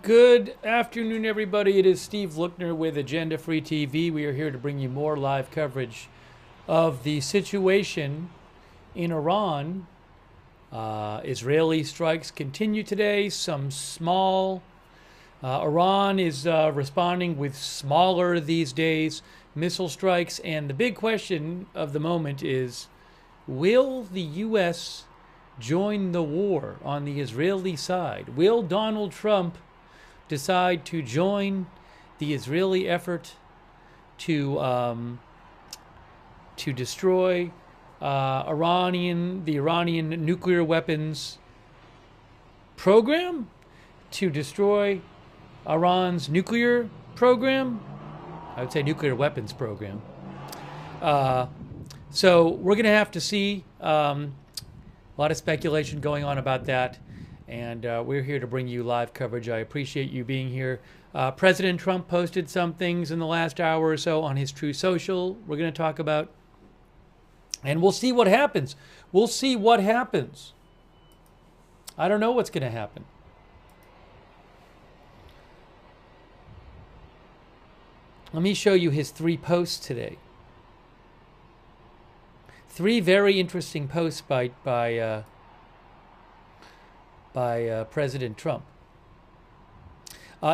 Good afternoon, everybody. It is Steve Lookner with Agenda Free TV. We are here to bring you more live coverage of the situation in Iran. Israeli strikes continue today. Some small. Iran is responding with smaller these days missile strikes. And the big question of the moment is, will the U.S. join the war on the Israeli side? Will Donald Trump decide to join the Israeli effort to destroy the Iranian nuclear weapons program, to destroy Iran's nuclear program? I would say nuclear weapons program. So we're going to have to see. A lot of speculation going on about that. And we're here to bring you live coverage. I appreciate you being here. President Trump posted some things in the last hour or so on his Truth Social we're going to talk about. And we'll see what happens. We'll see what happens. I don't know what's going to happen. Let me show you his 3 posts today. 3 very interesting posts by President Trump.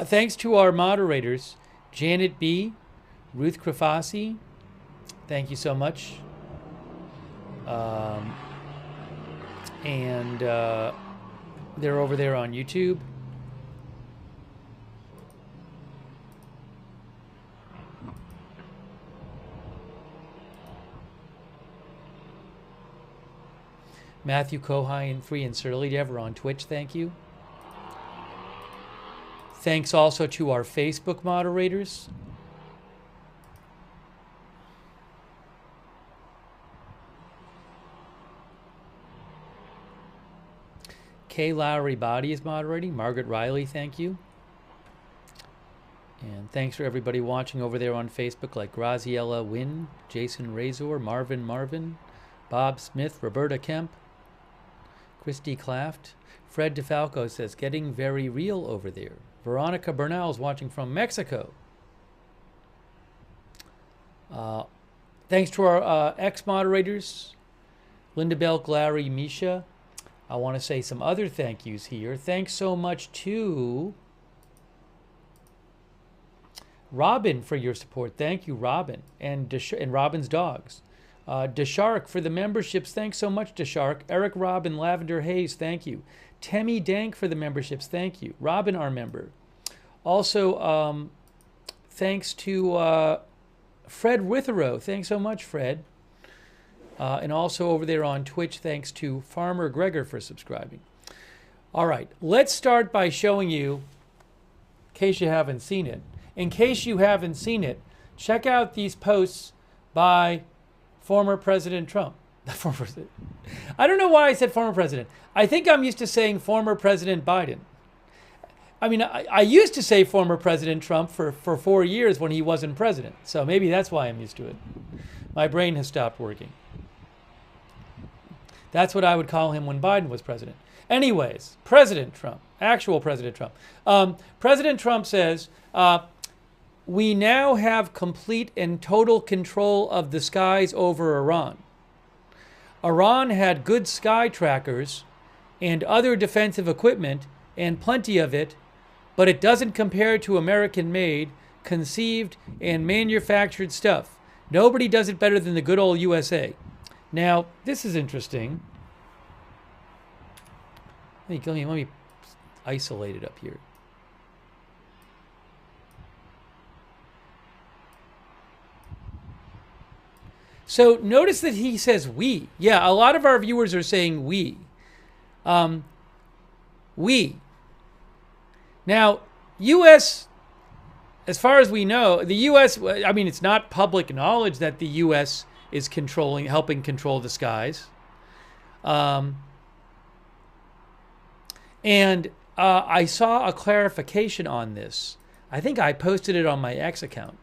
Thanks to our moderators, Janet B., Ruth Krafasi, thank you so much. And they're over there on YouTube. Matthew Kohai and 3 and Surly Dev are on Twitch, thank you. Thanks also to our Facebook moderators. Kay Lowry Body is moderating. Margaret Riley, thank you. And thanks for everybody watching over there on Facebook, like Graziella Wynn, Jason Razor, Marvin, Bob Smith, Roberta Kemp, Christy Claft. Fred DeFalco says, getting very real over there. Veronica Bernal is watching from Mexico. Thanks to our ex-moderators, Linda Bell, Larry, Misha. I want to say some other thank yous here. Thanks so much to Robin for your support. Thank you, Robin, and Robin's dogs. Deshark for the memberships. Thanks so much, Deshark. Eric Robin, Lavender Hayes, thank you. Temmie Dank for the memberships. Thank you. Robin, our member. Also, thanks to Fred Witherow. Thanks so much, Fred. And also over there on Twitch, thanks to Farmer Gregor for subscribing. All right, let's start by showing you, in case you haven't seen it. In case you haven't seen it, check out these posts by former President Trump. I don't know why I said former president. I think I'm used to saying former President Biden. I mean, I used to say former President Trump for 4 years when he wasn't president. So maybe that's why I'm used to it. My brain has stopped working. That's what I would call him when Biden was president. Anyways, President Trump, actual President Trump. President Trump says, we now have complete and total control of the skies over Iran. Iran had good sky trackers and other defensive equipment, and plenty of it, but it doesn't compare to American-made, conceived, and manufactured stuff. Nobody does it better than the good old USA. Now, this is interesting. Let me isolate it up here. So notice that he says we. Yeah, a lot of our viewers are saying we. We. Now, U.S., as far as we know, the U.S., I mean, it's not public knowledge that the U.S. is helping control the skies. And I saw a clarification on this. I think I posted it on my X account.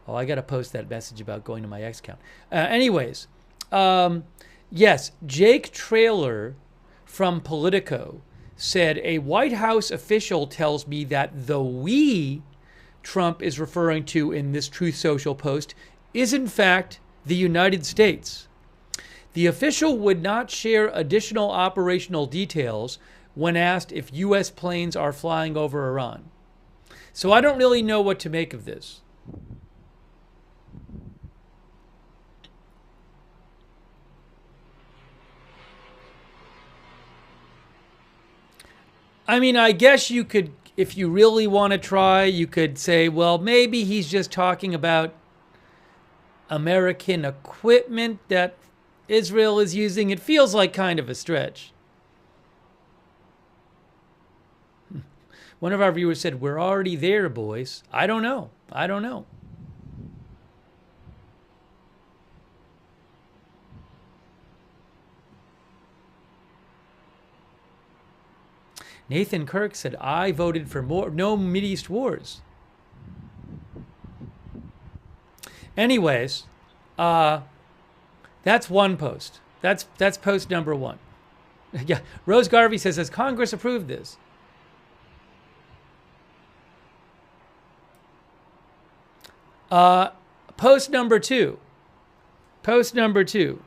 Oh, I got to post that message about going to my X account. Anyways, yes, Jake Traylor from Politico said, a White House official tells me that the we Trump is referring to in this Truth Social post is in fact the United States. The official would not share additional operational details when asked if U.S. planes are flying over Iran. So I don't really know what to make of this. I mean, I guess you could, if you really want to try, you could say, well, maybe he's just talking about American equipment that Israel is using. It feels like kind of a stretch. One of our viewers said, we're already there, boys. I don't know. I don't know. Nathan Kirk said, I voted for no Mideast wars. Anyways, that's one post. That's post number one. Yeah, Rose Garvey says, has Congress approved this? Post number two. Post number two.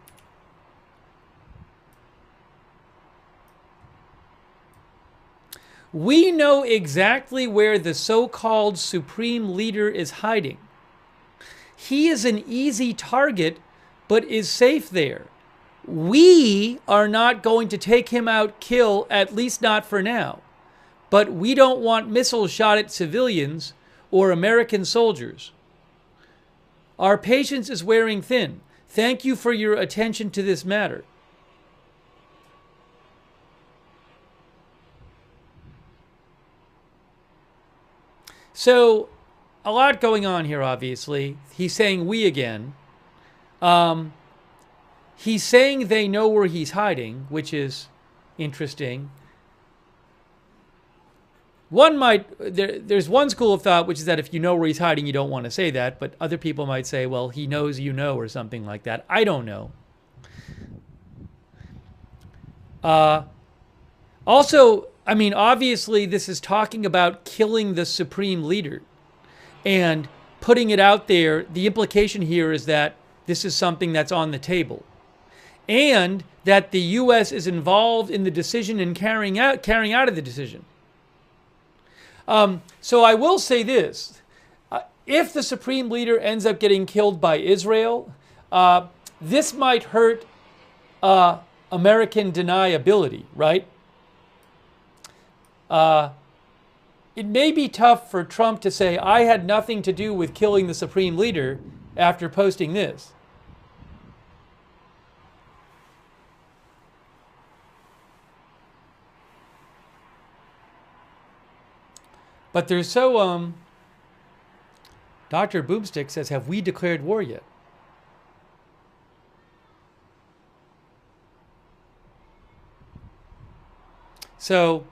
We know exactly where the so-called supreme leader is hiding. He is an easy target, but is safe there. We are not going to take him out, kill, at least not for now. But we don't want missiles shot at civilians or American soldiers. Our patience is wearing thin. Thank you for your attention to this matter. So, a lot going on here, obviously. He's saying we again. He's saying they know where he's hiding, which is interesting. There's one school of thought, which is that if you know where he's hiding, you don't want to say that. But other people might say, well, he knows you know, or something like that. I don't know. Also, I mean, obviously, this is talking about killing the supreme leader and putting it out there. The implication here is that this is something that's on the table and that the U.S. is involved in the decision and carrying out of the decision. So I will say this. If the supreme leader ends up getting killed by Israel, this might hurt American deniability, right? It may be tough for Trump to say, I had nothing to do with killing the supreme leader after posting this. But there's so, Dr. Boomstick says, have we declared war yet? So,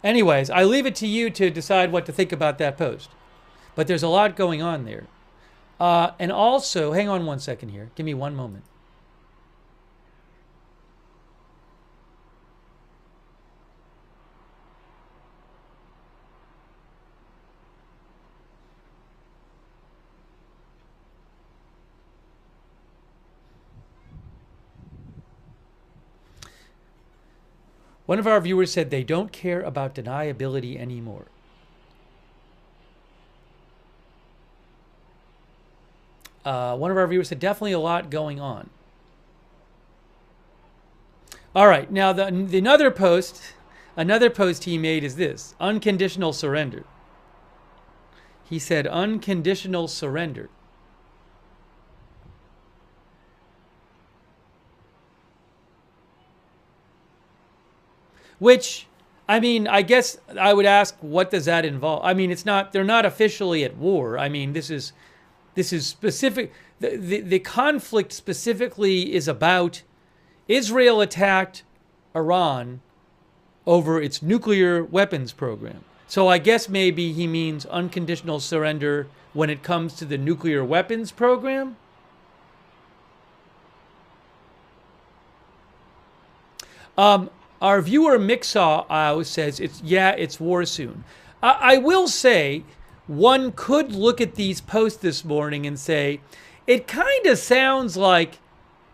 anyways, I leave it to you to decide what to think about that post. But there's a lot going on there. And also, hang on one second here. Give me one moment. One of our viewers said they don't care about deniability anymore. One of our viewers said definitely a lot going on. All right, now another post he made is this: unconditional surrender. He said unconditional surrender. Which, I mean, I guess I would ask, what does that involve? I mean, they're not officially at war. I mean, this is specific. The conflict specifically is about Israel attacked Iran over its nuclear weapons program. So I guess maybe he means unconditional surrender when it comes to the nuclear weapons program. Our viewer Mixaw says it's war soon. I will say one could look at these posts this morning and say it kind of sounds like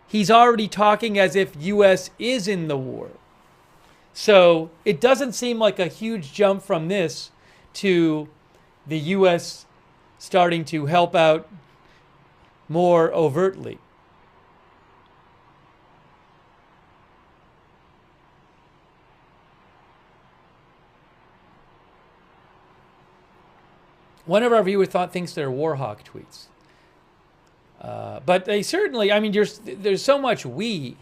he's already talking as if U.S. is in the war. So it doesn't seem like a huge jump from this to the U.S. starting to help out more overtly. One of our viewers thinks they're Warhawk tweets. But they certainly, I mean, there's so much we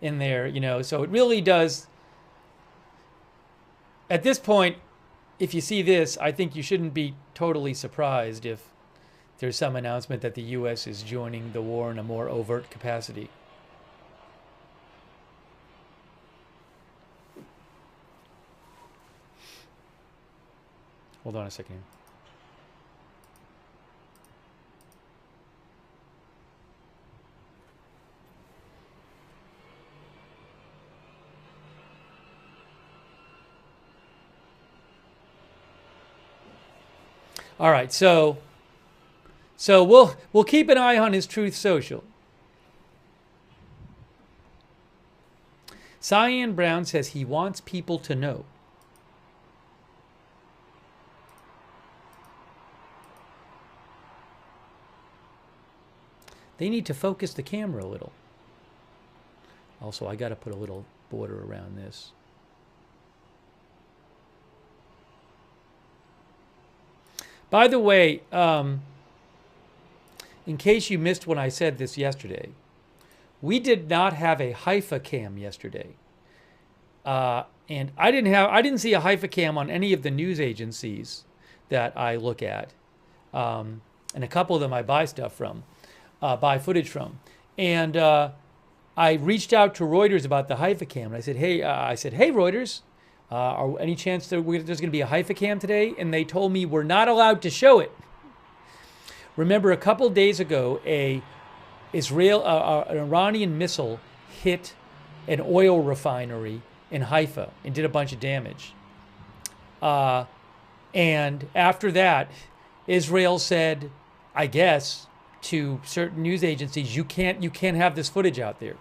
in there, you know, so it really does. At this point, if you see this, I think you shouldn't be totally surprised if there's some announcement that the U.S. is joining the war in a more overt capacity. Hold on a second here. All right, so we'll keep an eye on his Truth Social. Cyan Brown says he wants people to know. They need to focus the camera a little. Also, I got to put a little border around this. By the way, in case you missed when I said this yesterday, we did not have a Haifa cam yesterday. And I didn't see a Haifa cam on any of the news agencies that I look at. And a couple of them I buy stuff from, buy footage from. And I reached out to Reuters about the Haifa cam. And I said, hey, Reuters, any chance that there's going to be a Haifa cam today? And they told me we're not allowed to show it. Remember, a couple days ago, an Iranian missile hit an oil refinery in Haifa and did a bunch of damage. And after that, Israel said, I guess, to certain news agencies, you can't have this footage out there.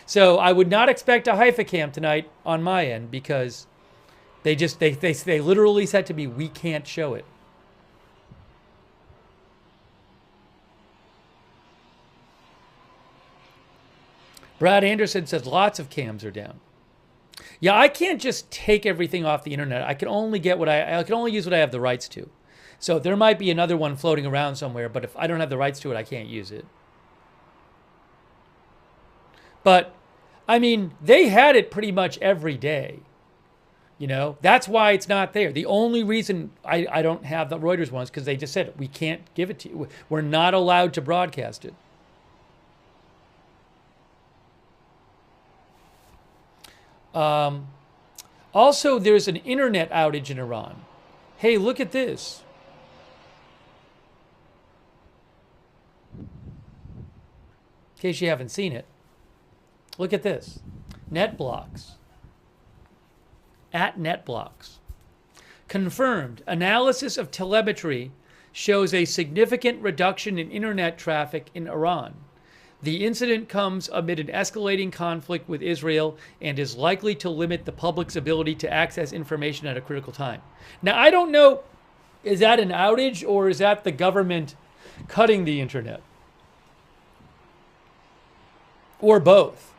So I would not expect a Haifa cam tonight on my end because they literally said to me, we can't show it. Brad Anderson says lots of cams are down. Yeah, I can't just take everything off the internet. I can only get I can only use what I have the rights to. So there might be another one floating around somewhere, but if I don't have the rights to it, I can't use it. But I mean, they had it pretty much every day. You know, that's why it's not there. The only reason I don't have the Reuters ones because they just said we can't give it to you. We're not allowed to broadcast it. Also, there's an internet outage in Iran. Hey, look at this. In case you haven't seen it, look at this. NetBlocks. At NetBlocks. Confirmed. Analysis of telemetry shows a significant reduction in internet traffic in Iran. The incident comes amid an escalating conflict with Israel and is likely to limit the public's ability to access information at a critical time. Now, I don't know, is that an outage or is that the government cutting the internet? Or both?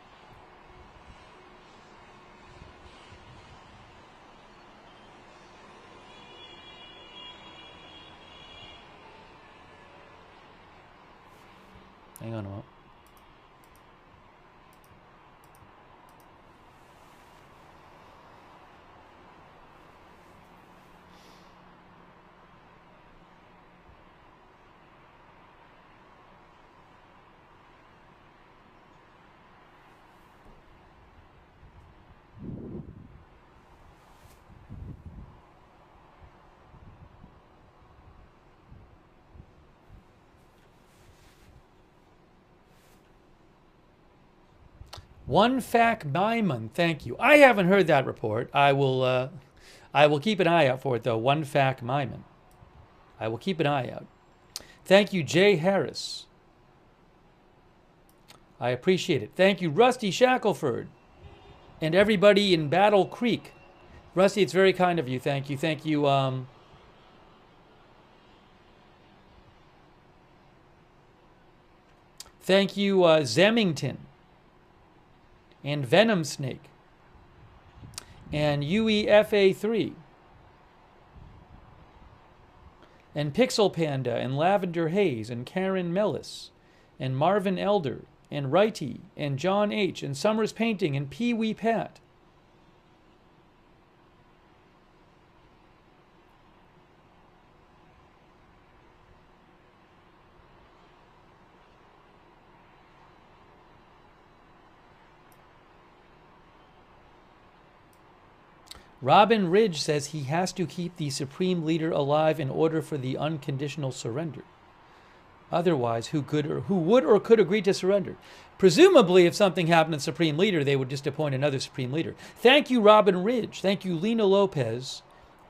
Hang on a moment. One Fac Myman, thank you. I haven't heard that report. I will keep an eye out for it, though. One Fac Myman. I will keep an eye out. Thank you, Jay Harris. I appreciate it. Thank you, Rusty Shackelford. And everybody in Battle Creek. Rusty, it's very kind of you. Thank you. Thank you. Thank you, Zemmington. And Venom Snake. And UEFA3. And Pixel Panda. And Lavender Haze. And Karen Mellis. And Marvin Elder. And Righty. And John H. And Summers Painting. And Pee Wee Pat. Robin Ridge says he has to keep the Supreme Leader alive in order for the unconditional surrender. Otherwise, who would or could agree to surrender? Presumably, if something happened to the Supreme Leader, they would just appoint another Supreme Leader. Thank you, Robin Ridge. Thank you, Lena Lopez.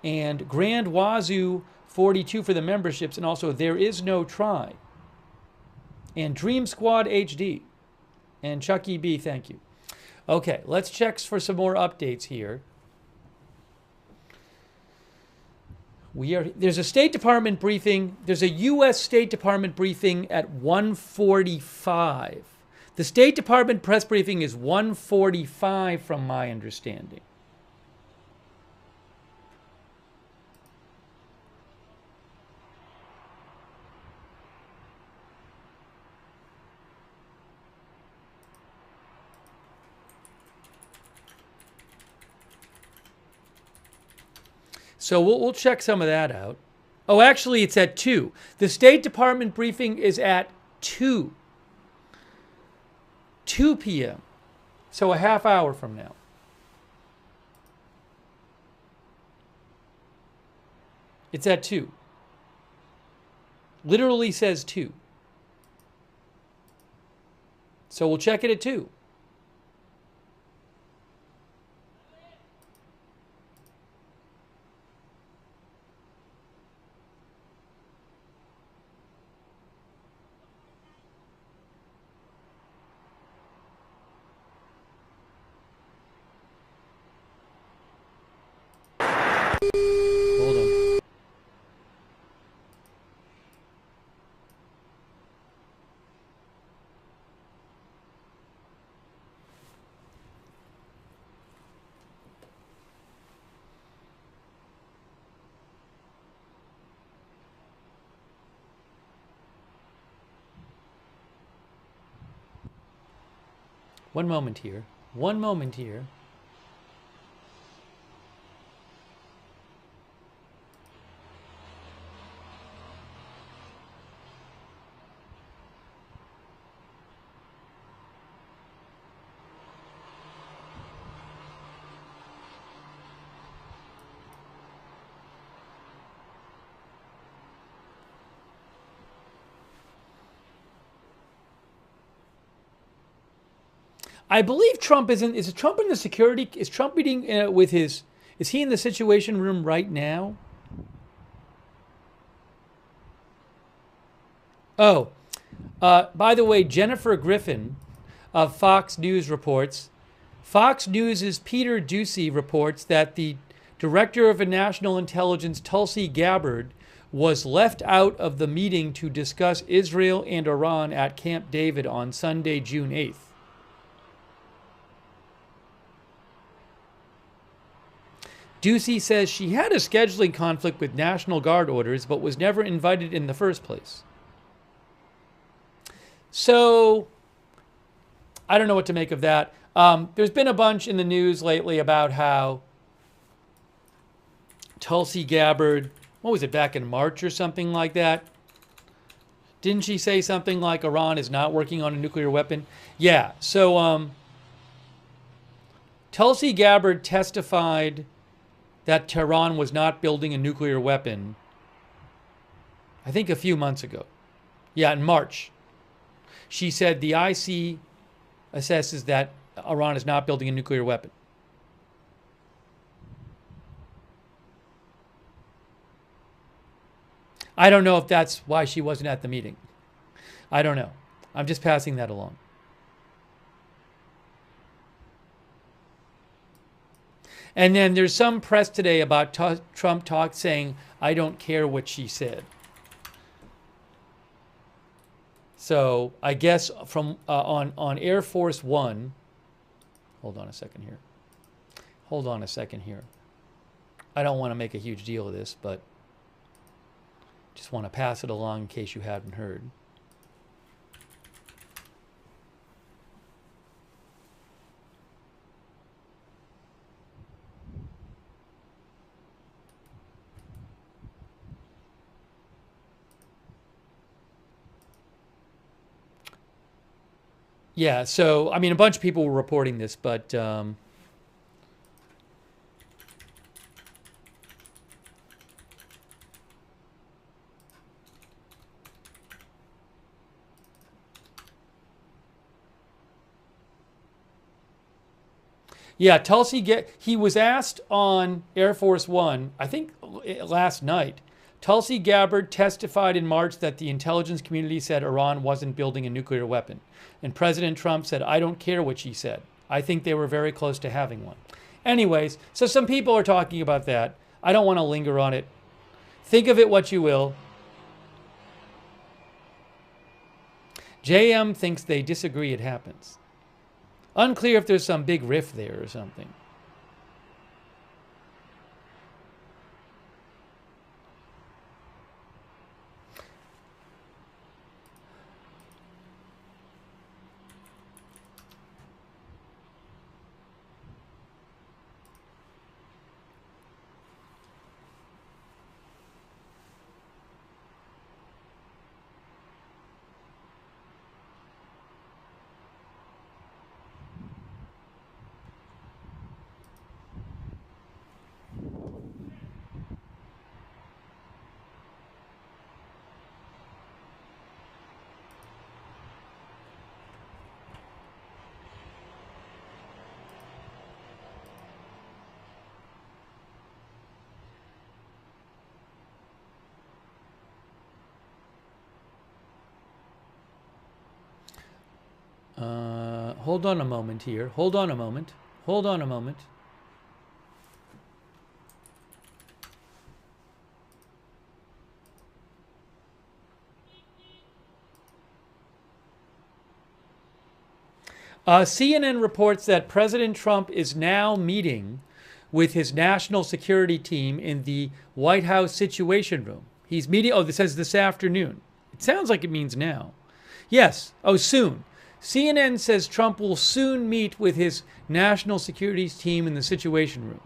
And Grand Wazoo 42 for the memberships. And also, There Is No Try. And Dream Squad HD. And Chucky B, thank you. Okay, let's check for some more updates here. There's a State Department briefing. There's a U.S. State Department briefing at 1:45. The State Department press briefing is 1:45 from my understanding. So we'll check some of that out. Oh, actually, it's at 2. The State Department briefing is at 2 p.m. So a half hour from now. It's at 2. Literally says 2. So we'll check it at 2. Hold on. One moment here. One moment here. I believe Trump is Trump in the security? Is Trump meeting with his? Is he in the Situation Room right now? Oh, by the way, Jennifer Griffin of Fox News reports. Fox News' Peter Doocy reports that the Director of National Intelligence, Tulsi Gabbard, was left out of the meeting to discuss Israel and Iran at Camp David on Sunday, June 8th. Ducey says she had a scheduling conflict with National Guard orders, but was never invited in the first place. So, I don't know what to make of that. There's been a bunch in the news lately about how Tulsi Gabbard, what was it, back in March or something like that? Didn't she say something like Iran is not working on a nuclear weapon? Yeah, so Tulsi Gabbard testified that Tehran was not building a nuclear weapon, I think a few months ago. Yeah, in March. She said the IC assesses that Iran is not building a nuclear weapon. I don't know if that's why she wasn't at the meeting. I don't know. I'm just passing that along. And then there's some press today about Trump saying, I don't care what she said. So I guess from on Air Force One, hold on a second here. Hold on a second here. I don't want to make a huge deal of this, but just want to pass it along in case you haven't heard. Yeah, so, I mean, a bunch of people were reporting this, but yeah, he was asked on Air Force One, I think last night. Tulsi Gabbard testified in March that the intelligence community said Iran wasn't building a nuclear weapon. And President Trump said, I don't care what she said. I think they were very close to having one. Anyways, so some people are talking about that. I don't want to linger on it. Think of it what you will. JM thinks they disagree it happens. Unclear if there's some big rift there or something. Hold on a moment here. Hold on a moment. Hold on a moment. CNN reports that President Trump is now meeting with his national security team in the White House Situation Room. He's meeting, this says this afternoon. It sounds like it means now. Yes, soon. CNN says Trump will soon meet with his national security team in the Situation Room.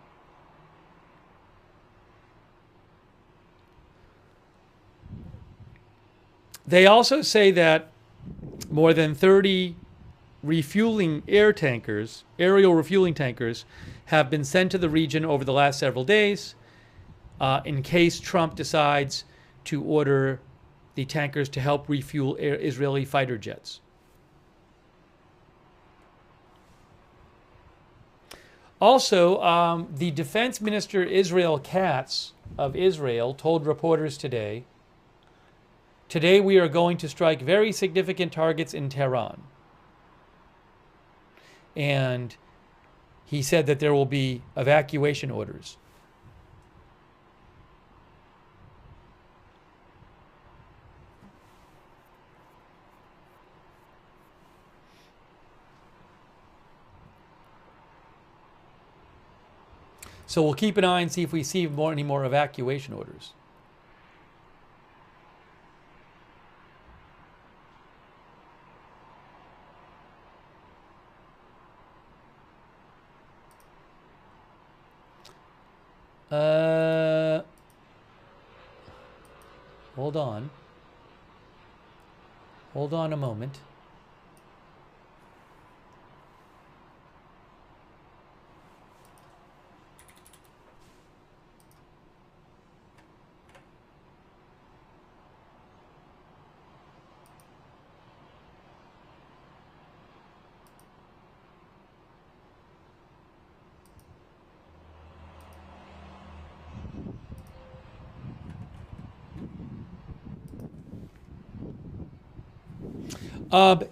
They also say that more than 30 aerial refueling tankers, have been sent to the region over the last several days in case Trump decides to order the tankers to help refuel Israeli fighter jets. Also, the defense minister Israel Katz of Israel told reporters today we are going to strike very significant targets in Tehran. And he said that there will be evacuation orders. So we'll keep an eye and see if we see any more evacuation orders. Hold on. Hold on a moment. Uh,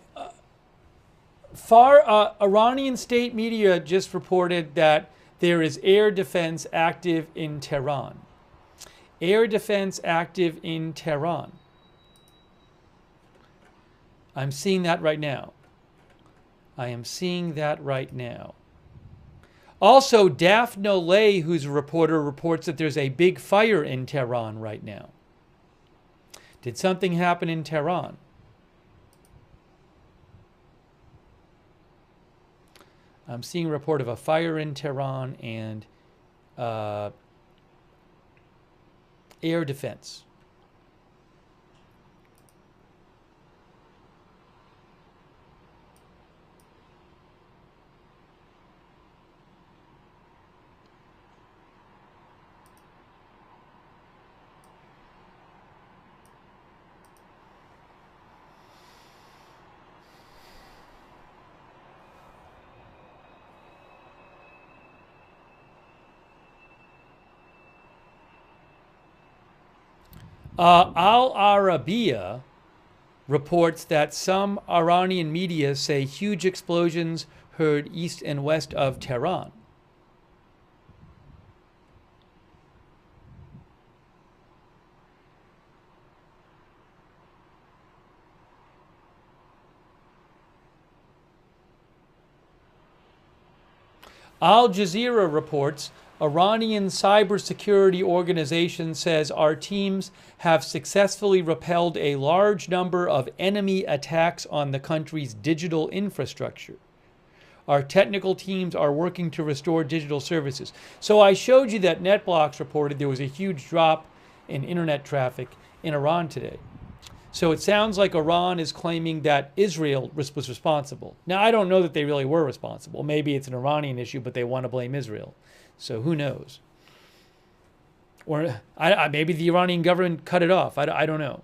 Iranian state media just reported that there is air defense active in Tehran. Air defense active in Tehran. I'm seeing that right now. I am seeing that right now. Also, Daphne Lay, who's a reporter, reports that there's a big fire in Tehran right now. Did something happen in Tehran? I'm seeing a report of a fire in Tehran and air defense. Al Arabiya reports that some Iranian media say huge explosions heard east and west of Tehran. Al Jazeera reports Iranian cybersecurity organization says our teams have successfully repelled a large number of enemy attacks on the country's digital infrastructure. Our technical teams are working to restore digital services. So I showed you that NetBlocks reported there was a huge drop in internet traffic in Iran today. So it sounds like Iran is claiming that Israel was responsible. Now, I don't know that they really were responsible. Maybe it's an Iranian issue, but they want to blame Israel. So who knows? Or maybe the Iranian government cut it off. I don't know.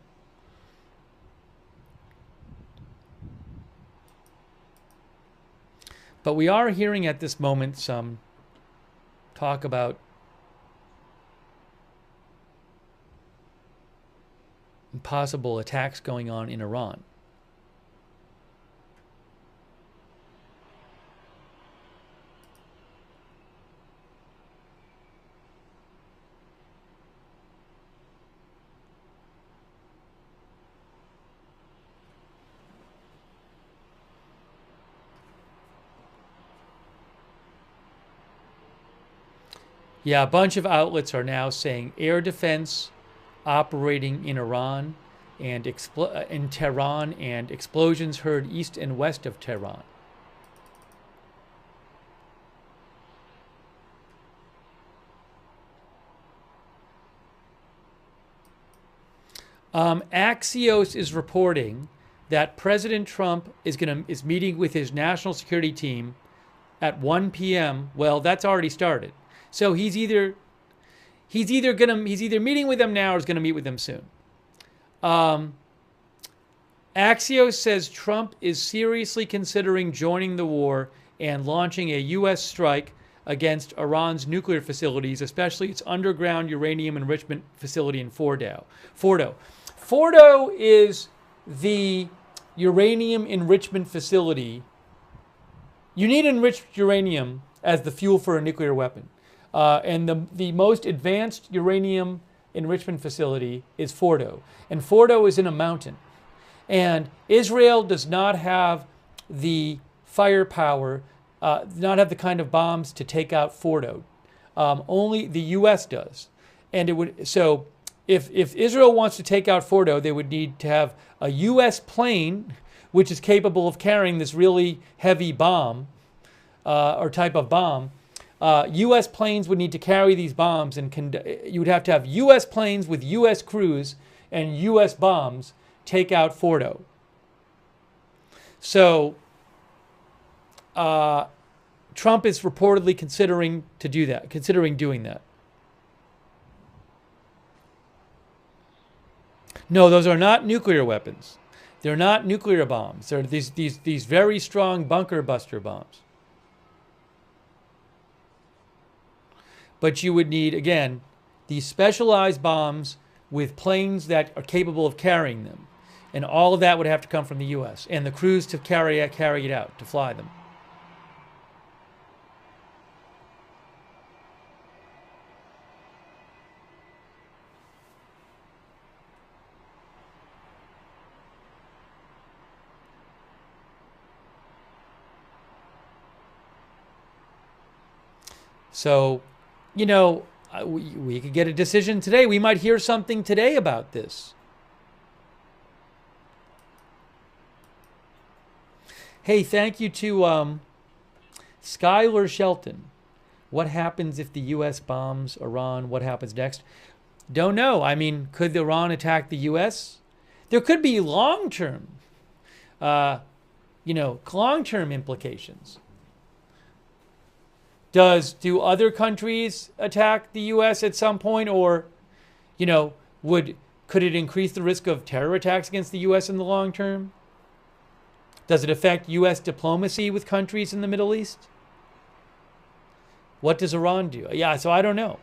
But we are hearing at this moment some talk about possible attacks going on in Iran. Yeah, a bunch of outlets are now saying air defense operating in Iran and in Tehran, and explosions heard east and west of Tehran. Axios is reporting that President Trump is meeting with his national security team at 1 p.m. Well, that's already started. So he's either meeting with them now or is going to meet with them soon. Axios says Trump is seriously considering joining the war and launching a U.S. strike against Iran's nuclear facilities, especially its underground uranium enrichment facility in Fordo. Fordo is the uranium enrichment facility. You need enriched uranium as the fuel for a nuclear weapon. And the most advanced uranium enrichment facility is Fordo. And Fordo is in a mountain. And Israel does not have the firepower, not have the kind of bombs to take out Fordo. Only the U.S. does. And if Israel wants to take out Fordo, they would need to have a U.S. plane, which is capable of carrying this really heavy bomb, or type of bomb. U.S. planes would need to carry these bombs, and you would have to have U.S. planes with U.S. crews and U.S. bombs take out Fordo. So Trump is reportedly considering doing that. No, those are not nuclear weapons. They're not nuclear bombs. They're these very strong bunker buster bombs. But you would need, again, these specialized bombs with planes that are capable of carrying them. And all of that would have to come from the U.S. and the crews to carry it out, to fly them. So, we could get a decision today. We might hear something today about this. Hey, thank you to Skylar Shelton. What happens if the U.S. bombs Iran? What happens next? Don't know. I mean, could Iran attack the U.S.? There could be long-term, long-term implications. Do other countries attack the U.S. at some point, or, could it increase the risk of terror attacks against the U.S. in the long term? Does it affect U.S. diplomacy with countries in the Middle East? What does Iran do? Yeah, so I don't know.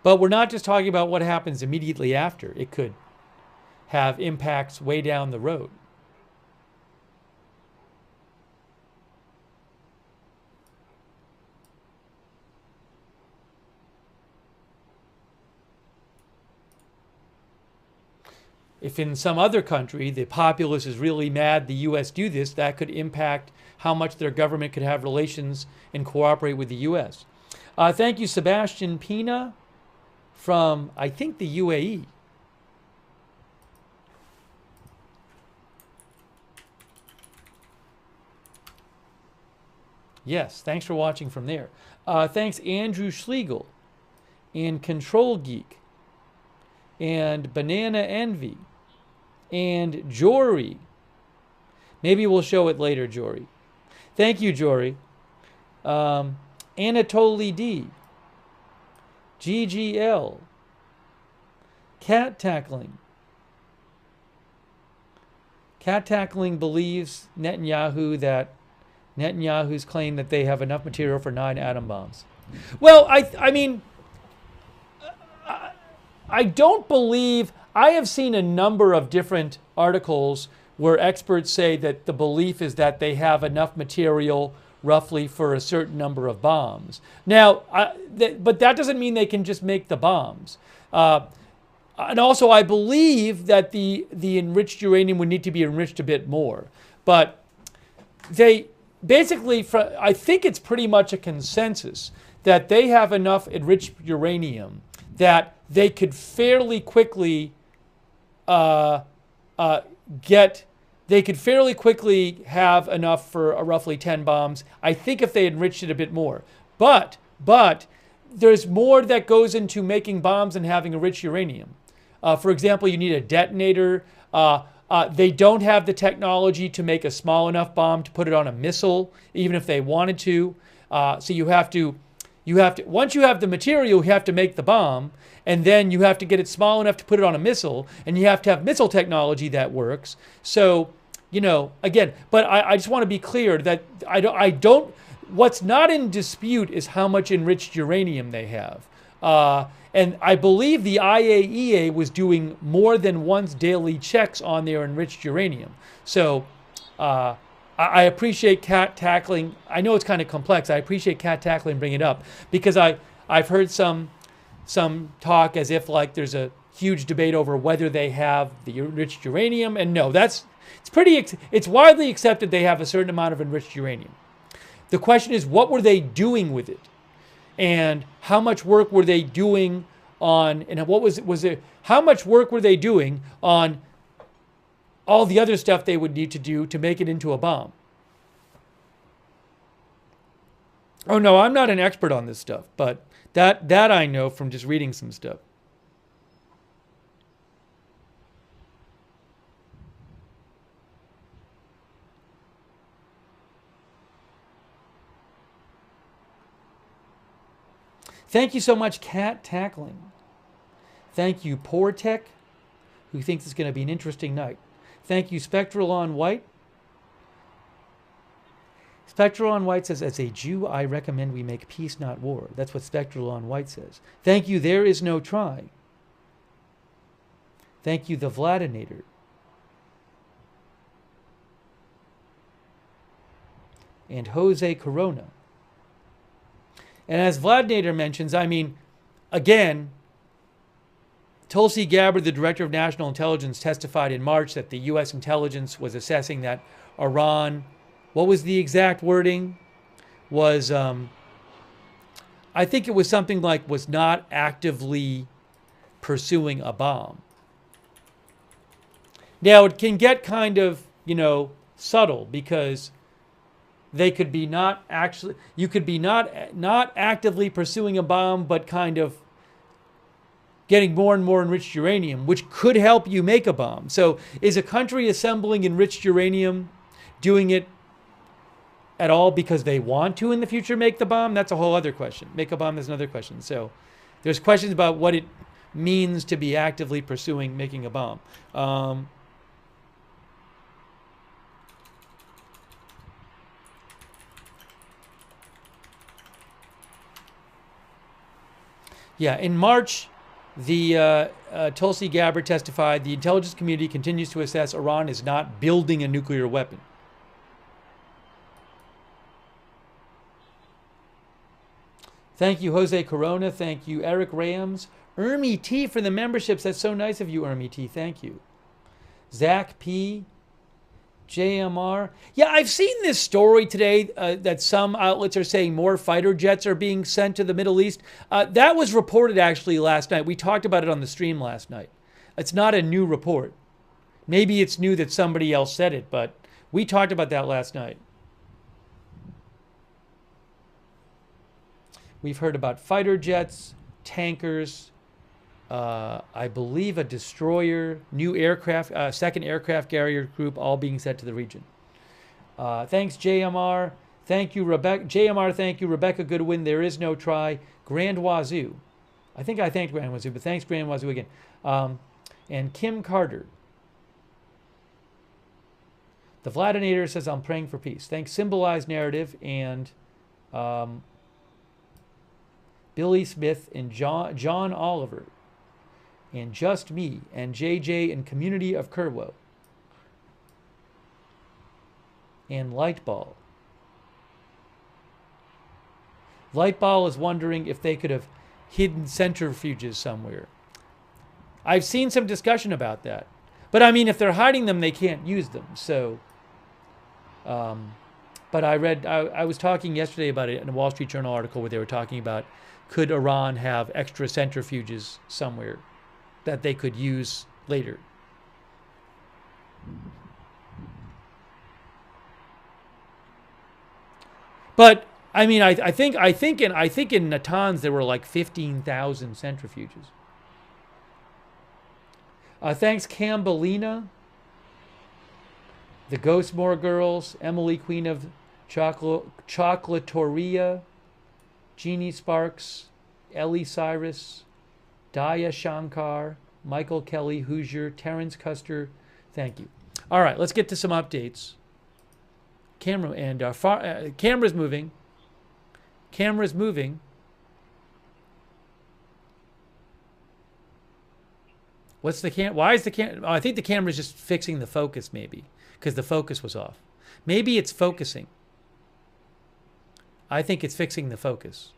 But we're not just talking about what happens immediately after. It could have impacts way down the road. If in some other country the populace is really mad the U.S. do this, that could impact how much their government could have relations and cooperate with the U.S. Thank you, Sebastian Pina from, I think, the UAE. Yes, thanks for watching from there. Thanks, Andrew Schlegel and Control Geek and Banana Envy and Jory. Maybe we'll show it later, Jory. Thank you, Jory. Anatoly D. GGL. Cat Tackling. Cat Tackling believes Netanyahu's claim that they have enough material for 9 atom bombs. Well, I mean, I don't believe, I have seen a number of different articles where experts say that the belief is that they have enough material roughly for a certain number of bombs. Now, but that doesn't mean they can just make the bombs. And also, I believe that the enriched uranium would need to be enriched a bit more. But they basically, I think it's pretty much a consensus that they have enough enriched uranium that they could fairly quickly have enough for roughly 10 bombs. I think if they enriched it a bit more. But there's more that goes into making bombs and having enriched uranium. For example, you need a detonator. They don't have the technology to make a small enough bomb to put it on a missile, even if they wanted to. So you have to, once you have the material, you have to make the bomb, and then you have to get it small enough to put it on a missile, and you have to have missile technology that works. So, again, but I just want to be clear that what's not in dispute is how much enriched uranium they have. And I believe the IAEA was doing more than once daily checks on their enriched uranium. So I appreciate Cat Tackling. I know it's kind of complex. I appreciate Cat Tackling bringing it up because I've heard some talk as if like there's a huge debate over whether they have the enriched uranium. And no, it's widely accepted they have a certain amount of enriched uranium. The question is, what were they doing with it? And how much work were they doing on, and how much work were they doing on all the other stuff they would need to do to make it into a bomb? Oh no, I'm not an expert on this stuff, but that I know from just reading some stuff. Thank you so much, Cat Tackling. Thank you, Portech. who thinks it's going to be an interesting night. Thank you, Spectral on White. Spectral on White says, as a Jew, I recommend we make peace, not war. That's what Spectral on White says. Thank you, There Is No Try. Thank you, The Vladinator. And Jose Corona. And as Vladinator mentions, I mean, again, Tulsi Gabbard, the Director of National Intelligence, testified in March that the U.S. intelligence was assessing that Iran, what was the exact wording? Was, I think it was something like, was not actively pursuing a bomb. Now, it can get kind of, subtle because they could be not actually, you could be not actively pursuing a bomb, but kind of getting more and more enriched uranium, which could help you make a bomb. So is a country assembling enriched uranium doing it at all because they want to in the future make the bomb? That's a whole other question. Make a bomb, that's another question. So there's questions about what it means to be actively pursuing making a bomb. Yeah, in March, the Tulsi Gabbard testified, the intelligence community continues to assess Iran is not building a nuclear weapon. Thank you, Jose Corona. Thank you, Eric Rams. Ermi T for the memberships. That's so nice of you, Ermi T. Thank you. Zach P. JMR. Yeah, I've seen this story today that some outlets are saying more fighter jets are being sent to the Middle East. That was reported actually last night. We talked about it on the stream last night. It's not a new report. Maybe it's new that somebody else said it, but we talked about that last night. We've heard about fighter jets, tankers, I believe a destroyer, new aircraft, second aircraft carrier group, all being sent to the region. Thanks, JMR. Thank you, Rebecca. JMR, thank you. Rebecca Goodwin, There Is No Try. Grand Wazoo. I think I thanked Grand Wazoo, but thanks, Grand Wazoo, again. And Kim Carter. The Vladinator says, I'm praying for peace. Thanks, Symbolized Narrative, and Billy Smith, and John Oliver, and Just Me, and JJ, and Community of Kerwo, and Lightball. Lightball is wondering if they could have hidden centrifuges somewhere. I've seen some discussion about that. But I mean, if they're hiding them, they can't use them. So, but I was talking yesterday about it in a Wall Street Journal article where they were talking about, could Iran have extra centrifuges somewhere that they could use later? But I mean, I think in Natanz there were like 15,000 centrifuges. Thanks, Cambelina, the Ghostmore Girls, Emily, Queen of Chocolatoria, Jeannie Sparks, Ellie Cyrus, Daya Shankar, Michael Kelly, Hoosier, Terrence Custer. Thank you. All right, let's get to some updates. Camera's moving. Camera's moving. What's the cam? Why is the cam? Oh, I think the camera's just fixing the focus, maybe, because the focus was off. Maybe it's focusing. I think it's fixing the focus.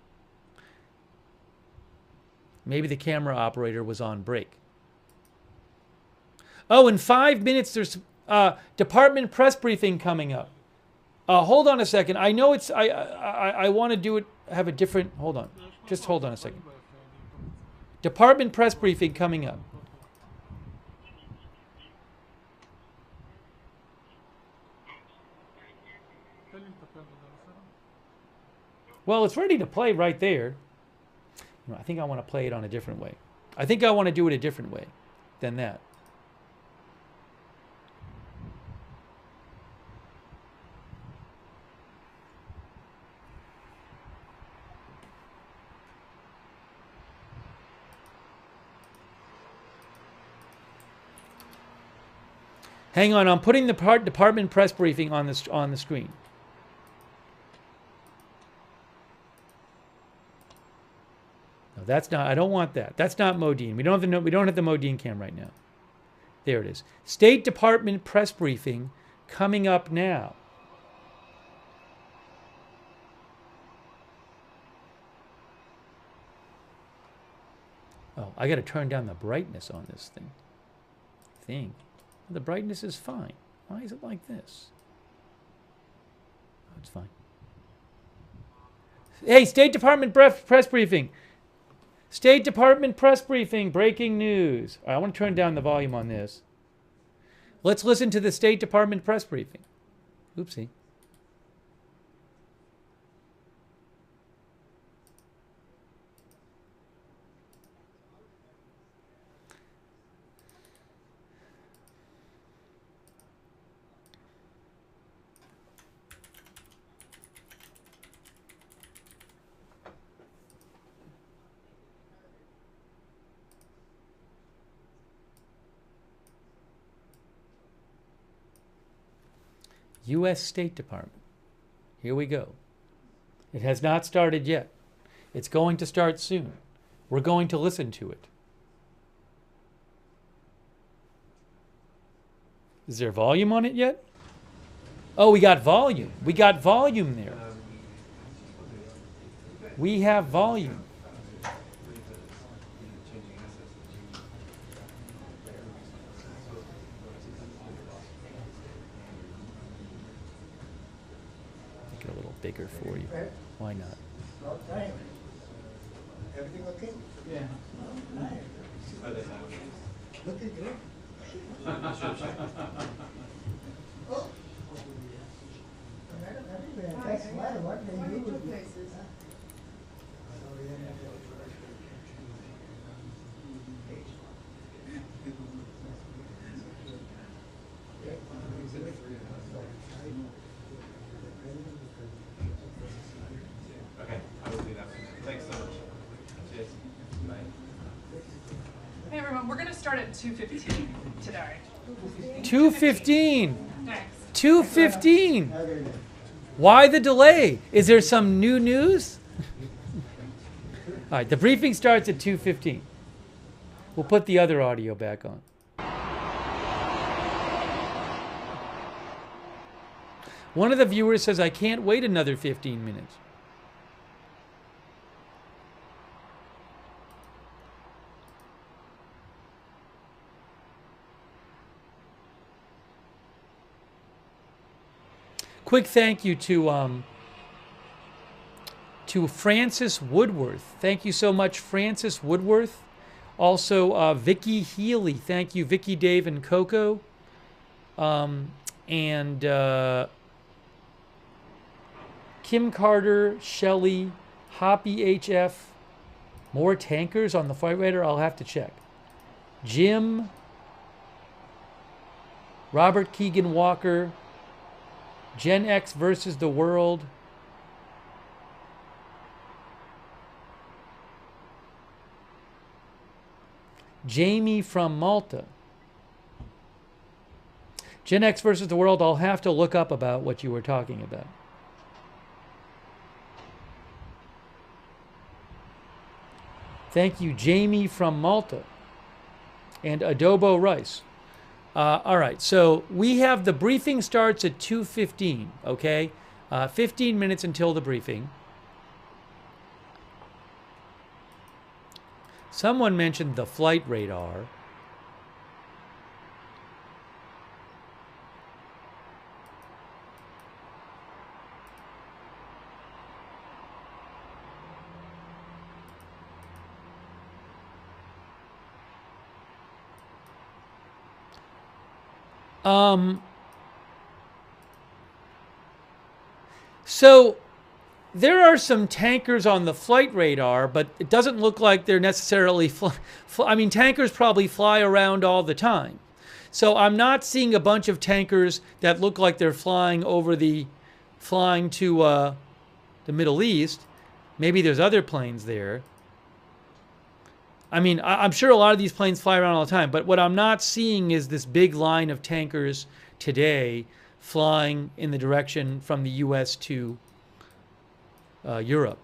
Maybe the camera operator was on break. Oh, in 5 minutes, there's department press briefing coming up. Hold on a second. I know it's. I want to do it. Have a different. Hold on. Just hold on a second. Department press briefing coming up. Well, it's ready to play right there. I think I want to play it on a different way. I think I want to do it a different way than that. Hang on, I'm putting the department press briefing on the screen. No, that's not. I don't want that. That's not Modine. We don't have the Modine cam right now. There it is. State Department press briefing coming up now. Oh, I got to turn down the brightness on this thing. The brightness is fine. Why is it like this? Oh, it's fine. Hey, State Department press briefing. State Department press briefing. Breaking news. All right, I want to turn down the volume on this. Let's listen to the State Department press briefing. Oopsie. U.S. State Department. Here we go. It has not started yet. It's going to start soon. We're going to listen to it. Is there volume on it yet? Oh, we got volume. We got volume there. We have volume. A little bigger for you. Why not? Everything okay? Yeah. Looking great. That's why what they do with places. Okay, I will do that. Thanks so much. Cheers. Bye. Hey everyone, we're going to start at 2:15 today. 2:15. Thanks. 2:15. Why the delay? Is there some new news? All right, the briefing starts at 2:15. We'll put the other audio back on. One of the viewers says, I can't wait another 15 minutes. Quick thank you to Francis Woodworth. Thank you so much, Francis Woodworth. Also, Vicky Healy. Thank you, Vicky, Dave, and Coco. Kim Carter, Shelley, Hoppy HF. More tankers on the Fight Raider? I'll have to check. Jim. Robert Keegan Walker. Gen X versus the world. Jamie from Malta. Gen X versus the world, I'll have to look up about what you were talking about. Thank you, Jamie from Malta. And Adobo Rice. All right, so we have the briefing starts at 2:15, okay? 15 minutes until the briefing. Someone mentioned the flight radar. So there are some tankers on the flight radar, but it doesn't look like they're necessarily I mean, tankers probably fly around all the time. So I'm not seeing a bunch of tankers that look like they're flying to the Middle East. Maybe there's other planes there. I mean, I'm sure a lot of these planes fly around all the time, but what I'm not seeing is this big line of tankers today flying in the direction from the U.S. to Europe.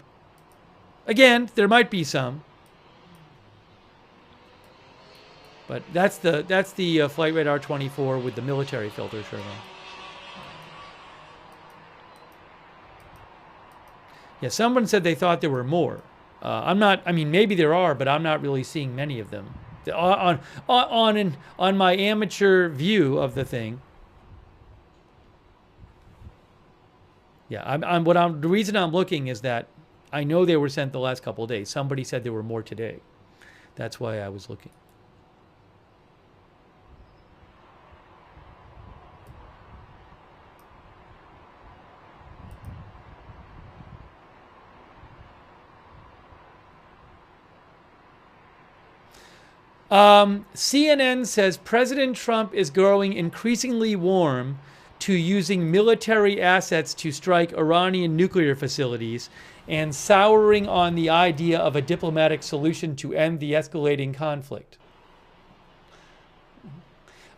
Again, there might be some, but that's the Flight Radar 24 with the military filter, Sherman. Yeah, someone said they thought there were more. I'm not. I mean, maybe there are, but I'm not really seeing many of them. On my amateur view of the thing. Yeah, the reason I'm looking is that I know they were sent the last couple of days. Somebody said there were more today. That's why I was looking. CNN says President Trump is growing increasingly warm to using military assets to strike Iranian nuclear facilities and souring on the idea of a diplomatic solution to end the escalating conflict.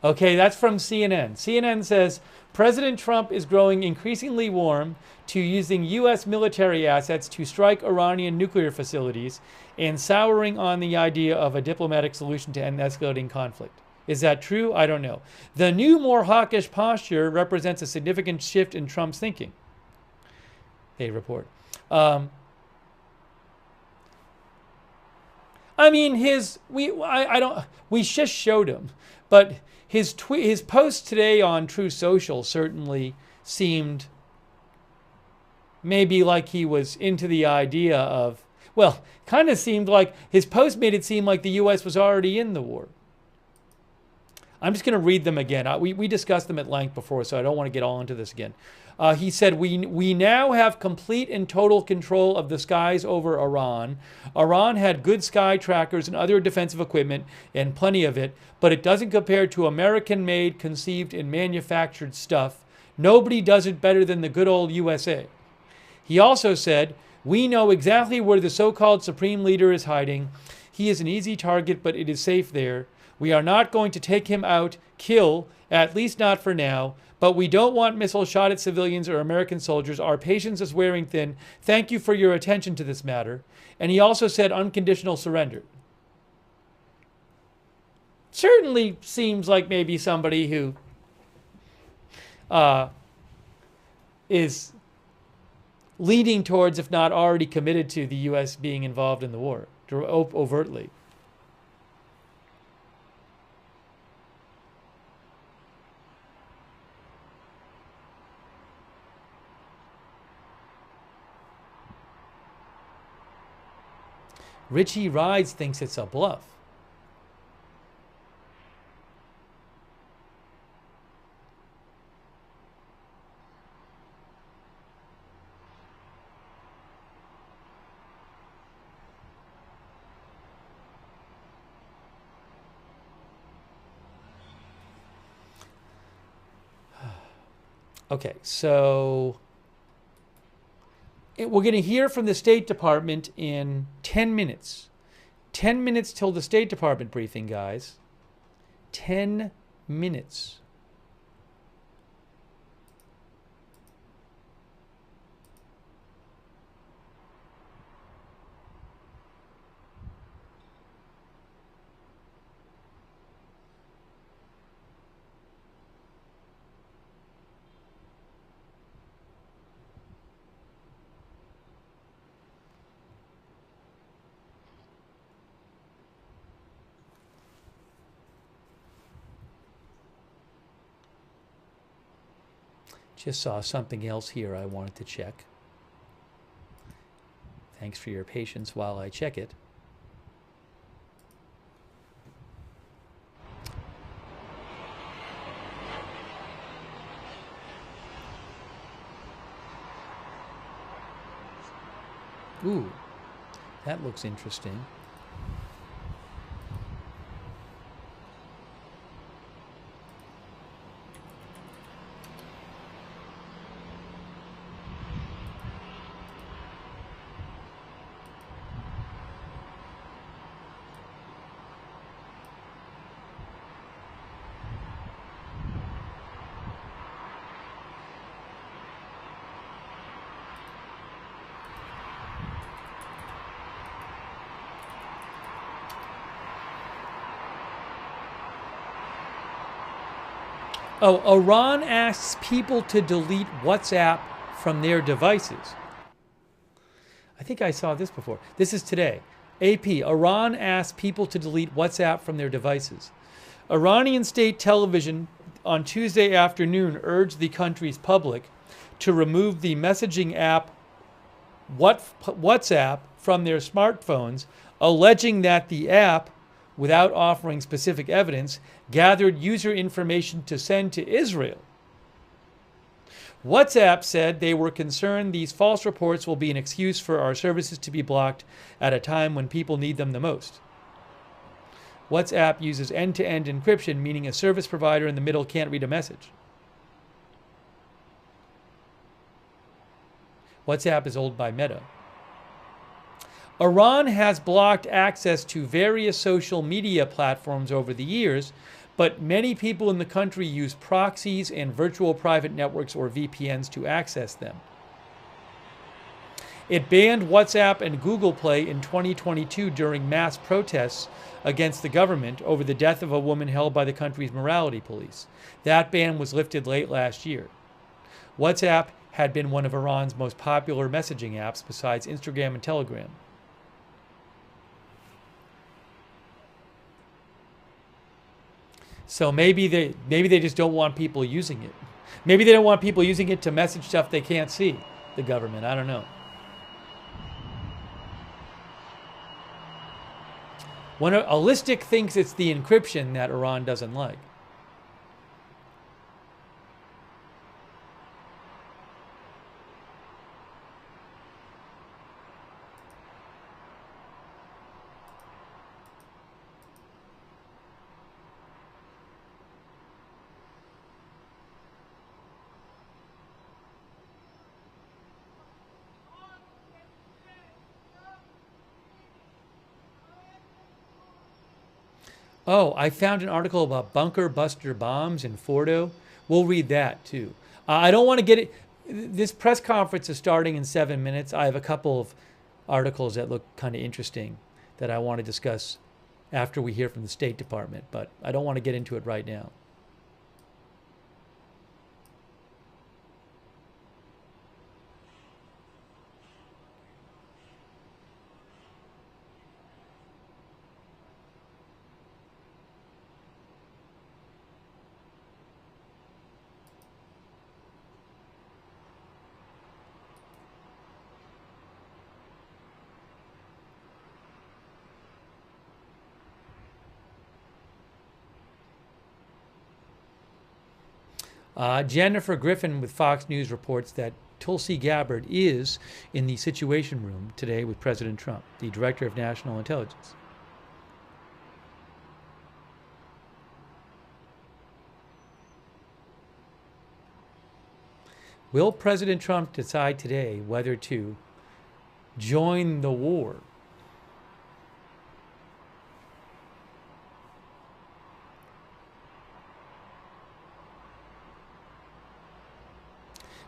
Okay, that's from CNN. CNN says President Trump is growing increasingly warm to using U.S. military assets to strike Iranian nuclear facilities and souring on the idea of a diplomatic solution to end the escalating conflict. Is that true? I don't know. The new, more hawkish posture represents a significant shift in Trump's thinking, they report. I mean, we just showed him, but his post today on True Social certainly seemed maybe like he was into the idea of, well, kind of seemed like his post made it seem like the U.S. was already in the war. I'm just going to read them again. We discussed them at length before, so I don't want to get all into this again. He said, we now have complete and total control of the skies over Iran. Iran had good sky trackers and other defensive equipment, and plenty of it, but it doesn't compare to American-made, conceived, and manufactured stuff. Nobody does it better than the good old USA. He also said, we know exactly where the so-called supreme leader is hiding. He is an easy target, but it is safe there. We are not going to take him out, kill, at least not for now, but we don't want missiles shot at civilians or American soldiers. Our patience is wearing thin. Thank you for your attention to this matter. And he also said unconditional surrender. Certainly seems like maybe somebody who is leaning towards, if not already committed to, the U.S. being involved in the war overtly. Richie Rides thinks it's a bluff. Okay, so we're going to hear from the State Department in 10 minutes. 10 minutes till the State Department briefing, guys. 10 minutes. Just saw something else here I wanted to check. Thanks for your patience while I check it. Ooh, that looks interesting. Oh, Iran asks people to delete WhatsApp from their devices. I think I saw this before. This is today. AP, Iran asks people to delete WhatsApp from their devices. Iranian state television on Tuesday afternoon urged the country's public to remove the messaging app WhatsApp from their smartphones, alleging that the app, without offering specific evidence, gathered user information to send to Israel. WhatsApp said they were concerned these false reports will be an excuse for our services to be blocked at a time when people need them the most. WhatsApp uses end-to-end encryption, meaning a service provider in the middle can't read a message. WhatsApp is owned by Meta. Iran has blocked access to various social media platforms over the years, but many people in the country use proxies and virtual private networks or VPNs to access them. It banned WhatsApp and Google Play in 2022 during mass protests against the government over the death of a woman held by the country's morality police. That ban was lifted late last year. WhatsApp had been one of Iran's most popular messaging apps besides Instagram and Telegram. So maybe they just don't want people using it. Maybe they don't want people using it to message stuff they can't see, the government. I don't know. Alistic thinks it's the encryption that Iran doesn't like. Oh, I found an article about bunker buster bombs in Fordo. We'll read that too. I don't want to get it. This press conference is starting in 7 minutes. I have a couple of articles that look kind of interesting that I want to discuss after we hear from the State Department, but I don't want to get into it right now. Jennifer Griffin with Fox News reports that Tulsi Gabbard is in the Situation Room today with President Trump, the Director of National Intelligence. Will President Trump decide today whether to join the war?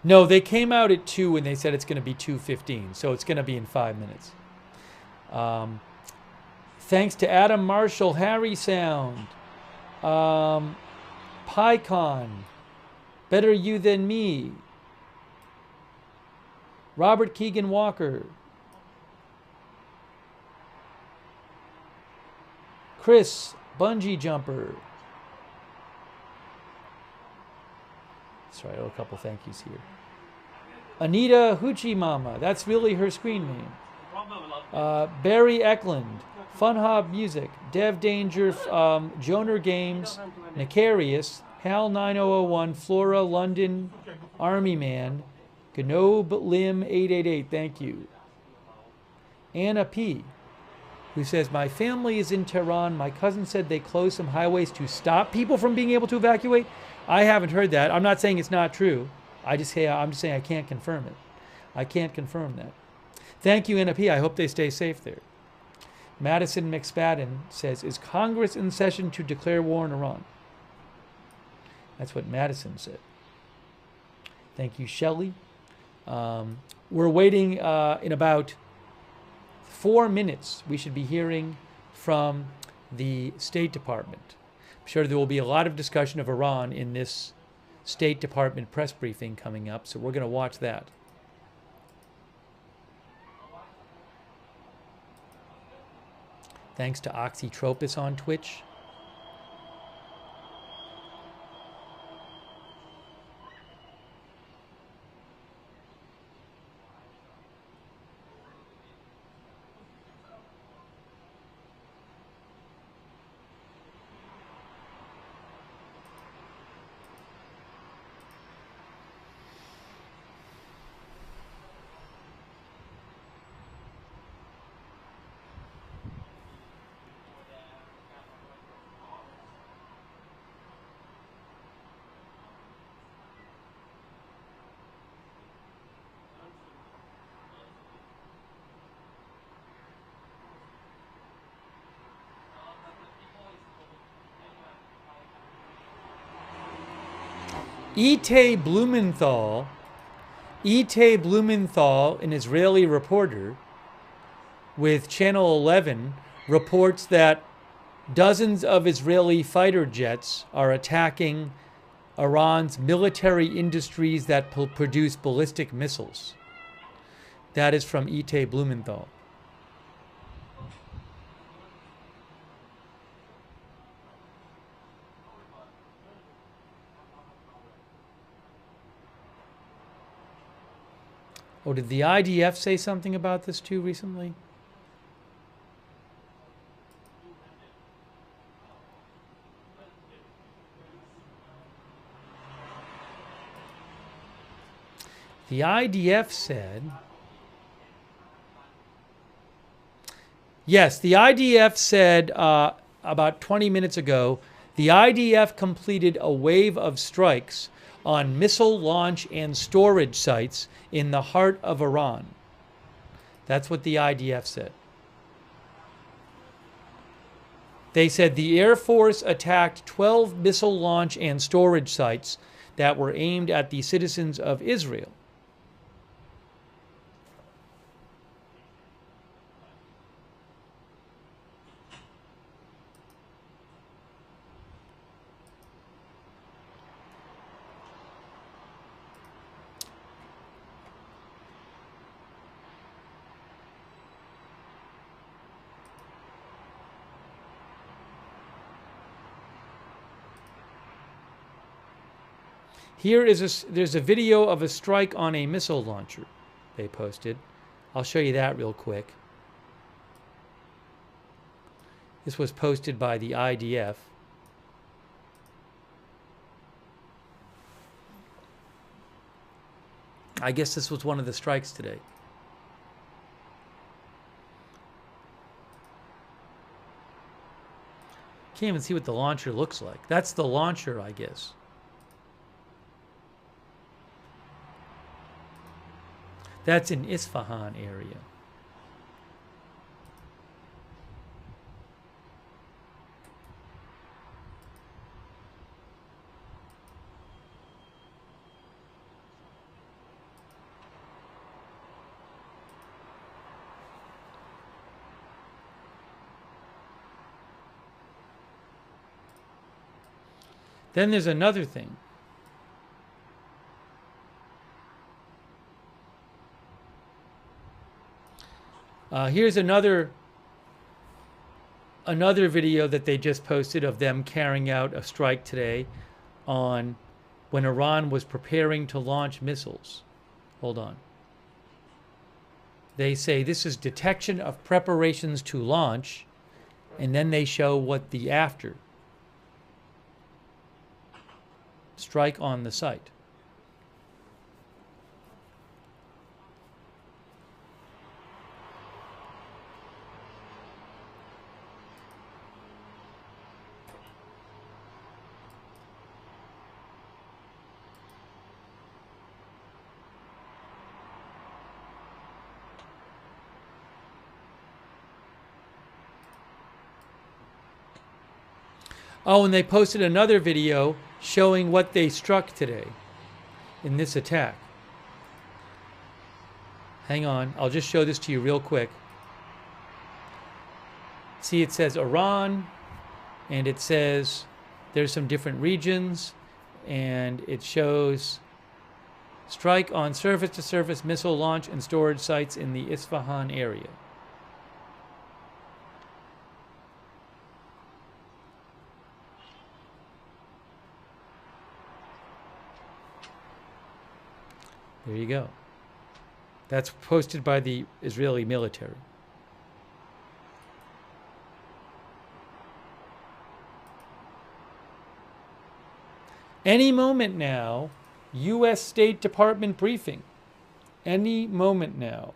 No, they came out at 2 and they said it's going to be 2:15, so it's going to be in 5 minutes. Thanks to Adam Marshall, Harry Sound, PyCon, Better You Than Me, Robert Keegan Walker, Chris, Bungee Jumper. That's right, a couple thank yous here. Anita Hoochie Mama, that's really her screen name. Barry Eklund, Funhob Music, Dev Danger, Joner Games, Nicarius, Hal 9001, Flora, London, Army Man, Gnobe Lim 888, thank you. Anna P, who says, my family is in Tehran. My cousin said they closed some highways to stop people from being able to evacuate. I haven't heard that. I'm not saying it's not true. I'm just saying I can't confirm it. I can't confirm that. Thank you, Anna P. I hope they stay safe there. Madison McSpadden says, is Congress in session to declare war on Iran? That's what Madison said. Thank you, Shelley. We're waiting in about 4 minutes. We should be hearing from the State Department. I'm sure there will be a lot of discussion of Iran in this State Department press briefing coming up, so we're going to watch that. Thanks to Oxytropis on Twitch. Itay Blumenthal, an Israeli reporter with Channel 11, reports that dozens of Israeli fighter jets are attacking Iran's military industries that produce ballistic missiles. That is from Itay Blumenthal. Oh, did the IDF say something about this too recently? The IDF said... Yes, the IDF said about 20 minutes ago, the IDF completed a wave of strikes on missile launch and storage sites in the heart of Iran. That's what the IDF said. They said the Air Force attacked 12 missile launch and storage sites that were aimed at the citizens of Israel. There's a video of a strike on a missile launcher they posted. I'll show you that real quick. This was posted by the IDF. I guess this was one of the strikes today. Can't even see what the launcher looks like. That's the launcher, I guess. That's in Isfahan area. Then there's another thing. Here's another video that they just posted of them carrying out a strike today on when Iran was preparing to launch missiles. Hold on. They say this is detection of preparations to launch, and then they show what the after strike on the site. Oh, and they posted another video showing what they struck today in this attack. Hang on, I'll just show this to you real quick. See, it says Iran, and it says there's some different regions, and it shows strike on surface-to-surface missile launch and storage sites in the Isfahan area. There you go. That's posted by the Israeli military. Any moment now, U.S. State Department briefing. Any moment now.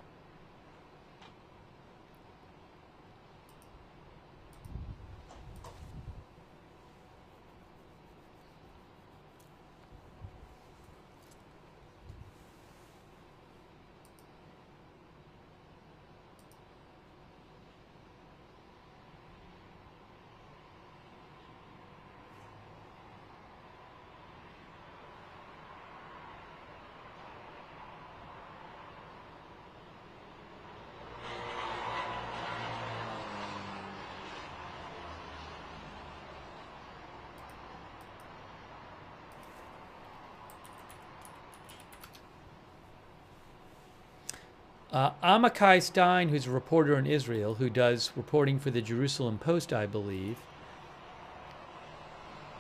Amakai Stein, who's a reporter in Israel, who does reporting for the Jerusalem Post, I believe,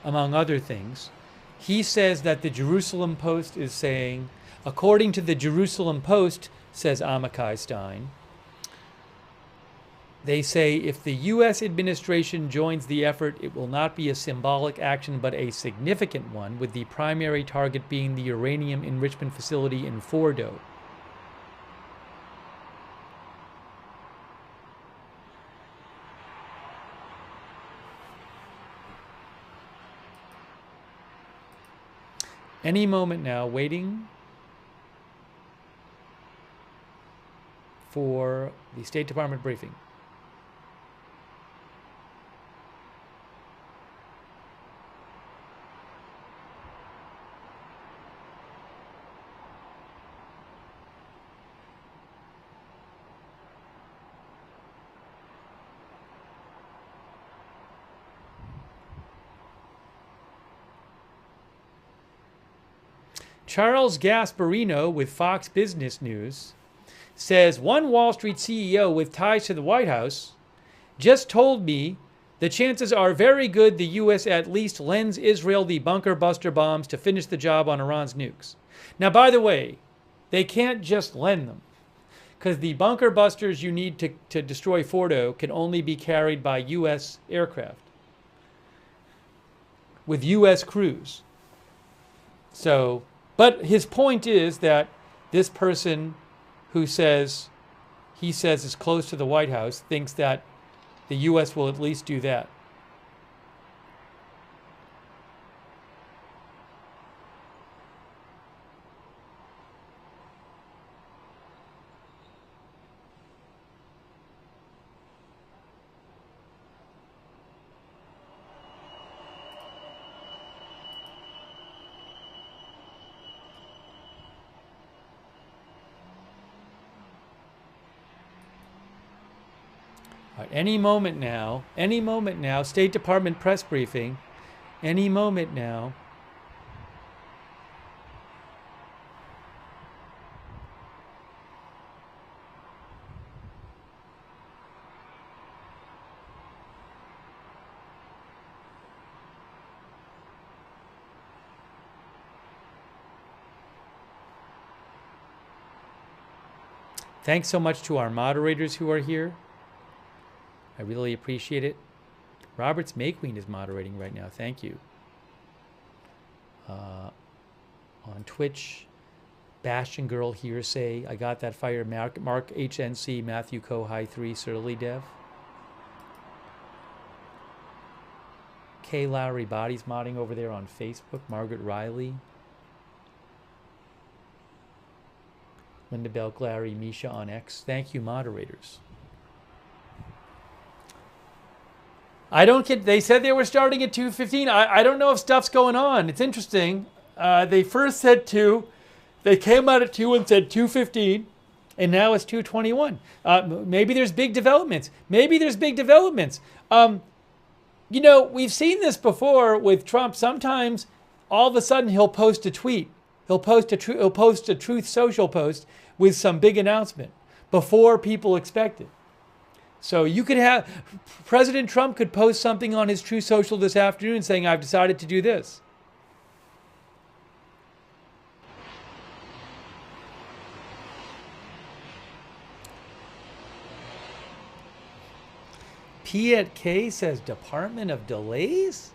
among other things, he says that the Jerusalem Post is saying, according to the Jerusalem Post, says Amakai Stein, they say if the U.S. administration joins the effort, it will not be a symbolic action but a significant one, with the primary target being the uranium enrichment facility in Fordo. Any moment now, waiting for the State Department briefing. Charles Gasparino with Fox Business News says, one Wall Street CEO with ties to the White House just told me the chances are very good the U.S. at least lends Israel the bunker buster bombs to finish the job on Iran's nukes. Now, by the way, they can't just lend them, because the bunker busters you need to destroy Fordo can only be carried by U.S. aircraft with U.S. crews. So... but his point is that this person who says, he says is close to the White House, thinks that the U.S. will at least do that. Any moment now, State Department press briefing, any moment now. Thanks so much to our moderators who are here. I really appreciate it. Roberts Mayqueen is moderating right now. Thank you. On Twitch, Bastion Girl Hearsay. I got that fire. Mark HNC, Matthew Co. High 3, Surly Dev. Kay Lowry Bodies modding over there on Facebook. Margaret Riley. Linda Bell Glary, Misha on X. Thank you, moderators. I don't get, they said they were starting at 2:15. I don't know if stuff's going on. It's interesting. They first said 2. They came out at 2 and said 2:15. And now it's 2:21. Maybe there's big developments. You know, we've seen this before with Trump. Sometimes all of a sudden he'll post a tweet. He'll post a Truth Social post with some big announcement before people expect it. So you could have President Trump could post something on his Truth Social this afternoon saying, "I've decided to do this." P at K says Department of Delays?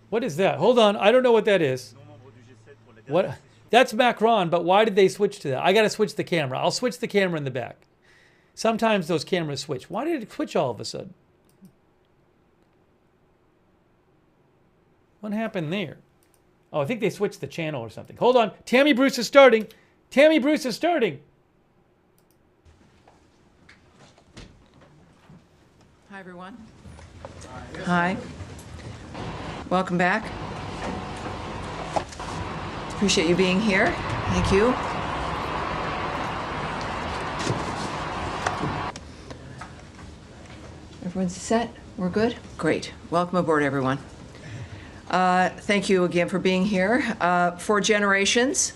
What is that? Hold on, I don't know what that is. What? That's Macron, but why did they switch to that? I got to switch the camera. I'll switch the camera in the back. Sometimes those cameras switch. Why did it switch all of a sudden? What happened there? Oh, I think they switched the channel or something. Hold on. Tammy Bruce is starting. Tammy Bruce is starting. Hi, everyone. Hi. Welcome back. Appreciate you being here. Thank you. Everyone's set? We're good? Great. Welcome aboard, everyone. Thank you again for being here. For generations,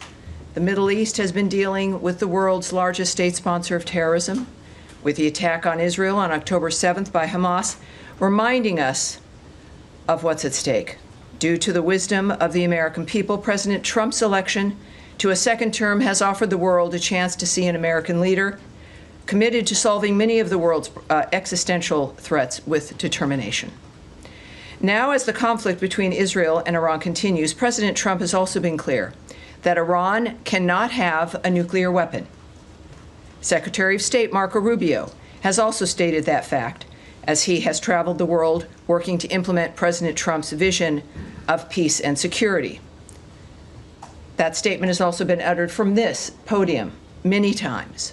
the Middle East has been dealing with the world's largest state sponsor of terrorism, with the attack on Israel on October 7th by Hamas, reminding us of what's at stake. Due to the wisdom of the American people, President Trump's election to a second term has offered the world a chance to see an American leader committed to solving many of the world's existential threats with determination. Now, as the conflict between Israel and Iran continues, President Trump has also been clear that Iran cannot have a nuclear weapon. Secretary of State Marco Rubio has also stated that fact, as he has traveled the world working to implement President Trump's vision of peace and security. That statement has also been uttered from this podium many times.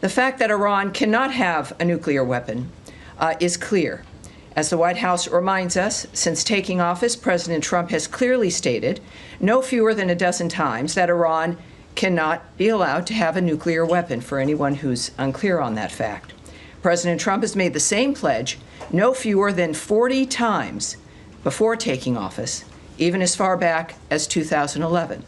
The fact that Iran cannot have a nuclear weapon is clear. As the White House reminds us, since taking office, President Trump has clearly stated no fewer than a dozen times that Iran cannot be allowed to have a nuclear weapon, for anyone who's unclear on that fact. President Trump has made the same pledge no fewer than 40 times before taking office, even as far back as 2011.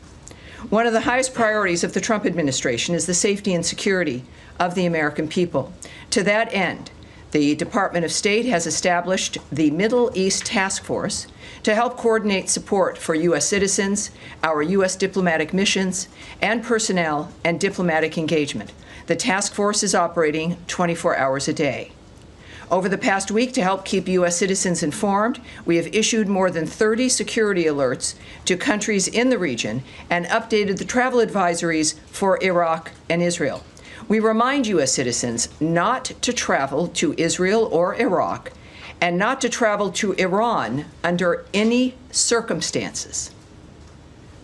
One of the highest priorities of the Trump administration is the safety and security of the American people. To that end, the Department of State has established the Middle East Task Force to help coordinate support for U.S. citizens, our U.S. diplomatic missions, and personnel and diplomatic engagement. The task force is operating 24 hours a day. Over the past week, to help keep U.S. citizens informed, we have issued more than 30 security alerts to countries in the region and updated the travel advisories for Iraq and Israel. We remind U.S. citizens not to travel to Israel or Iraq and not to travel to Iran under any circumstances.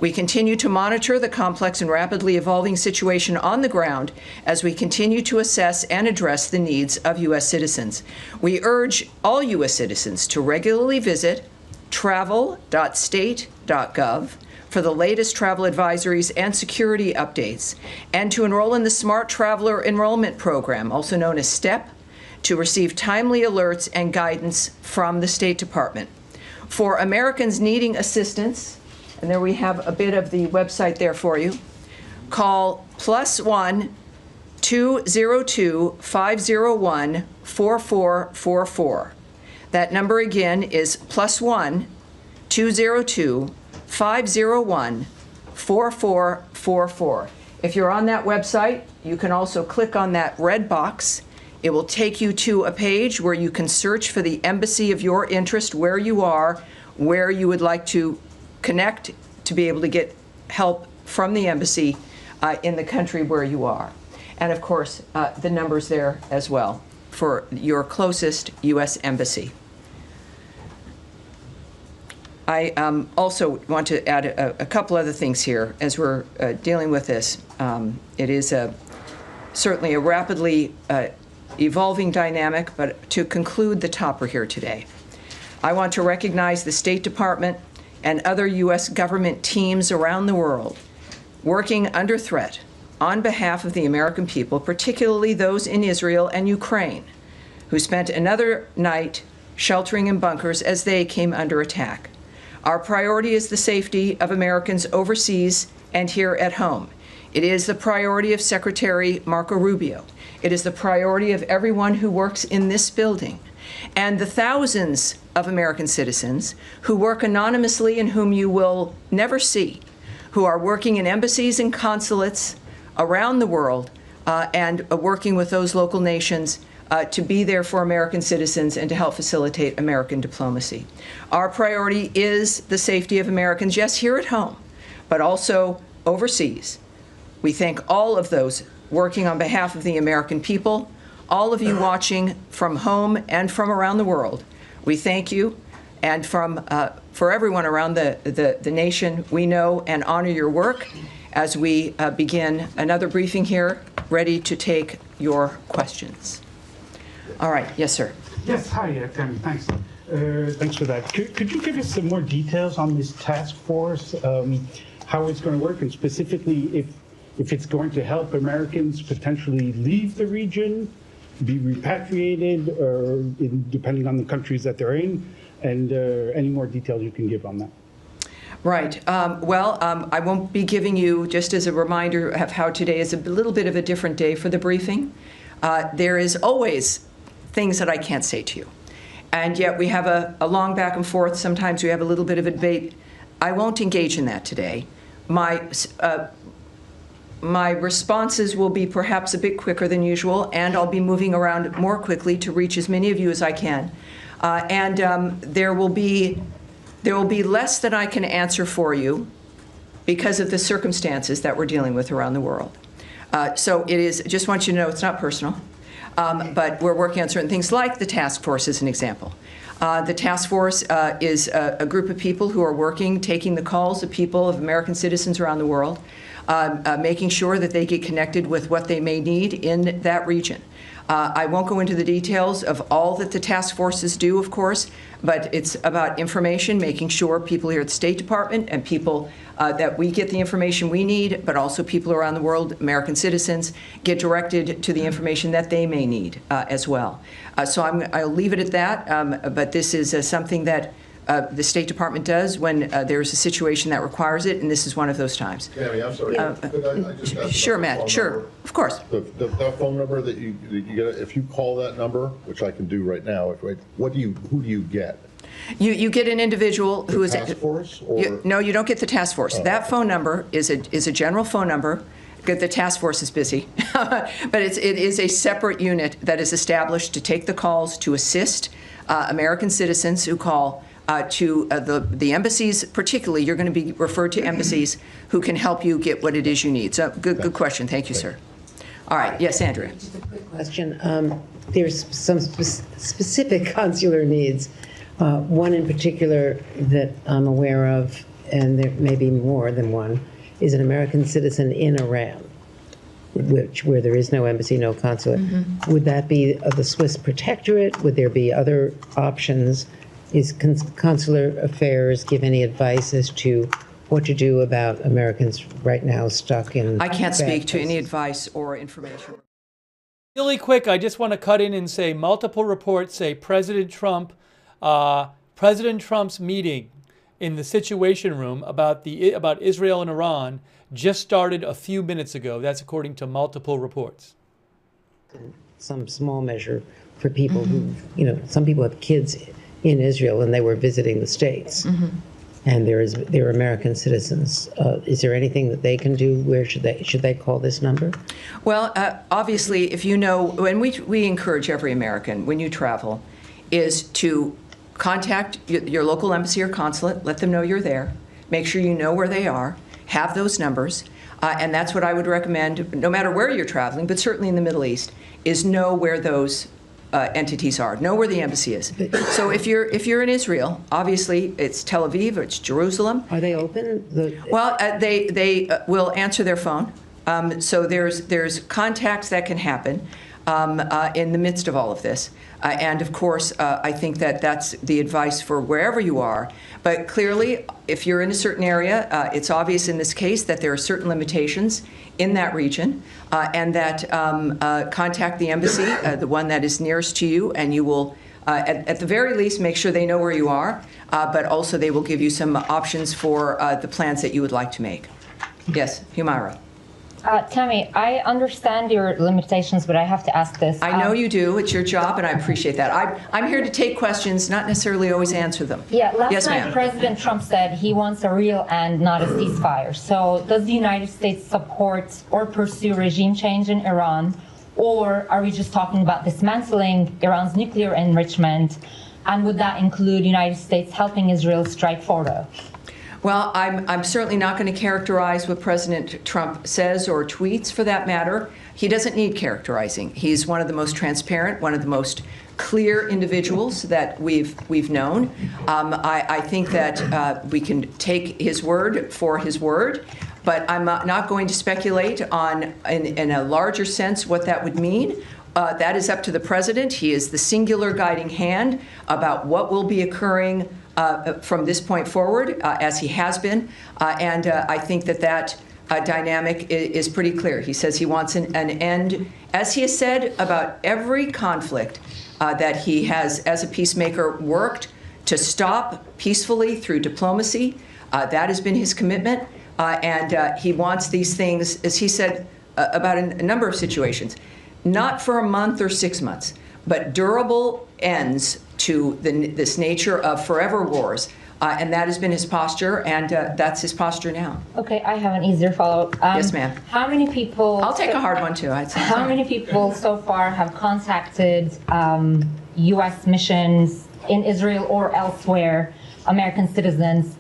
We continue to monitor the complex and rapidly evolving situation on the ground as we continue to assess and address the needs of U.S. citizens. We urge all U.S. citizens to regularly visit travel.state.gov for the latest travel advisories and security updates, and to enroll in the Smart Traveler Enrollment Program, also known as STEP, to receive timely alerts and guidance from the State Department. For Americans needing assistance, and there we have a bit of the website there for you, call +1 202 501 4444. That number again is +1 202 501 4444. If you're on that website, you can also click on that red box. It will take you to a page where you can search for the embassy of your interest, where you are, where you would like to connect to be able to get help from the embassy in the country where you are. And of course, the number's there as well for your closest U.S. embassy. I also want to add a couple other things here as we're dealing with this. It is certainly a rapidly evolving dynamic, but to conclude the topper here today, I want to recognize the State Department and other U.S. government teams around the world working under threat on behalf of the American people, particularly those in Israel and Ukraine, who spent another night sheltering in bunkers as they came under attack. Our priority is the safety of Americans overseas and here at home. It is the priority of Secretary Marco Rubio. It is the priority of everyone who works in this building, and the thousands of American citizens who work anonymously and whom you will never see, who are working in embassies and consulates around the world and working with those local nations to be there for American citizens and to help facilitate American diplomacy. Our priority is the safety of Americans, yes, here at home, but also overseas. We thank all of those working on behalf of the American people, all of you watching from home and from around the world. We thank you, and for everyone around the nation, we know and honor your work as we begin another briefing here, ready to take your questions. All right, yes, sir. Yes, hi, Tammy, thanks. Thanks for that. Could you give us some more details on this task force, how it's going to work, and specifically if it's going to help Americans potentially leave the region, be repatriated, or depending on the countries that they're in, and any more details you can give on that? Right. I won't be giving you, just as a reminder of how today is a little bit of a different day for the briefing. There is always things that I can't say to you. And yet we have a long back and forth. Sometimes we have a little bit of a debate. I won't engage in that today. My responses will be perhaps a bit quicker than usual, and I'll be moving around more quickly to reach as many of you as I can. There will be less that I can answer for you because of the circumstances that we're dealing with around the world. So it is, just want you to know, it's not personal, but we're working on certain things, like the task force as an example. The task force is a group of people who are working, taking the calls of people, of American citizens around the world, making sure that they get connected with what they may need in that region. I won't go into the details of all that the task forces do, of course, but it's about information, making sure people here at the State Department and people that we get the information we need, but also people around the world, American citizens, get directed to the information that they may need as well. So I'll leave it at that, but this is something that the State Department does when there's a situation that requires it, and this is one of those times. Tammy, I'm sorry. Could I just ask Sure, about the Matt. phone Sure, number? of course. That phone number that you get, if you call that number, which I can do right now, who do you get? You get an individual who is task force, or no, you don't get the task force. That phone number is a general phone number. The task force is busy, but it is a separate unit that is established to take the calls to assist American citizens who call to the embassies. Particularly, you're going to be referred to embassies who can help you get what it is you need. So good question. Thank you, sir. All right. Yes, Andrea. Just a quick question. There's some specific consular needs. One in particular that I'm aware of, and there may be more than one, is an American citizen in Iran, where there is no embassy, no consulate. Mm-hmm. Would that be the Swiss protectorate? Would there be other options? Is consular affairs give any advice as to what to do about Americans right now stuck in? I can't speak to any advice or information. Really quick, I just want to cut in and say multiple reports say President Trump's meeting in the Situation Room about Israel and Iran just started a few minutes ago. That's according to multiple reports. Some small measure for people who, some people have kids in Israel and they were visiting the States. Mm-hmm. And they're American citizens. Is there anything that they can do? Where should they call this number? Well, obviously, if you know, and we encourage every American when you travel, is to contact your local embassy or consulate, let them know you're there, make sure you know where they are, have those numbers, and that's what I would recommend, no matter where you're traveling, but certainly in the Middle East, is know where those entities are, know where the embassy is. So if you're in Israel, obviously it's Tel Aviv or it's Jerusalem. Are they open? Well, they will answer their phone. So there's contacts that can happen. in the midst of all of this. And of course, I think that that's the advice for wherever you are. But clearly, if you're in a certain area, it's obvious in this case that there are certain limitations in that region, and that contact the embassy, the one that is nearest to you, and you will, at the very least, make sure they know where you are, but also they will give you some options for the plans that you would like to make. Yes, Humaira. Tammy, I understand your limitations, but I have to ask this. I know you do. It's your job, and I appreciate that. I'm here to take questions, not necessarily always answer them. Yeah, last night ma'am. President Trump said he wants a real end, not a ceasefire. So does the United States support or pursue regime change in Iran, or are we just talking about dismantling Iran's nuclear enrichment, and would that include the United States helping Israel strike Fordo? Well, I'm certainly not going to characterize what President Trump says or tweets, for that matter. He doesn't need characterizing. He's one of the most transparent, one of the most clear individuals that we've known. I think that we can take his word for his word, but I'm not going to speculate on, in a larger sense, what that would mean. That is up to the president. He is the singular guiding hand about what will be occurring from this point forward, as he has been. And I think that dynamic is pretty clear. He says he wants an end, as he has said about every conflict that he has, as a peacemaker, worked to stop peacefully through diplomacy. That has been his commitment. And he wants these things, as he said about a number of situations, not for a month or 6 months, but durable ends to this nature of forever wars. And that has been his posture, and that's his posture now. Okay, I have an easier follow-up. Yes, ma'am. How many people... I'll take a hard one, too. I'd say. How many people so far have contacted U.S. missions in Israel or elsewhere, American citizens,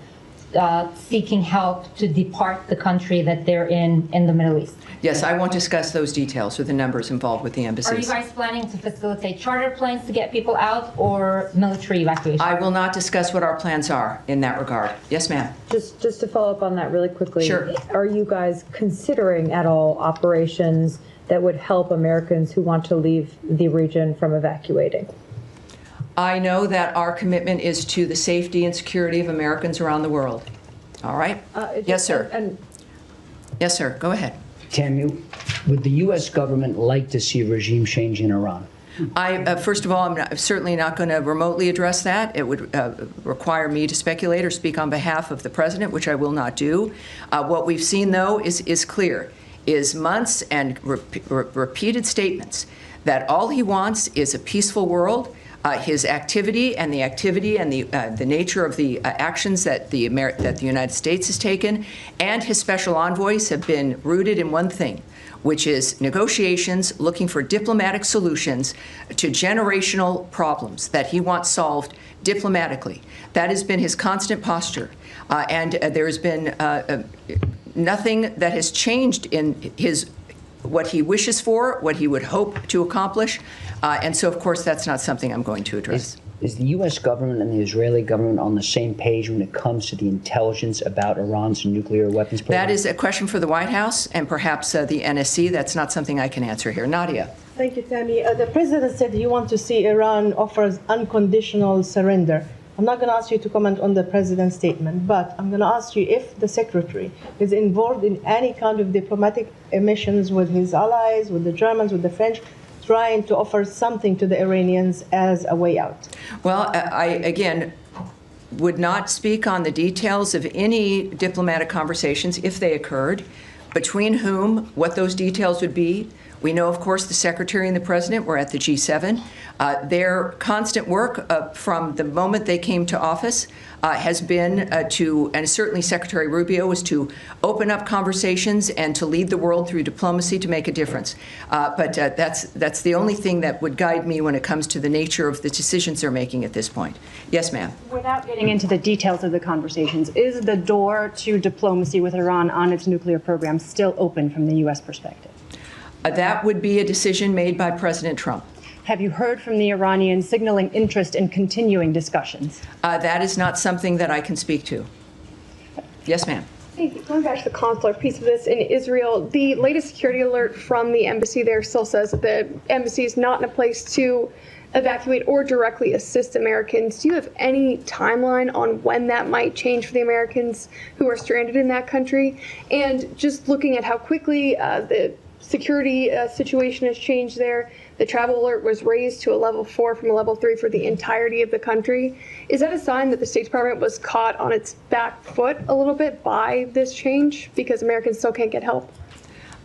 seeking help to depart the country that they're in the Middle East? Yes, I won't discuss those details or the numbers involved with the embassies. Are you guys planning to facilitate charter planes to get people out, or military evacuation? I will not discuss what our plans are in that regard. Yes, ma'am. Just to follow up on that really quickly. Sure. Are you guys considering at all operations that would help Americans who want to leave the region from evacuating? I know that our commitment is to the safety and security of Americans around the world. All right? Yes, sir. Yes, sir. Go ahead. Tammy, would the U.S. government like to see regime change in Iran? First of all, I'm certainly not going to remotely address that. It would require me to speculate or speak on behalf of the president, which I will not do. What we've seen, though, is clear, is months and repeated statements that all he wants is a peaceful world. His activity and the nature of the actions that the United States has taken, and his special envoys have been rooted in one thing, which is negotiations, looking for diplomatic solutions to generational problems that he wants solved diplomatically. That has been his constant posture, and there has been nothing that has changed in what he wishes for, what he would hope to accomplish. And so, of course, that's not something I'm going to address. Is the U.S. government and the Israeli government on the same page when it comes to the intelligence about Iran's nuclear weapons program? That is a question for the White House and perhaps the NSC. That's not something I can answer here. Nadia. Thank you, Tammy. The president said you want to see Iran offers unconditional surrender. I'm not going to ask you to comment on the president's statement, but I'm going to ask you if the secretary is involved in any kind of diplomatic missions with his allies, with the Germans, with the French, trying to offer something to the Iranians as a way out. Well, I, again, would not speak on the details of any diplomatic conversations, if they occurred, between whom, what those details would be. We know, of course, the Secretary and the President were at the G7. Their constant work from the moment they came to office has been and certainly Secretary Rubio, was to open up conversations and to lead the world through diplomacy to make a difference. But that's the only thing that would guide me when it comes to the nature of the decisions they're making at this point. Yes, ma'am. Without getting into the details of the conversations, is the door to diplomacy with Iran on its nuclear program still open from the U.S. perspective? That would be a decision made by President Trump. Have you heard from the Iranians signaling interest in continuing discussions? That is not something that I can speak to. Yes, ma'am. Hey, going back to the consular piece of this in Israel, the latest security alert from the embassy there still says that the embassy is not in a place to evacuate or directly assist Americans. Do you have any timeline on when that might change for the Americans who are stranded in that country? And just looking at how quickly the security situation has changed there, the travel alert was raised to a level 4 from a level 3 for the entirety of the country. Is that a sign that the State Department was caught on its back foot a little bit by this change because Americans still can't get help?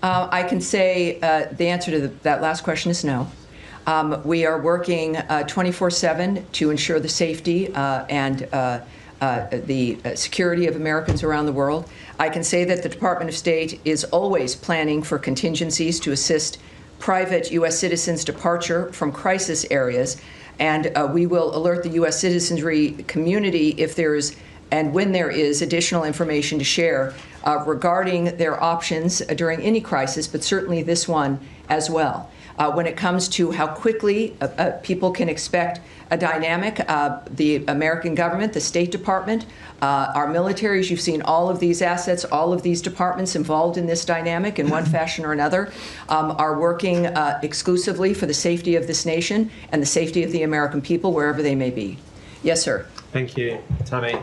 I can say the answer to that last question is no. We are working 24/7 to ensure the safety and the security of Americans around the world. I can say that the Department of State is always planning for contingencies to assist private U.S. citizens' departure from crisis areas, and we will alert the U.S. citizenry community if there is and when there is additional information to share regarding their options during any crisis, but certainly this one as well. When it comes to how quickly people can expect a dynamic, the American government, the State Department, our militaries, you've seen all of these assets, all of these departments involved in this dynamic in one fashion or another, are working exclusively for the safety of this nation and the safety of the American people, wherever they may be. Yes, sir. Thank you, Tammy.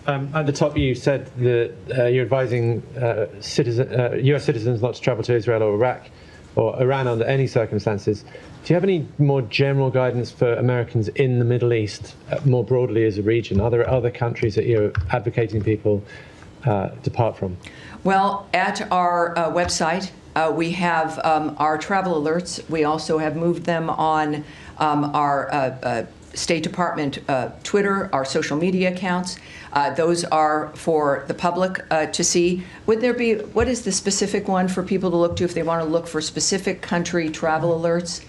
At the top, you said that you're advising U.S. citizens not to travel to Israel or Iraq or Iran under any circumstances. Do you have any more general guidance for Americans in the Middle East, more broadly as a region? Are there other countries that you're advocating people depart from? Well, at our website, we have our travel alerts. We also have moved them on our State Department Twitter, our social media accounts. Those are for the public to see. Would there be, what is the specific one for people to look to if they want to look for specific country travel alerts?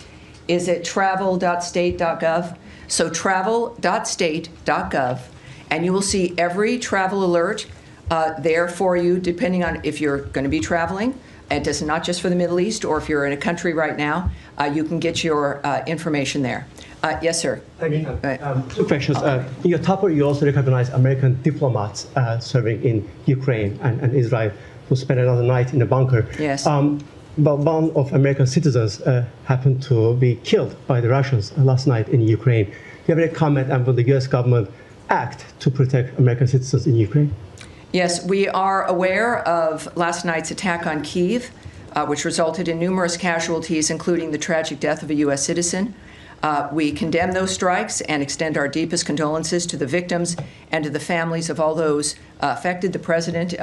Is it travel.state.gov? So travel.state.gov, and you will see every travel alert there for you, depending on if you're going to be traveling. It does not just for the Middle East, or if you're in a country right now, you can get your information there. Yes, sir. Thank you. Two questions. In your top, you also recognize American diplomats serving in Ukraine and Israel who spent another night in a bunker. Yes. But one of American citizens happened to be killed by the Russians last night in Ukraine. Do you have any comment on will the U.S. government act to protect American citizens in Ukraine? Yes, we are aware of last night's attack on Kyiv, which resulted in numerous casualties, including the tragic death of a U.S. citizen. We condemn those strikes and extend our deepest condolences to the victims and to the families of all those affected. The President,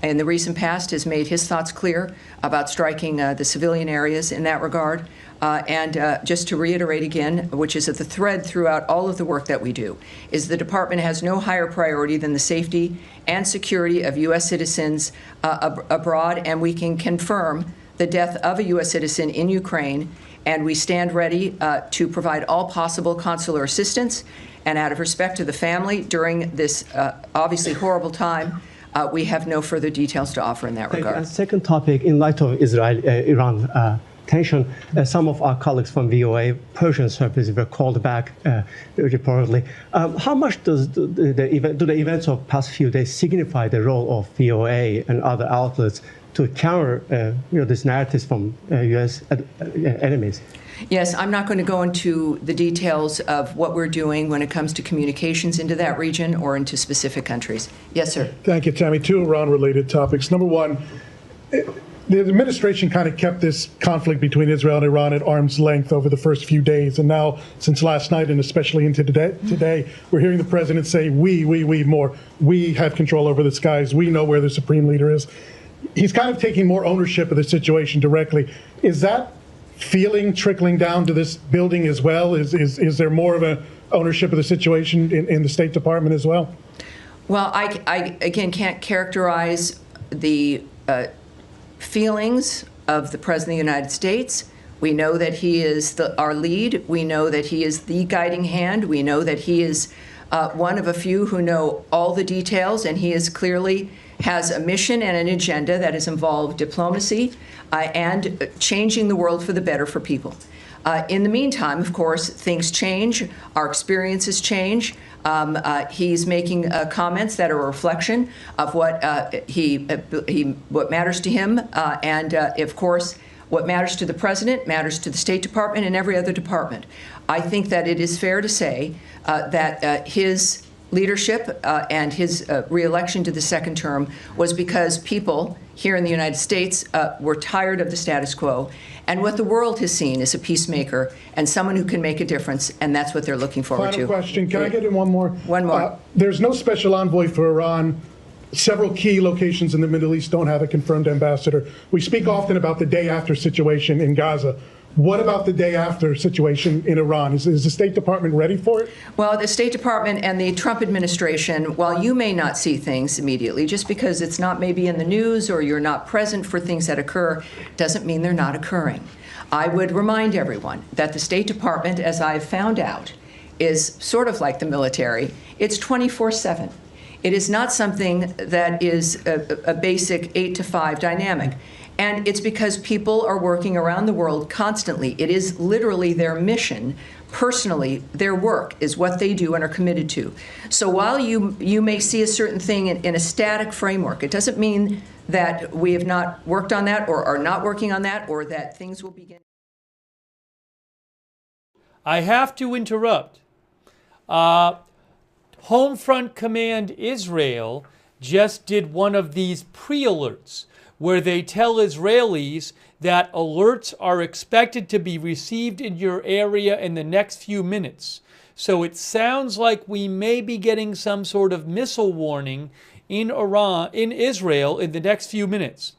in the recent past, has made his thoughts clear about striking the civilian areas in that regard. Just to reiterate again, which is at the thread throughout all of the work that we do, is the Department has no higher priority than the safety and security of U.S. citizens abroad, and we can confirm the death of a U.S. citizen in Ukraine, and we stand ready to provide all possible consular assistance. And out of respect to the family during this obviously horrible time, we have no further details to offer in that regard. Second topic, in light of Israel-Iran tension, some of our colleagues from VOA Persian services were called back reportedly. How much do the events of past few days signify the role of VOA and other outlets to counter these narratives from U.S. enemies? Yes, I'm not going to go into the details of what we're doing when it comes to communications into that region or into specific countries. Yes, sir. Thank you, Tammy. Two Iran-related topics. Number one, the administration kind of kept this conflict between Israel and Iran at arm's length over the first few days. And now, since last night and especially into today, we're hearing the president say, we more. We have control over the skies. We know where the supreme leader is. He's kind of taking more ownership of the situation directly. Is that feeling trickling down to this building as well? Is there more of an ownership of the situation in the State Department as well? Well, I again can't characterize the feelings of the President of the United States. We know that he is our lead. We know that he is the guiding hand. We know that he is one of a few who know all the details, and he is clearly has a mission and an agenda that has involved diplomacy and changing the world for the better for people. In the meantime, of course, things change. Our experiences change. He's making comments that are a reflection of what what matters to him, and of course, what matters to the president matters to the State Department and every other department. I think that it is fair to say that his leadership and his reelection to the second term was because people here in the United States were tired of the status quo. And what the world has seen is a peacemaker and someone who can make a difference, and that's what they're looking forward to. Final question. Can I get in one more? One more. There's no special envoy for Iran. Several key locations in the Middle East don't have a confirmed ambassador. We speak often about the day after situation in Gaza. What about the day after situation in Iran? Is the State Department ready for it? Well, the State Department and the Trump administration, while you may not see things immediately, just because it's not maybe in the news or you're not present for things that occur, doesn't mean they're not occurring. I would remind everyone that the State Department, as I've found out, is sort of like the military. It's 24/7. It is not something that is a basic 8 to 5 dynamic. And it's because people are working around the world constantly. It is literally their mission. Personally, their work is what they do and are committed to. So while you may see a certain thing in a static framework, it doesn't mean that we have not worked on that or are not working on that or that things will begin. I have to interrupt. Homefront Command Israel just did one of these pre-alerts where they tell Israelis that alerts are expected to be received in your area in the next few minutes. So it sounds like we may be getting some sort of missile warning in Israel in the next few minutes.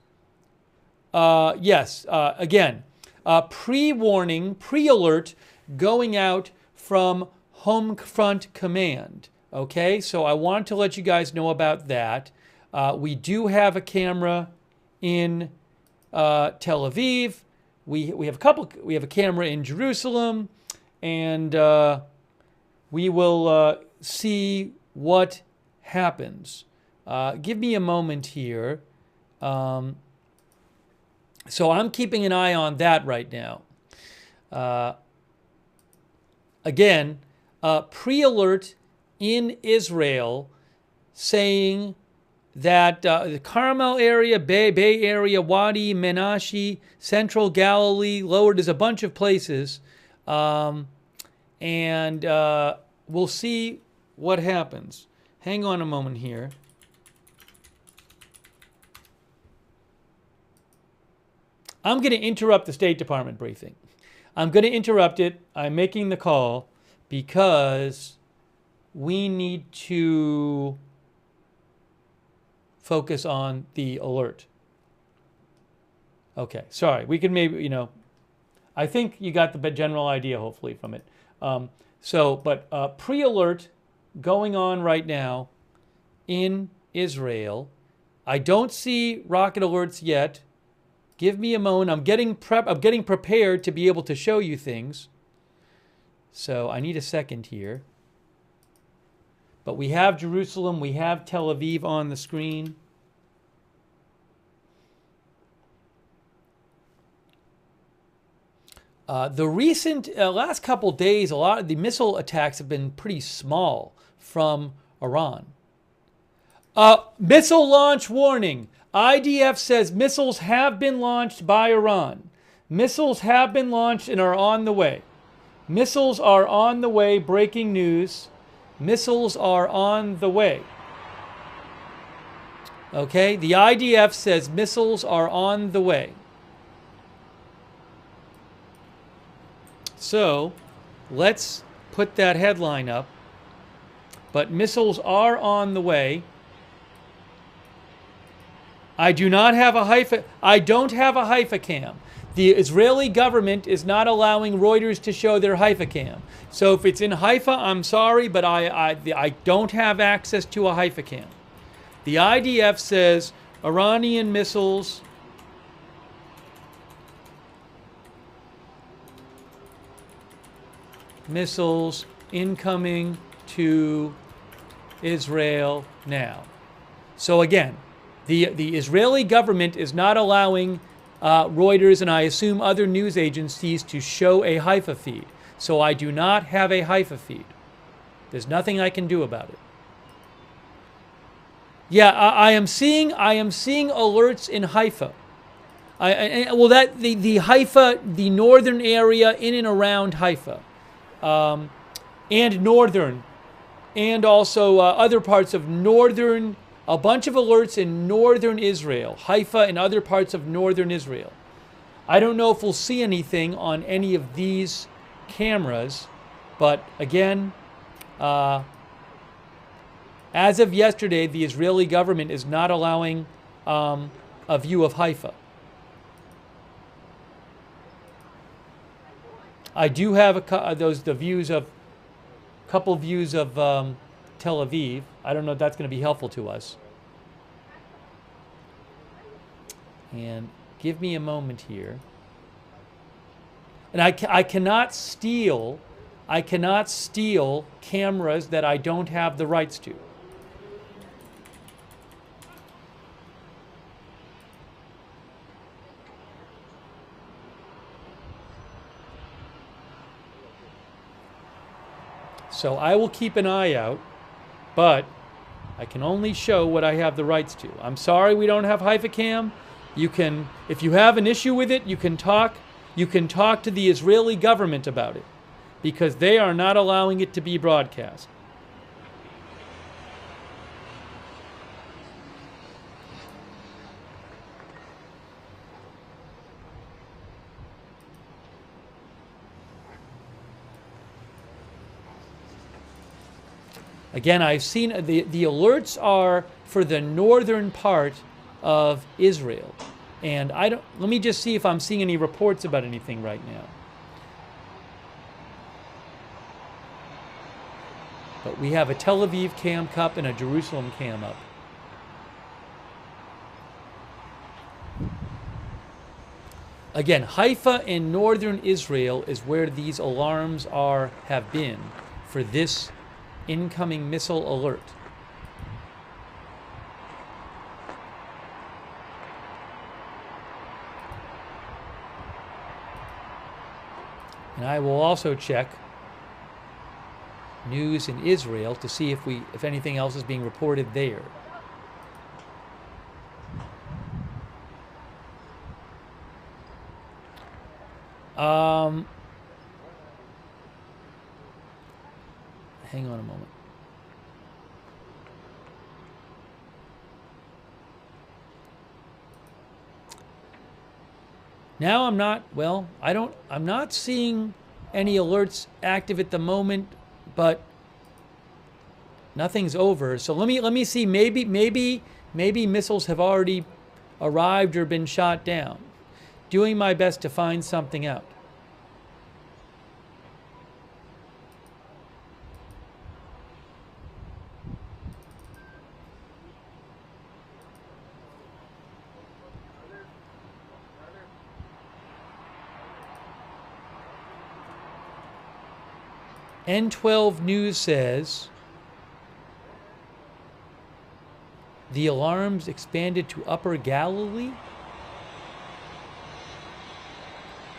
Again, pre-warning, pre-alert going out from Homefront Command. Okay, so I want to let you guys know about that. We do have a camera in Tel Aviv. We have a camera in Jerusalem, and we will see what happens. Give me a moment here. So I'm keeping an eye on that right now. Again, pre-alert in Israel saying that the Carmel area, Bay Area, Wadi, Menashe, Central Galilee, Lower, there's a bunch of places. And we'll see what happens. Hang on a moment here. I'm going to interrupt the State Department briefing. I'm going to interrupt it. I'm making the call because we need to focus on the alert. Okay, sorry. We can maybe, I think you got the general idea, hopefully, from it. But pre-alert going on right now in Israel. I don't see rocket alerts yet. Give me a moment. I'm getting prepared to be able to show you things. So I need a second here. But we have Jerusalem, we have Tel Aviv on the screen. The recent last couple days, a lot of the missile attacks have been pretty small from Iran. Missile launch warning. IDF says missiles have been launched by Iran. Missiles have been launched and are on the way. Missiles are on the way, breaking news. Missiles are on the way. Okay, the IDF says missiles are on the way. So, let's put that headline up. But missiles are on the way. I don't have a Haifa cam. The Israeli government is not allowing Reuters to show their Haifa cam. So if it's in Haifa, I'm sorry, but I don't have access to a Haifa cam. The IDF says Iranian missiles incoming to Israel now. So again, the Israeli government is not allowing Reuters, and I assume other news agencies to show a Haifa feed. So I do not have a Haifa feed. There's nothing I can do about it. Yeah, I am seeing alerts in Haifa. The Haifa, the northern area in and around Haifa, and northern, and also other parts of northern. A bunch of alerts in northern Israel, Haifa and other parts of northern Israel. I don't know if we'll see anything on any of these cameras, but again, as of yesterday, the Israeli government is not allowing a view of Haifa. I do have a couple views of Tel Aviv. I don't know if that's going to be helpful to us. And give me a moment here. And I cannot steal cameras that I don't have the rights to. So I will keep an eye out, but I can only show what I have the rights to. I'm sorry we don't have Haifa Cam. You can, if you have an issue with it, you can talk to the Israeli government about it, because they are not allowing it to be broadcast. Again, I've seen the alerts are for the northern part of Israel. And let me just see if I'm seeing any reports about anything right now. But we have a Tel Aviv cam up and a Jerusalem cam up. Again, Haifa in northern Israel is where these alarms have been for this incoming missile alert. And I will also check news in Israel to see if anything else is being reported there. Hang on a moment. Now I'm not seeing any alerts active at the moment, but nothing's over. So let me see, maybe missiles have already arrived or been shot down. Doing my best to find something out. N12 News says the alarms expanded to Upper Galilee.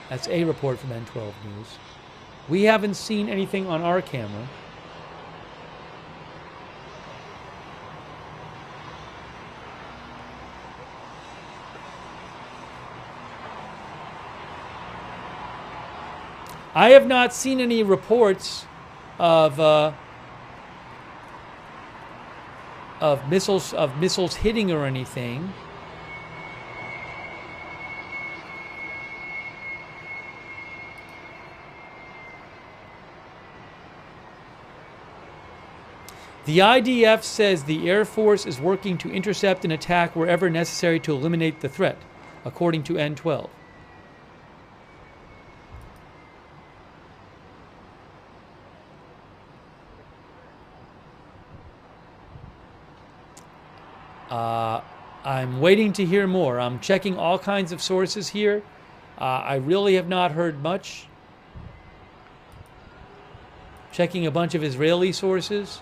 That's a report from N12 News. We haven't seen anything on our camera. I have not seen any reports of missiles hitting or anything. The IDF says the Air Force is working to intercept and attack wherever necessary to eliminate the threat, according to N12. I'm waiting to hear more. I'm checking all kinds of sources here. I really have not heard much. Checking a bunch of Israeli sources.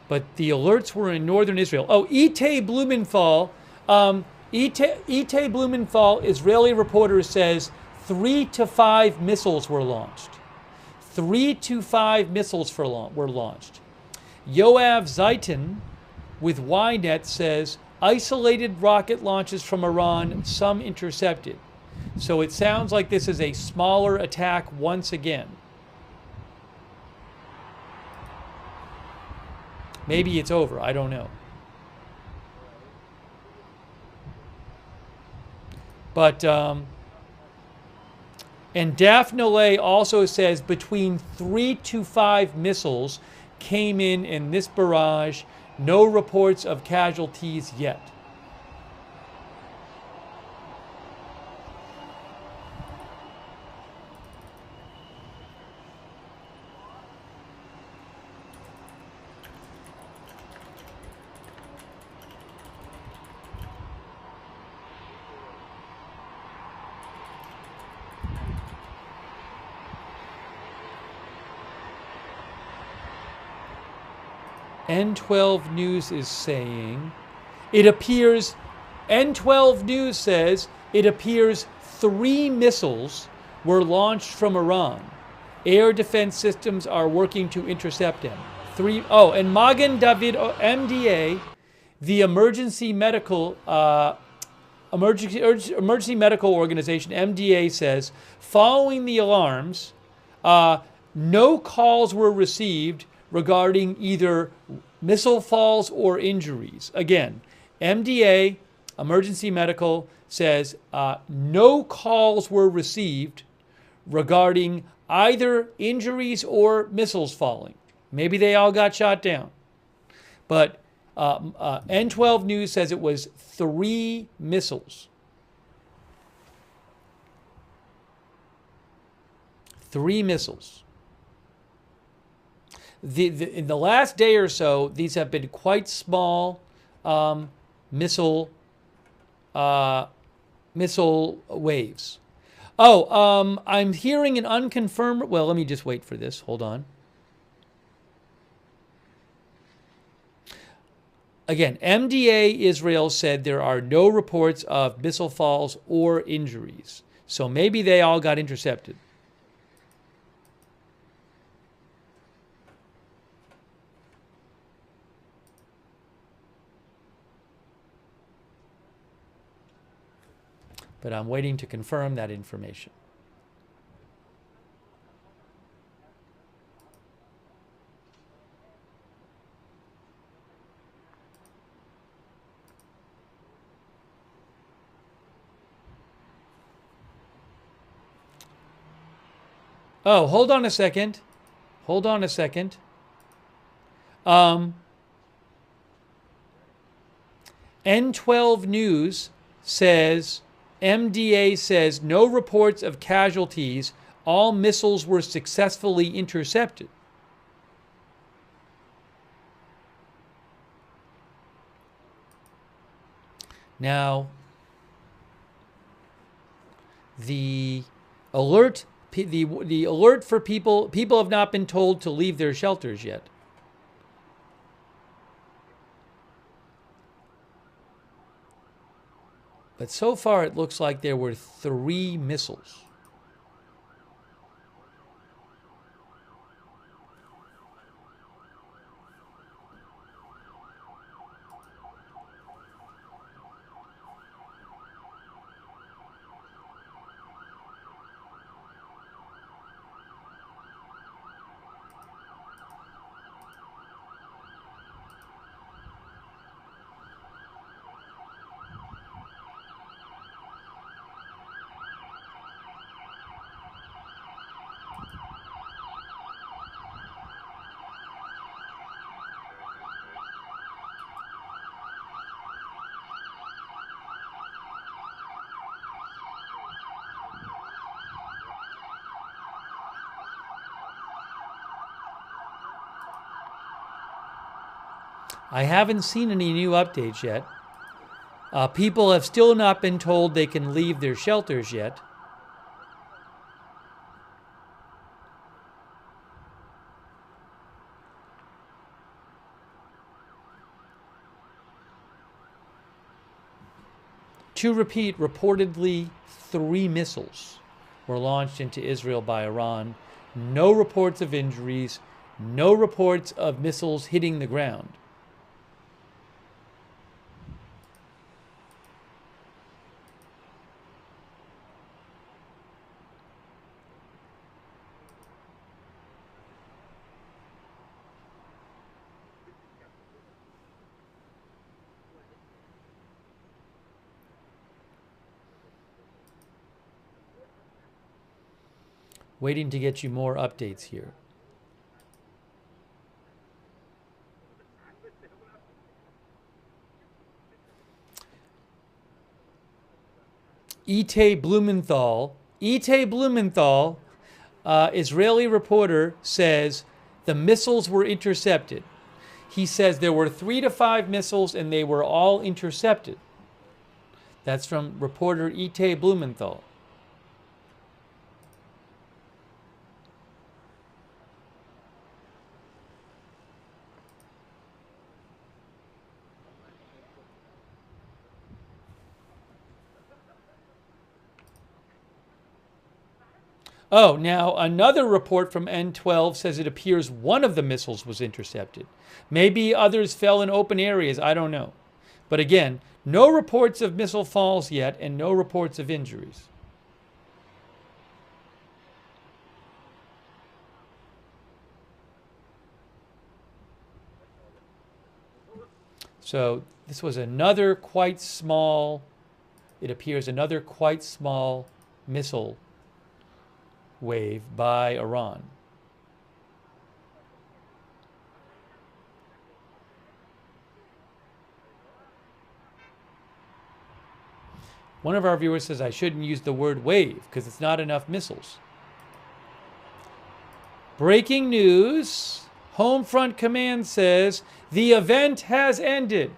but the alerts were in northern Israel. Oh, Itay Blumenthal. Itay Blumenthal, Israeli reporter, says 3 to 5 missiles were launched. 3 to 5 missiles were launched. Yoav Zaitin with Ynet says isolated rocket launches from Iran, some intercepted. So it sounds like this is a smaller attack once again. Maybe it's over. I don't know. But, and Daphne also says between 3 to 5 missiles came in this barrage. No reports of casualties yet. N12 News is saying, it appears, N12 News says, it appears 3 missiles were launched from Iran. Air defense systems are working to intercept them. And Magen David MDA, the emergency medical organization, MDA, says, following the alarms, no calls were received regarding either missile falls or injuries. Again, MDA, Emergency Medical, says no calls were received regarding either injuries or missiles falling. Maybe they all got shot down. But N12 News says it was 3 missiles. 3 missiles. In the last day or so, these have been quite small missile waves. Oh, I'm hearing an unconfirmed. Well, let me just wait for this. Hold on. Again, MDA Israel said there are no reports of missile falls or injuries. So maybe they all got intercepted. But I'm waiting to confirm that information. Oh, hold on a second. Hold on a second. N12 News says, MDA says, no reports of casualties. All missiles were successfully intercepted. Now, the alert for people have not been told to leave their shelters yet. But so far it looks like there were 3 missiles. I haven't seen any new updates yet. People have still not been told they can leave their shelters yet. To repeat, reportedly 3 missiles were launched into Israel by Iran. No reports of injuries, no reports of missiles hitting the ground. Waiting to get you more updates here. Itay Blumenthal, Israeli reporter, says the missiles were intercepted. He says there were 3 to 5 missiles and they were all intercepted. That's from reporter Itay Blumenthal. Oh, now another report from N12 says it appears one of the missiles was intercepted. Maybe others fell in open areas, I don't know. But again, no reports of missile falls yet and no reports of injuries. So this was another quite small, it appears another quite small missile wave by Iran. One of our viewers says I shouldn't use the word wave because it's not enough missiles. Breaking news. Homefront Command says the event has ended.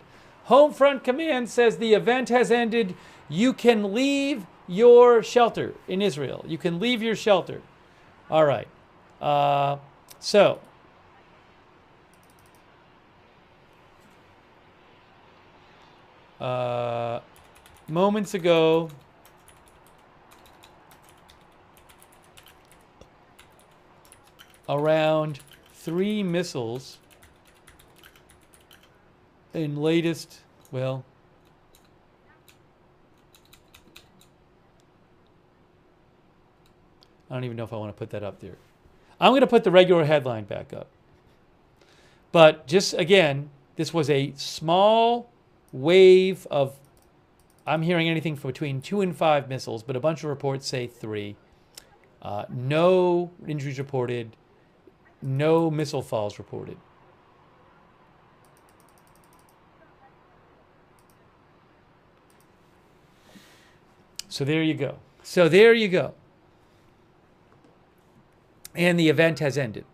Homefront Command says the event has ended. You can leave your shelter in Israel. You can leave your shelter. All right. So moments ago, around 3 missiles in latest, well, I don't even know if I want to put that up there. I'm going to put the regular headline back up. But just again, this was a small wave of, I'm hearing anything from between 2 and 5 missiles, but a bunch of reports say 3. No injuries reported, no missile falls reported. So there you go. So there you go. And the event has ended.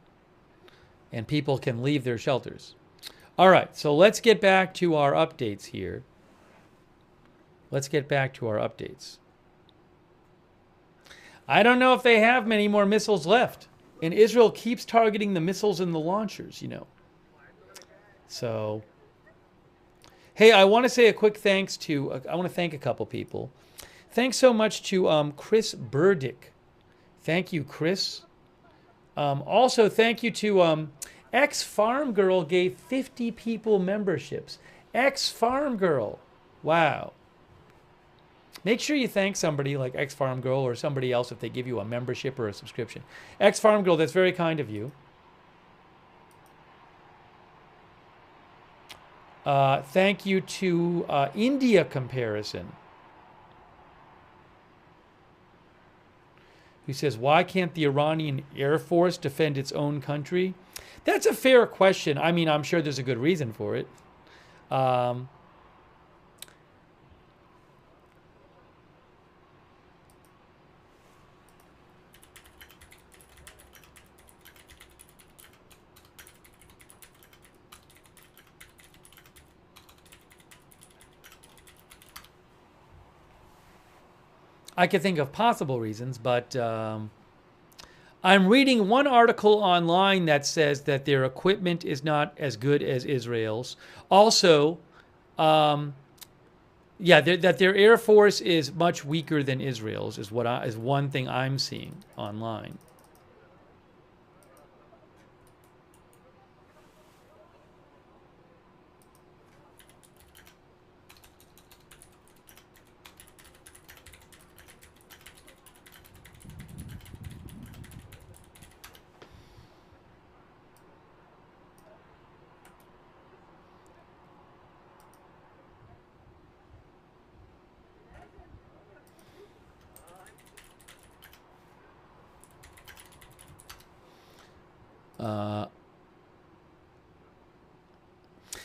And people can leave their shelters. All right, so let's get back to our updates here. Let's get back to our updates. I don't know if they have many more missiles left. And Israel keeps targeting the missiles and the launchers, you know. So, hey, I want to say a quick thanks to, I want to thank a couple people. Thanks so much to Chris Burdick. Thank you, Chris. Also, thank you to X-Farm Girl gave 50 people memberships. X-Farm Girl. Wow. Make sure you thank somebody like X-Farm Girl or somebody else if they give you a membership or a subscription. X-Farm Girl, that's very kind of you. Thank you to India Comparison, who says, why can't the Iranian Air Force defend its own country? That's a fair question. I mean, I'm sure there's a good reason for it. I could think of possible reasons, but I'm reading one article online that says that their equipment is not as good as Israel's. Also, Yeah, that their air force is much weaker than Israel's is one thing I'm seeing online.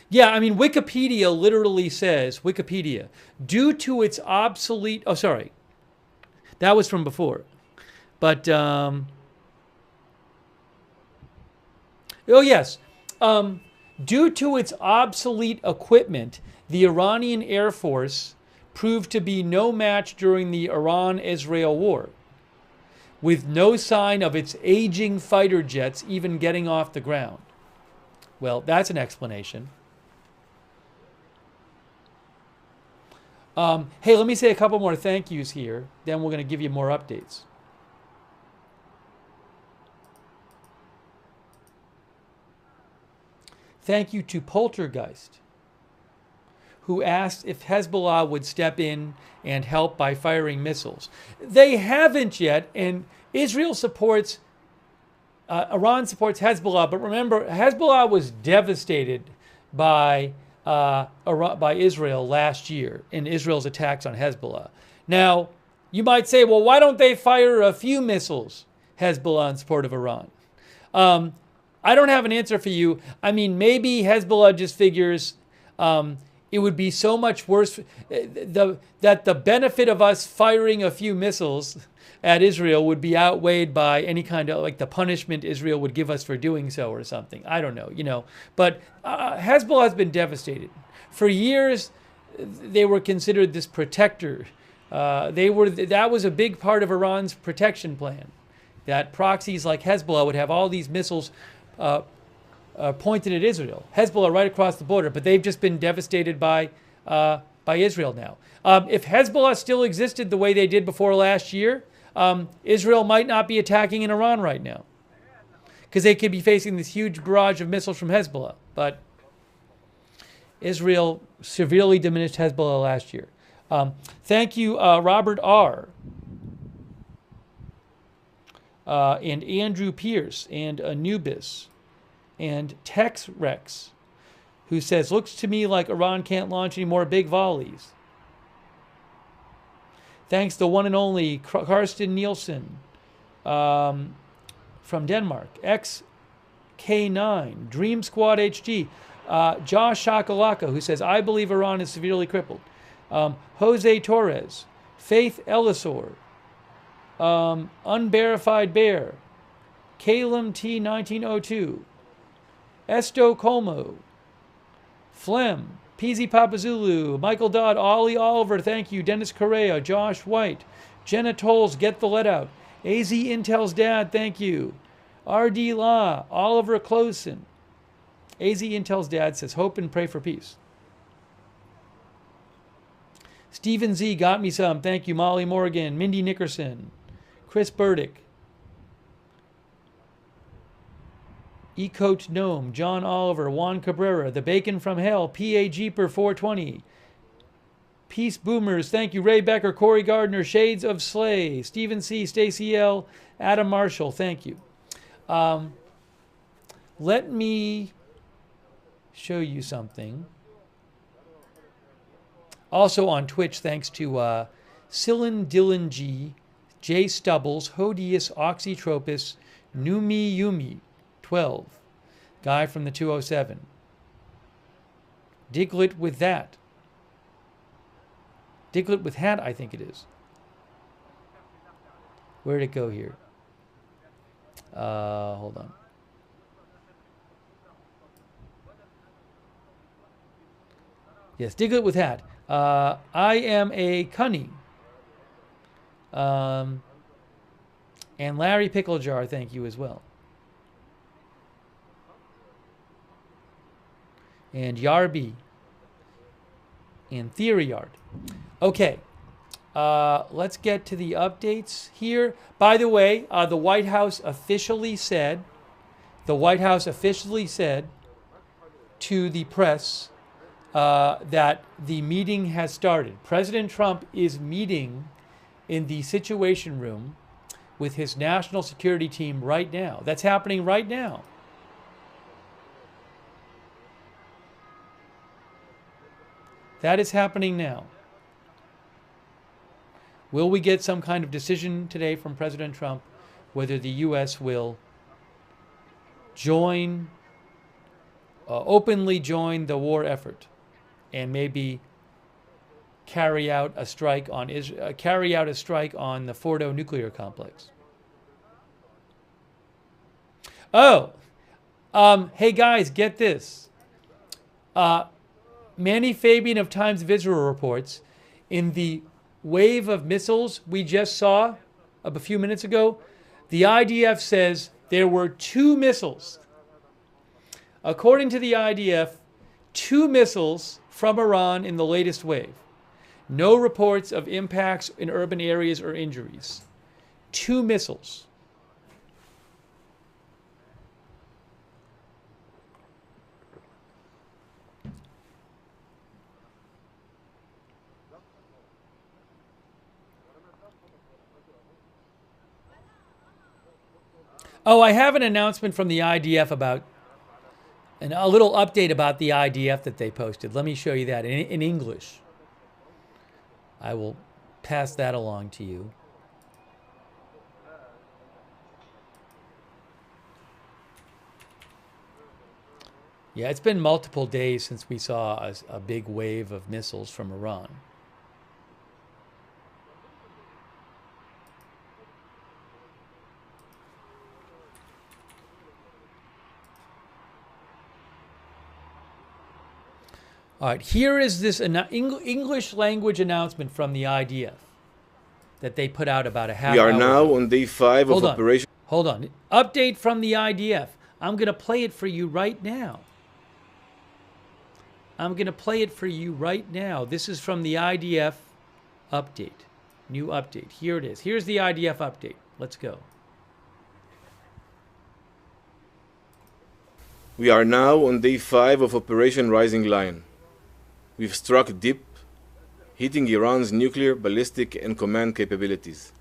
Yeah, I mean, Wikipedia literally says, due to its obsolete, oh, sorry, that was from before. But, oh, yes, due to its obsolete equipment, the Iranian Air Force proved to be no match during the Iran-Israel war, with no sign of its aging fighter jets even getting off the ground. Well, that's an explanation. Hey, let me say a couple more thank yous here. Then we're going to give you more updates. Thank you to Poltergeist, who asked if Hezbollah would step in and help by firing missiles. They haven't yet, and Iran supports Hezbollah. But remember, Hezbollah was devastated by Israel last year in Israel's attacks on Hezbollah. Now, you might say, well, why don't they fire a few missiles, Hezbollah, in support of Iran? I don't have an answer for you. I mean, maybe Hezbollah just figures it would be so much worse that the benefit of us firing a few missiles at Israel would be outweighed by any kind of, like, the punishment Israel would give us for doing so or something. I don't know, But Hezbollah has been devastated. For years, they were considered this protector. That was a big part of Iran's protection plan, that proxies like Hezbollah would have all these missiles pointed at Israel. Hezbollah right across the border, but they've just been devastated by Israel now. If Hezbollah still existed the way they did before last year, Israel might not be attacking in Iran right now, because they could be facing this huge barrage of missiles from Hezbollah. But Israel severely diminished Hezbollah last year. Thank you, Robert R. And Andrew Pierce and Anubis and Tex Rex, who says, looks to me like Iran can't launch any more big volleys. Thanks to one and only Karsten Nielsen from Denmark. XK9, Dream Squad HG. Josh Shakalaka, who says, I believe Iran is severely crippled. Jose Torres. Faith Elisor. Unverified Bear. Calum T 1902. Esto Colmo. Flem. Peasy Papazulu, Michael Dodd, Ollie Oliver, thank you, Dennis Correa, Josh White, Jenna Tolles, Get the Let Out, AZ Intel's Dad, thank you, RD Law, Oliver Closen. AZ Intel's Dad says, hope and pray for peace. Stephen Z, got me some, thank you, Molly Morgan, Mindy Nickerson, Chris Burdick, Ecoat Gnome, John Oliver, Juan Cabrera, The Bacon from Hell, P.A. Jeeper 420, Peace Boomers, thank you, Ray Becker, Corey Gardner, Shades of Slay, Stephen C., Stacy L., Adam Marshall, thank you. Let me show you something. Also on Twitch, thanks to Cyllin Dylan G, Jay Stubbles, Hodius Oxytropus, Numi Yumi, 12. Guy from the 207. Diglet with that. Diglet with hat, I think it is. Where'd it go here? Hold on. Yes, Diglet with hat. I am a cunny. And Larry Picklejar, thank you as well. And Yarby and Theory Yard. Okay. Let's get to the updates here. By the way, the White House officially said to the press that the meeting has started. President Trump is meeting in the Situation Room with his national security team right now. That's happening right now. That is happening now. Will we get some kind of decision today from President Trump whether the U.S. will openly join the war effort and maybe carry out a strike on the Fordo nuclear complex? Oh, hey guys, get this. Manny Fabian of Times of Israel reports in the wave of missiles we just saw a few minutes ago, the IDF says there were 2 missiles. According to the IDF, 2 missiles from Iran in the latest wave. No reports of impacts in urban areas or injuries. 2 missiles. Oh, I have an announcement from the IDF about, a little update about the IDF that they posted. Let me show you that in English. I will pass that along to you. Yeah, it's been multiple days since we saw a big wave of missiles from Iran. All right, here is this English language announcement from the IDF that they put out about a half hour ago. We are now on day 5 of Operation... Hold on. Update from the IDF. I'm going to play it for you right now. This is from the IDF update. New update. Here it is. Here's the IDF update. Let's go. We are now on day 5 of Operation Rising Lion. We've struck deep, hitting Iran's nuclear, ballistic, and command capabilities.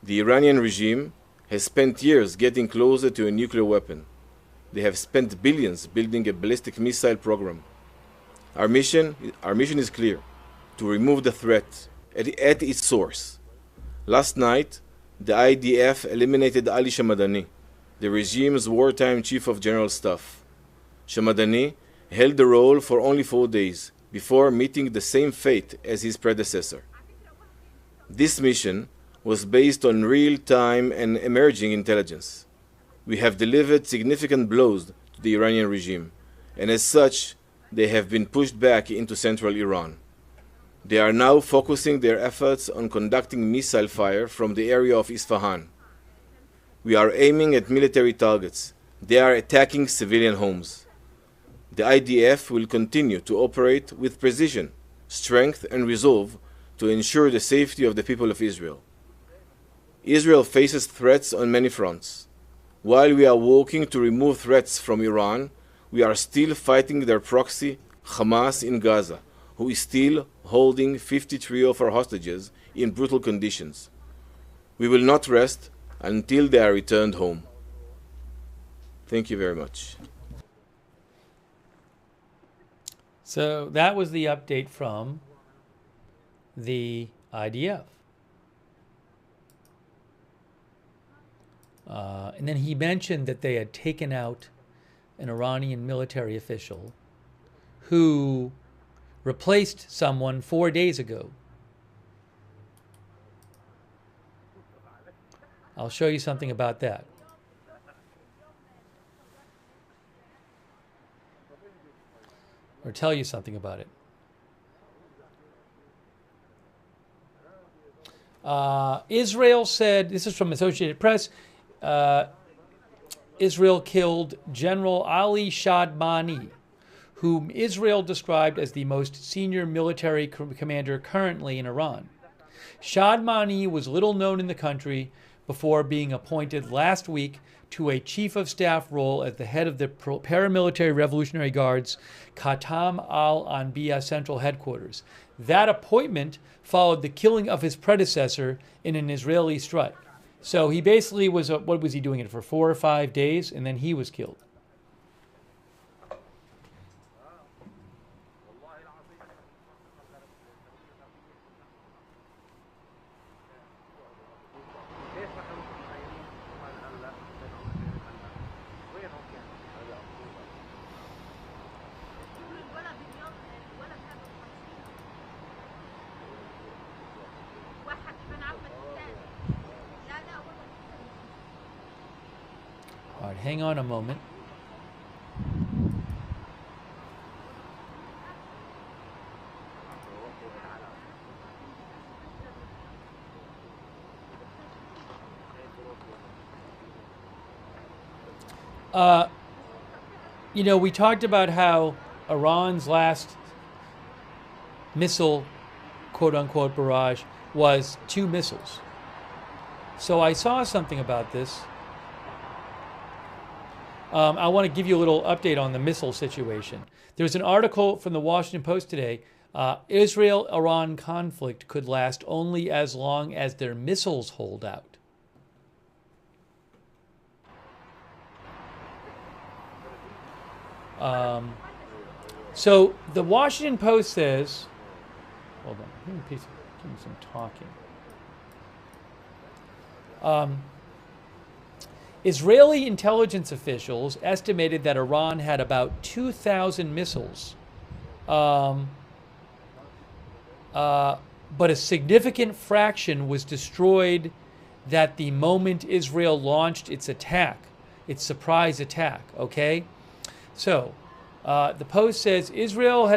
The Iranian regime has spent years getting closer to a nuclear weapon. They have spent billions building a ballistic missile program. Our mission is clear: to remove the threat at its source. Last night, the IDF eliminated Ali Shamadani, the regime's wartime chief of general staff. Shamadani held the role for only 4 days before meeting the same fate as his predecessor. This mission was based on real-time and emerging intelligence. We have delivered significant blows to the Iranian regime, and as such, they have been pushed back into central Iran. They are now focusing their efforts on conducting missile fire from the area of Isfahan. We are aiming at military targets. They are attacking civilian homes. The IDF will continue to operate with precision, strength, and resolve to ensure the safety of the people of Israel. Israel faces threats on many fronts. While we are working to remove threats from Iran, we are still fighting their proxy, Hamas, in Gaza, who is still holding 53 of our hostages in brutal conditions. We will not rest until they are returned home. Thank you very much. So that was the update from the IDF. And then he mentioned that they had taken out an Iranian military official who replaced someone 4 days ago. I'll show you something about that. Or tell you something about it. Israel said, this is from Associated Press, Israel killed General Ali Shadmani, whom Israel described as the most senior military commander currently in Iran. Shadmani was little known in the country before being appointed last week to a chief of staff role as the head of the paramilitary Revolutionary Guard's Khatam al-Anbiya Central Headquarters. That appointment followed the killing of his predecessor in an Israeli strike. So he basically was, what was he doing it for 4 or 5 days, and then he was killed. All right, hang on a moment. You know, we talked about how Iran's last missile, quote unquote, barrage was 2 missiles. So I saw something about this. I want to give you a little update on the missile situation. There's an article from the Washington Post today. Israel-Iran conflict could last only as long as their missiles hold out. So the Washington Post says, hold on, give me some talking. Israeli intelligence officials estimated that Iran had about 2,000 missiles, but a significant fraction was destroyed that the moment Israel launched its attack, its surprise attack, okay? So the Post says Israeli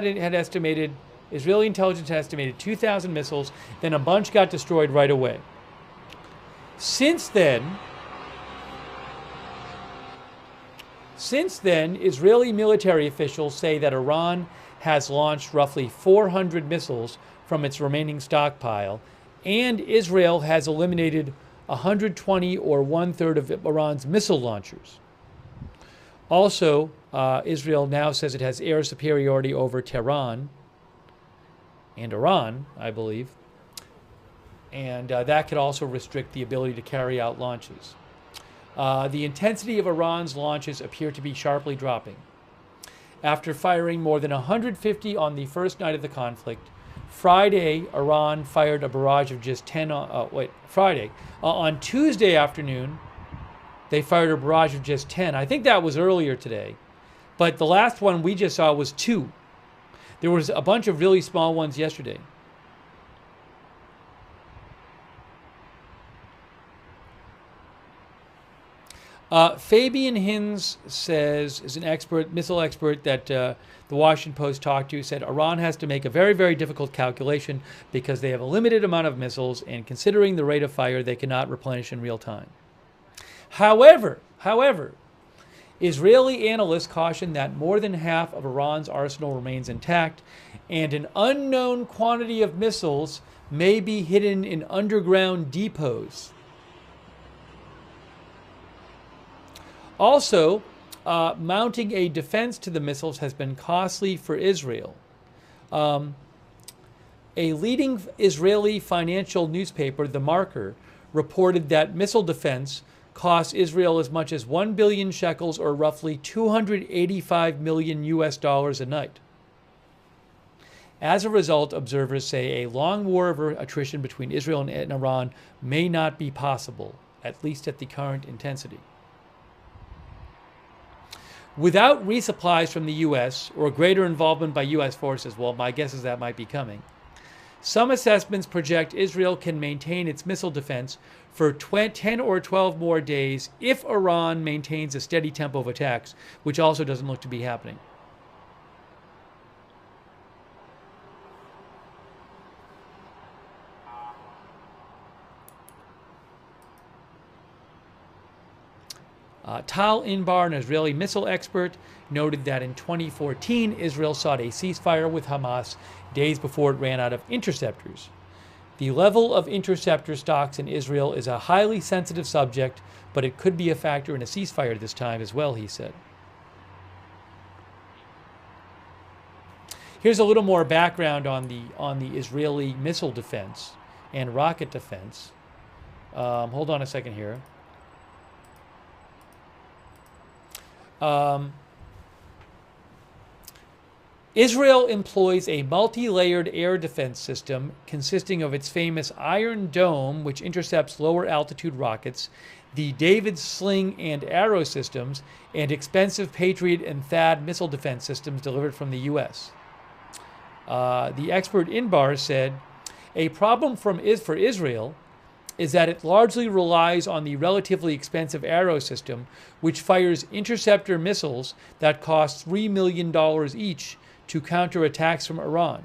intelligence had estimated 2,000 missiles, then a bunch got destroyed right away. Since then, Israeli military officials say that Iran has launched roughly 400 missiles from its remaining stockpile, and Israel has eliminated 120 or 1/3 of Iran's missile launchers. Also, Israel now says it has air superiority over Tehran and Iran, I believe, and that could also restrict the ability to carry out launches. The intensity of Iran's launches appear to be sharply dropping. After firing more than 150 on the first night of the conflict, Friday, Iran fired a barrage of just 10. On Tuesday afternoon, they fired a barrage of just 10. I think that was earlier today. But the last one we just saw was 2. There was a bunch of really small ones yesterday. Fabian Hinz is an expert, missile expert that the Washington Post talked to, said Iran has to make a very, very difficult calculation because they have a limited amount of missiles, and considering the rate of fire, they cannot replenish in real time. However, Israeli analysts caution that more than half of Iran's arsenal remains intact, and an unknown quantity of missiles may be hidden in underground depots. Also, mounting a defense to the missiles has been costly for Israel. A leading Israeli financial newspaper, The Marker, reported that missile defense costs Israel as much as 1 billion shekels, or roughly $285 million a night. As a result, observers say a long war of attrition between Israel and Iran may not be possible, at least at the current intensity. Without resupplies from the U.S. or greater involvement by U.S. forces, well, my guess is that might be coming, some assessments project Israel can maintain its missile defense for 10 or 12 more days if Iran maintains a steady tempo of attacks, which also doesn't look to be happening. Tal Inbar, an Israeli missile expert, noted that in 2014, Israel sought a ceasefire with Hamas days before it ran out of interceptors. The level of interceptor stocks in Israel is a highly sensitive subject, but it could be a factor in a ceasefire this time as well, he said. Here's a little more background on the Israeli missile defense and rocket defense. Hold on a second here. Israel employs a multi-layered air defense system consisting of its famous Iron Dome, which intercepts lower altitude rockets, the David Sling and Arrow systems, and expensive Patriot and THAAD missile defense systems delivered from the U.S. The expert Inbar said, a problem for Israel is that it largely relies on the relatively expensive Arrow system, which fires interceptor missiles that cost $3 million each to counter attacks from Iran.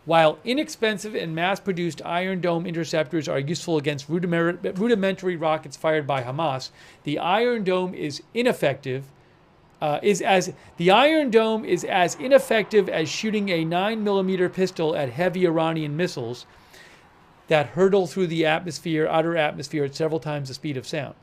While inexpensive and mass-produced Iron Dome interceptors are useful against rudimentary rockets fired by Hamas, the Iron Dome is ineffective. The Iron Dome is as ineffective as shooting a 9mm pistol at heavy Iranian missiles that hurtle through the outer atmosphere at several times the speed of sound.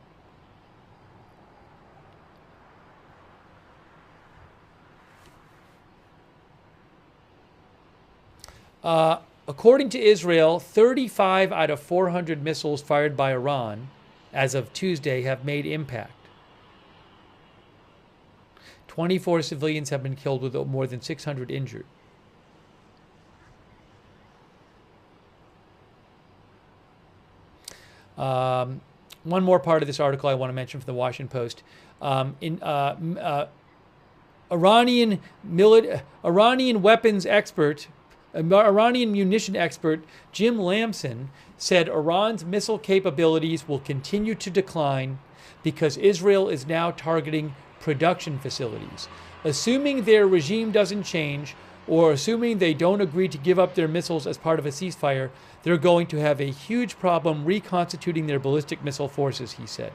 According to Israel, 35 out of 400 missiles fired by Iran as of Tuesday have made impact. 24 civilians have been killed with more than 600 injured. One more part of this article I want to mention from the Washington Post. Iranian weapons expert, Iranian munition expert Jim Lamson said Iran's missile capabilities will continue to decline because Israel is now targeting production facilities. Assuming their regime doesn't change, or assuming they don't agree to give up their missiles as part of a ceasefire, they're going to have a huge problem reconstituting their ballistic missile forces, he said.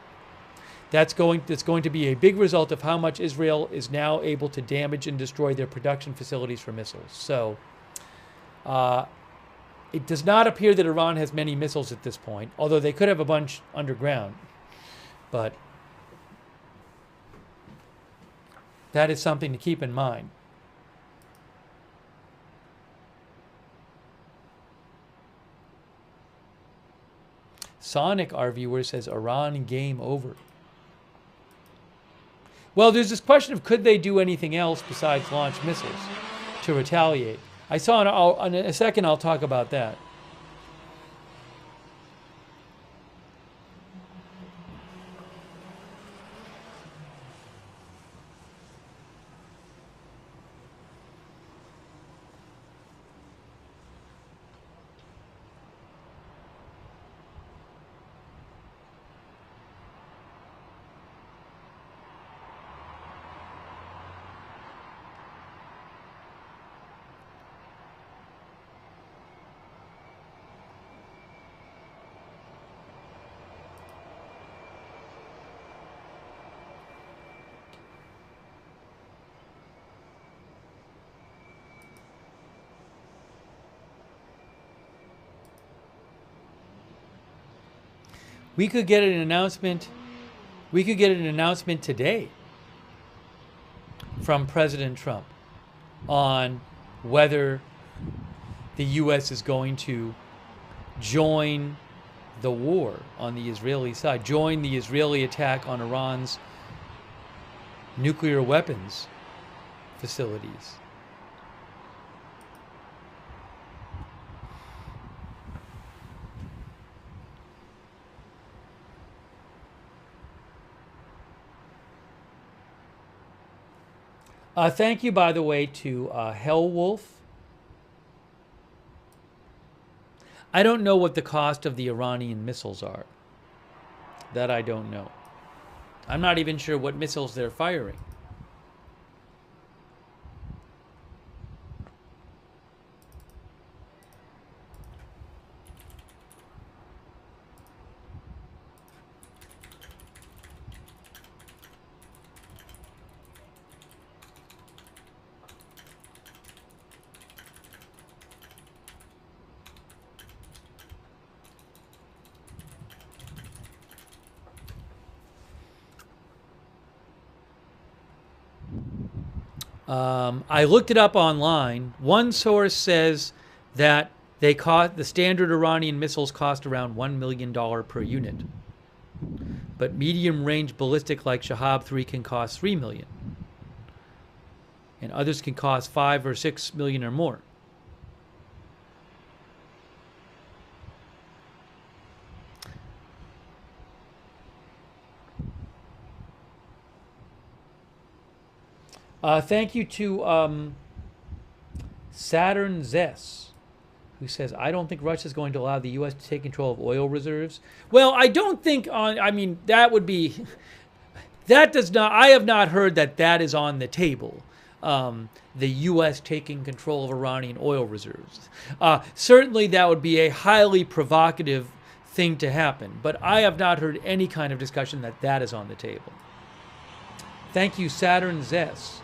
That's going to be a big result of how much Israel is now able to damage and destroy their production facilities for missiles. So it does not appear that Iran has many missiles at this point, although they could have a bunch underground. But that is something to keep in mind. Sonic, our viewer, says Iran game over. Well, there's this question of could they do anything else besides launch missiles to retaliate. I saw in a second I'll talk about that. We could get an announcement. We could get an announcement today from President Trump on whether the U.S. is going to join the war on the Israeli side, join the Israeli attack on Iran's nuclear weapons facilities. Thank you, by the way, to Hellwolf. I don't know what the cost of the Iranian missiles are. That I don't know. I'm not even sure what missiles they're firing. I looked it up online. One source says that the standard Iranian missiles cost around $1 million per unit. But medium-range ballistic like Shahab-3 can cost $3 million. And others can cost $5 or $6 million or more. Thank you to Saturn Zess, who says, I don't think Russia is going to allow the U.S. to take control of oil reserves. Well, I don't think that would be, I have not heard that is on the table. The U.S. taking control of Iranian oil reserves. Certainly that would be a highly provocative thing to happen, but I have not heard any kind of discussion that is on the table. Thank you, Saturn Zess.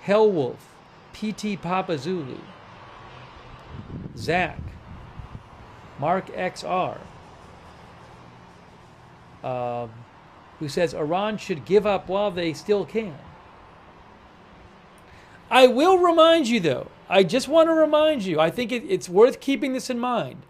Hellwolf, PT Papa Zulu, Zach, Mark XR, who says Iran should give up while they still can. I will remind you, though, I just want to remind you, I think it's worth keeping this in mind.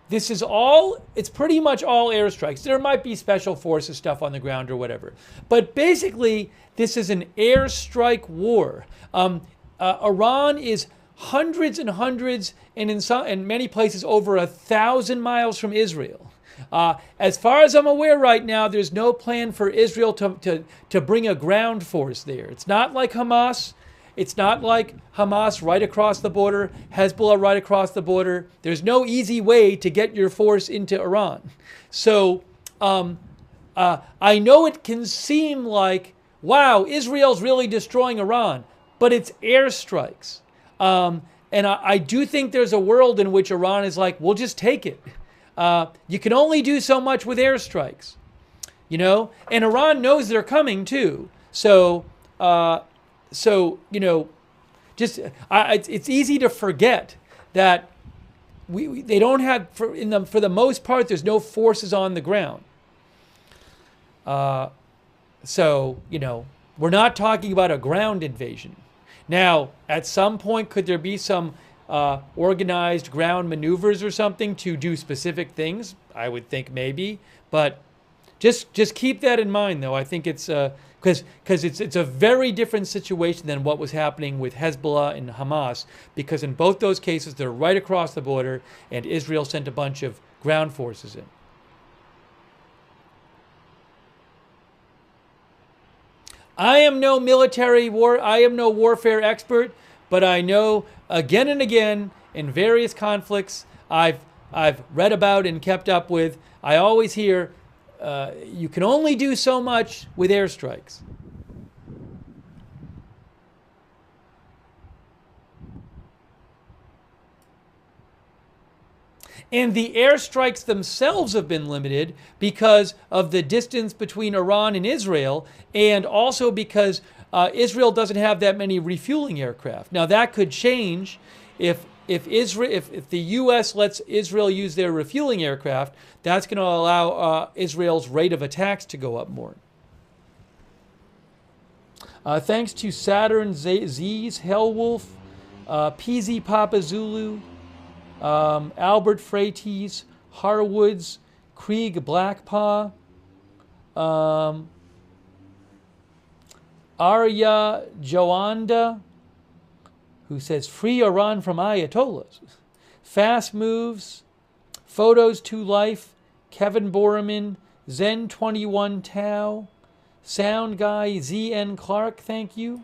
It's pretty much all airstrikes. There might be special forces stuff on the ground or whatever. But basically, this is an airstrike war. Iran is hundreds and hundreds, and in many places over 1,000 miles from Israel. As far as I'm aware right now, there's no plan for Israel to bring a ground force there. It's not like Hamas. It's not like Hamas right across the border, Hezbollah right across the border. There's no easy way to get your force into Iran. So I know it can seem like, wow, Israel's really destroying Iran, but it's airstrikes. And I do think there's a world in which Iran is like, we'll just take it. You can only do so much with airstrikes, and Iran knows they're coming too. So it's easy to forget that they don't have for the most part. There's no forces on the ground. We're not talking about a ground invasion. Now, at some point, could there be some organized ground maneuvers or something to do specific things? I would think maybe, but just keep that in mind, though. I think it's because it's a very different situation than what was happening with Hezbollah and Hamas, because in both those cases, they're right across the border, and Israel sent a bunch of ground forces in. I am no warfare expert, but I know again and again in various conflicts I've read about and kept up with, I always hear you can only do so much with airstrikes. And the airstrikes themselves have been limited because of the distance between Iran and Israel, and also because Israel doesn't have that many refueling aircraft. Now that could change if the U.S. lets Israel use their refueling aircraft. That's going to allow Israel's rate of attacks to go up more. Thanks to Saturn Z's, Hellwolf, PZ Papa Zulu, Albert Freites, Harwoods, Krieg Blackpaw, Arya Joanda, who says, free Iran from Ayatollahs. Fast Moves, Photos to Life, Kevin Borman, Zen21 Tau, Sound Guy ZN Clark, thank you.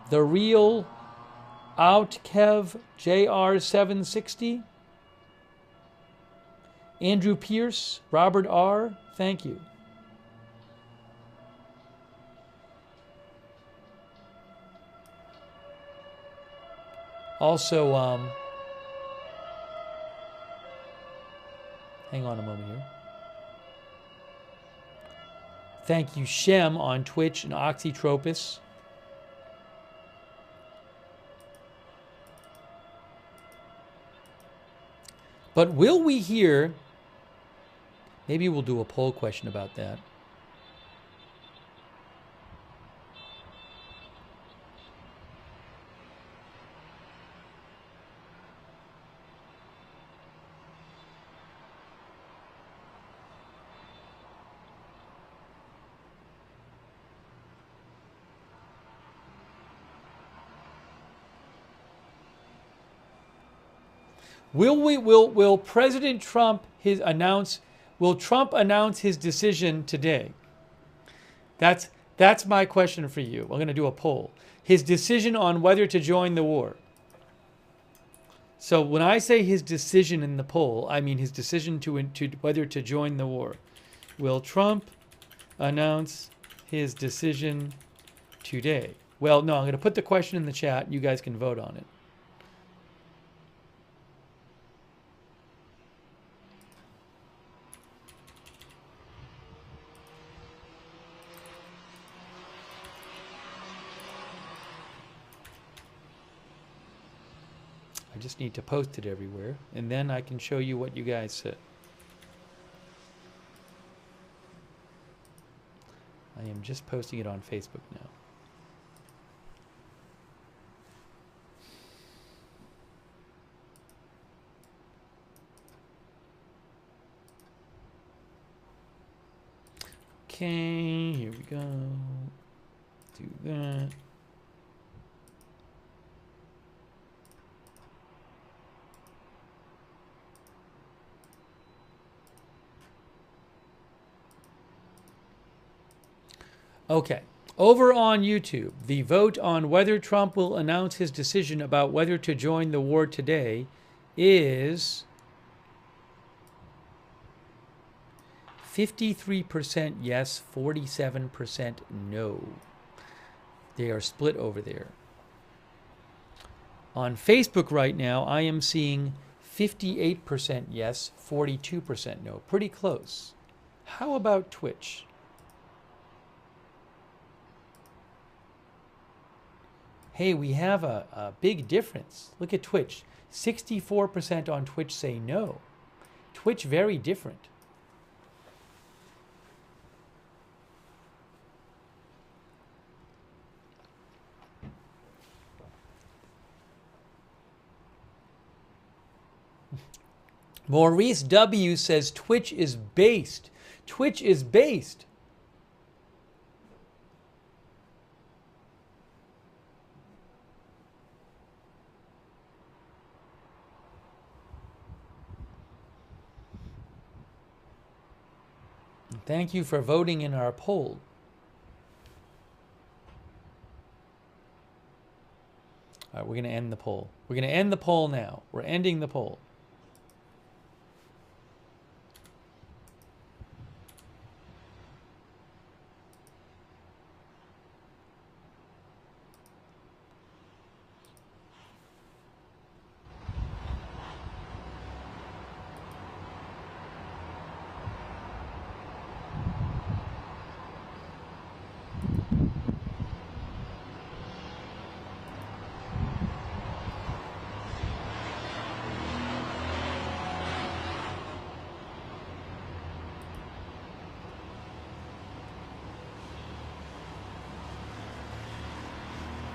The Real Outkev JR760. Andrew Pierce, Robert R, thank you. Also, hang on a moment here. Thank you, Shem on Twitch and Oxytropis. But will we hear, maybe we'll do a poll question about that. Will President Trump will Trump announce his decision today? That's my question for you. I'm going to do a poll. His decision on whether to join the war. So when I say his decision in the poll, I mean his decision to whether to join the war. Will Trump announce his decision today? Well, no, I'm going to put the question in the chat. You guys can vote on it. I just need to post it everywhere, and then I can show you what you guys said. I am just posting it on Facebook now. Okay, here we go. Do that. Okay, over on YouTube, the vote on whether Trump will announce his decision about whether to join the war today is 53% yes, 47% no. They are split over there. On Facebook right now, I am seeing 58% yes, 42% no. Pretty close. How about Twitch? Hey, we have a big difference. Look at Twitch. 64% on Twitch say no. Twitch, very different. Maurice W. says Twitch is based. Twitch is based. Thank you for voting in our poll. All right, we're going to end the poll. We're going to end the poll now. We're ending the poll.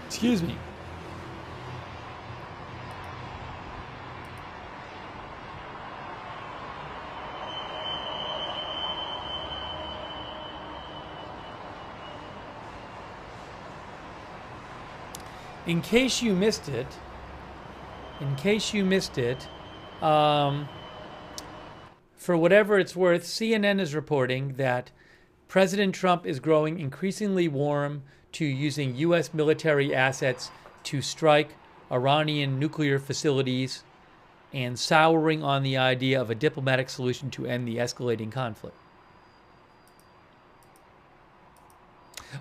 Excuse me. In case you missed it, for whatever it's worth, CNN is reporting that President Trump is growing increasingly warm to using U.S. military assets to strike Iranian nuclear facilities and souring on the idea of a diplomatic solution to end the escalating conflict.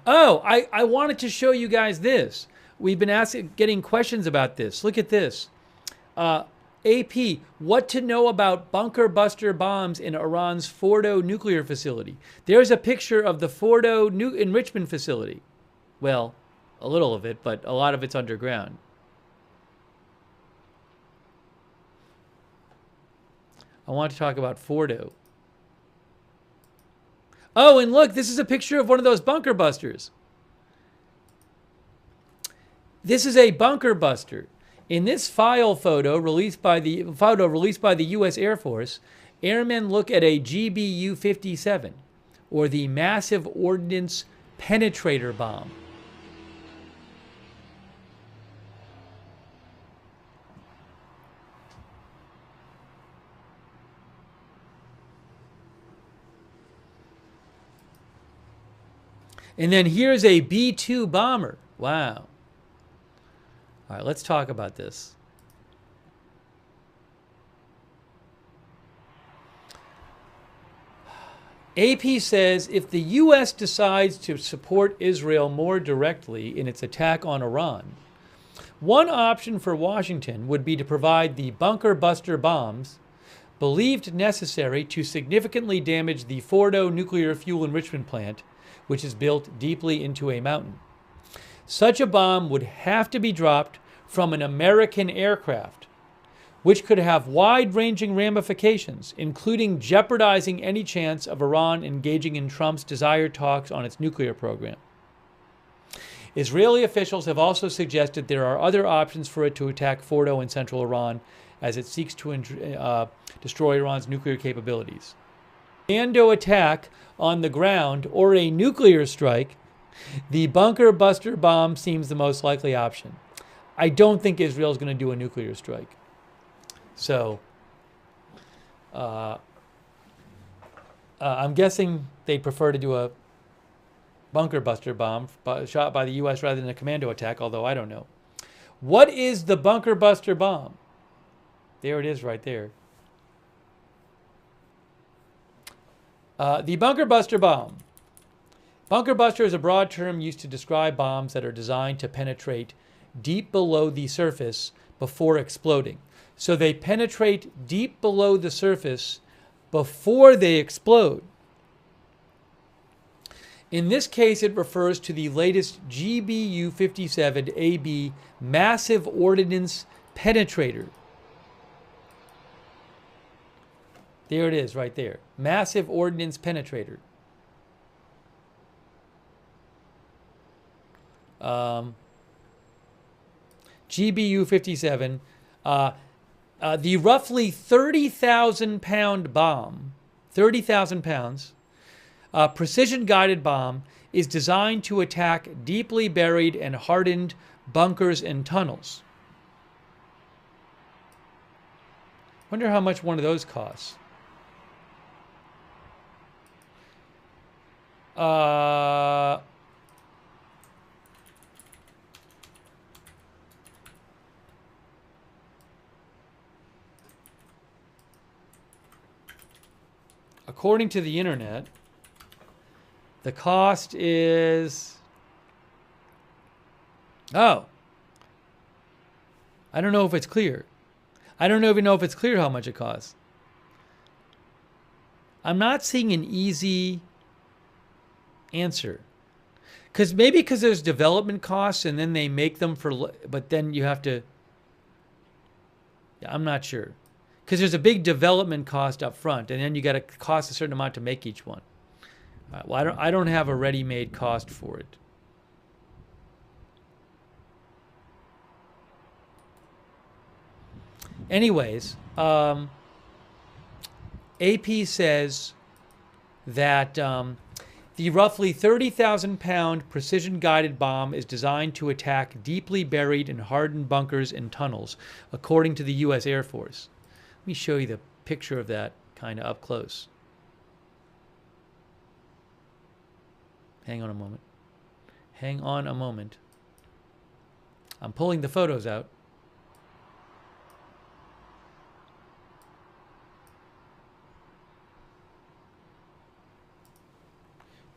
Oh, I wanted to show you guys this. We've been getting questions about this. Look at this. AP, what to know about bunker buster bombs in Iran's Fordo nuclear facility? There's a picture of the Fordo enrichment facility. Well, a little of it, but a lot of it's underground. I want to talk about Fordo. Oh, and look, this is a picture of one of those bunker busters. This is a bunker buster. In this photo released by the U.S. Air Force, airmen look at a GBU-57, or the Massive Ordnance Penetrator Bomb. And then here's a B-2 bomber. Wow. All right, let's talk about this. AP says if the U.S. decides to support Israel more directly in its attack on Iran, one option for Washington would be to provide the bunker buster bombs believed necessary to significantly damage the Fordo nuclear fuel enrichment plant, which is built deeply into a mountain. Such a bomb would have to be dropped from an American aircraft, which could have wide-ranging ramifications, including jeopardizing any chance of Iran engaging in Trump's desired talks on its nuclear program. Israeli officials have also suggested there are other options for it to attack Fordo in central Iran as it seeks to destroy Iran's nuclear capabilities. Commando attack on the ground or a nuclear strike, the bunker buster bomb seems the most likely option. I don't think Israel is going to do a nuclear strike. So, I'm guessing they'd prefer to do a bunker buster bomb shot by the U.S. rather than a commando attack, although I don't know. What is the bunker buster bomb? There it is right there. The bunker buster bomb. Bunker buster is a broad term used to describe bombs that are designed to penetrate deep below the surface before exploding. So they penetrate deep below the surface before they explode. In this case, it refers to the latest GBU-57AB massive ordnance penetrator. There it is right there. Massive ordnance penetrator. GBU-57. The roughly 30,000 pound bomb, 30,000 pounds, precision-guided bomb is designed to attack deeply buried and hardened bunkers and tunnels. Wonder how much one of those costs. According to the internet, the cost is... Oh. I don't know if it's clear. I don't even know if it's clear how much it costs. I'm not seeing an easy answer. Maybe because there's development costs and then they make them for... But then you have to... Yeah, I'm not sure. Because there's a big development cost up front, and then you got to cost a certain amount to make each one. All right, well, I don't have a ready-made cost for it. Anyways, AP says that the roughly 30,000 pound precision-guided bomb is designed to attack deeply buried and hardened bunkers and tunnels, according to the U.S. Air Force. Let me show you the picture of that kind of up close. Hang on a moment. Hang on a moment. I'm pulling the photos out.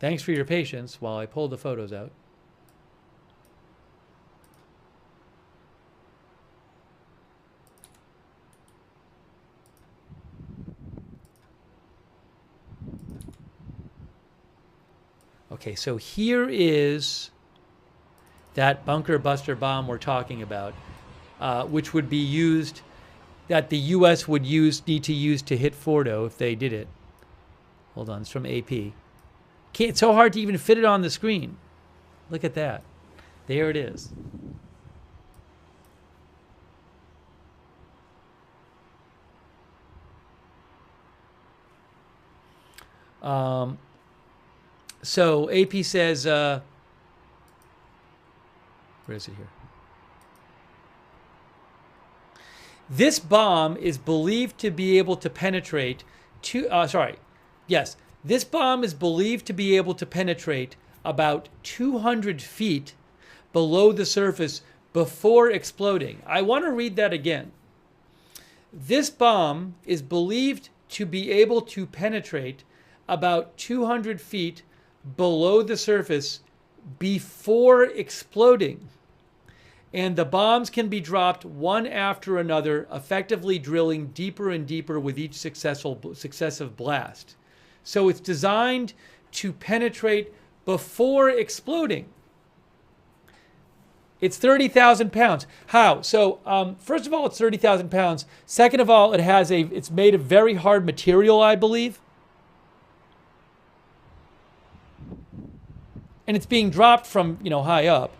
Thanks for your patience while I pull the photos out. Okay, so here is that bunker buster bomb we're talking about, which would be used, that the U.S. would need to use to hit Fordo if they did it. Hold on, it's from AP. It's so hard to even fit it on the screen. Look at that. There it is. So AP says, where is it here? This bomb is believed to be able to penetrate this bomb is believed to be able to penetrate about 200 feet below the surface before exploding. I want to read that again. This bomb is believed to be able to penetrate about 200 feet below the surface before exploding. And the bombs can be dropped one after another, effectively drilling deeper and deeper with each successive blast. So it's designed to penetrate before exploding. It's 30,000 pounds. How? So first of all, it's 30,000 pounds. Second of all, it's made of very hard material, I believe. And it's being dropped from, high up.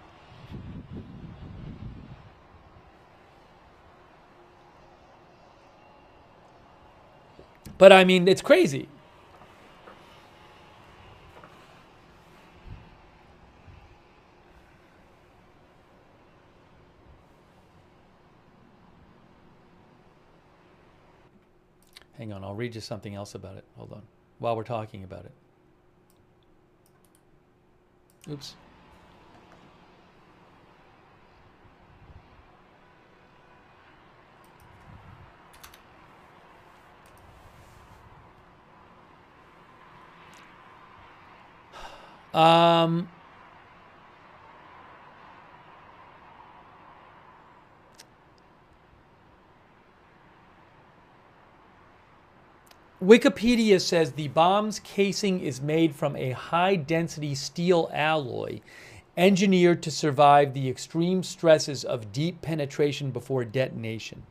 But I mean, it's crazy. Hang on, I'll read you something else about it. Hold on. While we're talking about it. Oops. Wikipedia says the bomb's casing is made from a high-density steel alloy engineered to survive the extreme stresses of deep penetration before detonation.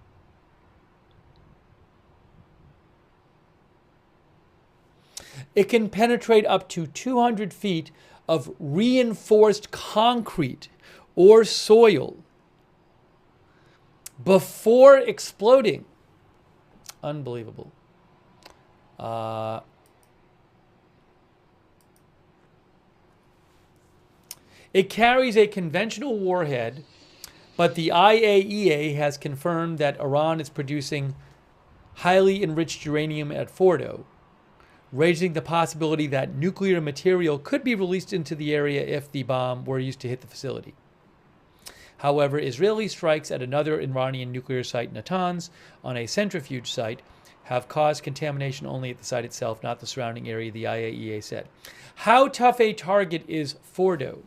It can penetrate up to 200 feet of reinforced concrete or soil before exploding. Unbelievable. It carries a conventional warhead, but the IAEA has confirmed that Iran is producing highly enriched uranium at Fordo, raising the possibility that nuclear material could be released into the area if the bomb were used to hit the facility. However, Israeli strikes at another Iranian nuclear site, Natanz, on a centrifuge site, have caused contamination only at the site itself, not the surrounding area, the IAEA said. How tough a target is Fordo?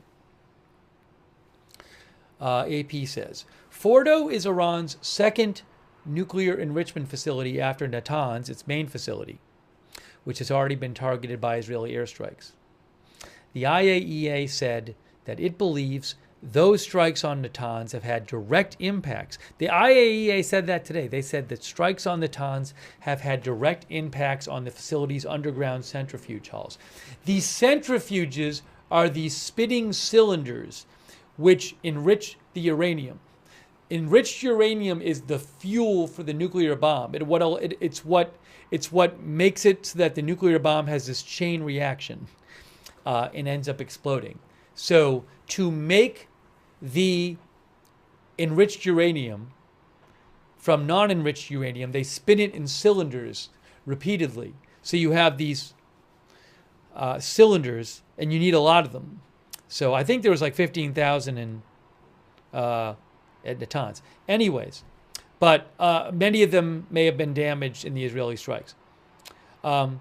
AP says, Fordo is Iran's second nuclear enrichment facility after Natanz, its main facility, which has already been targeted by Israeli airstrikes. The IAEA said that it believes those strikes on Natanz have had direct impacts. The IAEA said that today. They said that strikes on Natanz have had direct impacts on the facility's underground centrifuge halls. These centrifuges are these spitting cylinders which enrich the uranium. Enriched uranium is the fuel for the nuclear bomb. It's what makes it so that the nuclear bomb has this chain reaction and ends up exploding. So to make the enriched uranium from non-enriched uranium, they spin it in cylinders repeatedly. So you have these cylinders, and you need a lot of them. So I think there was like 15,000 at Natanz. Anyways, but many of them may have been damaged in the Israeli strikes. Fordo's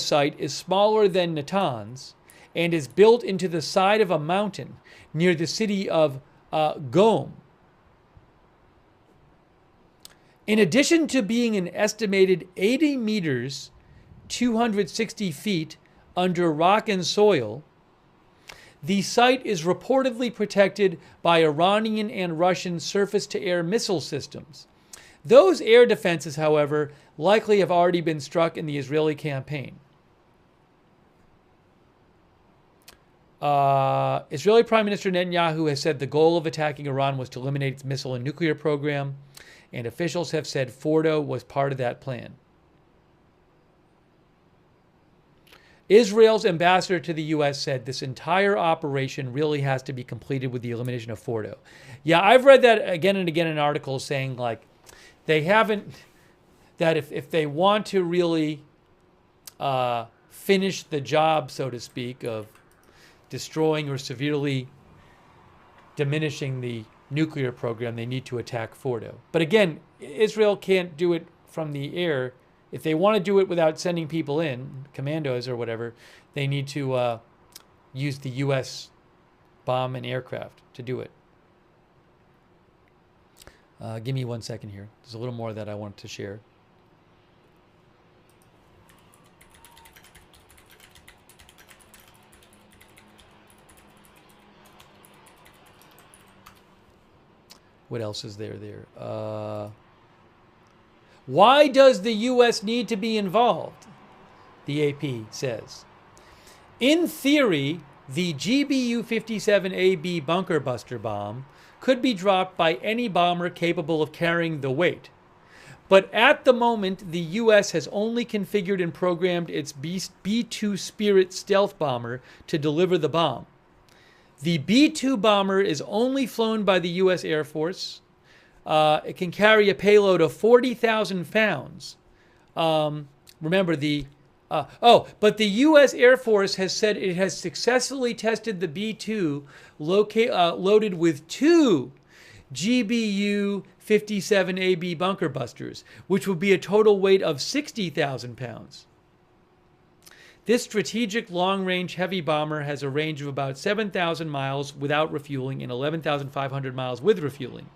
site is smaller than Natanz and is built into the side of a mountain near the city of Qom. In addition to being an estimated 80 meters, 260 feet under rock and soil, the site is reportedly protected by Iranian and Russian surface-to-air missile systems. Those air defenses, however, likely have already been struck in the Israeli campaign. Israeli Prime Minister Netanyahu has said the goal of attacking Iran was to eliminate its missile and nuclear program, and officials have said Fordo was part of that plan. Israel's ambassador to the U.S. said this entire operation really has to be completed with the elimination of Fordo. Yeah, I've read that again and again in articles saying, like, they that if they want to really finish the job, so to speak, of destroying or severely diminishing the nuclear program, they need to attack Fordo. But again, Israel can't do it from the air. If they want to do it without sending people in, commandos or whatever, they need to use the U.S. bomb and aircraft to do it. Give me 1 second here. There's a little more that I want to share. What else is there? Why does the U.S. need to be involved? The AP says. In theory, the GBU-57AB bunker buster bomb could be dropped by any bomber capable of carrying the weight. But at the moment, the U.S. has only configured and programmed its B-2 Spirit stealth bomber to deliver the bomb. The B-2 bomber is only flown by the U.S. Air Force. It can carry a payload of 40,000 pounds. Remember, but the U.S. Air Force has said it has successfully tested the B-2 loaded with 2 GBU-57AB bunker busters, which would be a total weight of 60,000 pounds. This strategic long-range heavy bomber has a range of about 7,000 miles without refueling and 11,500 miles with refueling,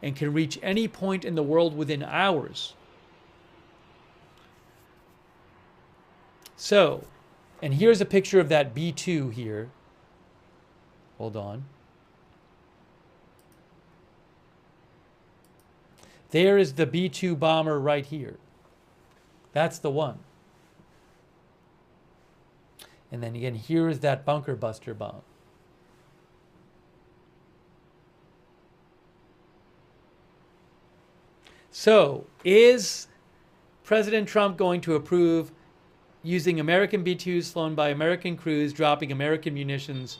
and can reach any point in the world within hours. So, and here's a picture of that B-2 here. Hold on. There is the B-2 bomber right here. That's the one. And then again, here is that bunker buster bomb. So, is President Trump going to approve using American B-2s flown by American crews, dropping American munitions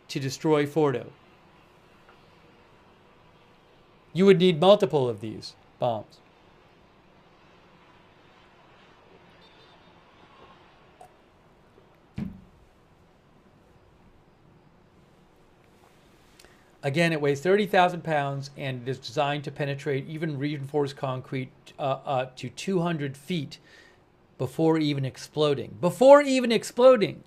to destroy Fordo? You would need multiple of these bombs. Again, it weighs 30,000 pounds and it is designed to penetrate even reinforced concrete to 200 feet before even exploding. Before even exploding!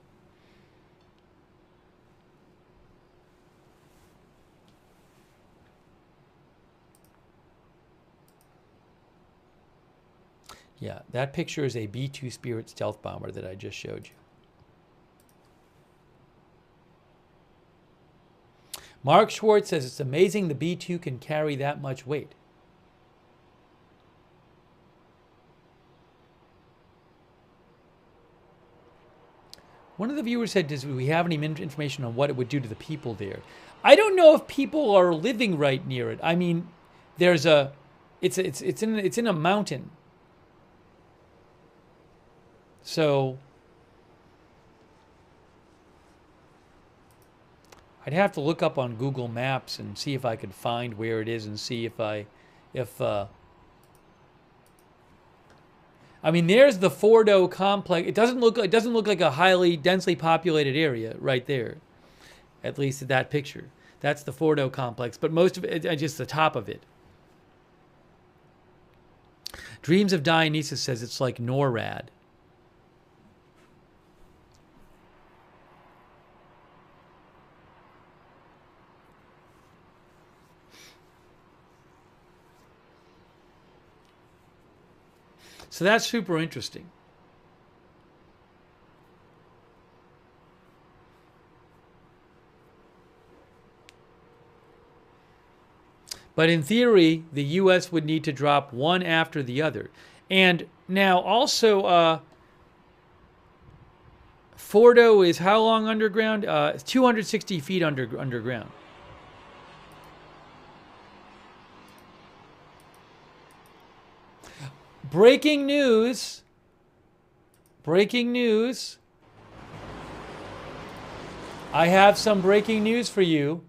Yeah, that picture is a B-2 Spirit stealth bomber that I just showed you. Mark Schwartz says it's amazing the B-2 can carry that much weight. One of the viewers said, "Does we have any information on what it would do to the people there?" I don't know if people are living right near it. I mean, there's a, it's in a mountain. So I'd have to look up on Google Maps and see if I could find where it is and see I mean, there's the Fordo complex. It doesn't look like a highly densely populated area right there, at least in that picture. That's the Fordo complex, but most of it, just the top of it. Dreams of Dionysus says it's like NORAD. So that's super interesting. But in theory, the U.S. would need to drop one after the other. And now also, Fordo is how long underground? It's 260 feet underground. Breaking news. Breaking news. I have some breaking news for you.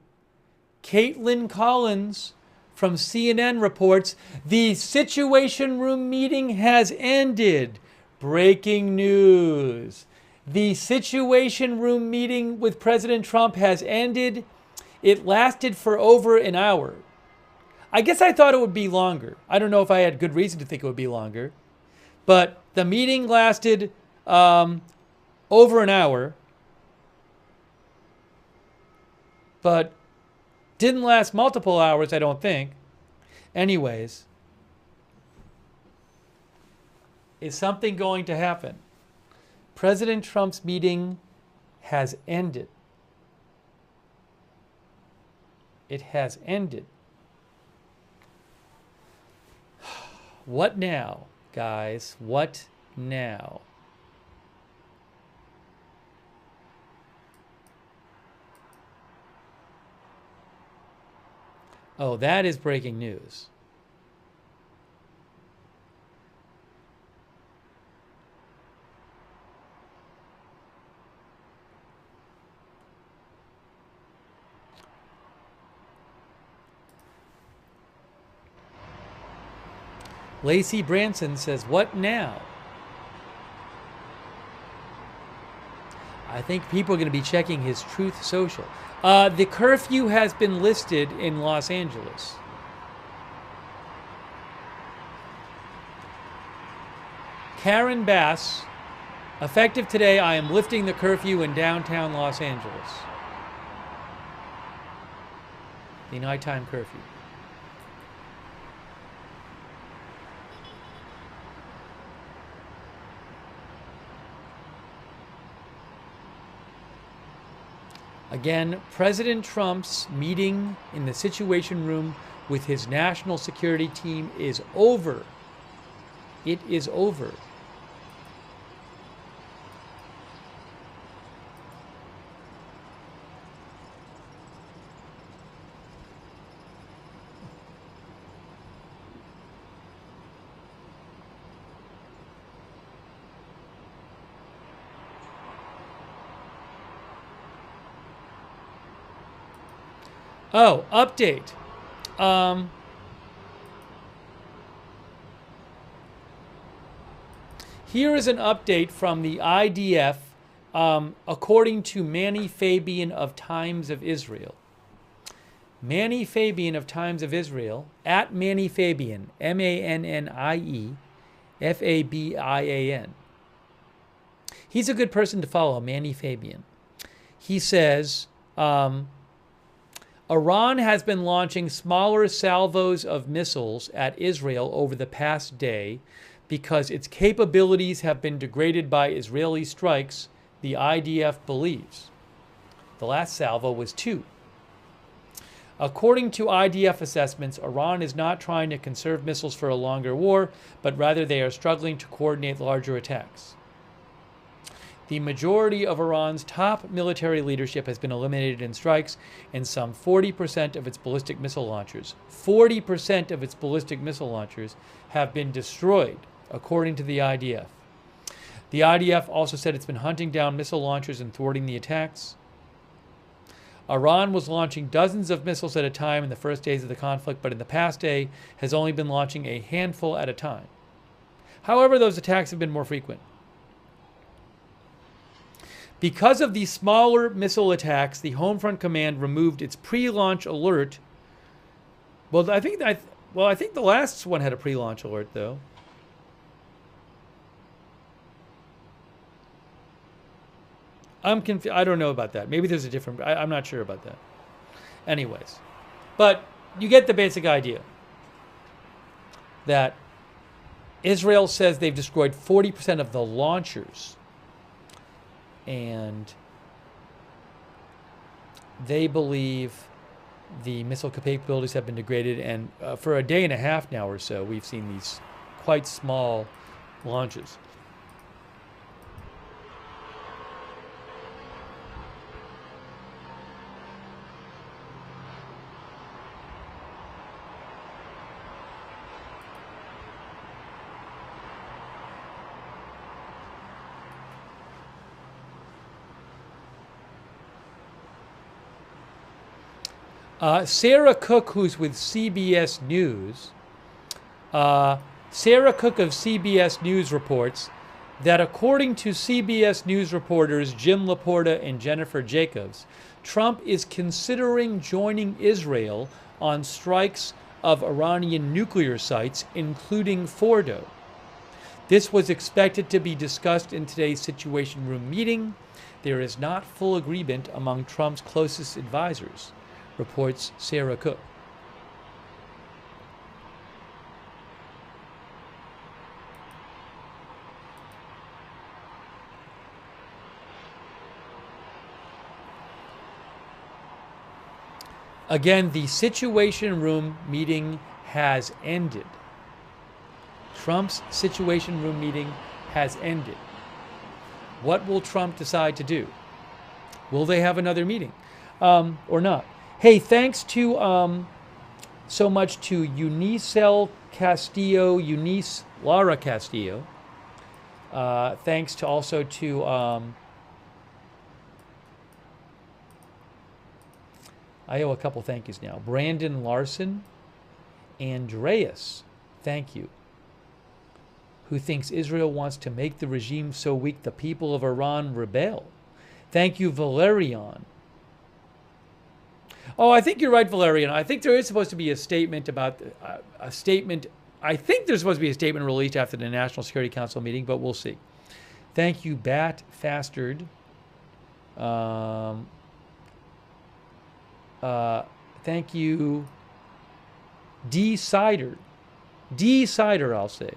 Caitlin Collins from CNN reports the Situation Room meeting has ended. Breaking news. The Situation Room meeting with President Trump has ended. It lasted for over an hour. I guess I thought it would be longer. I don't know if I had good reason to think it would be longer. But the meeting lasted over an hour. But didn't last multiple hours, I don't think. Anyways, is something going to happen? President Trump's meeting has ended. It has ended. What now, guys? What now? Oh, that is breaking news. Lacey Branson says, what now? I think people are going to be checking his Truth Social. The curfew has been listed in Los Angeles. Karen Bass, effective today, I am lifting the curfew in downtown Los Angeles. The nighttime curfew. Again, President Trump's meeting in the Situation Room with his national security team is over. It is over. Oh, update. Here is an update from the IDF, according to Manny Fabian of Times of Israel. Manny Fabian of Times of Israel, at Manny Fabian, M-A-N-N-I-E-F-A-B-I-A-N. He's a good person to follow, Manny Fabian. He says, Iran has been launching smaller salvos of missiles at Israel over the past day because its capabilities have been degraded by Israeli strikes, the IDF believes. The last salvo was 2. According to IDF assessments, Iran is not trying to conserve missiles for a longer war, but rather they are struggling to coordinate larger attacks. The majority of Iran's top military leadership has been eliminated in strikes, and some 40% of its ballistic missile launchers, 40% of its ballistic missile launchers have been destroyed, according to the IDF. The IDF also said it's been hunting down missile launchers and thwarting the attacks. Iran was launching dozens of missiles at a time in the first days of the conflict, but in the past day has only been launching a handful at a time. However, those attacks have been more frequent. Because of the smaller missile attacks, the Home Front Command removed its pre-launch alert. Well, I think the last one had a pre-launch alert, though. I'm confused. I don't know about that. Maybe there's a different. I'm not sure about that. Anyways, but you get the basic idea that Israel says they've destroyed 40% of the launchers. And they believe the missile capabilities have been degraded. And for a day and a half now or so, we've seen these quite small launches. Sarah Cook, who's with CBS News, Sarah Cook of CBS News reports that according to CBS News reporters Jim Laporta and Jennifer Jacobs, Trump is considering joining Israel on strikes of Iranian nuclear sites, including Fordo. This was expected to be discussed in today's Situation Room meeting. There is not full agreement among Trump's closest advisors, reports Sarah Cook. Again, the Situation Room meeting has ended. Trump's Situation Room meeting has ended. What will Trump decide to do? Will they have another meeting or not? Hey, thanks to so much to Eunice Castillo, Eunice Lara Castillo. Thanks to also to I owe a couple thank yous now. Brandon Larson, Andreas, thank you, who thinks Israel wants to make the regime so weak the people of Iran rebel. Thank you, Valerian. Oh, I think you're right, Valerian. I think there is supposed to be a statement about a statement. I think there's supposed to be a statement released after the National Security Council meeting, but we'll see. Thank you, Bat Fastard. Thank you, D. Cider. D. Cider, I'll say.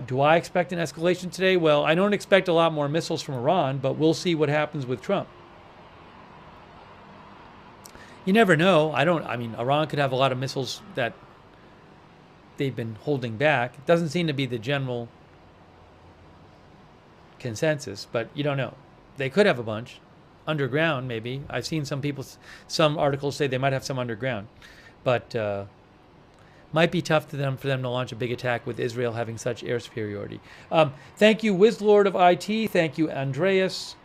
Do I expect an escalation today? Well, I don't expect a lot more missiles from Iran, but we'll see what happens with Trump. You never know. I mean, Iran could have a lot of missiles that they've been holding back. It doesn't seem to be the general consensus, but you don't know. They could have a bunch. Underground, maybe. I've seen some articles say they might have some underground. But might be tough for them to launch a big attack with Israel having such air superiority. Thank you, Wizlord of IT. Thank you, Andreas.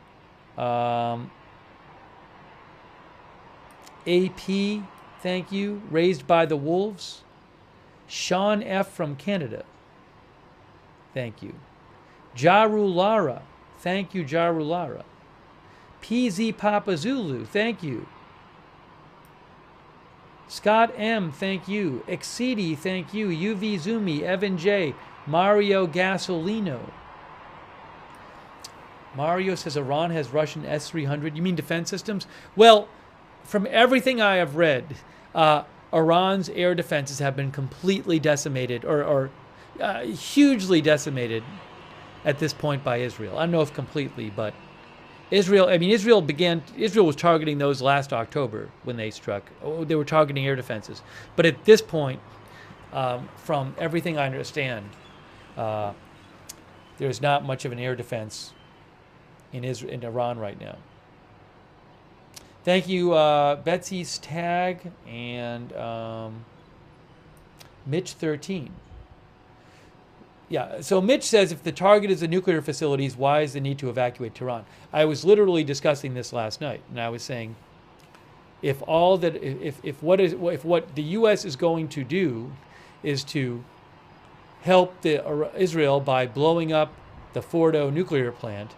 AP, thank you. Raised by the Wolves. Sean F. from Canada. Thank you. Jaru Lara. Thank you, Jaru Lara. PZ Papa Zulu, thank you. Scott M, thank you. Exceedy, thank you. UV Zumi, Evan J, Mario Gasolino. Mario says Iran has Russian S-300. You mean defense systems? Well, from everything I have read, Iran's air defenses have been completely decimated or hugely decimated at this point by Israel. I don't know if completely, but Israel was targeting those last October when they struck. They were targeting air defenses. But at this point, from everything I understand, there's not much of an air defense in Iran right now. Thank you, Betsy's Tag and Mitch13. Yeah, so Mitch says if the target is the nuclear facilities, why is the need to evacuate Tehran? I was literally discussing this last night, and I was saying, if what the U.S. is going to do is to help Israel by blowing up the Fordo nuclear plant,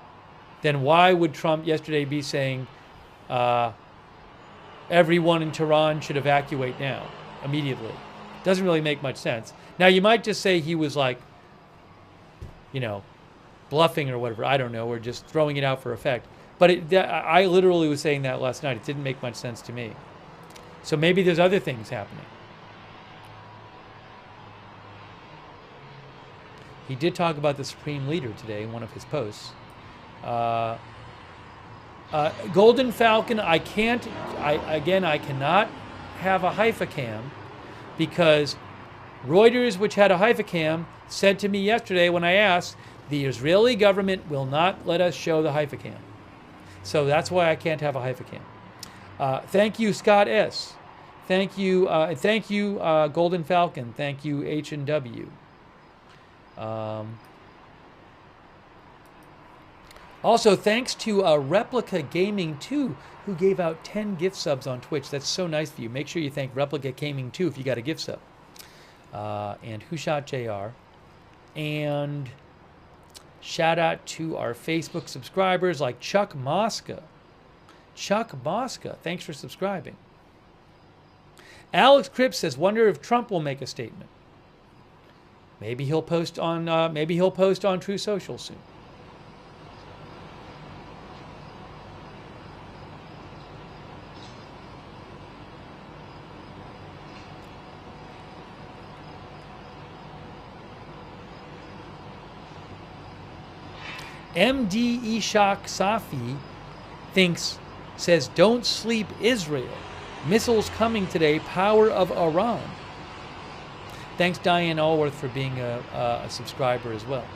then why would Trump yesterday be saying everyone in Tehran should evacuate now, immediately? Doesn't really make much sense. Now, you might just say he was like, bluffing or whatever, I don't know, or just throwing it out for effect. But I literally was saying that last night. It didn't make much sense to me. So maybe there's other things happening. He did talk about the Supreme Leader today in one of his posts. Golden Falcon, I cannot have a Haifa cam because Reuters, which had a Haifa cam, said to me yesterday when I asked, the Israeli government will not let us show the Haifa cam. So that's why I can't have a Haifa cam. Thank you, Scott S. Thank you, Golden Falcon. Thank you, H&W. Also, thanks to Replica Gaming 2, who gave out 10 gift subs on Twitch. That's so nice of you. Make sure you thank Replica Gaming 2 if you got a gift sub. And Who Shot JR. And shout out to our Facebook subscribers like Chuck Mosca. Chuck Mosca, thanks for subscribing. Alex Cripps says, wonder if Trump will make a statement. Maybe he'll post on True Social soon. MD Ishaq Safi says, don't sleep, Israel. Missiles coming today, power of Iran. Thanks, Diane Allworth, for being a subscriber as well.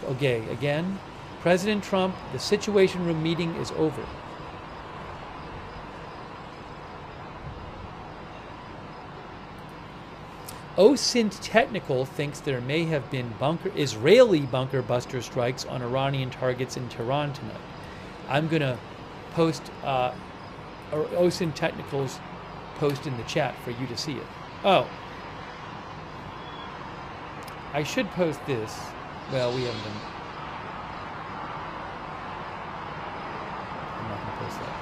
Okay, again, President Trump, the Situation Room meeting is over. OSINT Technical thinks there may have been Israeli bunker buster strikes on Iranian targets in Tehran tonight. I'm going to post OSINT Technical's post in the chat for you to see it. Oh. I should post this. Well, we haven't done. I'm not going to post that.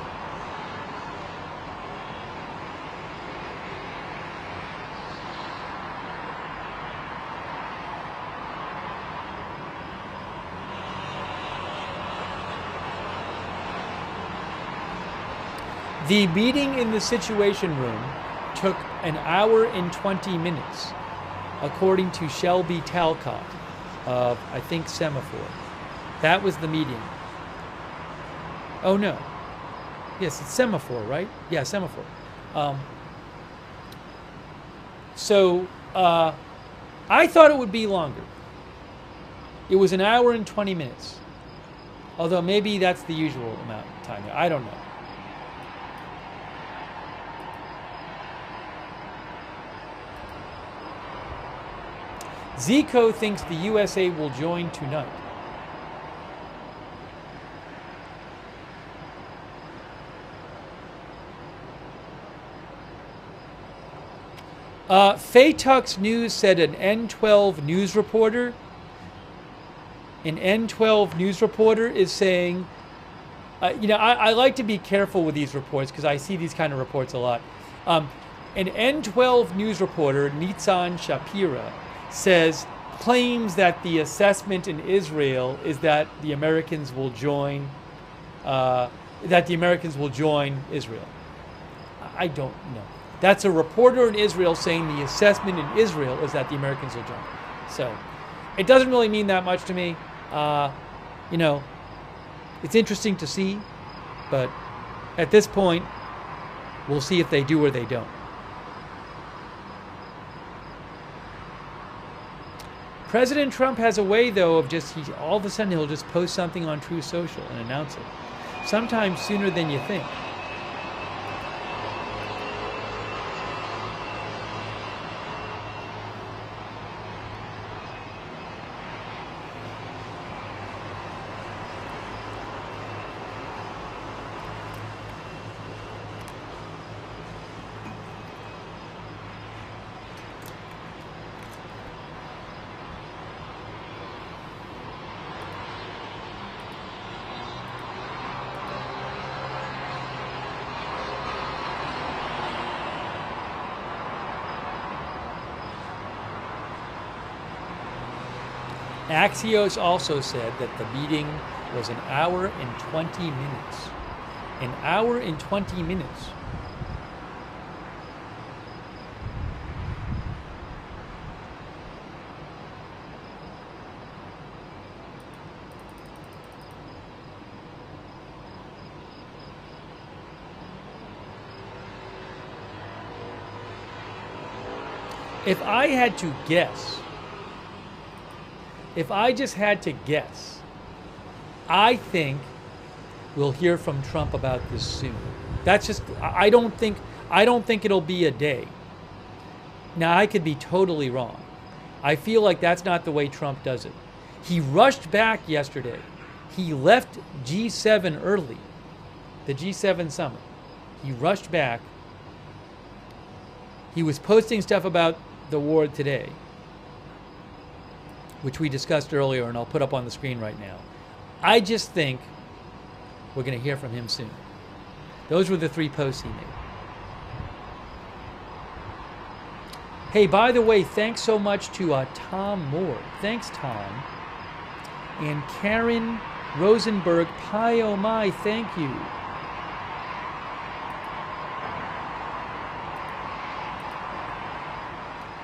The meeting in the Situation Room took an hour and 20 minutes, according to Shelby Talcott of, I think, Semaphore. That was the meeting. Oh, no. Yes, it's Semaphore, right? Yeah, Semaphore. I thought it would be longer. It was an hour and 20 minutes. Although maybe that's the usual amount of time. I don't know. Zico thinks the USA will join tonight. Faytux News said an N12 news reporter is saying, I like to be careful with these reports because I see these kind of reports a lot. An N12 news reporter, Nitzan Shapira, claims that the assessment in Israel is that the Americans will join Israel. I don't know. That's a reporter in Israel saying the assessment in Israel is that the Americans will join. So it doesn't really mean that much to me. It's interesting to see, but at this point, we'll see if they do or they don't. President Trump has a way, though, of all of a sudden he'll just post something on True Social and announce it. Sometimes sooner than you think. Axios also said that the meeting was an hour and 20 minutes. An hour and 20 minutes. If I had to guess, if I just had to guess, I think we'll hear from Trump about this soon. That's just, I don't think it'll be a day. Now, I could be totally wrong. I feel like that's not the way Trump does it. He rushed back yesterday. He left G7 early, the G7 summit. He rushed back. He was posting stuff about the war today, which we discussed earlier, and I'll put up on the screen right now. I just think we're going to hear from him soon. Those were the 3 posts he made. Hey, by the way, thanks so much to Tom Moore. Thanks, Tom. And Karen Rosenberg, Pi oh my, thank you.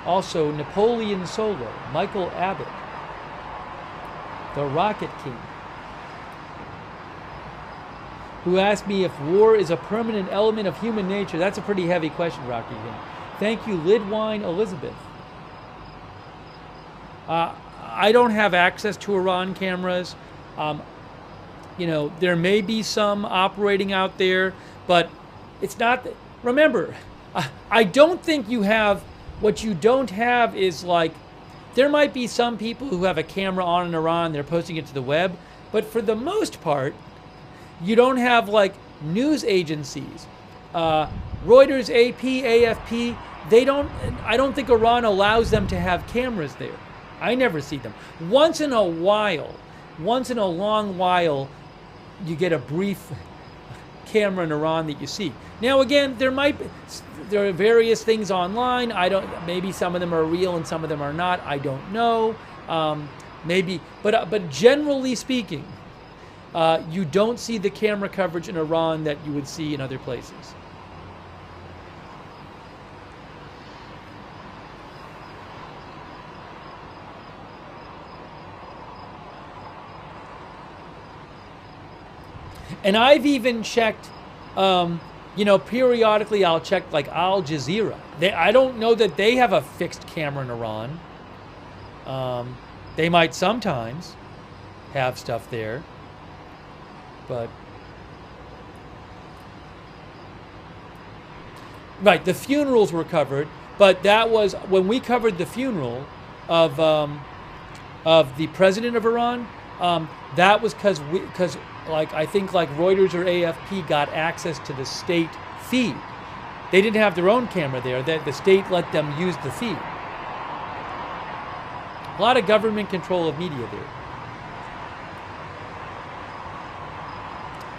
Also, Napoleon Solo, Michael Abbott, the Rocket King, who asked me if war is a permanent element of human nature. That's a pretty heavy question, Rocky King. Thank you, Lidwine Elizabeth. I don't have access to Iran cameras. You know, there may be some operating out there, but it's not. Remember, I don't think you have. What you don't have is like, there might be some people who have a camera on in Iran, they're posting it to the web, but for the most part, you don't have like news agencies. Reuters, AP, AFP, I don't think Iran allows them to have cameras there. I never see them. Once in a long while, you get a brief camera in Iran that you see. Now again, there are various things online. Maybe some of them are real and some of them are not. I don't know. Maybe, but generally speaking, you don't see the camera coverage in Iran that you would see in other places. And I've even checked, periodically I'll check like Al Jazeera. I don't know that they have a fixed camera in Iran. They might sometimes have stuff there, but right, the funerals were covered, but that was when we covered the funeral of the president of Iran. That was because I think Reuters or AFP got access to the state feed. They didn't have their own camera there. The state let them use the feed. A lot of government control of media there.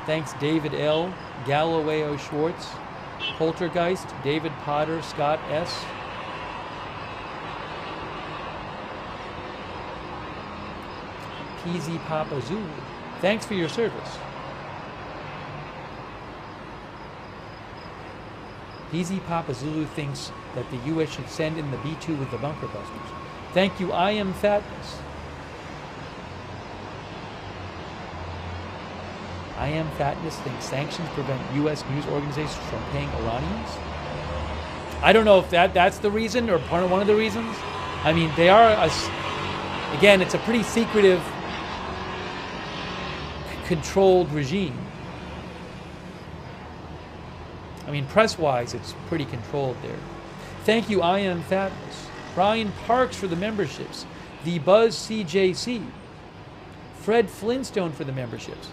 Thanks, David L., Galloway O. Schwartz, Poltergeist, David Potter, Scott S., PZ Papa Zulu. Thanks for your service. PZ Papa Zulu thinks that the U.S. should send in the B-2 with the bunker busters. Thank you, I Am Fatness. I Am Fatness thinks sanctions prevent U.S. news organizations from paying Iranians. I don't know if that's the reason or one of the reasons. I mean, they are, again, it's a pretty secretive, controlled regime. I mean, press-wise, it's pretty controlled there. Thank you, I Am Fatness. Brian Parks for the memberships. The Buzz CJC. Fred Flintstone for the memberships.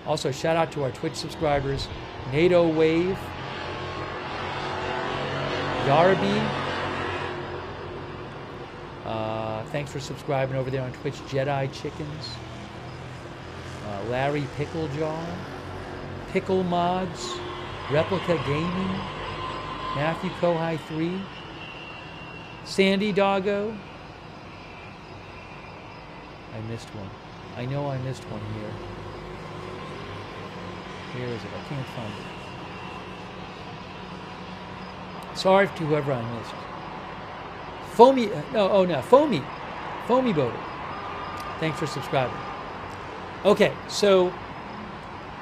Also, shout out to our Twitch subscribers. NATO Wave. Yarby. Thanks for subscribing over there on Twitch. Jedi Chickens. Larry Picklejaw. Pickle Mods. Replica Gaming. Matthew Kohai 3. Sandy Doggo. I missed one. I know I missed one here. Where is it? I can't find it. Sorry to whoever I missed. Foamy Boater. Thanks for subscribing. Okay, so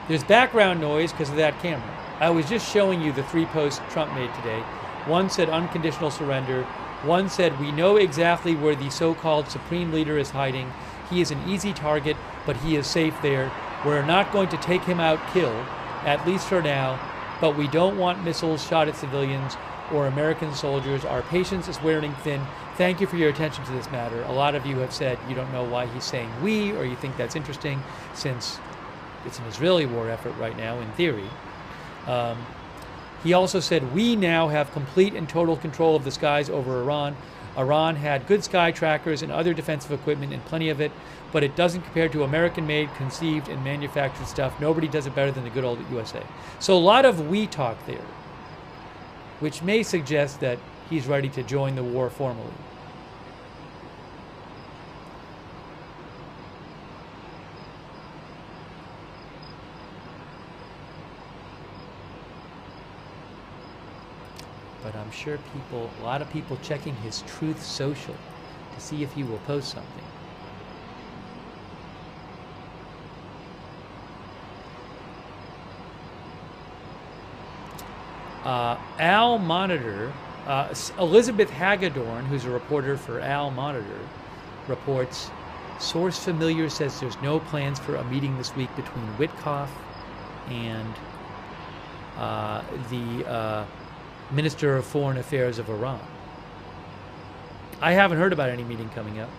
there's background noise because of that camera. I was just showing you the 3 posts Trump made today. One said unconditional surrender. One said we know exactly where the so-called supreme leader is hiding. He is an easy target, but he is safe there. We're not going to take him out kill, at least for now, but we don't want missiles shot at civilians. or American soldiers. Our patience is wearing thin. Thank you for your attention to this matter. A lot of you have said you don't know why he's saying we, or you think that's interesting, since it's an Israeli war effort right now, in theory. He also said, we now have complete and total control of the skies over Iran. Iran had good sky trackers and other defensive equipment, and plenty of it, but it doesn't compare to American-made, conceived, and manufactured stuff. Nobody does it better than the good old USA. So a lot of we talk there, which may suggest that he's ready to join the war formally. But I'm sure a lot of people checking his Truth Social to see if he will post something. Al Monitor, Elizabeth Hagedorn, who's a reporter for Al Monitor, reports, source familiar says there's no plans for a meeting this week between Witkoff and the Minister of Foreign Affairs of Iran. I haven't heard about any meeting coming up.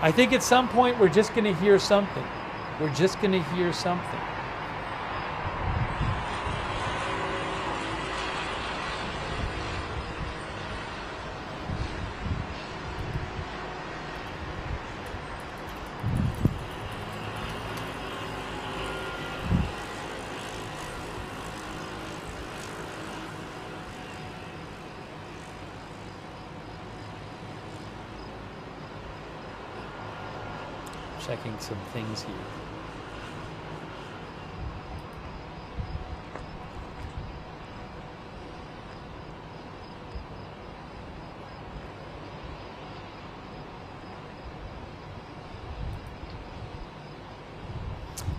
I think at some point we're just going to hear something. We're just going to hear something. Checking some things here.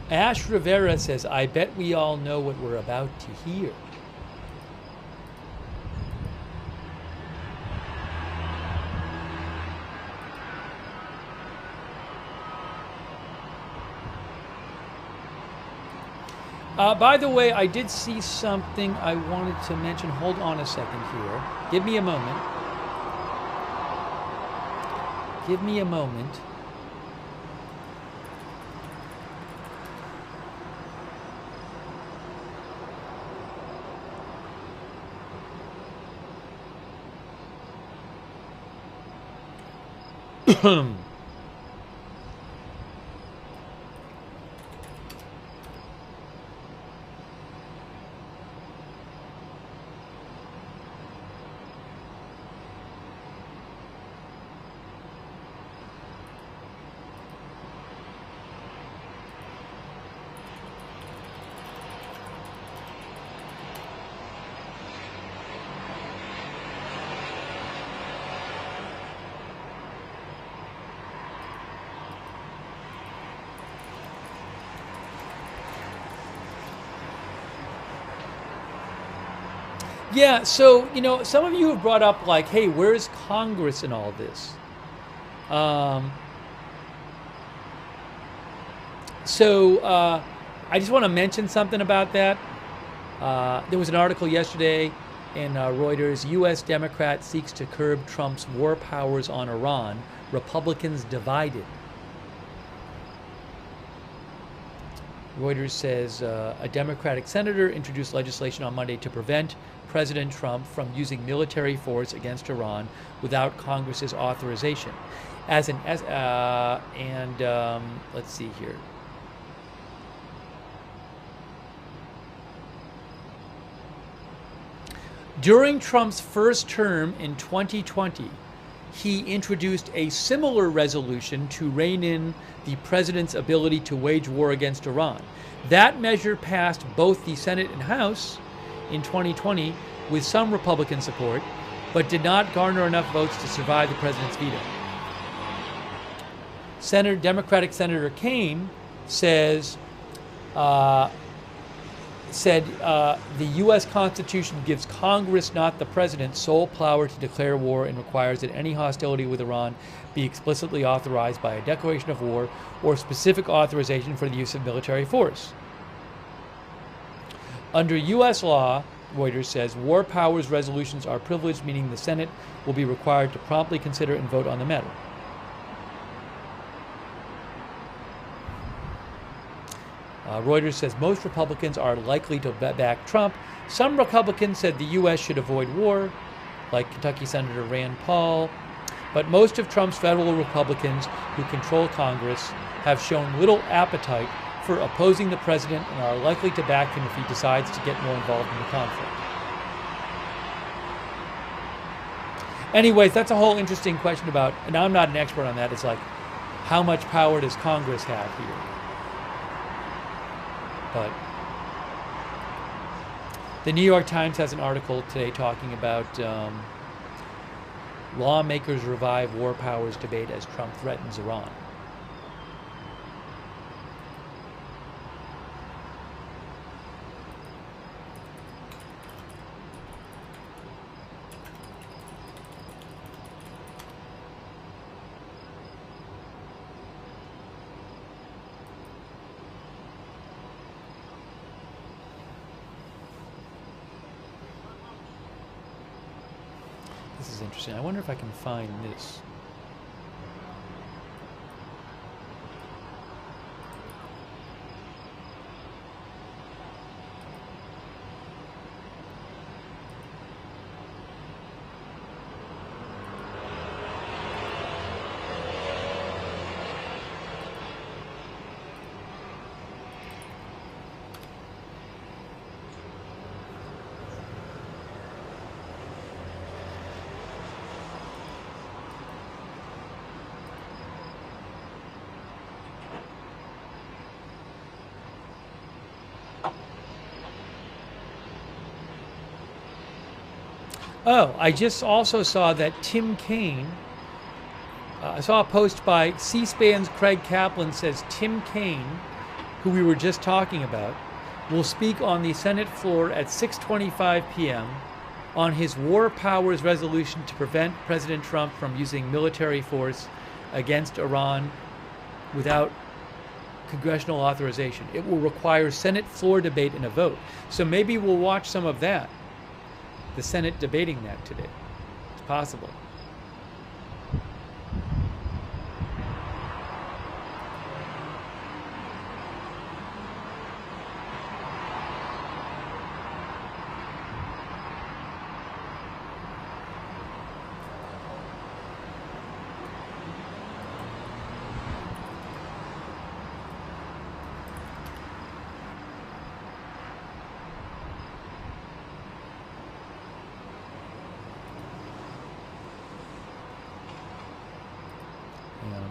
Ash Rivera says, I bet we all know what we're about to hear. By the way, I did see something I wanted to mention. Hold on a second here. Give me a moment. Give me a moment. Yeah, so, you know, some of you have brought up, like, hey, where's Congress in all this? I just want to mention something about that. There was an article yesterday in Reuters, U.S. Democrat seeks to curb Trump's war powers on Iran, Republicans divided. Reuters says a Democratic senator introduced legislation on Monday to prevent President Trump from using military force against Iran without Congress's authorization. Let's see here. During Trump's first term in 2020, he introduced a similar resolution to rein in the president's ability to wage war against Iran. That measure passed both the Senate and House in 2020 with some Republican support, but did not garner enough votes to survive the president's veto. Democratic Senator Kaine says, the U.S. Constitution gives Congress, not the president, sole power to declare war and requires that any hostility with Iran be explicitly authorized by a declaration of war or specific authorization for the use of military force. Under U.S. law, Reuters says, war powers resolutions are privileged, meaning the Senate will be required to promptly consider and vote on the matter. Reuters says most Republicans are likely to back Trump. Some Republicans said the U.S. should avoid war, like Kentucky Senator Rand Paul. But most of Trump's federal Republicans who control Congress have shown little appetite for opposing the president and are likely to back him if he decides to get more involved in the conflict. Anyways, that's a whole interesting question about, and I'm not an expert on that, it's like, how much power does Congress have here? But the New York Times has an article today talking about lawmakers revive war powers debate as Trump threatens Iran. This is interesting. I wonder if I can find this. Oh, I just also saw that Tim Kaine, I saw a post by C-SPAN's Craig Kaplan says Tim Kaine, who we were just talking about, will speak on the Senate floor at 6:25 p.m. on his war powers resolution to prevent President Trump from using military force against Iran without congressional authorization. It will require Senate floor debate and a vote. So maybe we'll watch some of that. The Senate debating that today. It's possible.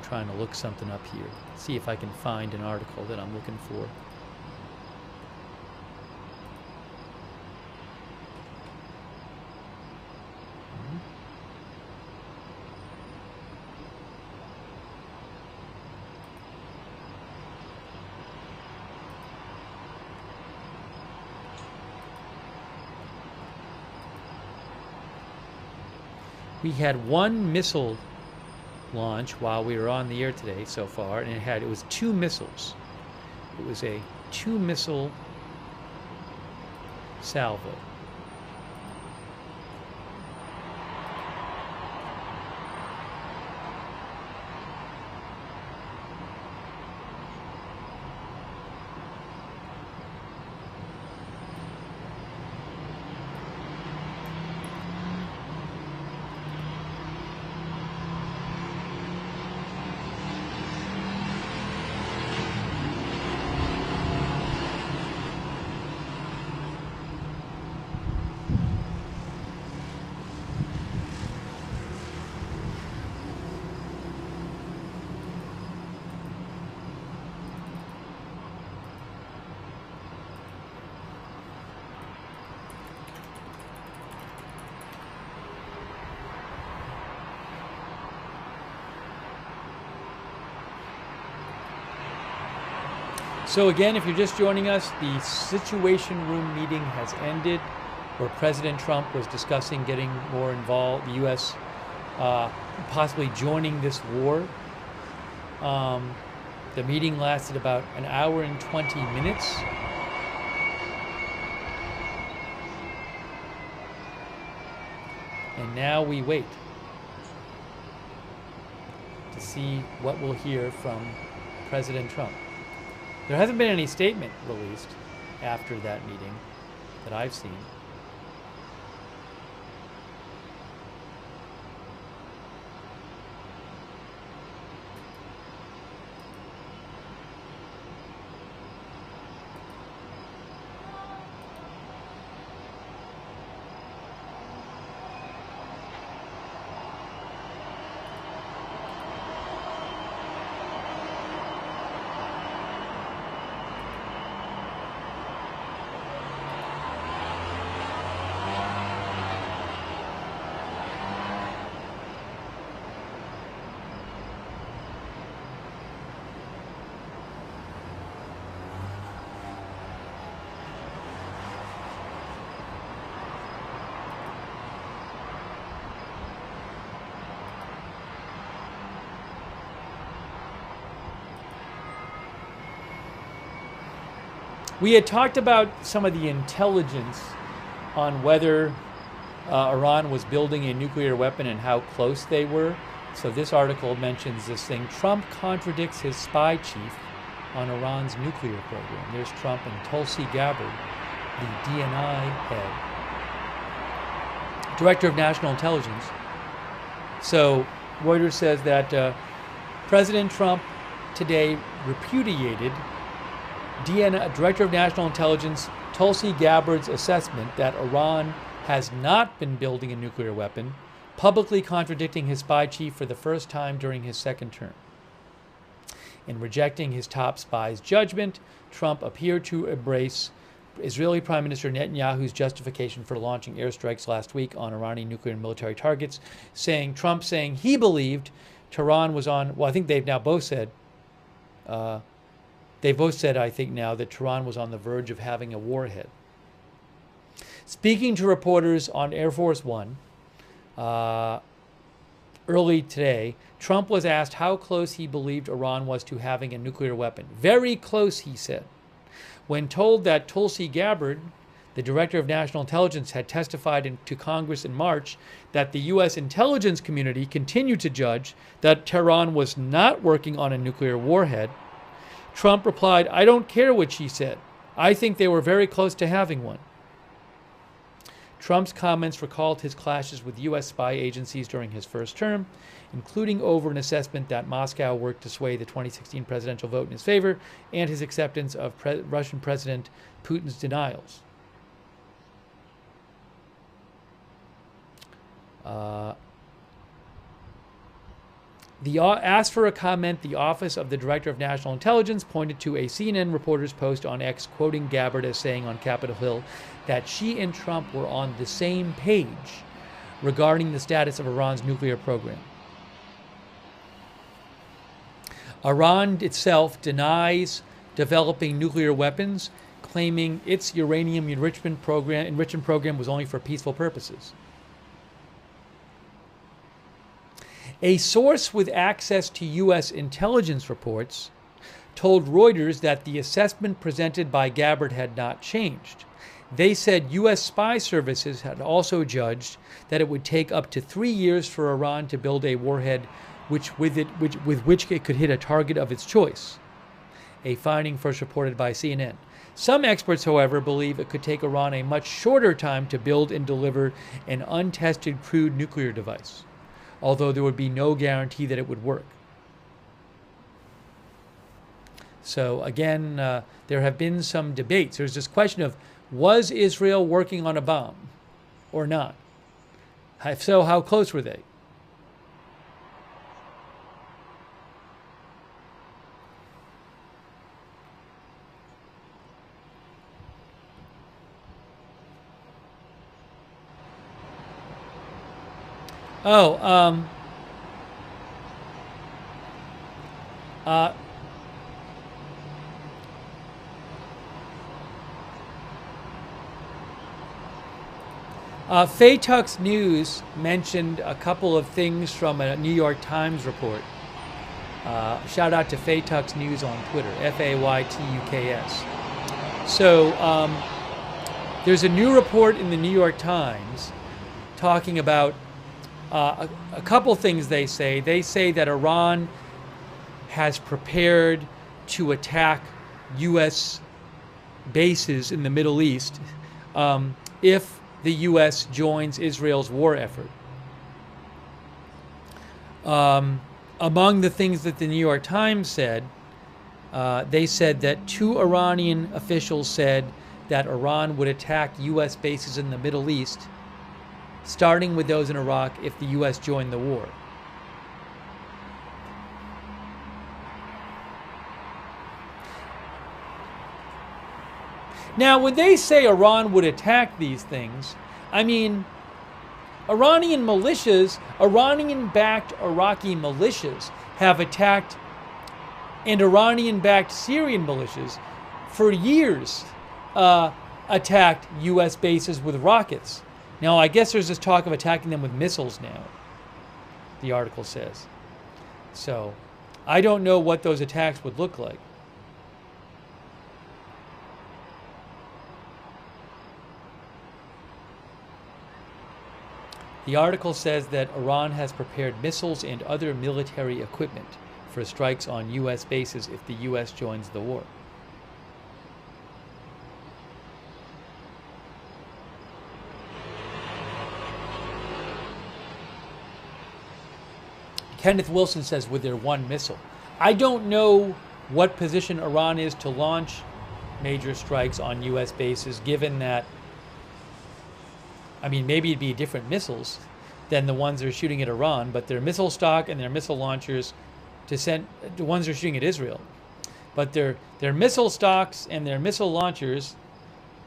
Trying to look something up here. See if I can find an article that I'm looking for. We had one missile launch while we were on the air today so far, and it was 2 missiles. It was a 2-missile salvo. So again, if you're just joining us, the Situation Room meeting has ended, where President Trump was discussing getting more involved, the U.S. Possibly joining this war. The meeting lasted about an hour and 20 minutes. And now we wait to see what we'll hear from President Trump. There hasn't been any statement released after that meeting that I've seen. We had talked about some of the intelligence on whether Iran was building a nuclear weapon and how close they were. So this article mentions this thing. Trump contradicts his spy chief on Iran's nuclear program. There's Trump and Tulsi Gabbard, the DNI head, Director of National Intelligence. So Reuters says that President Trump today repudiated Director of National Intelligence Tulsi Gabbard's assessment that Iran has not been building a nuclear weapon, publicly contradicting his spy chief for the first time during his second term. In rejecting his top spy's judgment, Trump appeared to embrace Israeli Prime Minister Netanyahu's justification for launching airstrikes last week on Iranian nuclear and military targets, Trump saying he believed Tehran was on, well, I think they've now both said, I think now, that Tehran was on the verge of having a warhead. Speaking to reporters on Air Force One early today, Trump was asked how close he believed Iran was to having a nuclear weapon. Very close, he said. When told that Tulsi Gabbard, the Director of National Intelligence, had testified to Congress in March that the U.S. intelligence community continued to judge that Tehran was not working on a nuclear warhead, Trump replied, "I don't care what she said. I think they were very close to having one." Trump's comments recalled his clashes with U.S. spy agencies during his first term, including over an assessment that Moscow worked to sway the 2016 presidential vote in his favor and his acceptance of Russian President Putin's denials. Asked for a comment, the Office of the Director of National Intelligence pointed to a CNN reporter's post on X, quoting Gabbard as saying on Capitol Hill that she and Trump were on the same page regarding the status of Iran's nuclear program. Iran itself denies developing nuclear weapons, claiming its uranium enrichment program was only for peaceful purposes. A source with access to U.S. intelligence reports told Reuters that the assessment presented by Gabbard had not changed. They said U.S. spy services had also judged that it would take up to 3 years for Iran to build a warhead with which it could hit a target of its choice, a finding first reported by CNN. Some experts, however, believe it could take Iran a much shorter time to build and deliver an untested crude nuclear device, although there would be no guarantee that it would work. So again, there have been some debates. There's this question of, was Israel working on a bomb or not? If so, how close were they? Faytux News mentioned a couple of things from a New York Times report. Shout out to Faytux News on Twitter, Faytuks. So there's a new report in the New York Times talking about a couple things they say. They say that Iran has prepared to attack U.S. bases in the Middle East if the U.S. joins Israel's war effort. Among the things that the New York Times said, they said that 2 Iranian officials said that Iran would attack U.S. bases in the Middle East, starting with those in Iraq if the U.S. joined the war. Now, when they say Iran would attack these things, I mean, Iranian militias, Iranian-backed Iraqi militias have attacked, and Iranian-backed Syrian militias for years attacked U.S. bases with rockets. Now, I guess there's this talk of attacking them with missiles now, the article says. So, I don't know what those attacks would look like. The article says that Iran has prepared missiles and other military equipment for strikes on U.S. bases if the U.S. joins the war. Kenneth Wilson says, with their one missile. I don't know what position Iran is to launch major strikes on U.S. bases, given that, I mean, maybe it'd be different missiles than the ones they're shooting at Iran, but their missile stock and their missile launchers to send, the ones they're shooting at Israel. But their missile stocks and their missile launchers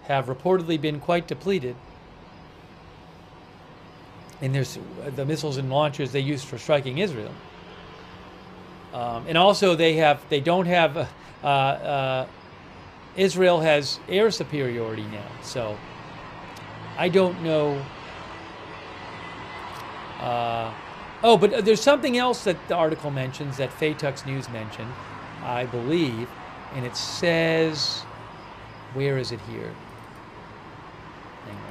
have reportedly been quite depleted. And there's the missiles and launchers they use for striking Israel. And also Israel has air superiority now. So I don't know. But there's something else that the article mentions that Faytux News mentioned, I believe, and it says, where is it here? Hang on.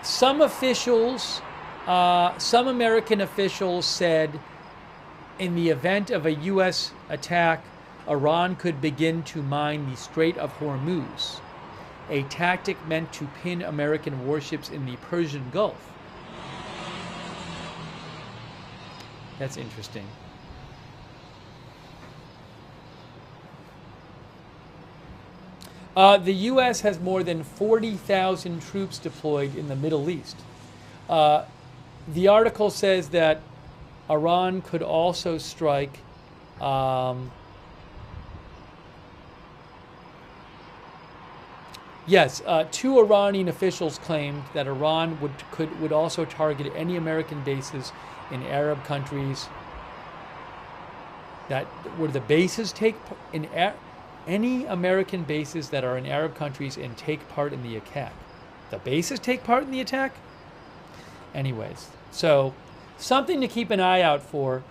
Some officials, some American officials said in the event of a U.S. attack, Iran could begin to mine the Strait of Hormuz, a tactic meant to pin American warships in the Persian Gulf. That's interesting. The U.S. has more than 40,000 troops deployed in the Middle East. The article says that Iran could also strike two Iranian officials claimed that Iran would also target any American bases in Arab countries that where the bases take in any American bases that are in Arab countries and take part in the attack. The bases take part in the attack? Anyways, so something to keep an eye out for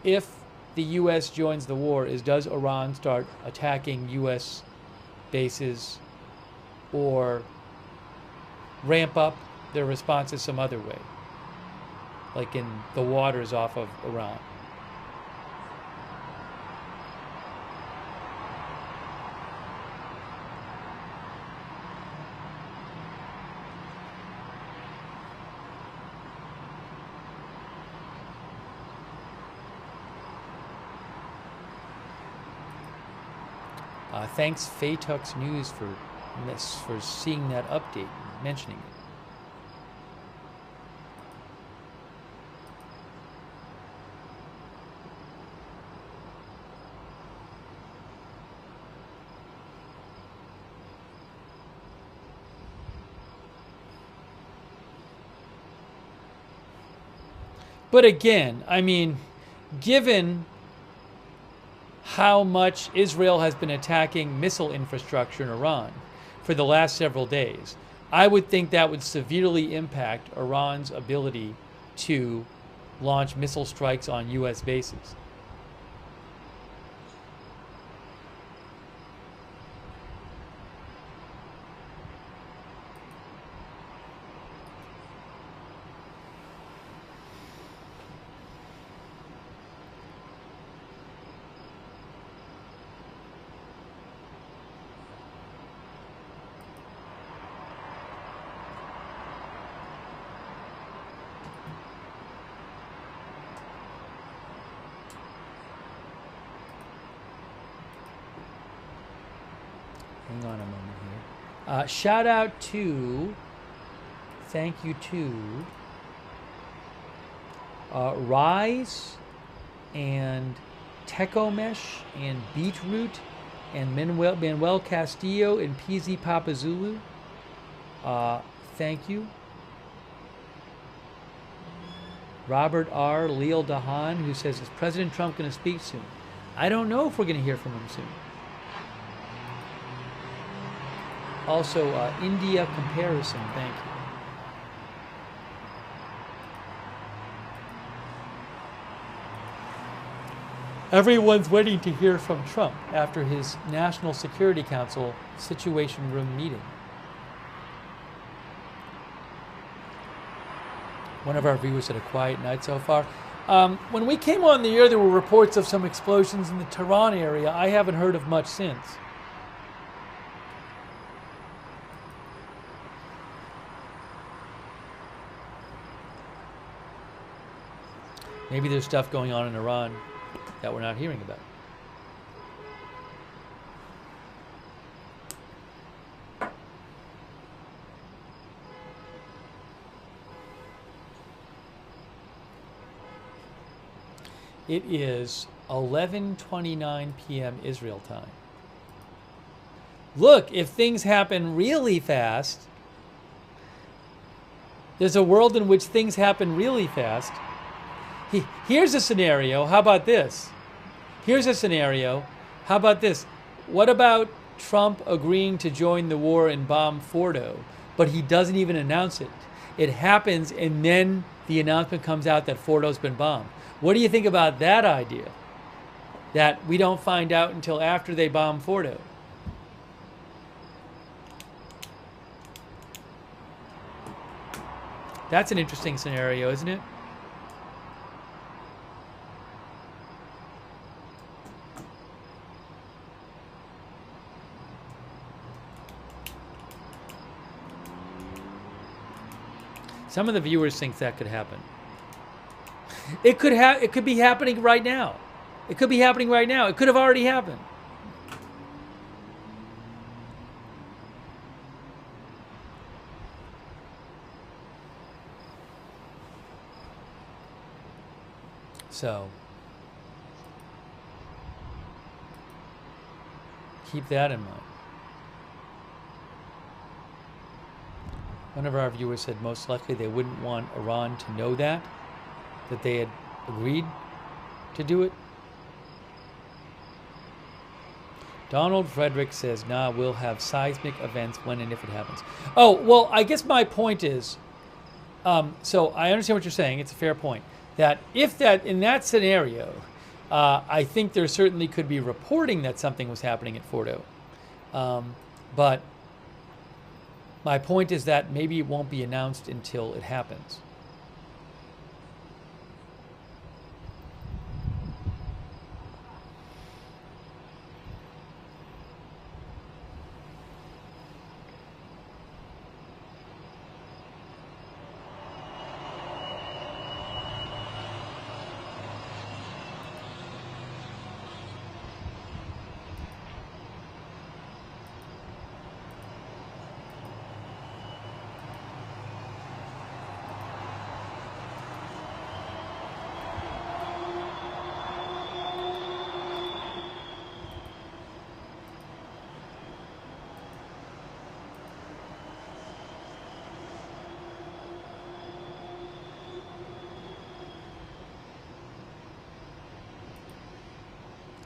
if the U.S. joins the war is, does Iran start attacking U.S. bases or ramp up their responses some other way, like in the waters off of Iran? Thanks Faytux News for seeing that update and mentioning it. But again, I mean, given how much Israel has been attacking missile infrastructure in Iran for the last several days, I would think that would severely impact Iran's ability to launch missile strikes on U.S. bases. Hang on a moment here. Shout out to, thank you to Rise and Tecomesh and Beetroot and Manuel Castillo and PZ Papazulu. Thank you. Robert R. Leal Dahan, who says, is President Trump going to speak soon? I don't know if we're going to hear from him soon. Also, India Comparison, thank you. Everyone's waiting to hear from Trump after his National Security Council Situation Room meeting. One of our viewers had a quiet night so far. When we came on the air, there were reports of some explosions in the Tehran area. I haven't heard of much since. Maybe there's stuff going on in Iran that we're not hearing about. It is 11:29 p.m. Israel time. Look, if things happen really fast, there's a world in which things happen really fast. Here's a scenario. How about this? Here's a scenario. How about this? What about Trump agreeing to join the war and bomb Fordo, but he doesn't even announce it? It happens, and then the announcement comes out that Fordo's been bombed. What do you think about that idea? That we don't find out until after they bomb Fordo? That's an interesting scenario, isn't it? Some of the viewers think that could happen. It could be happening right now. It could be happening right now. It could have already happened. So keep that in mind. One of our viewers said most likely they wouldn't want Iran to know that they had agreed to do it. Donald Frederick says, nah, we'll have seismic events when and if it happens. Oh, well, I guess my point is, so I understand what you're saying. It's a fair point. That if that, in that scenario, I think there certainly could be reporting that something was happening at Fordo. But my point is that maybe it won't be announced until it happens.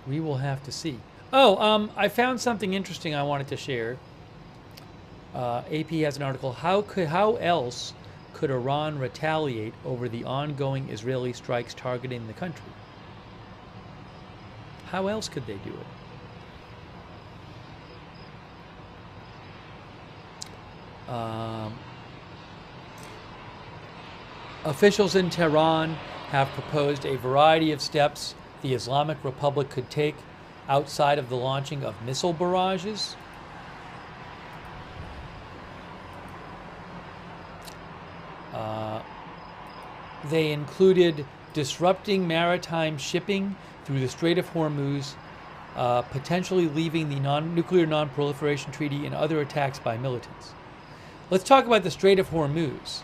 We will have to see. Oh, I found something interesting I wanted to share. AP has an article. How else could Iran retaliate over the ongoing Israeli strikes targeting the country? How else could they do it? Officials in Tehran have proposed a variety of steps the Islamic Republic could take outside of the launching of missile barrages. They included disrupting maritime shipping through the Strait of Hormuz, potentially leaving the nuclear non-proliferation treaty and other attacks by militants. Let's talk about the Strait of Hormuz.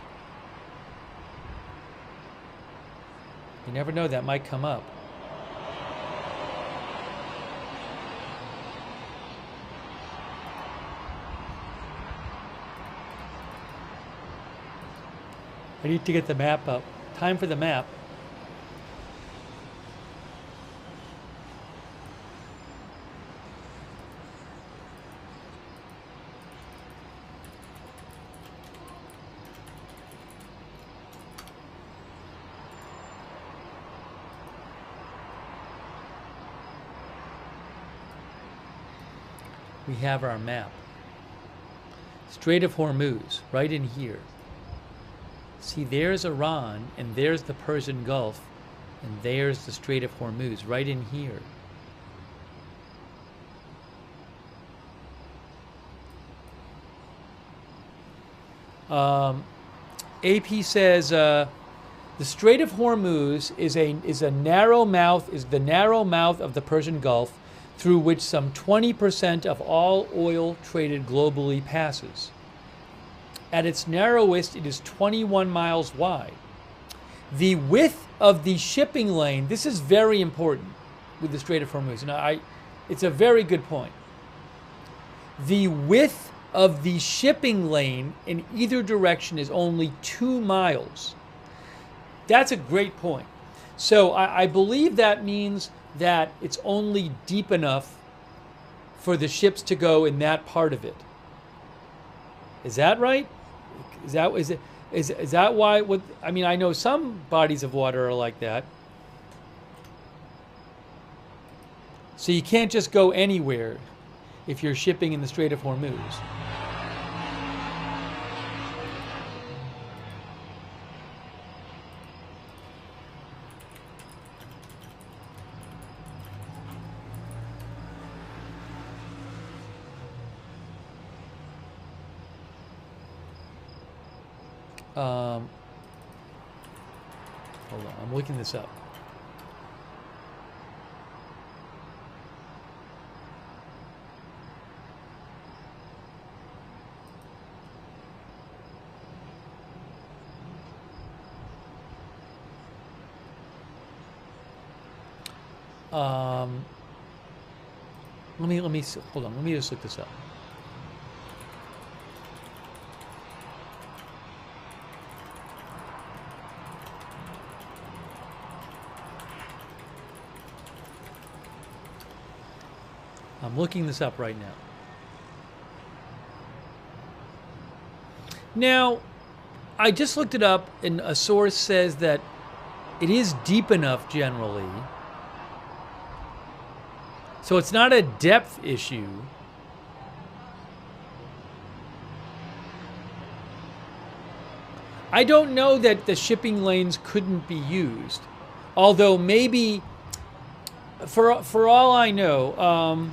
You never know, that might come up. I need to get the map up. Time for the map. We have our map. Strait of Hormuz, right in here. See, there's Iran, and there's the Persian Gulf, and there's the Strait of Hormuz, right in here. AP says the Strait of Hormuz is the narrow mouth of the Persian Gulf, through which some 20% of all oil traded globally passes. At its narrowest, it is 21 miles wide. The width of the shipping lane, this is very important with the Strait of Hormuz. Now, it's a very good point. The width of the shipping lane in either direction is only 2 miles. That's a great point. So I believe that means that it's only deep enough for the ships to go in that part of it. Is that right? Is that why? I mean, I know some bodies of water are like that. So you can't just go anywhere if you're shipping in the Strait of Hormuz. Hold on, I'm looking this up. Let me hold on. Let me just look this up. I'm looking this up right now. Now, I just looked it up, and a source says that it is deep enough generally. So it's not a depth issue. I don't know that the shipping lanes couldn't be used, although maybe, for all I know,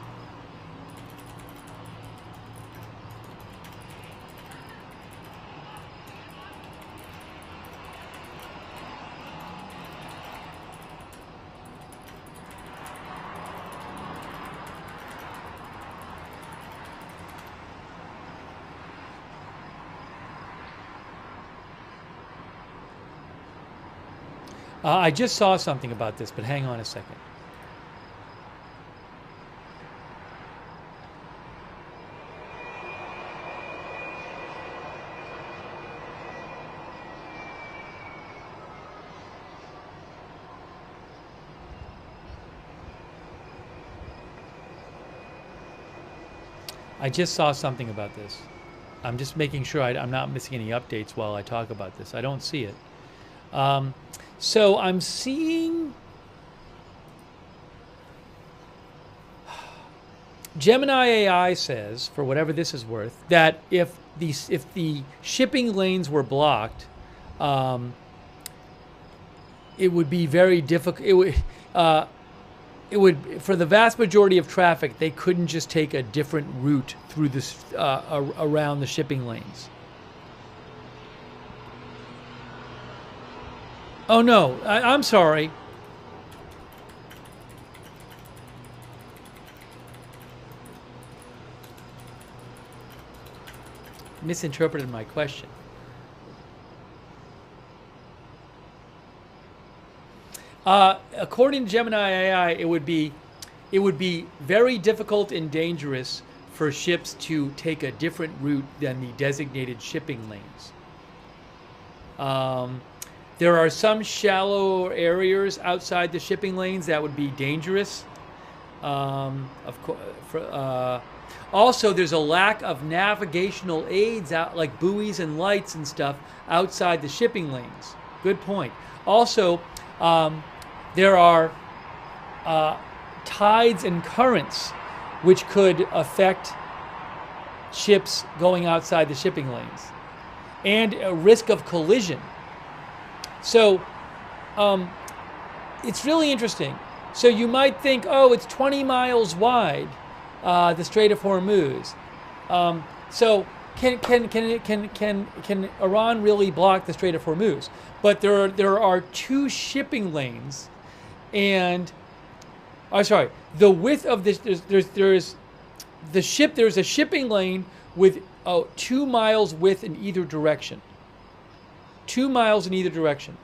I just saw something about this, but hang on a second. I just saw something about this. I'm just making sure I'm not missing any updates while I talk about this. I don't see it. So I'm seeing Gemini AI says, for whatever this is worth, that if the shipping lanes were blocked, it would be very difficult. It would, for the vast majority of traffic, they couldn't just take a different route through this around the shipping lanes. Oh no, I'm sorry. Misinterpreted my question. According to Gemini AI, it would be very difficult and dangerous for ships to take a different route than the designated shipping lanes. There are some shallow areas outside the shipping lanes that would be dangerous. Of course. Also, there's a lack of navigational aids out, like buoys and lights and stuff, outside the shipping lanes. Good point. Also, there are tides and currents which could affect ships going outside the shipping lanes, and a risk of collision. So it's really interesting. So you might think, oh, it's 20 miles wide, the Strait of Hormuz. So can Iran really block the Strait of Hormuz? But there are two shipping lanes, and the width of this, there's a shipping lane with 2 miles width in either direction. 2 miles in either direction.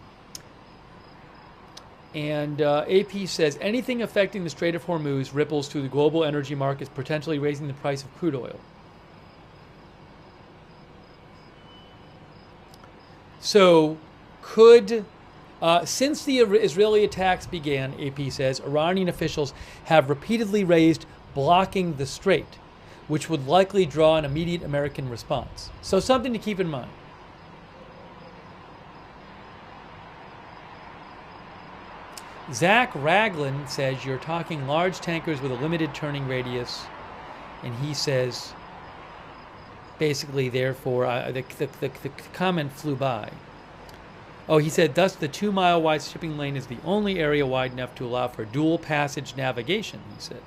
And AP says anything affecting the Strait of Hormuz ripples through the global energy markets, potentially raising the price of crude oil. So since the Israeli attacks began, AP says, Iranian officials have repeatedly raised blocking the strait, which would likely draw an immediate American response. So something to keep in mind. Zach Raglan says you're talking large tankers with a limited turning radius, and he says basically therefore the comment flew by. Oh, he said thus the 2 mile wide shipping lane is the only area wide enough to allow for dual passage navigation, he said.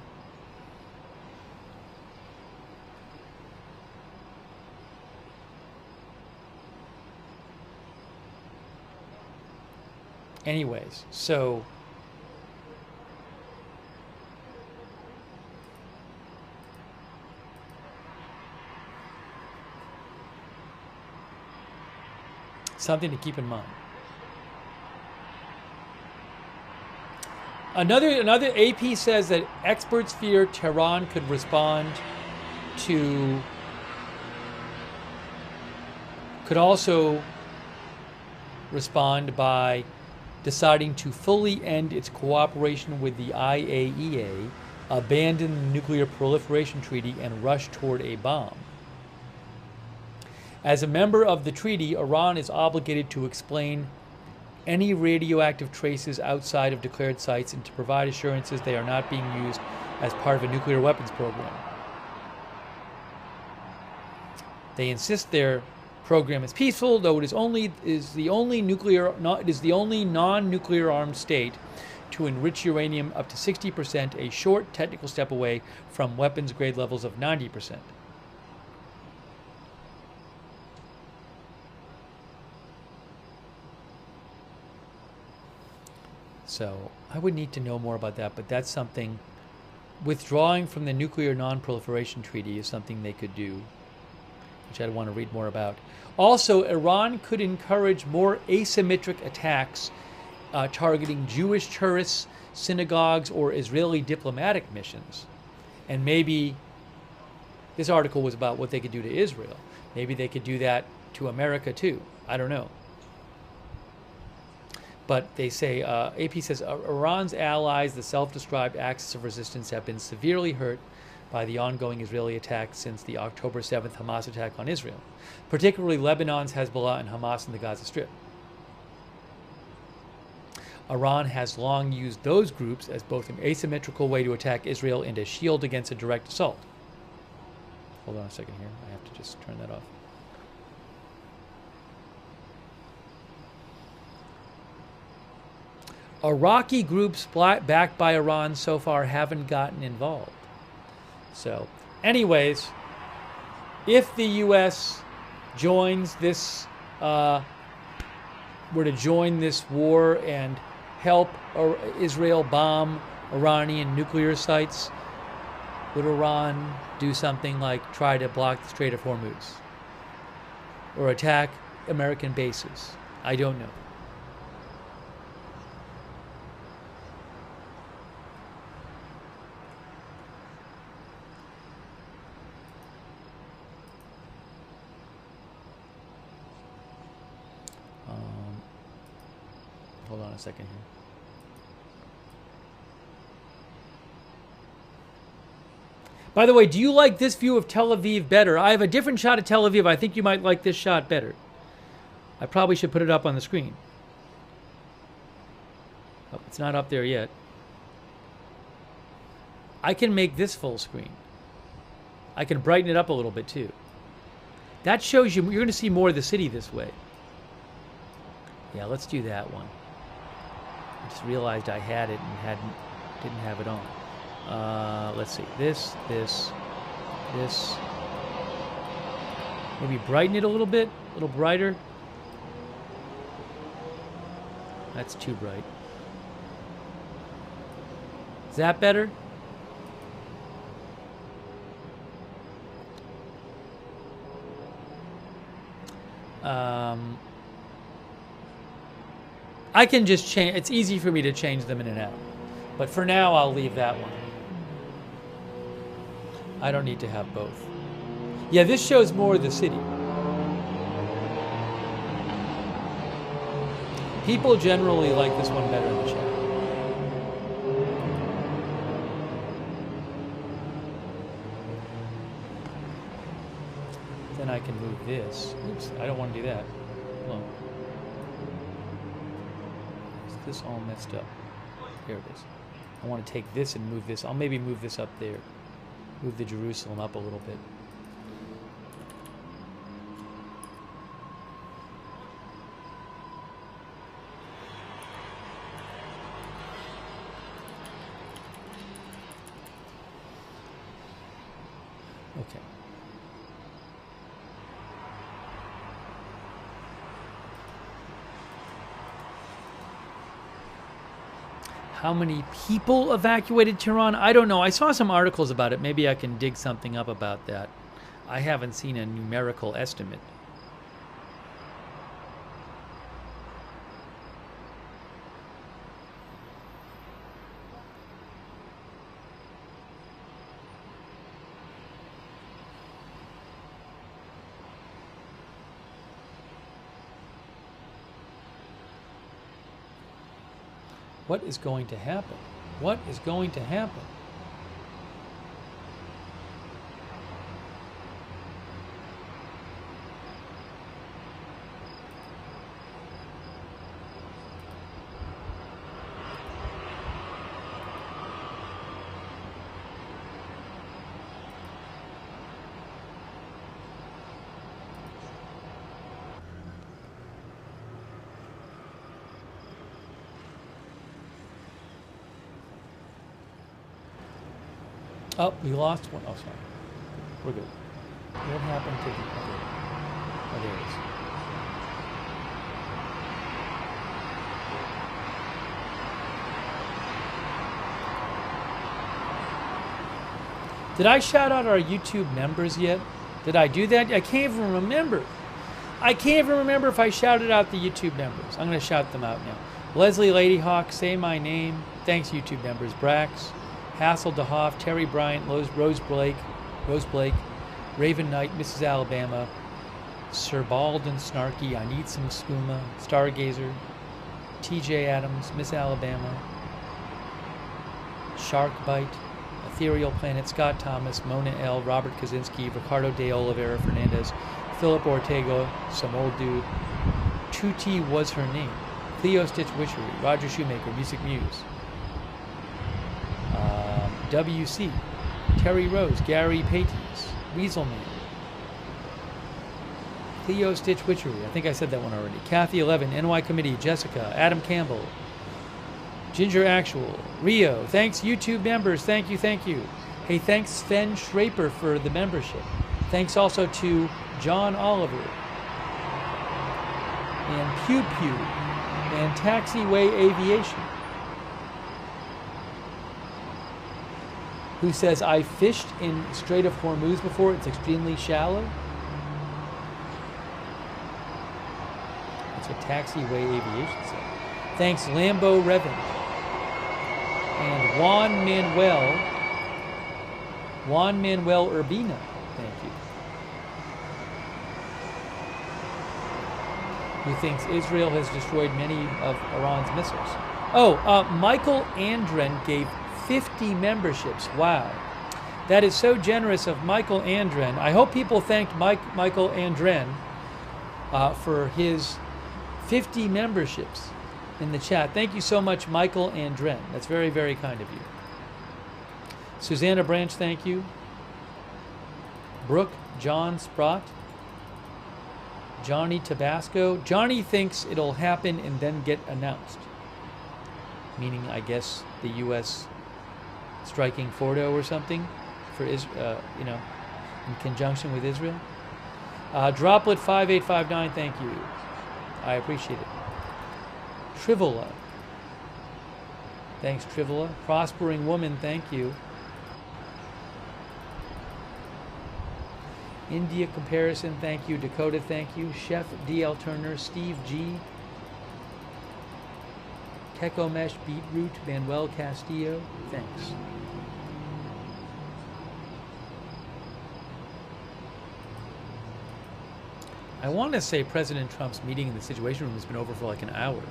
Anyways, so something to keep in mind. Another AP says that experts fear Tehran could also respond by deciding to fully end its cooperation with the IAEA, abandon the nuclear proliferation treaty, and rush toward a bomb. As a member of the treaty, Iran is obligated to explain any radioactive traces outside of declared sites and to provide assurances they are not being used as part of a nuclear weapons program. They insist their program is peaceful, though it is the only non-nuclear armed state to enrich uranium up to 60%, a short technical step away from weapons grade levels of 90%. So I would need to know more about that, but that's something. Withdrawing from the Nuclear Non-Proliferation Treaty is something they could do, which I'd want to read more about. Also, Iran could encourage more asymmetric attacks targeting Jewish tourists, synagogues, or Israeli diplomatic missions. And maybe this article was about what they could do to Israel. Maybe they could do that to America too. I don't know. But they say, AP says, Iran's allies, the self-described axis of resistance, have been severely hurt by the ongoing Israeli attacks since the October 7th Hamas attack on Israel, particularly Lebanon's Hezbollah and Hamas in the Gaza Strip. Iran has long used those groups as both an asymmetrical way to attack Israel and a shield against a direct assault. Hold on a second here. I have to just turn that off. Iraqi groups backed by Iran so far haven't gotten involved. So, anyways, if the U.S. joins this, were to join this war and help Israel bomb Iranian nuclear sites, would Iran do something like try to block the Strait of Hormuz or attack American bases? I don't know. Hold on a second here. By the way, do you like this view of Tel Aviv better? I have a different shot of Tel Aviv. I think you might like this shot better. I probably should put it up on the screen. Oh, it's not up there yet. I can make this full screen. I can brighten it up a little bit too. That shows you, you're going to see more of the city this way. Yeah, let's do that one. I just realized I had it and didn't have it on. Let's see. This. Maybe brighten it a little bit, a little brighter. That's too bright. Is that better? I can just change. It's easy for me to change them in and out. But for now, I'll leave that one. I don't need to have both. Yeah, this shows more of the city. People generally like this one better in the chat. Then I can move this. Oops, I don't want to do that. Hold on. Is this all messed up? Here it is. I want to take this and move this. I'll maybe move this up there. Move the Jerusalem up a little bit. Okay. How many people evacuated Tehran? I don't know. I saw some articles about it. Maybe I can dig something up about that. I haven't seen a numerical estimate. What is going to happen? What is going to happen? Oh, we lost one. Oh, sorry. We're good. What happened to the other? Oh, there it is. Did I shout out our YouTube members yet? Did I do that? I can't even remember. I can't even remember if I shouted out the YouTube members. I'm going to shout them out now. Leslie Ladyhawk, Say My Name. Thanks, YouTube members. Brax. Hassel DeHoff, Terry Bryant, Rose Blake, Raven Knight, Mrs. Alabama, Sir Bald and Snarky, I Need Some Skooma, Stargazer, TJ Adams, Miss Alabama, Shark Bite, Ethereal Planet, Scott Thomas, Mona L, Robert Kaczynski, Ricardo de Oliveira Fernandez, Philip Ortega, some old dude. Tuti was her name. Cleo Stitch Witchery, Roger Shoemaker, Music Muse. WC, Terry Rose, Gary Pates, Weaselman. Cleo Stitch Witchery, I think I said that one already. Kathy 11, NY Committee, Jessica, Adam Campbell, Ginger Actual, Rio. Thanks YouTube members, thank you, thank you. Hey, thanks Sven Schraper for the membership. Thanks also to John Oliver and Pew Pew and Taxiway Aviation, who says, I fished in Strait of Hormuz before, it's extremely shallow. That's what Taxiway Aviation said. Thanks Lambo Revan and Juan Manuel Urbina, thank you. Who thinks Israel has destroyed many of Iran's missiles. Oh, Michael Andren gave 50 memberships. Wow. That is so generous of Michael Andren. I hope people thanked Michael Andren for his 50 memberships in the chat. Thank you so much, Michael Andren. That's very, very kind of you. Susanna Branch, thank you. Brooke John Sprott. Johnny Tabasco. Johnny thinks it'll happen and then get announced. Meaning, I guess, the U.S. striking Fordo or something for Israel, in conjunction with Israel. Droplet 5859, thank you. I appreciate it. Trivola. Thanks, Trivola. Prospering Woman, thank you. India Comparison, thank you. Dakota, thank you. Chef DL Turner, Steve G. Kekomesh Beetroot, Manuel Castillo, thanks. I want to say President Trump's meeting in the Situation Room has been over for like an hour.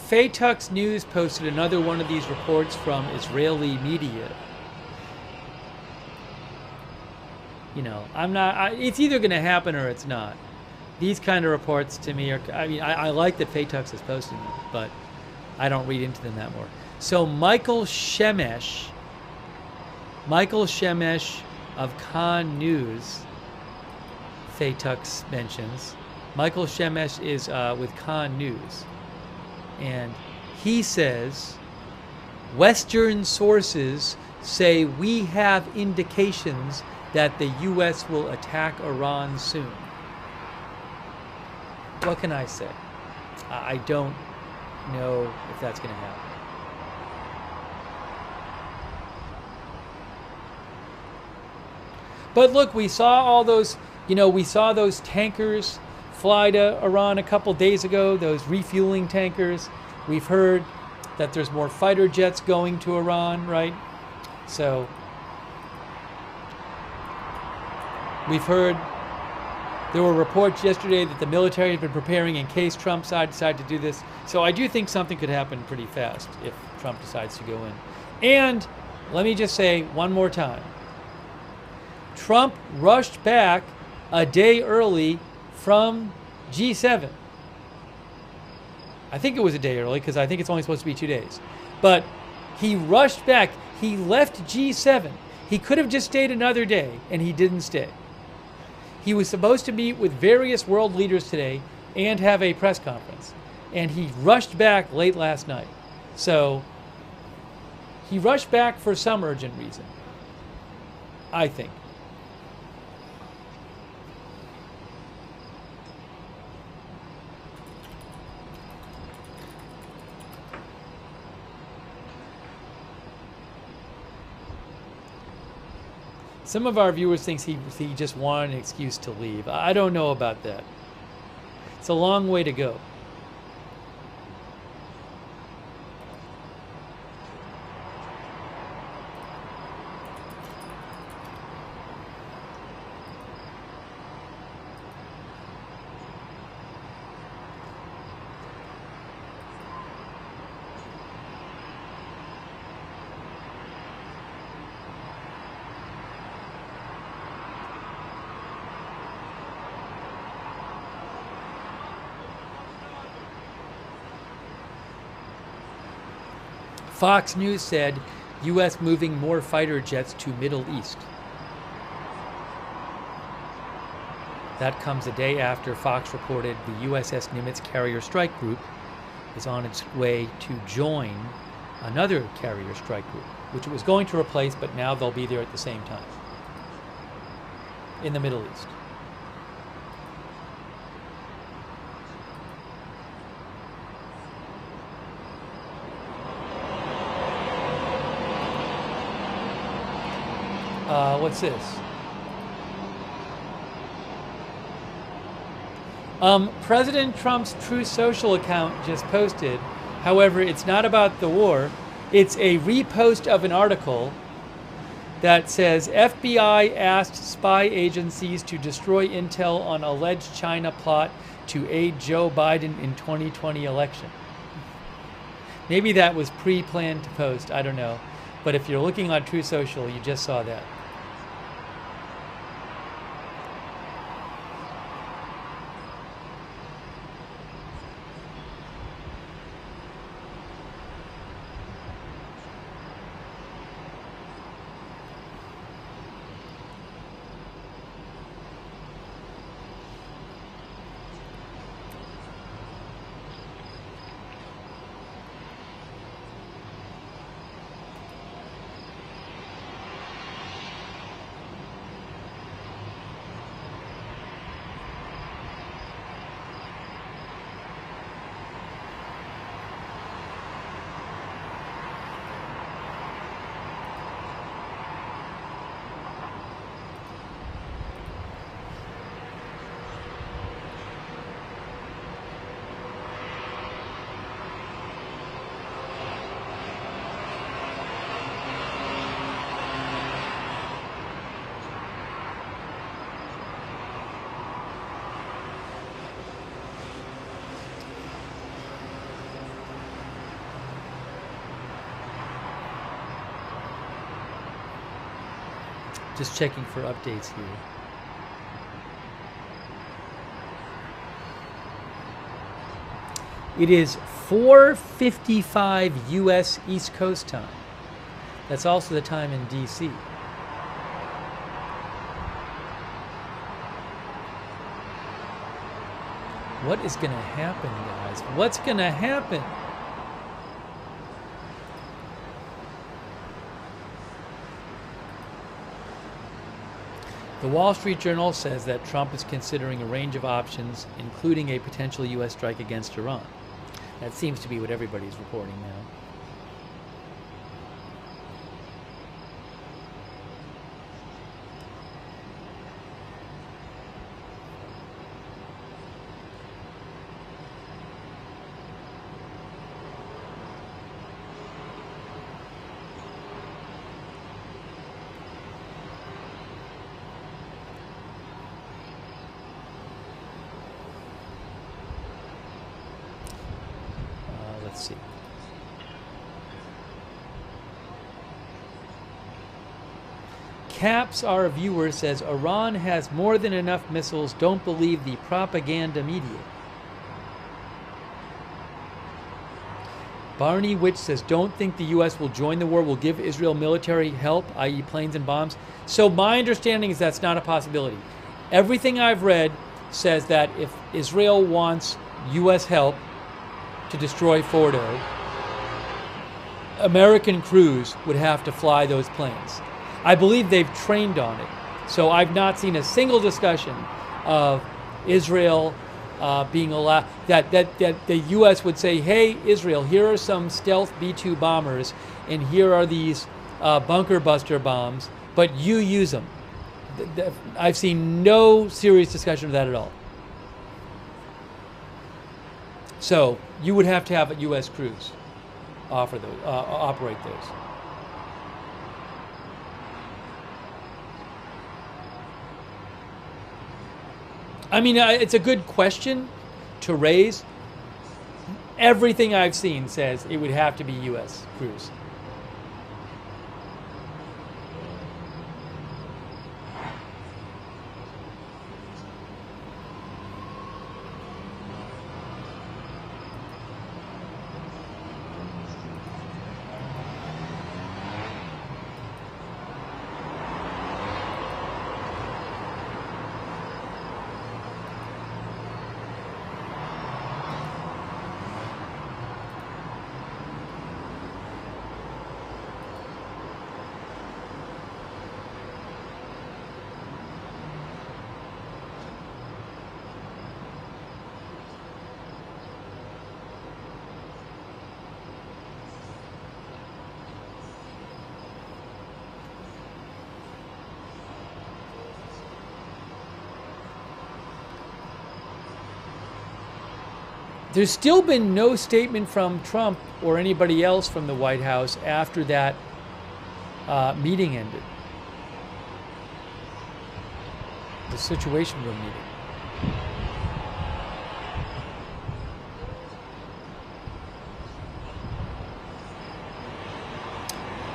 Faytux News posted another one of these reports from Israeli media. It's either going to happen or it's not. These kind of reports to me are, I like that Faytux is posting them, but I don't read into them that more. So Michael Shemesh of Khan News, Faytux mentions. Michael Shemesh is with Khan News. And he says, Western sources say we have indications that the U.S. will attack Iran soon. What can I say? I don't know if that's going to happen. But look, we saw all those, we saw those tankers fly to Iran a couple days ago, those refueling tankers. We've heard that there's more fighter jets going to Iran, right? So we've heard there were reports yesterday that the military had been preparing in case Trump decided to do this. So I do think something could happen pretty fast if Trump decides to go in. And let me just say one more time, Trump rushed back a day early from G7. I think it was a day early because I think it's only supposed to be 2 days. But he rushed back. He left G7. He could have just stayed another day, and he didn't stay. He was supposed to meet with various world leaders today and have a press conference. And he rushed back late last night. So he rushed back for some urgent reason, I think. Some of our viewers think he just wanted an excuse to leave. I don't know about that. It's a long way to go. Fox News said U.S. moving more fighter jets to Middle East. That comes a day after Fox reported the USS Nimitz Carrier Strike Group is on its way to join another carrier strike group, which it was going to replace, but now they'll be there at the same time in the Middle East. What's this? President Trump's Truth Social account just posted. However, it's not about the war. It's a repost of an article that says FBI asked spy agencies to destroy intel on alleged China plot to aid Joe Biden in 2020 election. Maybe that was pre-planned to post, I don't know. But if you're looking on Truth Social, you just saw that. Just checking for updates here. It is 4:55 U.S. East Coast time. That's also the time in D.C. What is going to happen, guys? What's going to happen? The Wall Street Journal says that Trump is considering a range of options, including a potential U.S. strike against Iran. That seems to be what everybody's reporting now. Let's see. Caps, our viewer, says Iran has more than enough missiles. Don't believe the propaganda media. Barney Witch says, don't think the U.S. will join the war, will give Israel military help, i.e. planes and bombs. So my understanding is that's not a possibility. Everything I've read says that if Israel wants U.S. help to destroy Fordo, American crews would have to fly those planes. I believe they've trained on it. So I've not seen a single discussion of Israel being allowed, that the U.S. would say, hey, Israel, here are some stealth B-2 bombers, and here are these bunker buster bombs, but you use them. I've seen no serious discussion of that at all. So you would have to have U.S. crews offer those, operate those. I mean, it's a good question to raise. Everything I've seen says it would have to be U.S. crews. There's still been no statement from Trump or anybody else from the White House after that meeting ended. The Situation Room meeting.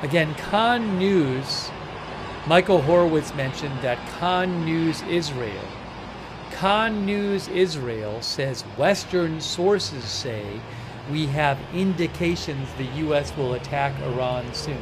Again, Khan News, Michael Horowitz mentioned that Khan News Israel says Western sources say we have indications the U.S. will attack Iran soon.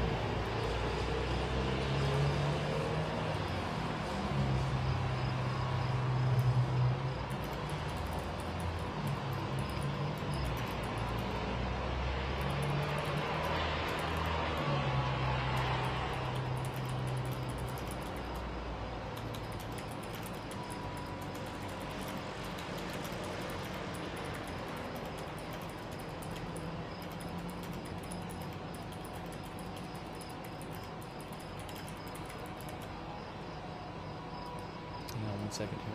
Second here.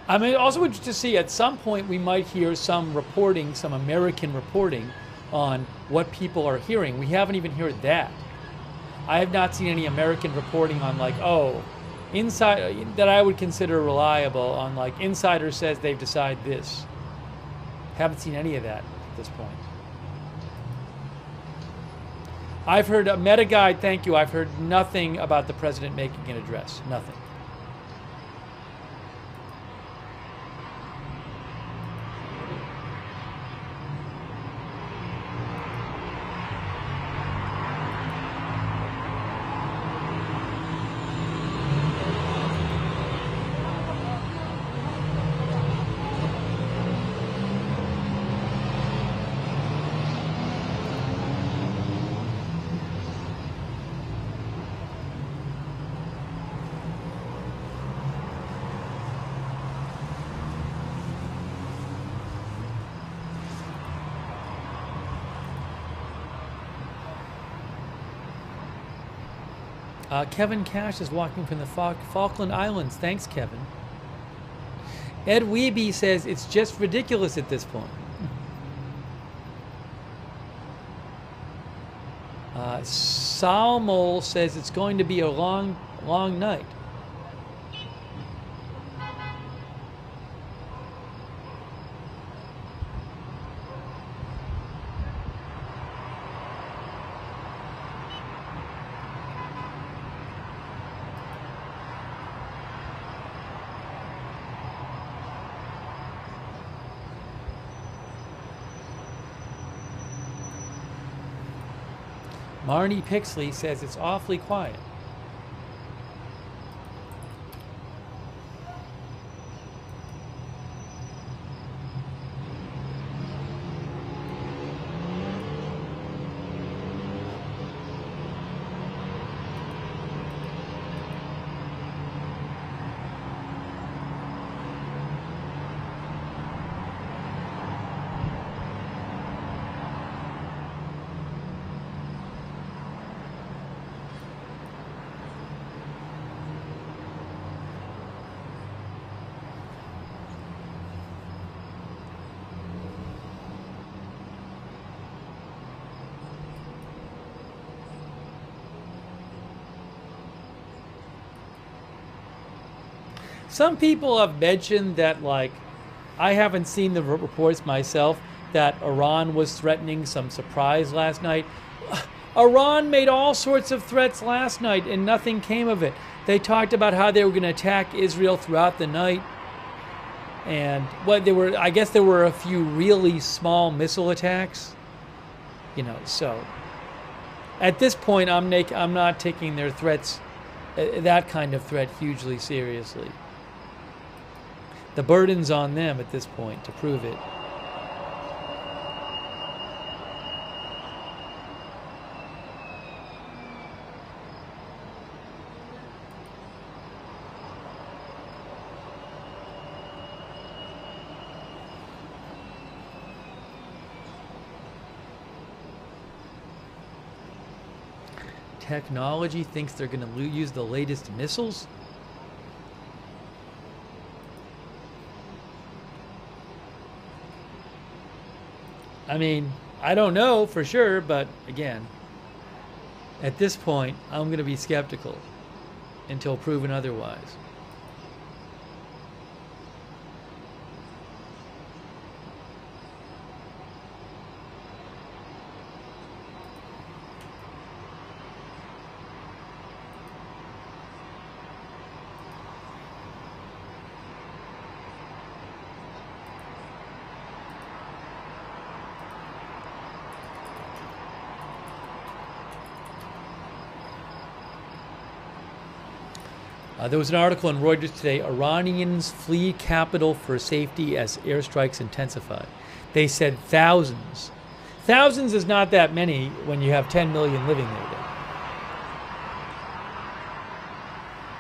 I'm also interested to see at some point we might hear some reporting, some American reporting on what people are hearing. We haven't even heard that. I have not seen any American reporting on like, oh, inside that I would consider reliable on like insider says they've decided this. Haven't seen any of that at this point. I've heard a meta guide, thank you. I've heard nothing about the president making an address. Nothing. Kevin Cash is walking from the Falkland Islands. Thanks, Kevin. Ed Weeby says it's just ridiculous at this point. Salmol says it's going to be a long, long night. Marnie Pixley says it's awfully quiet. Some people have mentioned that, like, I haven't seen the reports myself, that Iran was threatening some surprise last night. Iran made all sorts of threats last night and nothing came of it. They talked about how they were going to attack Israel throughout the night. And I guess there were a few really small missile attacks. You know, so at this point I'm not taking their threats, that kind of threat, hugely seriously. The burden's on them at this point to prove it. Technology thinks they're going to use the latest missiles? I mean, I don't know for sure, but again, at this point, I'm going to be skeptical until proven otherwise. There was an article in Reuters today, Iranians flee capital for safety as airstrikes intensify. They said thousands. Thousands is not that many when you have 10 million living there.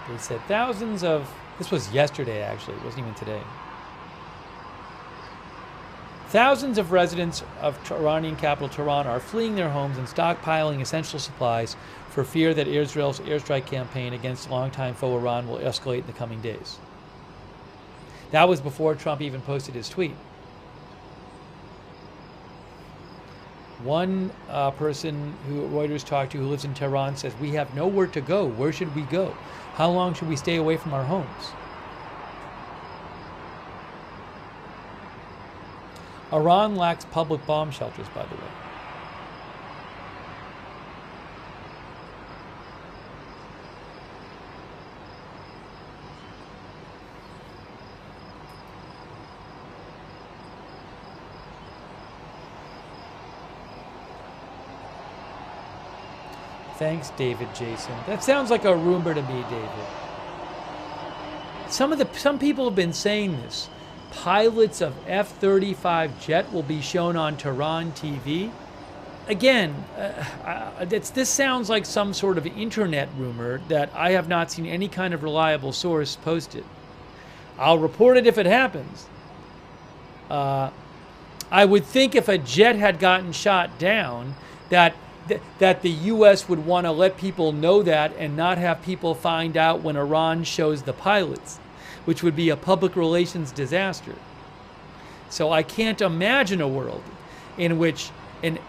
They said thousands of, this was yesterday actually, it wasn't even today. Thousands of residents of Iranian capital Tehran are fleeing their homes and stockpiling essential supplies for fear that Israel's airstrike campaign against longtime foe Iran will escalate in the coming days. That was before Trump even posted his tweet. One person who Reuters talked to who lives in Tehran says, "We have nowhere to go. Where should we go? How long should we stay away from our homes?" Iran lacks public bomb shelters, by the way. Thanks, David Jason. That sounds like a rumor to me, David. Some people have been saying this. Pilots of F-35 jet will be shown on Tehran TV. Again, this sounds like some sort of internet rumor that I have not seen any kind of reliable source posted. I'll report it if it happens. I would think if a jet had gotten shot down, that the U.S. would want to let people know that and not have people find out when Iran shows the pilots, which would be a public relations disaster. So I can't imagine a world in which Israel.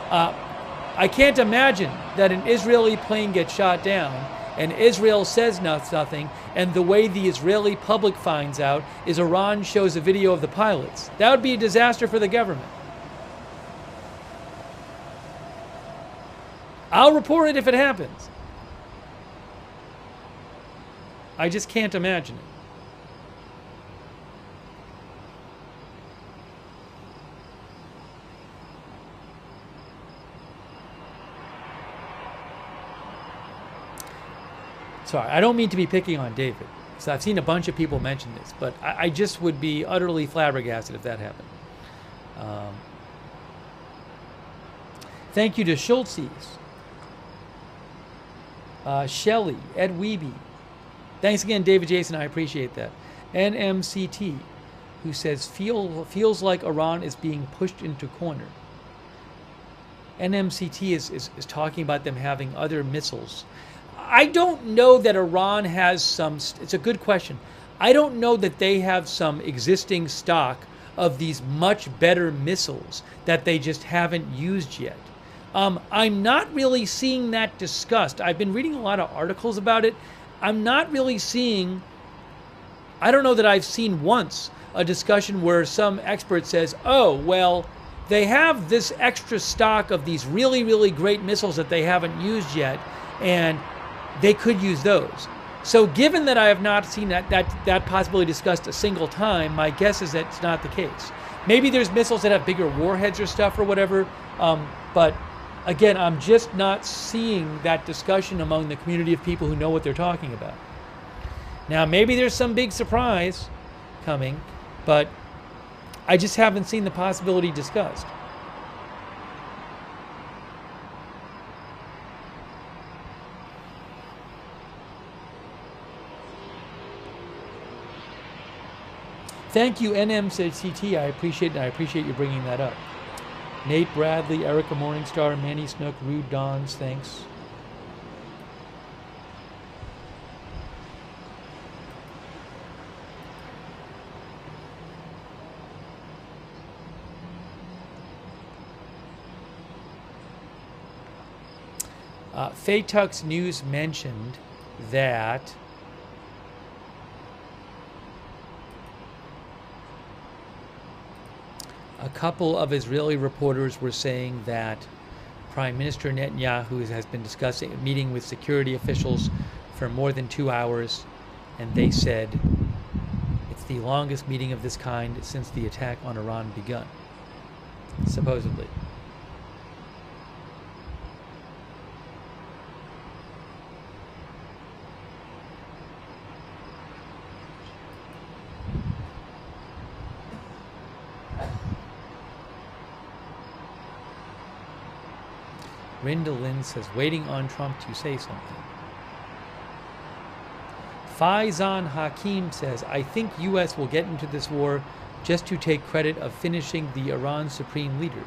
I can't imagine that an Israeli plane gets shot down and Israel says nothing, and the way the Israeli public finds out is Iran shows a video of the pilots. That would be a disaster for the government. I'll report it if it happens. I just can't imagine it. Sorry, I don't mean to be picking on David. So I've seen a bunch of people mention this, but I just would be utterly flabbergasted if that happened. Thank you to Schultzes, Shelley, Ed Weeby. Thanks again, David Jason. I appreciate that. NMCT, who says, feels like Iran is being pushed into corner. NMCT is talking about them having other missiles. I don't know that Iran has some, it's a good question. I don't know that they have some existing stock of these much better missiles that they just haven't used yet. I'm not really seeing that discussed. I've been reading a lot of articles about it. I'm not really seeing, I don't know that I've seen once a discussion where some expert says, oh, well, they have this extra stock of these really, really great missiles that they haven't used yet, and they could use those. So given that I have not seen that possibility discussed a single time, my guess is that it's not the case. Maybe there's missiles that have bigger warheads or stuff or whatever, but again, I'm just not seeing that discussion among the community of people who know what they're talking about. Now, maybe there's some big surprise coming, but I just haven't seen the possibility discussed. Thank you, NMCT. I appreciate you bringing that up. Nate Bradley, Erica Morningstar, Manny Snook, Rude Dons, thanks. Faytux News mentioned that a couple of Israeli reporters were saying that Prime Minister Netanyahu has been discussing a meeting with security officials for more than 2 hours, and they said it's the longest meeting of this kind since the attack on Iran begun, supposedly. Rinda Lynn says, waiting on Trump to say something. Faizan Hakim says, I think U.S. will get into this war just to take credit of finishing the Iran supreme leader.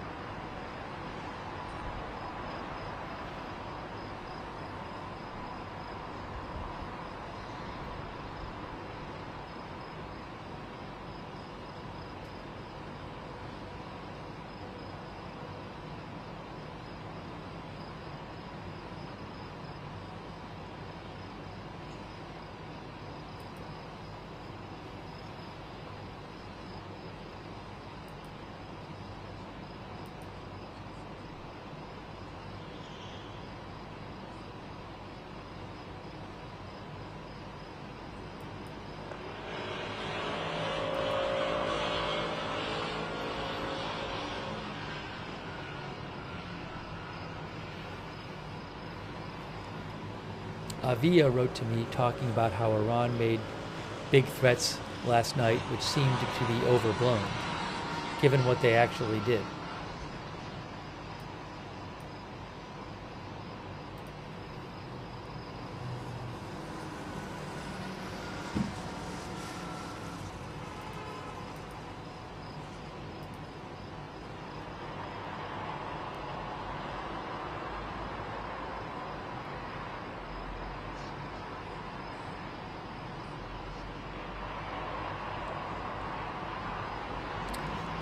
Avia wrote to me talking about how Iran made big threats last night, which seemed to be overblown, given what they actually did.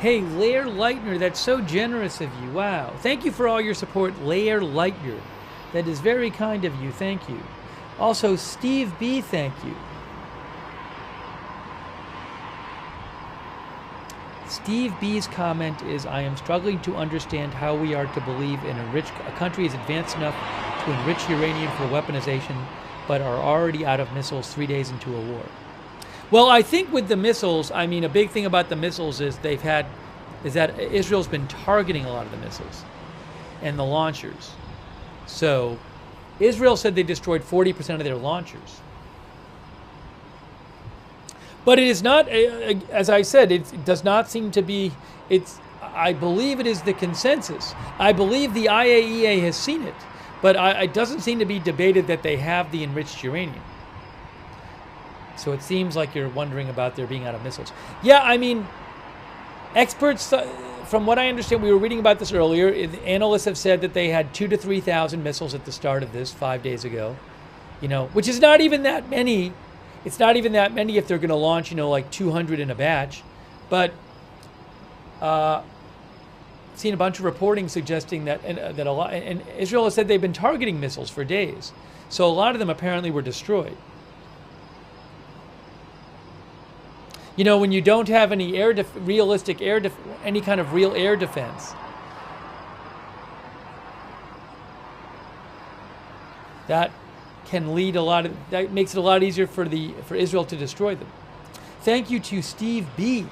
Hey, Lair Leitner, that's so generous of you. Wow. Thank you for all your support, Lair Leitner. That is very kind of you. Thank you. Also, Steve B., thank you. Steve B.'s comment is, I am struggling to understand how we are to believe in a country is advanced enough to enrich uranium for weaponization, but are already out of missiles 3 days into a war. Well, I think with the missiles, I mean, a big thing about the missiles is that Israel's been targeting a lot of the missiles and the launchers. So Israel said they destroyed 40% of their launchers. But it is not, as I said, it does not seem to be, I believe it is the consensus. I believe the IAEA has seen it, but it doesn't seem to be debated that they have the enriched uranium. So it seems like you're wondering about their being out of missiles. Yeah, I mean, experts, from what I understand, we were reading about this earlier, analysts have said that they had 2,000 to 3,000 missiles at the start of this 5 days ago, which is not even that many. It's not even that many if they're going to launch, like 200 in a batch. But I've seen a bunch of reporting suggesting that a lot, and Israel has said they've been targeting missiles for days. So a lot of them apparently were destroyed. When you don't have any any kind of real air defense, that makes it a lot easier for Israel to destroy them. Thank you to Steve B.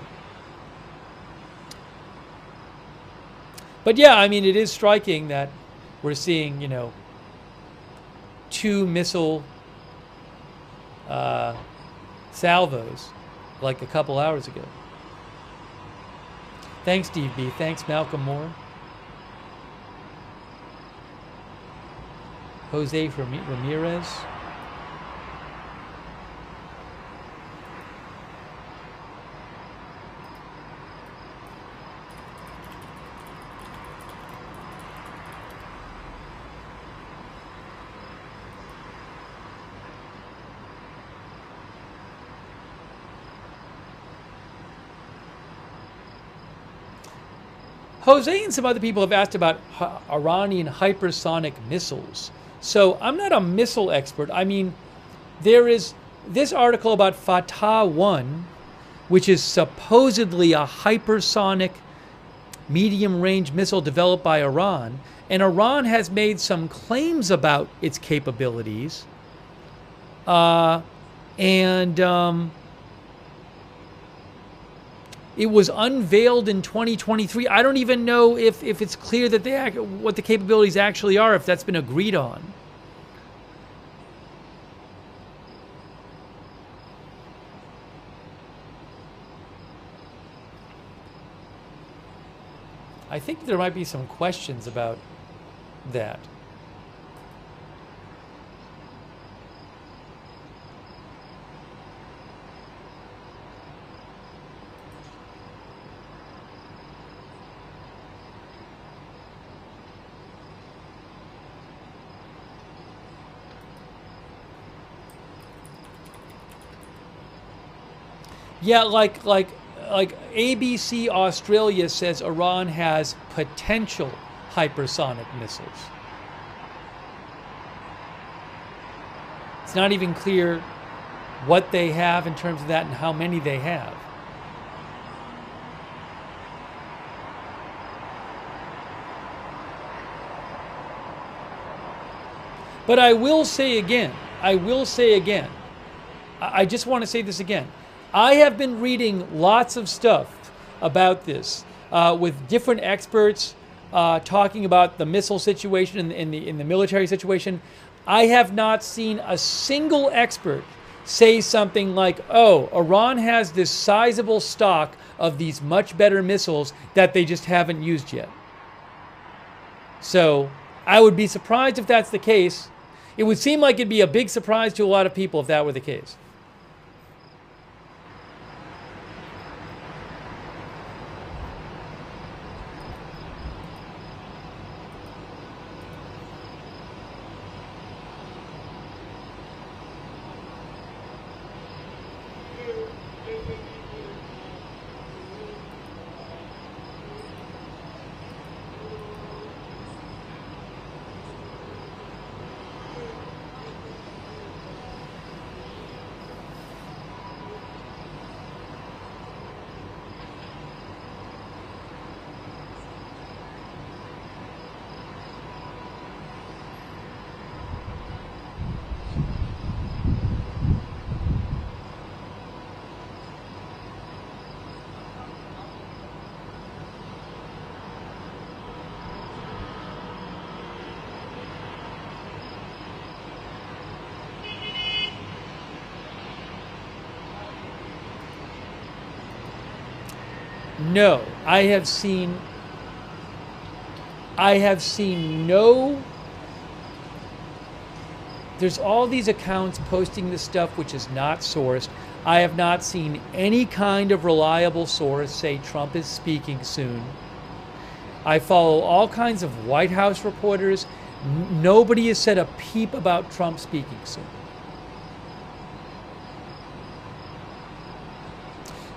But yeah, I mean, it is striking that we're seeing, 2 missile salvos like a couple hours ago. Thanks, Steve B. Thanks, Malcolm Moore. Jose Ramirez. Jose and some other people have asked about Iranian hypersonic missiles. So I'm not a missile expert. I mean, there is this article about Fatah 1, which is supposedly a hypersonic medium-range missile developed by Iran. And Iran has made some claims about its capabilities. It was unveiled in 2023. I don't even know if it's clear that what the capabilities actually are, if that's been agreed on. I think there might be some questions about that. Yeah, like ABC Australia says Iran has potential hypersonic missiles. It's not even clear what they have in terms of that and how many they have. But I will say again, I just want to say this again. I have been reading lots of stuff about this with different experts talking about the missile situation in the military situation. I have not seen a single expert say something like, oh, Iran has this sizable stock of these much better missiles that they just haven't used yet. So I would be surprised if that's the case. It would seem like it'd be a big surprise to a lot of people if that were the case. No, I have seen no. There's all these accounts posting this stuff which is not sourced. I have not seen any kind of reliable source say Trump is speaking soon. I follow all kinds of White House reporters. Nobody has said a peep about Trump speaking soon.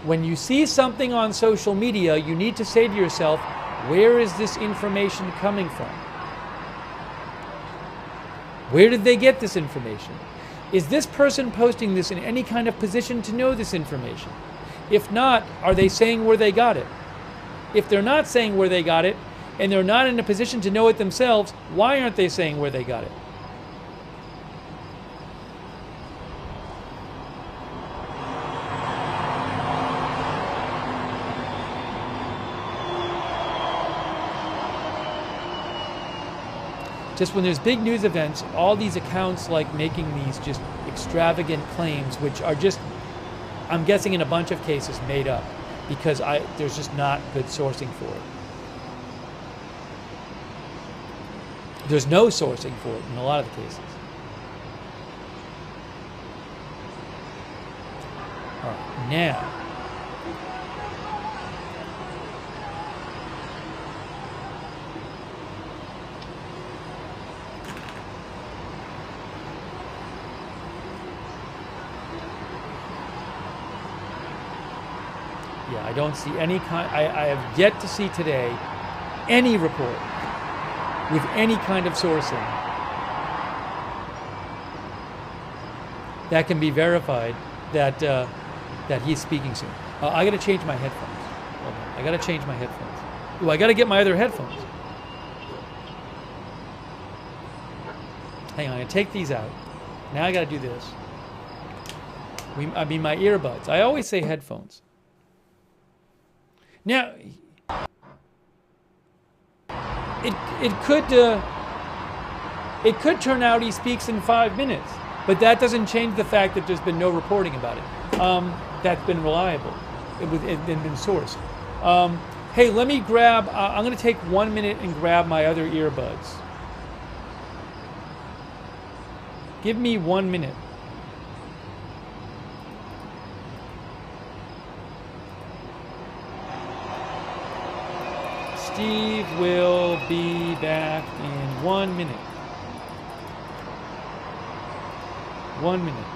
When you see something on social media, you need to say to yourself, where is this information coming from? Where did they get this information? Is this person posting this in any kind of position to know this information? If not, are they saying where they got it? If they're not saying where they got it, and they're not in a position to know it themselves, why aren't they saying where they got it? Just when there's big news events, all these accounts like making these just extravagant claims, which are just I'm guessing in a bunch of cases made up because there's just not good sourcing for it. There's no sourcing for it in a lot of the cases. All right, now. Yeah, I don't see any kind. I have yet to see today any report with any kind of sourcing that can be verified that that he's speaking soon. I got to change my headphones. Hold on. I got to change my headphones. Ooh, I got to get my other headphones. Hang on, I'm gonna take these out. Now I got to do this. I mean my earbuds. I always say headphones. Now, it could turn out he speaks in 5 minutes, but that doesn't change the fact that there's been no reporting about it. That's been reliable. It's been sourced. Hey, let me grab. I'm going to take 1 minute and grab my other earbuds. Give me 1 minute. Steve will be back in 1 minute. 1 minute.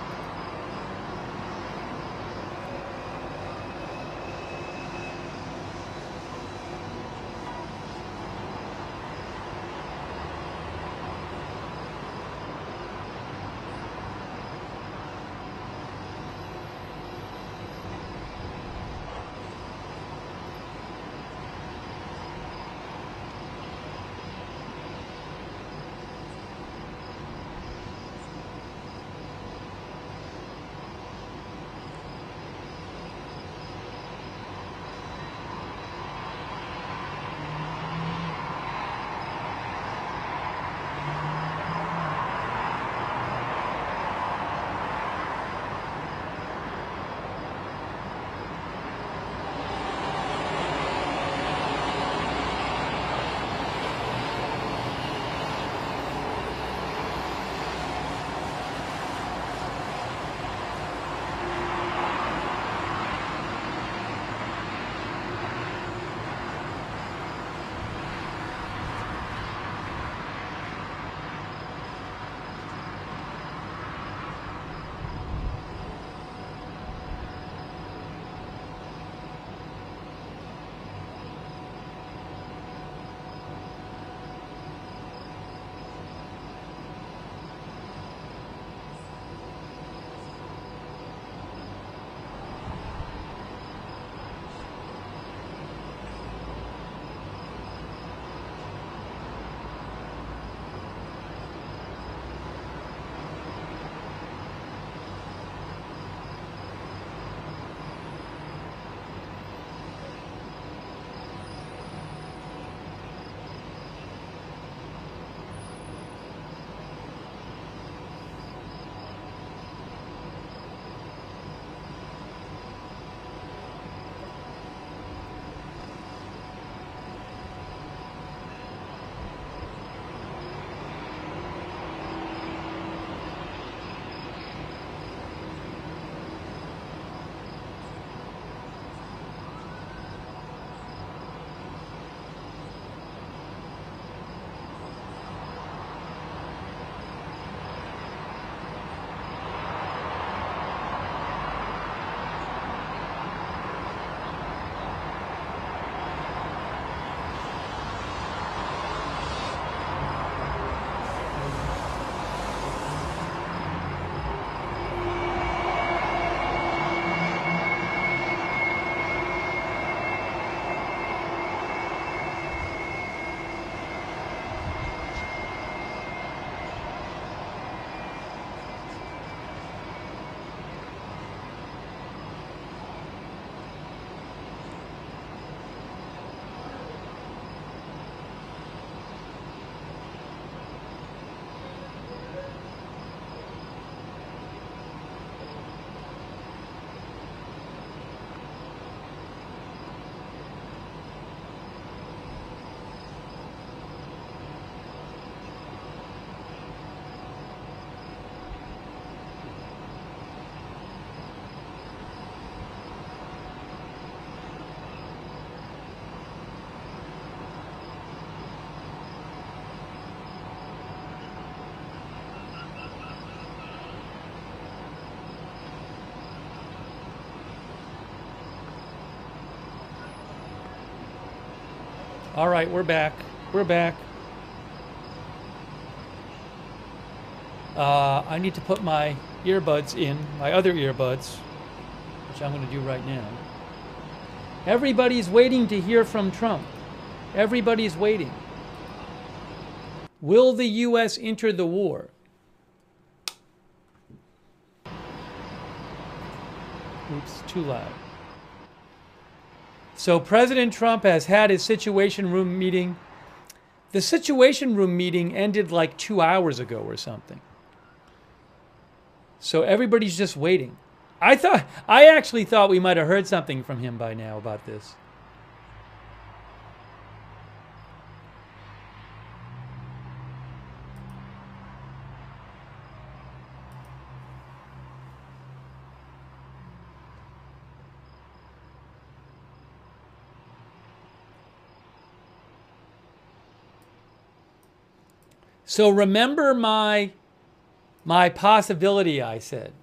All right, we're back. We're back. I need to put my earbuds in, my other earbuds, which I'm going to do right now. Everybody's waiting to hear from Trump. Everybody's waiting. Will the U.S. enter the war? Oops, too loud. So President Trump has had his Situation Room meeting. The Situation Room meeting ended like 2 hours ago or something. So everybody's just waiting. I actually thought we might have heard something from him by now about this. So remember my possibility, I said.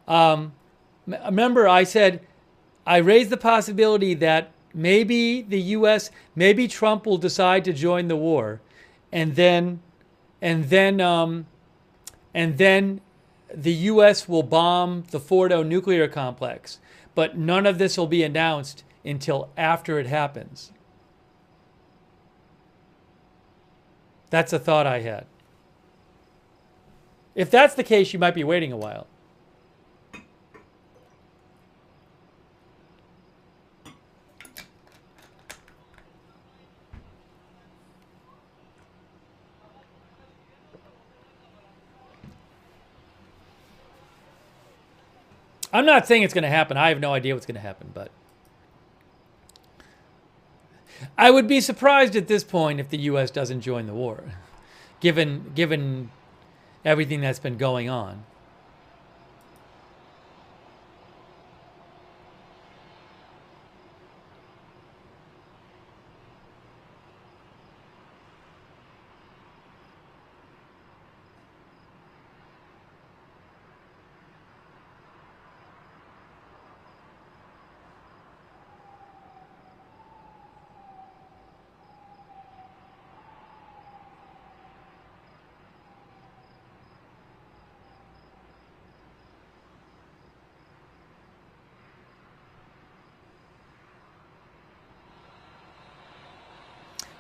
Remember, I said, I raised the possibility that maybe the U.S., maybe Trump will decide to join the war, and then the U.S. will bomb the Fordo nuclear complex, but none of this will be announced until after it happens. That's a thought I had. If that's the case, you might be waiting a while. I'm not saying it's going to happen. I have no idea what's going to happen, but I would be surprised at this point if the U.S. doesn't join the war, given everything that's been going on.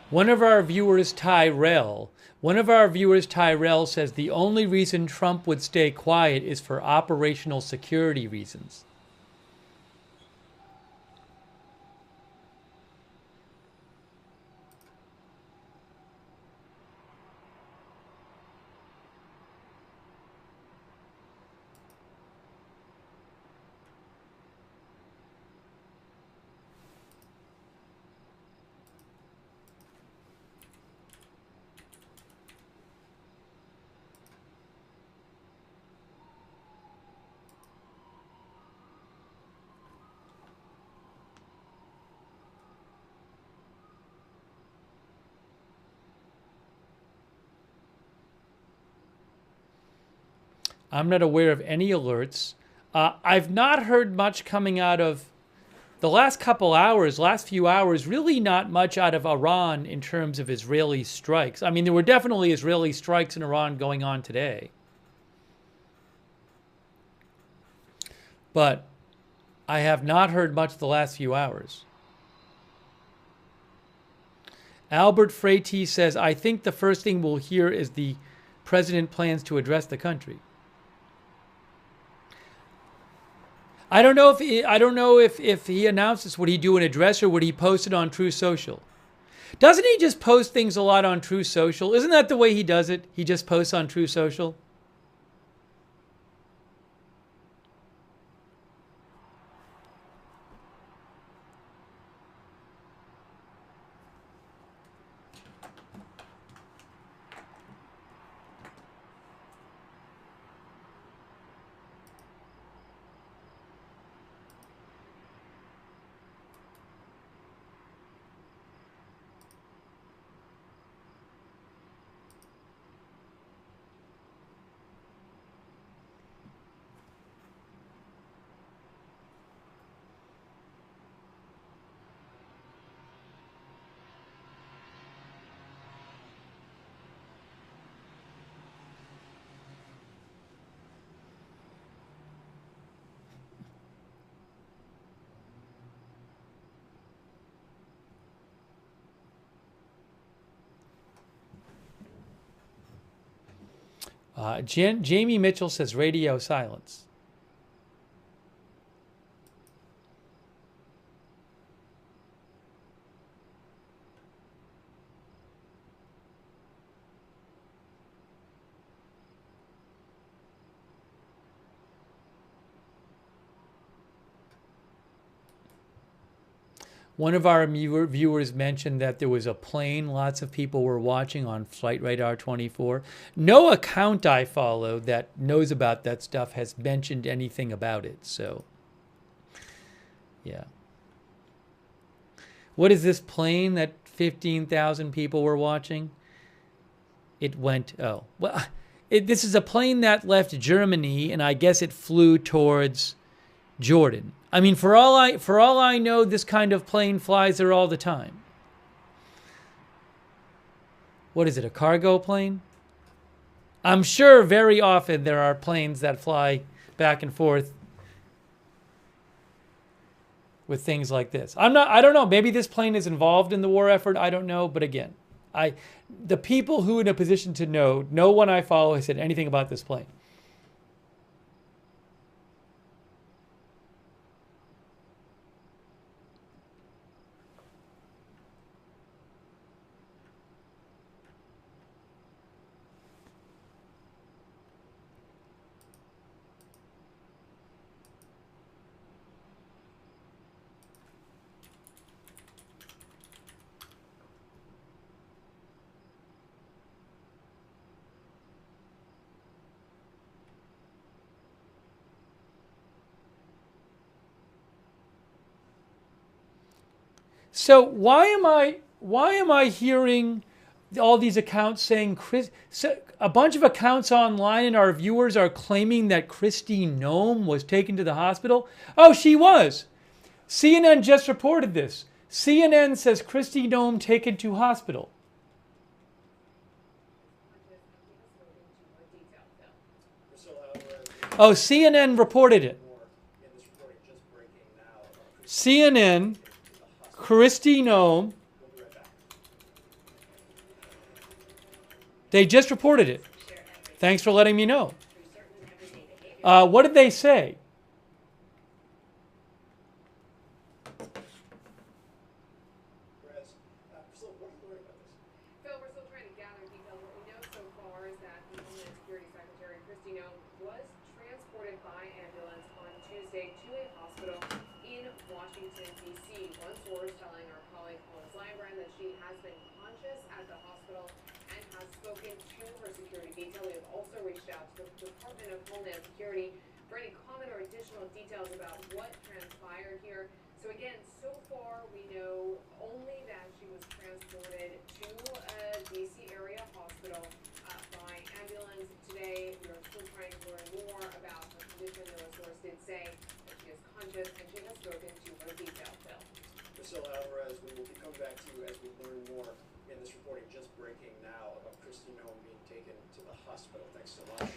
One of our viewers, Tyrell, says the only reason Trump would stay quiet is for operational security reasons. I'm not aware of any alerts. I've not heard much coming out of the last few hours, really not much out of Iran in terms of Israeli strikes. I mean, there were definitely Israeli strikes in Iran going on today. But I have not heard much the last few hours. Albert Freites says, I think the first thing we'll hear is the president plans to address the country. I don't know if he announces, would he do an address or would he post it on True Social? Doesn't he just post things a lot on True Social? Isn't that the way he does it? He just posts on True Social? Jamie Mitchell says radio silence. One of our viewers mentioned that there was a plane lots of people were watching on Flight Radar 24. No account I follow that knows about that stuff has mentioned anything about it. So, yeah. What is this plane that 15,000 people were watching? It went, oh, well, this is a plane that left Germany, and I guess it flew towards Jordan. I mean, for all I know, this kind of plane flies there all the time. What is it, a cargo plane? I'm sure very often there are planes that fly back and forth with things like this. I don't know, maybe this plane is involved in the war effort, I don't know, but again, the people who are in a position to know, no one I follow has said anything about this plane. So why am I hearing all these accounts saying a bunch of accounts online and our viewers are claiming that Kristi Noem was taken to the hospital? Oh, she was. CNN just reported this. CNN says Kristi Noem taken to hospital. Oh, CNN reported it. CNN, Kristi Noem. They just reported it. Thanks for letting me know. What did they say?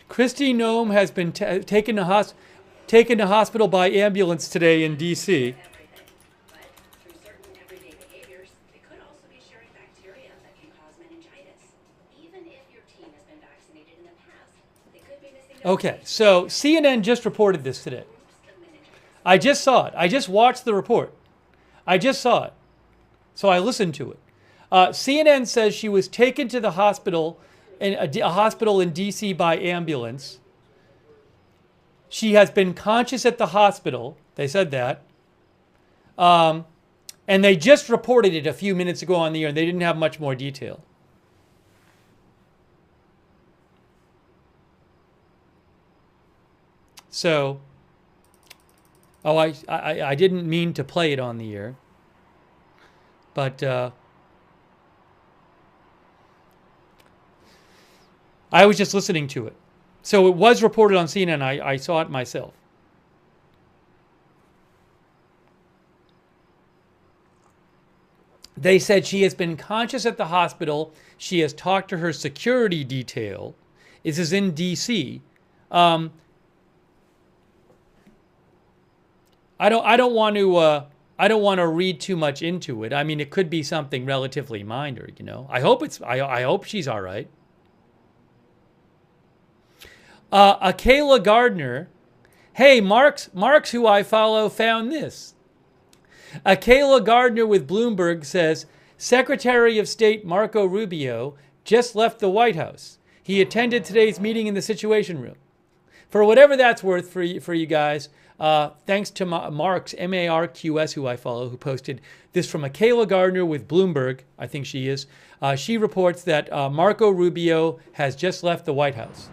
Kristi Noem has been taken to hospital by ambulance today in D.C. Okay, so CNN just reported this today. I just saw it. I just watched the report. I just saw it. So I listened to it. CNN says she was taken to the hospital, in a hospital in D.C. by ambulance. She has been conscious at the hospital. They said that. And they just reported it a few minutes ago on the air, and they didn't have much more detail. So, I didn't mean to play it on the air, but I was just listening to it. So it was reported on CNN. I saw it myself. They said she has been conscious at the hospital. She has talked to her security detail. This is in D.C. I don't want to read too much into it. I mean, it could be something relatively minor, you know. I hope she's all right. Akela Gardner. Hey, Marks, who I follow, found this. Akela Gardner with Bloomberg says, Secretary of State Marco Rubio just left the White House. He attended today's meeting in the Situation Room. For whatever that's worth for you guys, thanks to Marks, M-A-R-Q-S, who I follow, who posted this from Akela Gardner with Bloomberg, I think she is. She reports that Marco Rubio has just left the White House.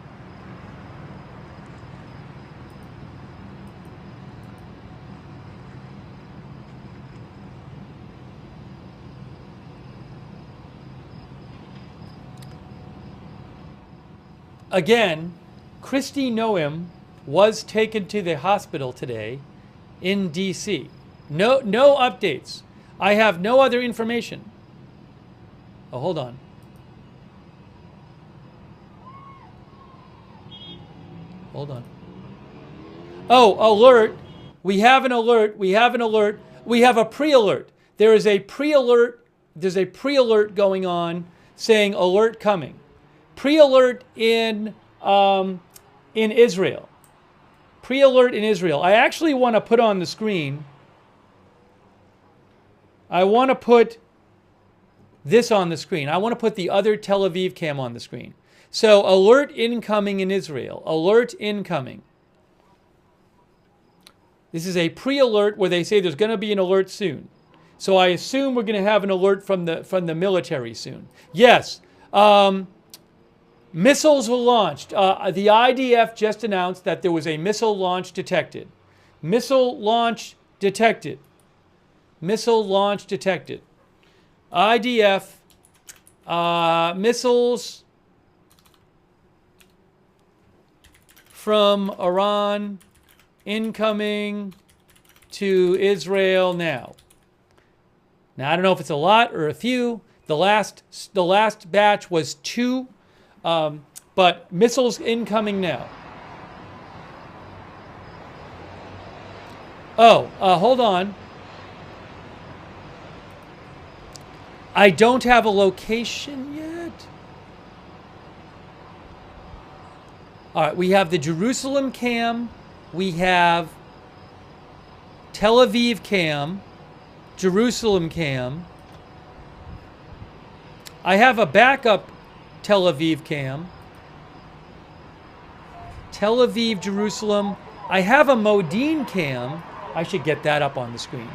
Again, Kristi Noem was taken to the hospital today in D.C. No updates. I have no other information. Oh, hold on. Hold on. Oh, alert. We have an alert. We have an alert. We have a pre-alert. There is a pre-alert. There's a pre-alert going on saying alert coming. Pre-alert in Israel. Pre-alert in Israel. I actually want to put on the screen. I want to put this on the screen. I want to put the other Tel Aviv cam on the screen. So alert incoming in Israel. Alert incoming. This is a pre-alert where they say there's going to be an alert soon. So I assume we're going to have an alert from the military soon. Yes. Missiles were launched. The IDF just announced that there was a missile launch detected. Missile launch detected. Missile launch detected. IDF missiles from Iran incoming to Israel now. Now I don't know if it's a lot or a few. The last batch was 2. But missiles incoming now. Oh, hold on. I don't have a location yet. All right, we have the Jerusalem cam. We have Tel Aviv cam. Jerusalem cam. I have a backup Tel Aviv cam. Tel Aviv, Jerusalem. I have a Modine cam. I should get that up on the screen.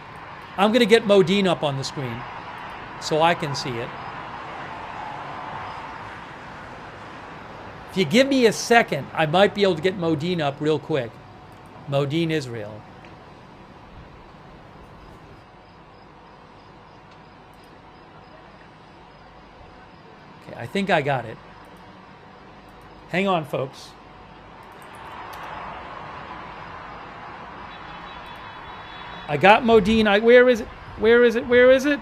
I'm going to get Modine up on the screen so I can see it. If you give me a second, I might be able to get Modine up real quick. Modine, Israel. Okay, I think I got it. Hang on, folks. I got Modine. Where is it? Where is it? Where is it?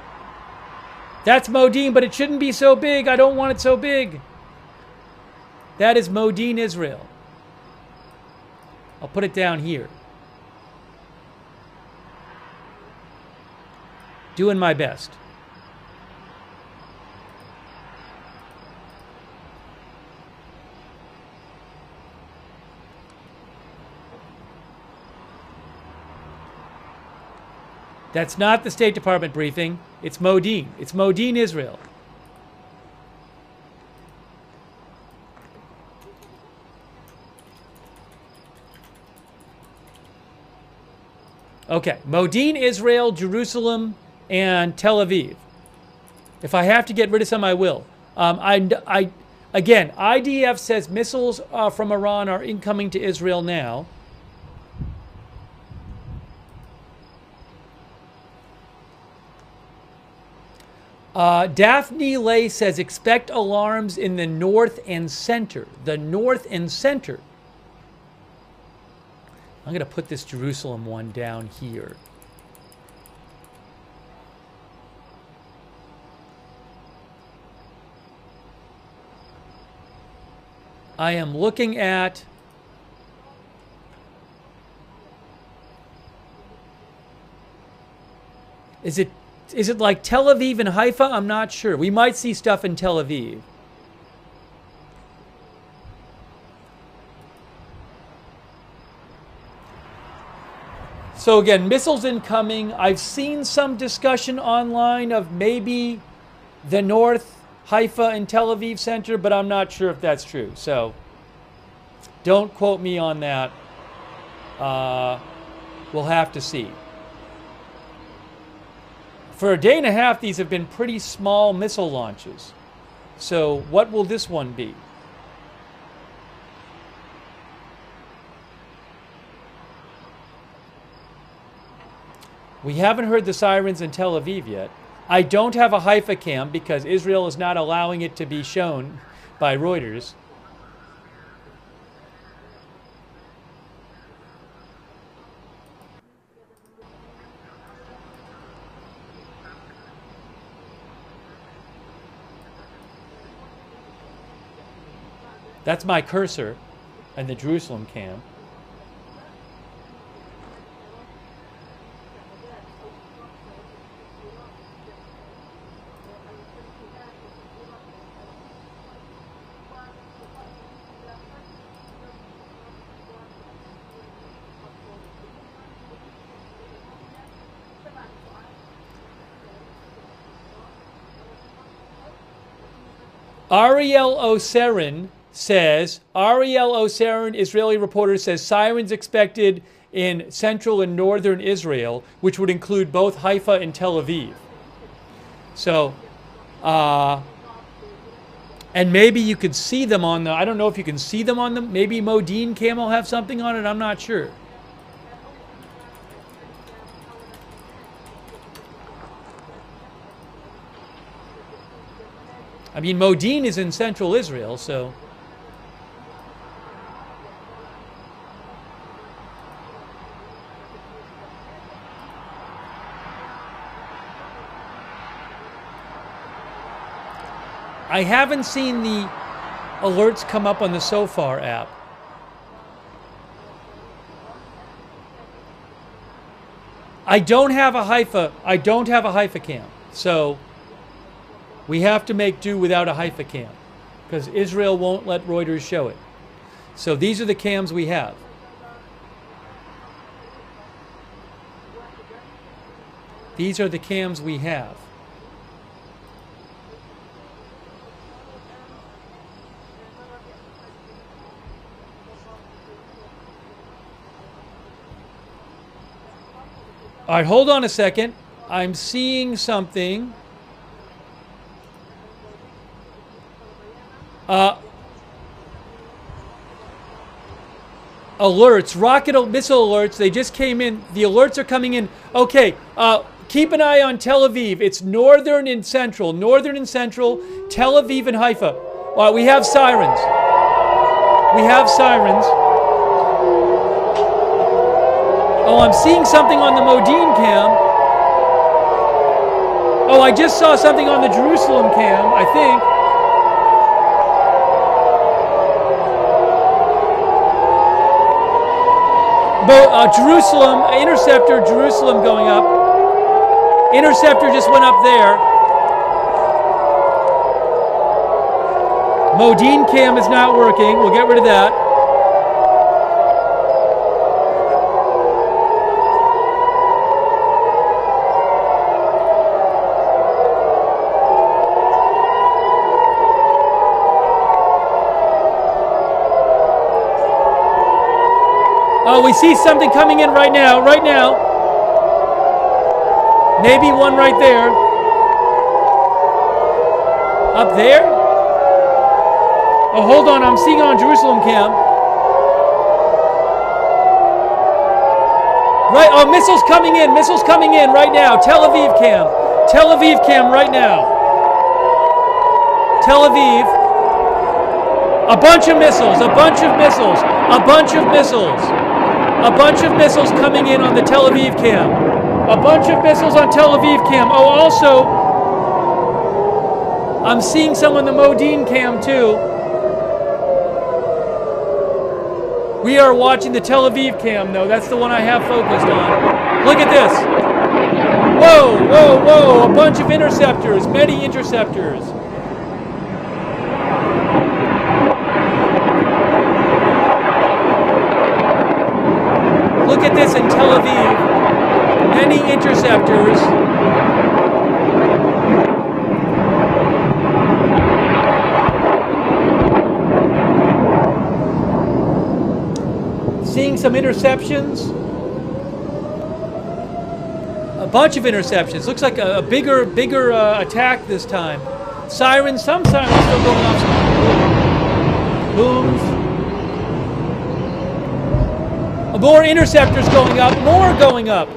That's Modine, but it shouldn't be so big. I don't want it so big. That is Modine, Israel. I'll put it down here. Doing my best. That's not the State Department briefing. It's Modine. It's Modine, Israel. Okay, Modine, Israel, Jerusalem, and Tel Aviv. If I have to get rid of some, I will. Again, IDF says missiles from Iran are incoming to Israel now. Daphne Lay says expect alarms in the north and center. The north and center. I'm going to put this Jerusalem one down here. I am looking at Is it like Tel Aviv and Haifa? I'm not sure. We might see stuff in Tel Aviv. So again, missiles incoming. I've seen some discussion online of maybe the North, Haifa and Tel Aviv center, but I'm not sure if that's true. So don't quote me on that. We'll have to see. For a day and a half, these have been pretty small missile launches. So what will this one be? We haven't heard the sirens in Tel Aviv yet. I don't have a Haifa cam because Israel is not allowing it to be shown by Reuters. That's my cursor and the Jerusalem cam. Ariel Oserin says, Israeli reporter, says sirens expected in central and northern Israel, which would include both Haifa and Tel Aviv. So, and maybe you could see them on the, I don't know if you can see them on them. Maybe Modine Cam will have something on it. I'm not sure. I mean, Modine is in central Israel, so. I haven't seen the alerts come up on the SOFAR app. I don't have a Haifa cam, so we have to make do without a Haifa cam because Israel won't let Reuters show it. So these are the cams we have. These are the cams we have. All right, hold on a second. I'm seeing something. Alerts, missile alerts, they just came in. The alerts are coming in. Okay, keep an eye on Tel Aviv. It's northern and central, Tel Aviv and Haifa. We have sirens. Oh, I'm seeing something on the Modine cam. Oh, I just saw something on the Jerusalem cam, I think. Jerusalem, interceptor, Jerusalem going up. Interceptor just went up there. Modine cam is not working. We'll get rid of that. Oh, we see something coming in right now. Maybe one right there. Up there? Oh, hold on. I'm seeing it on Jerusalem cam. Right. Oh, missiles coming in right now. Tel Aviv cam right now. Tel Aviv. A bunch of missiles coming in on the Tel Aviv cam. A bunch of missiles on Tel Aviv cam. Oh, also, I'm seeing some on the Modine cam too. We are watching the Tel Aviv cam though. That's the one I have focused on. Look at this. Whoa. A bunch of interceptors, many interceptors. Look at this in Tel Aviv. some interceptions. A bunch of interceptions. Looks like a bigger attack this time. Sirens, some sirens still going off. Some booms. More interceptors going up. More going up.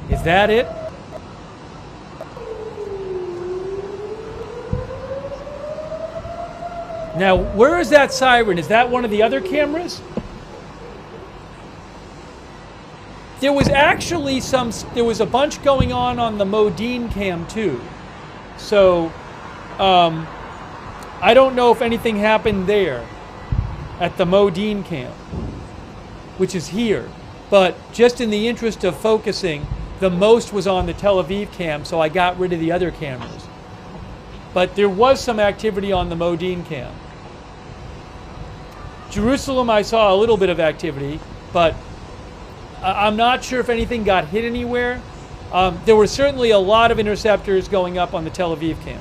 Is that it? Now, where is that siren? Is that one of the other cameras? There was actually there was a bunch going on the Modine cam too. So, I don't know if anything happened there at the Modine cam, which is here. But just in the interest of focusing, the most was on the Tel Aviv cam, so I got rid of the other cameras. But there was some activity on the Modine cam. Jerusalem, I saw a little bit of activity, but I'm not sure if anything got hit anywhere. There were certainly a lot of interceptors going up on the Tel Aviv cam.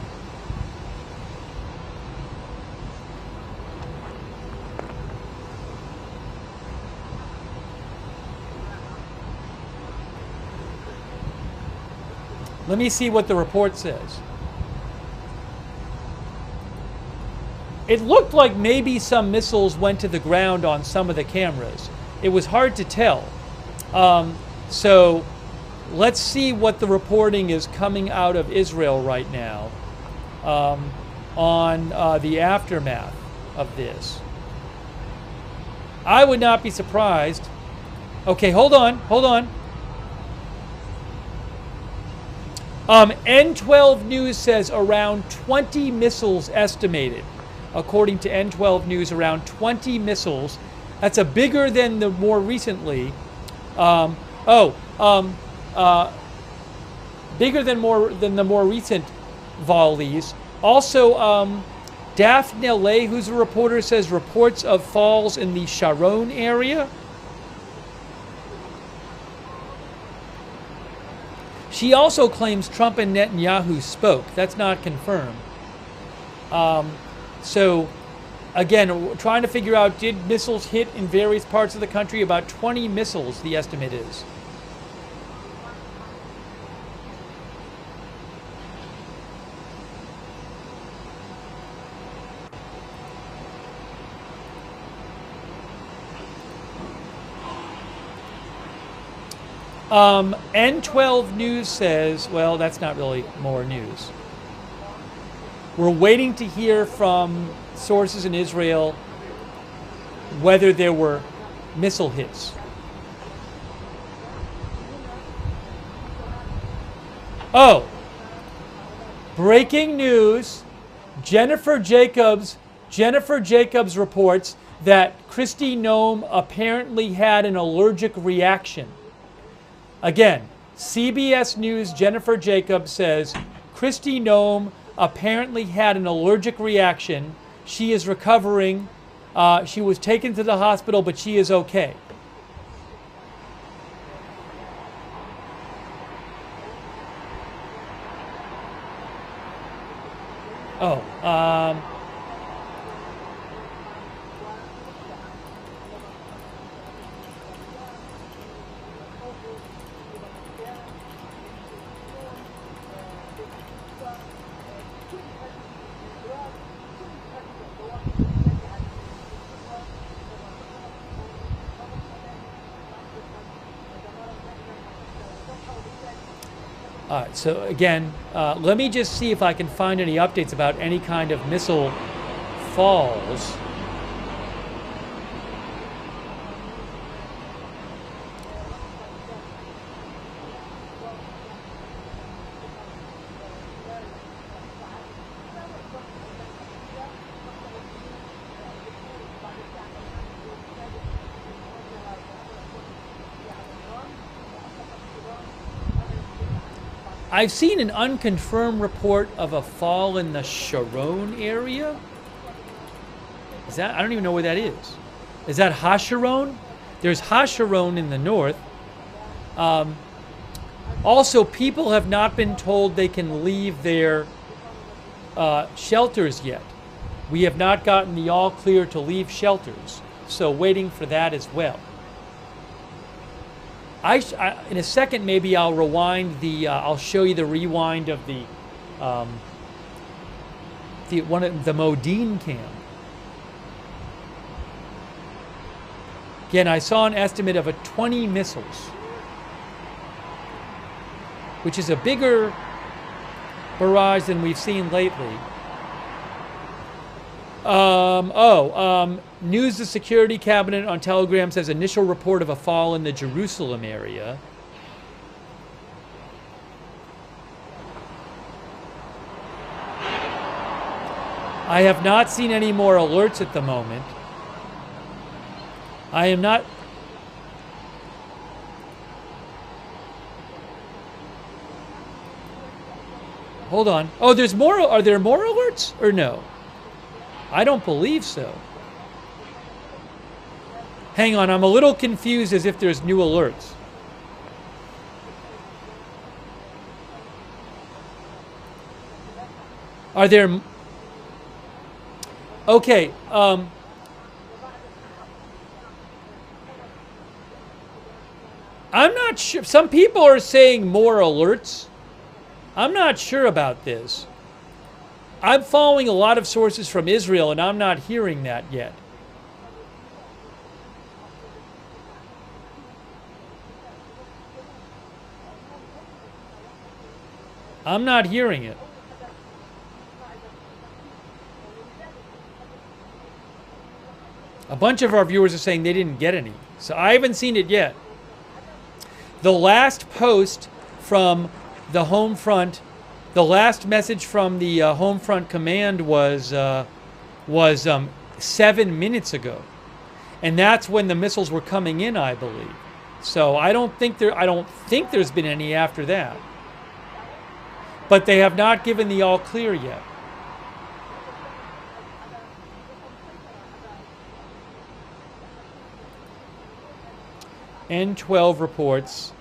Let me see what the report says. It looked like maybe some missiles went to the ground on some of the cameras. It was hard to tell. So let's see what the reporting is coming out of Israel right now on the aftermath of this. I would not be surprised. Okay, hold on. N12 News says around 20 missiles estimated. According to N12 News, around 20 missiles. That's a bigger than the more recently. Bigger than the more recent volleys. Also, Daphne Lay, who's a reporter, says reports of falls in the Sharon area. She also claims Trump and Netanyahu spoke. That's not confirmed. So, again, trying to figure out, did missiles hit in various parts of the country? About 20 missiles, the estimate is. N12 News says, well, that's not really more news. We're waiting to hear from sources in Israel whether there were missile hits. Oh, breaking news. Jennifer Jacobs reports that Kristi Noem apparently had an allergic reaction. Again, CBS News, Jennifer Jacobs says, Kristi Noem apparently had an allergic reaction. She is recovering. She was taken to the hospital, but she is okay. All right, so again, let me just see if I can find any updates about any kind of missile falls. I've seen an unconfirmed report of a fall in the Sharon area. Is that? I don't even know where that is. Is that HaSharon? There's Hasharon in the north. Also, people have not been told they can leave their shelters yet. We have not gotten the all clear to leave shelters, so waiting for that as well. In a second, maybe I'll rewind the. I'll show you the rewind of the Modine cam. Again, I saw an estimate of 20 missiles, which is a bigger barrage than we've seen lately. News the Security Cabinet on Telegram says initial report of a fall in the Jerusalem area. I have not seen any more alerts at the moment. I am not... Hold on. Oh, there's more. Are there more alerts or no? I don't believe so. Hang on, I'm a little confused as if there's new alerts. Are there... Okay, I'm not sure. Some people are saying more alerts. I'm not sure about this. I'm following a lot of sources from Israel, and I'm not hearing that yet. I'm not hearing it. A bunch of our viewers are saying they didn't get any, so I haven't seen it yet. The last post from the home front, the last message from the home front command was 7 minutes ago, and that's when the missiles were coming in, I believe. So I don't think there's been any after that. But they have not given the all clear yet. N12 reports,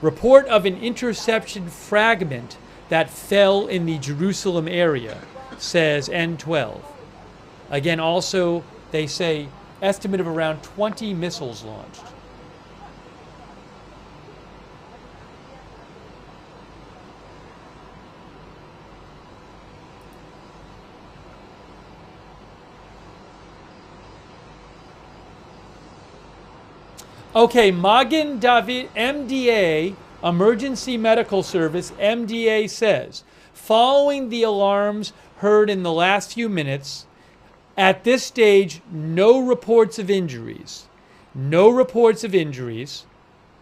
report of an interception fragment that fell in the Jerusalem area, says N12. Again, also, they say estimate of around 20 missiles launched. Okay, Magen David, MDA, Emergency Medical Service, MDA says, following the alarms heard in the last few minutes, at this stage, no reports of injuries. No reports of injuries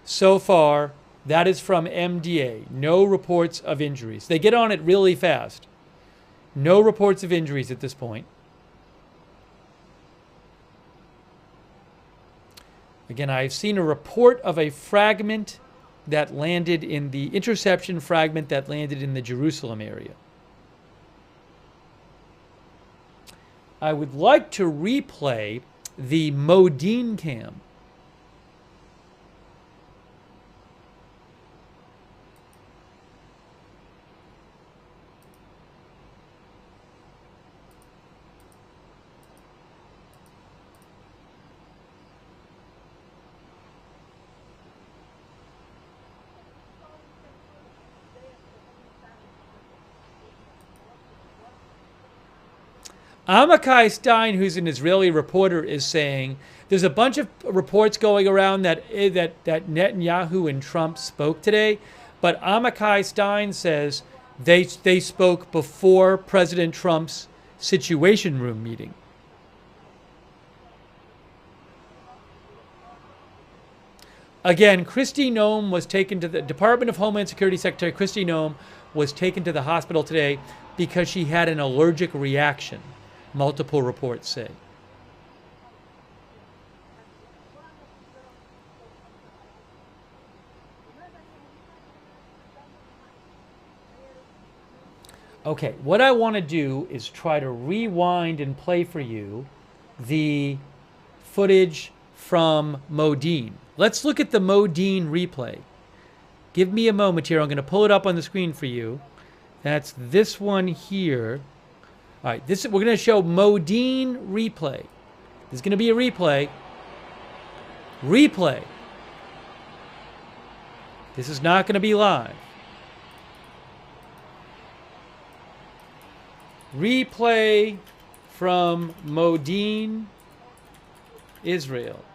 so far. That is from MDA. No reports of injuries. They get on it really fast. No reports of injuries at this point. Again, I've seen a report of a fragment that landed in the interception fragment that landed in the Jerusalem area. I would like to replay the Modine cam. Amikai Stein, who's an Israeli reporter, is saying there's a bunch of reports going around that Netanyahu and Trump spoke today, but Amikai Stein says they spoke before President Trump's Situation Room meeting. Again, Kristi Noem was taken to the Department of Homeland Security Secretary Kristi Noem was taken to the hospital today because she had an allergic reaction. Multiple reports say. Okay, what I want to do is try to rewind and play for you the footage from Modine. Let's look at the Modine replay. Give me a moment here. I'm going to pull it up on the screen for you. That's this one here. All right, we're going to show Modine replay. There's going to be a replay. Replay. This is not going to be live. Replay from Modine, Israel.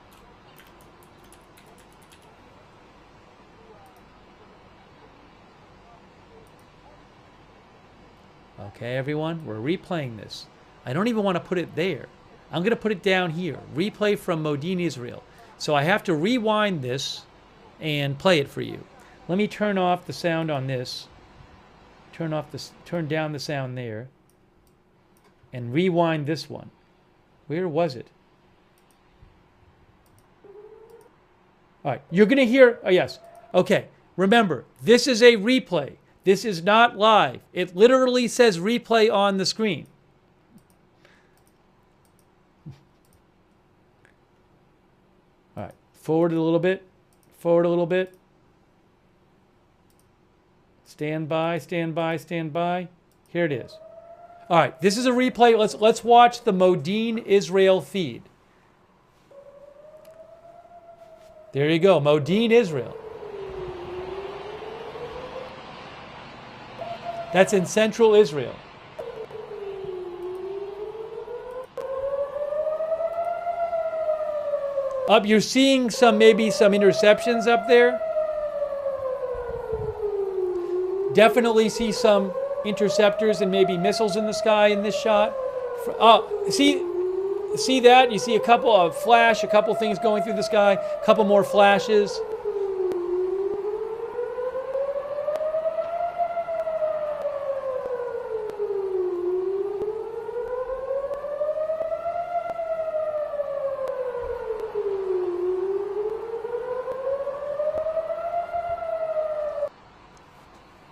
Okay, everyone, we're replaying this. I don't even want to put it there. I'm going to put it down here. Replay from Modine, Israel. So I have to rewind this and play it for you. Let me turn off the sound on this. Turn down the sound there. And rewind this one. Where was it? All right, you're going to hear, oh yes. Okay, remember, this is a replay. This is not live. It literally says replay on the screen. All right, forward a little bit. Forward a little bit. Stand by, stand by, stand by. Here it is. All right, this is a replay. Let's watch the Modine Israel feed. There you go, Modine Israel. That's in central Israel. Up, you're seeing maybe some interceptions up there. Definitely see some interceptors and maybe missiles in the sky in this shot. Oh, see that? You see a couple of flash, a couple things going through the sky, a couple more flashes.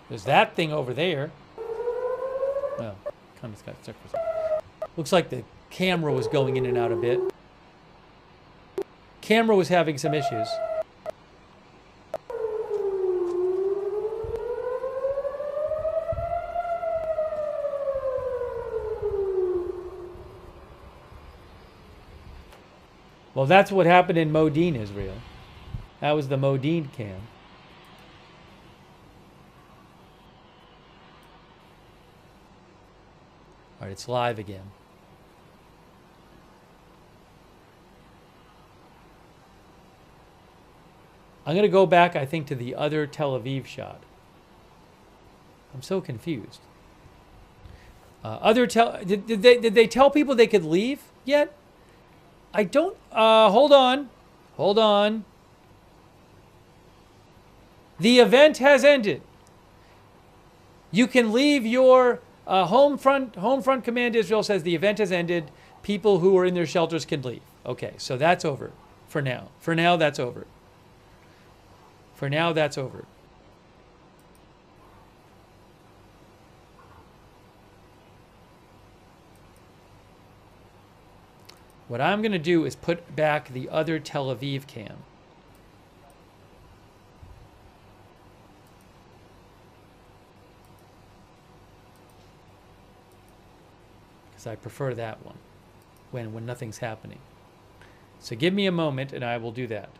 There's that thing over there. Well, kind of got stuck for a second. Looks like the camera was going in and out a bit. Camera was having some issues. Well, that's what happened in Modine, Israel. That was the Modine cam. All right, it's live again. I'm going to go back, I think, to the other Tel Aviv shot. I'm so confused. Did they tell people they could leave yet? I don't. Hold on. Hold on. The event has ended. You can leave your home front command. Israel says the event has ended. People who are in their shelters can leave. Okay, so that's over for now. For now, that's over. For now, that's over. What I'm going to do is put back the other Tel Aviv cam. Because I prefer that one when nothing's happening. So give me a moment and I will do that.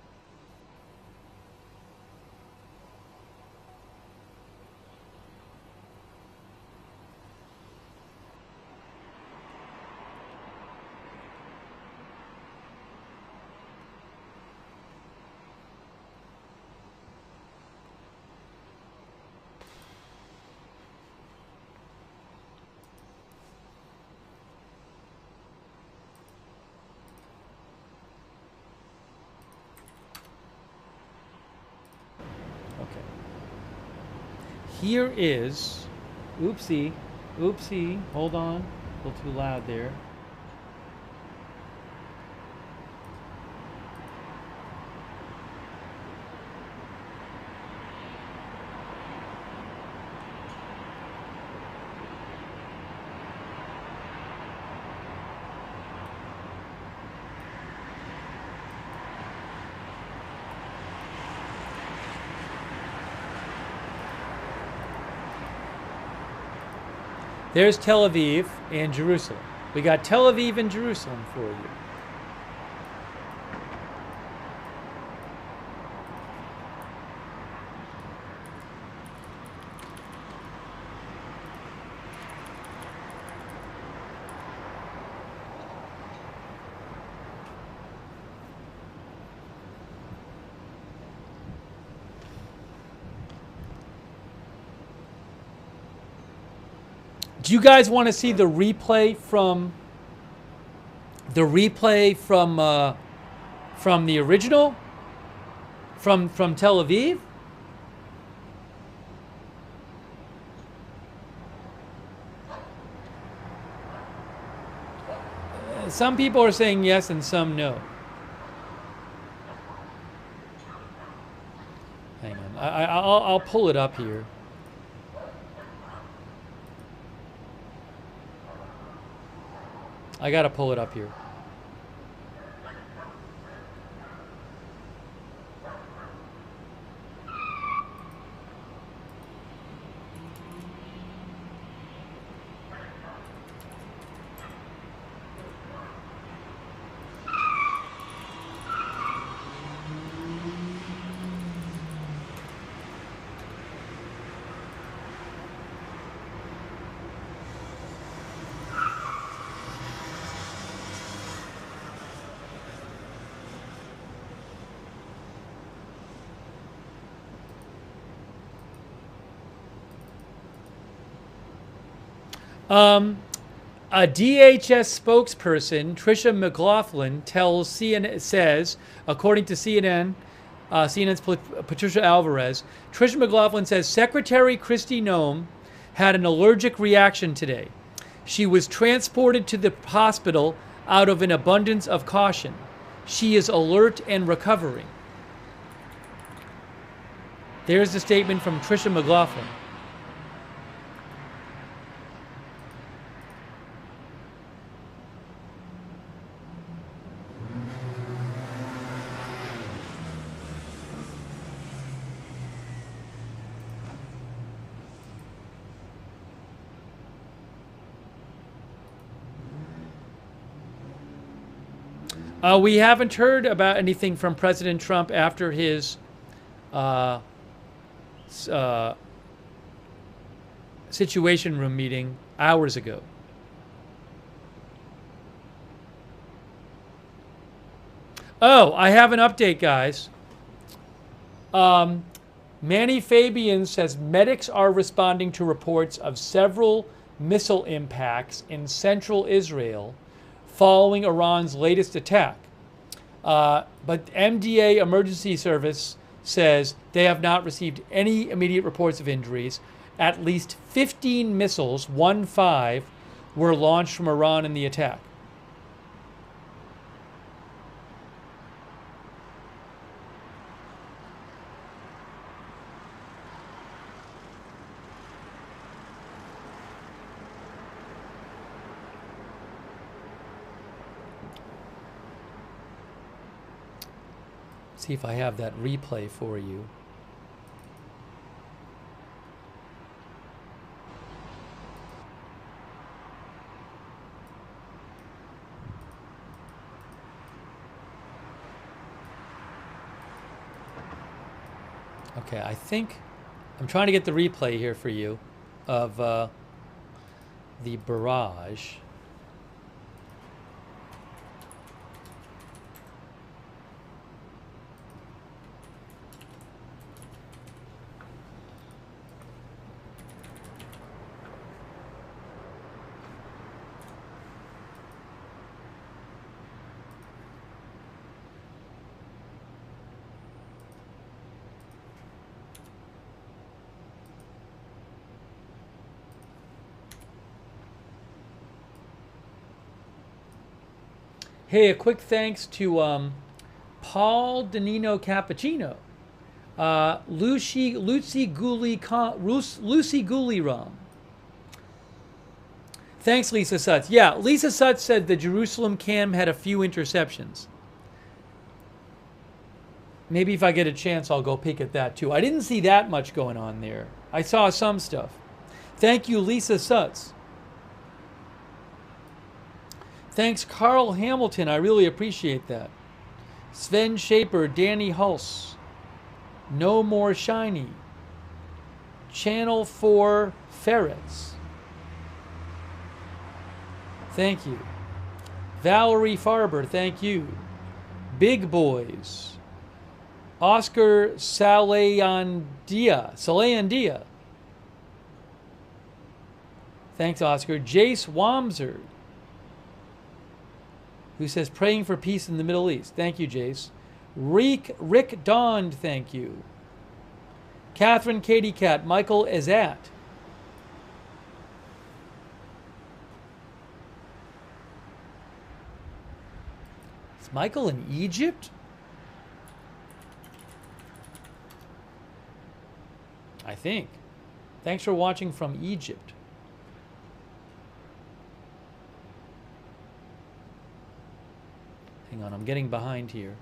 Here is, oopsie, hold on, a little too loud there. There's Tel Aviv and Jerusalem. We got Tel Aviv and Jerusalem for you. Do you guys want to see the replay from the original from Tel Aviv? Some people are saying yes and some no. Hang on, I'll pull it up here. I gotta pull it up here. A DHS spokesperson, Tricia McLaughlin, says, according to CNN, CNN's Patricia Alvarez, Tricia McLaughlin says Secretary Kristi Noem had an allergic reaction today. She was transported to the hospital out of an abundance of caution. She is alert and recovering. There's the statement from Tricia McLaughlin. We haven't heard about anything from President Trump after his Situation Room meeting hours ago. Oh, I have an update, guys. Manny Fabian says medics are responding to reports of several missile impacts in central Israel following Iran's latest attack. But MDA Emergency Service says they have not received any immediate reports of injuries. At least 15 missiles, 15, were launched from Iran in the attack. See if I have that replay for you. Okay, I think I'm trying to get the replay here for you of the barrage. Hey, a quick thanks to Paul Danino Cappuccino, Lucy Guliram. Thanks, Lisa Sutz. Yeah, Lisa Sutz said the Jerusalem cam had a few interceptions. Maybe if I get a chance, I'll go peek at that too. I didn't see that much going on there. I saw some stuff. Thank you, Lisa Sutz. Thanks, Carl Hamilton. I really appreciate that. Sven Shaper, Danny Hulse. No More Shiny. Channel 4 Ferrets. Thank you. Valerie Farber, thank you. Big Boys. Oscar Salayandia. Thanks, Oscar. Jace Wamser, who says praying for peace in the Middle East. Thank you, Jace. Rick Dond, thank you. Catherine Katie Cat, Michael Ezat. Is Michael in Egypt? I think. Thanks for watching from Egypt. Hang on, I'm getting behind here.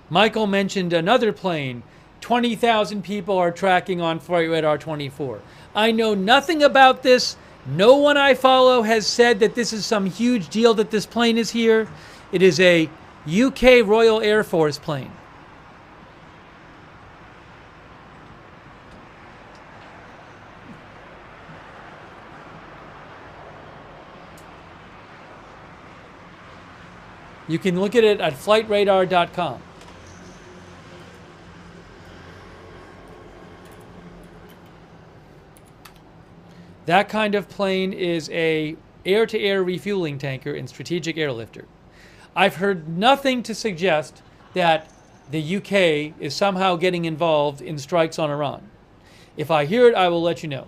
Michael mentioned another plane. 20,000 people are tracking on Flight Radar 24. I know nothing about this. No one I follow has said that this is some huge deal that this plane is here. It is a UK Royal Air Force plane. You can look at it at flightradar.com. That kind of plane is a air-to-air refueling tanker and strategic airlifter. I've heard nothing to suggest that the UK is somehow getting involved in strikes on Iran. If I hear it, I will let you know.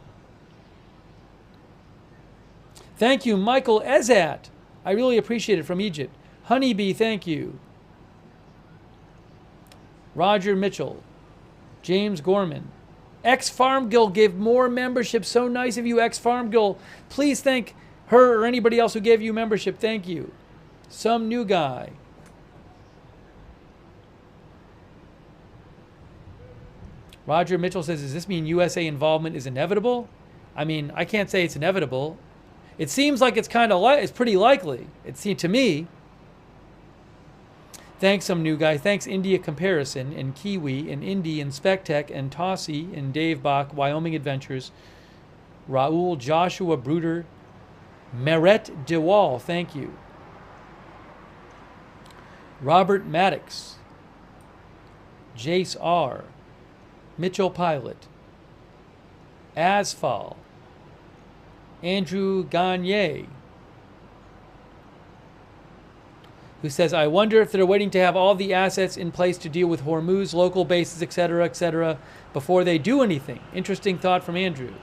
Thank you, Michael Ezat. I really appreciate it, from Egypt. Honeybee, thank you. Roger Mitchell. James Gorman. Ex-Farmgill gave more membership. So nice of you, Ex-Farmgill. Please thank her or anybody else who gave you membership. Thank you. Some new guy. Roger Mitchell says, does this mean USA involvement is inevitable? I mean, I can't say it's inevitable. It seems like it's it's pretty likely. It seemed to me. Thanks, some new guy. Thanks, India Comparison, and Kiwi, and Indy, and Spectech, and Tossie, and Dave Bach, Wyoming Adventures, Raul, Joshua Bruder, Meret DeWall, thank you. Robert Maddox, Jace R., Mitchell Pilot, Asphal, Andrew Gagne, who says, I wonder if they're waiting to have all the assets in place to deal with Hormuz, local bases, etc., before they do anything. Interesting thought from Andrew.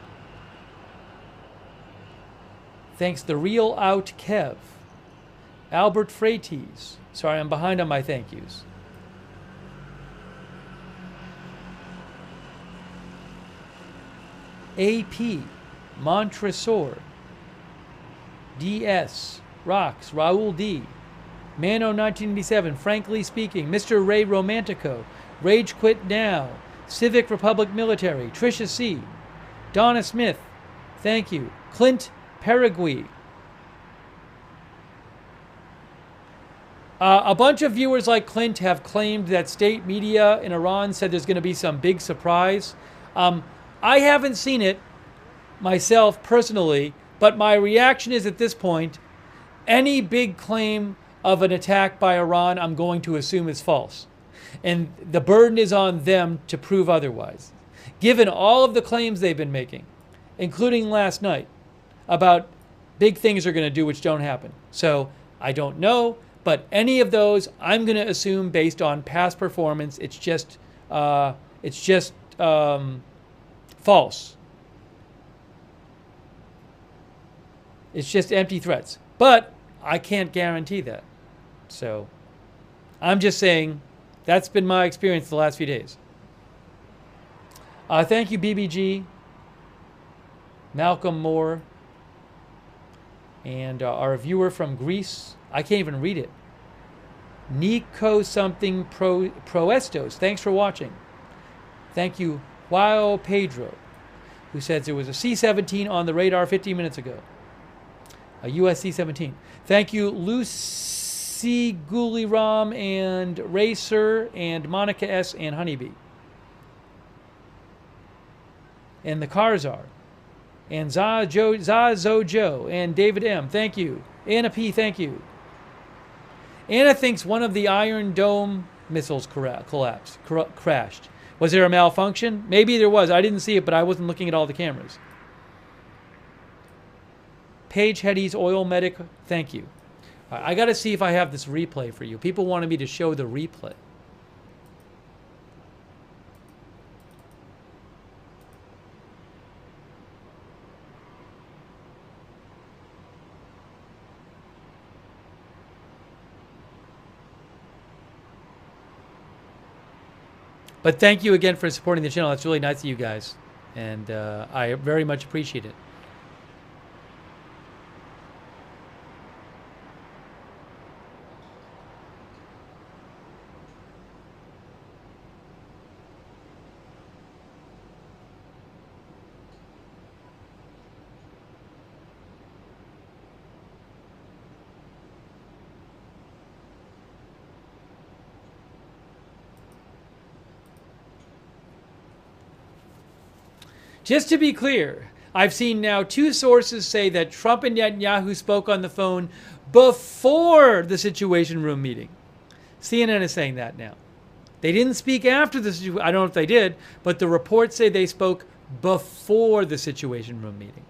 Thanks, The Real Out Kev. Albert Freites. Sorry, I'm behind on my thank yous. AP. Montresor. DS. Rocks. Raul D. Mano 1987, Frankly Speaking, Mr. Ray Romantico, Rage Quit Now, Civic Republic Military, Trisha C., Donna Smith, thank you, Clint Paraguay. A bunch of viewers like Clint have claimed that state media in Iran said there's going to be some big surprise. I haven't seen it myself personally, but my reaction is at this point, any big claim of an attack by Iran, I'm going to assume is false. And the burden is on them to prove otherwise. Given all of the claims they've been making, including last night, about big things are going to do which don't happen. So I don't know, but any of those, I'm going to assume based on past performance, it's just false. It's just empty threats. But I can't guarantee that. So I'm just saying that's been my experience the last few days. Thank you, BBG. Malcolm Moore, and our viewer from Greece. I can't even read it. Nico something Proestos. Thanks for watching. Thank you, Juan Pedro, who says there was a C-17 on the radar 15 minutes ago. A US C-17. Thank you, Lucy Guliram and Racer and Monica S. and Honeybee. And the Karzar. And Zazojo and David M. Thank you. Anna P. Thank you. Anna thinks one of the Iron Dome missiles crashed. Was there a malfunction? Maybe there was. I didn't see it, but I wasn't looking at all the cameras. Paige Hetty's Oil Medic, thank you. I got to see if I have this replay for you. People wanted me to show the replay. But thank you again for supporting the channel. That's really nice of you guys. And I very much appreciate it. Just to be clear, I've seen now 2 sources say that Trump and Netanyahu spoke on the phone before the Situation Room meeting. CNN is saying that now. They didn't speak after the situation. I don't know if they did, but the reports say they spoke before the Situation Room meeting.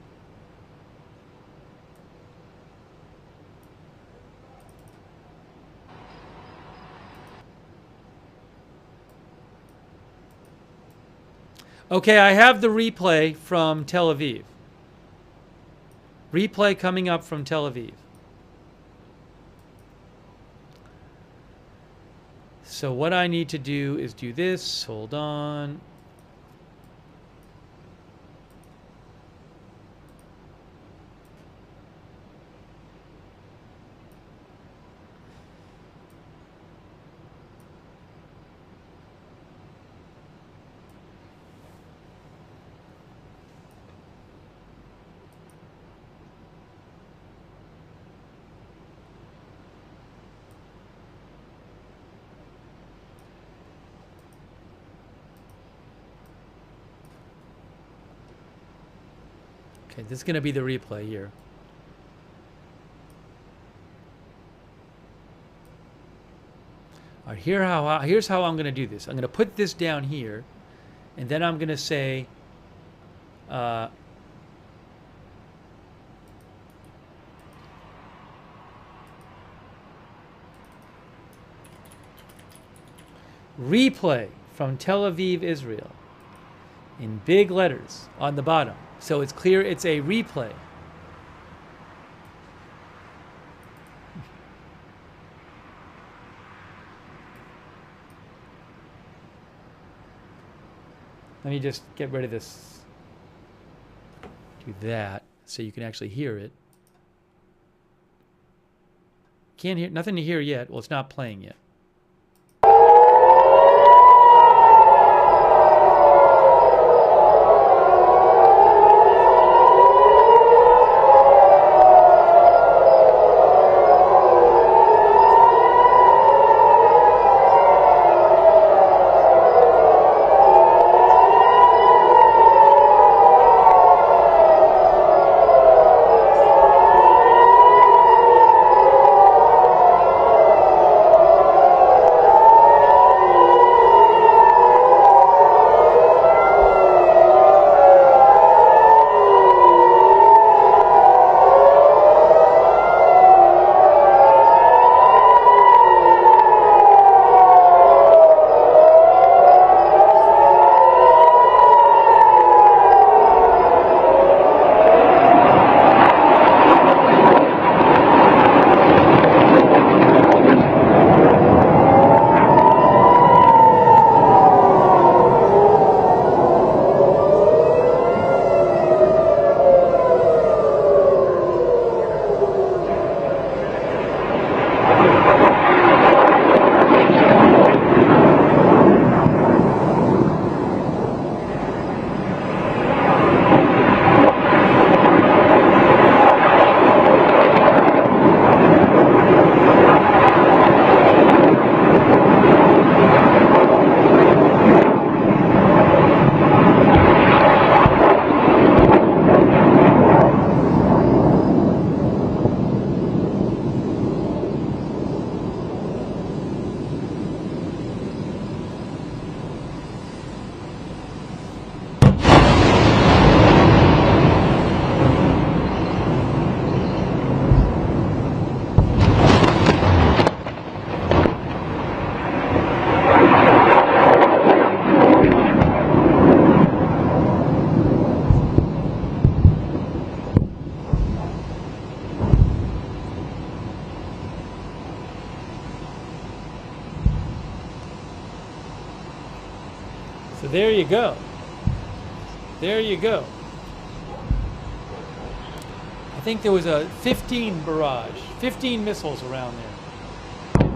Okay, I have the replay from Tel Aviv. Replay coming up from Tel Aviv. So what I need to do is do this. Hold on. Okay, this is going to be the replay here. All right, here's how I'm going to do this. I'm going to put this down here, and then I'm going to say, replay from Tel Aviv, Israel, in big letters on the bottom. So it's clear it's a replay. Let me just get rid of this. Do that so you can actually hear it. Can't hear, nothing to hear yet. Well, it's not playing yet. there you go. There you go. I think there was a 15 barrage, 15 missiles around there.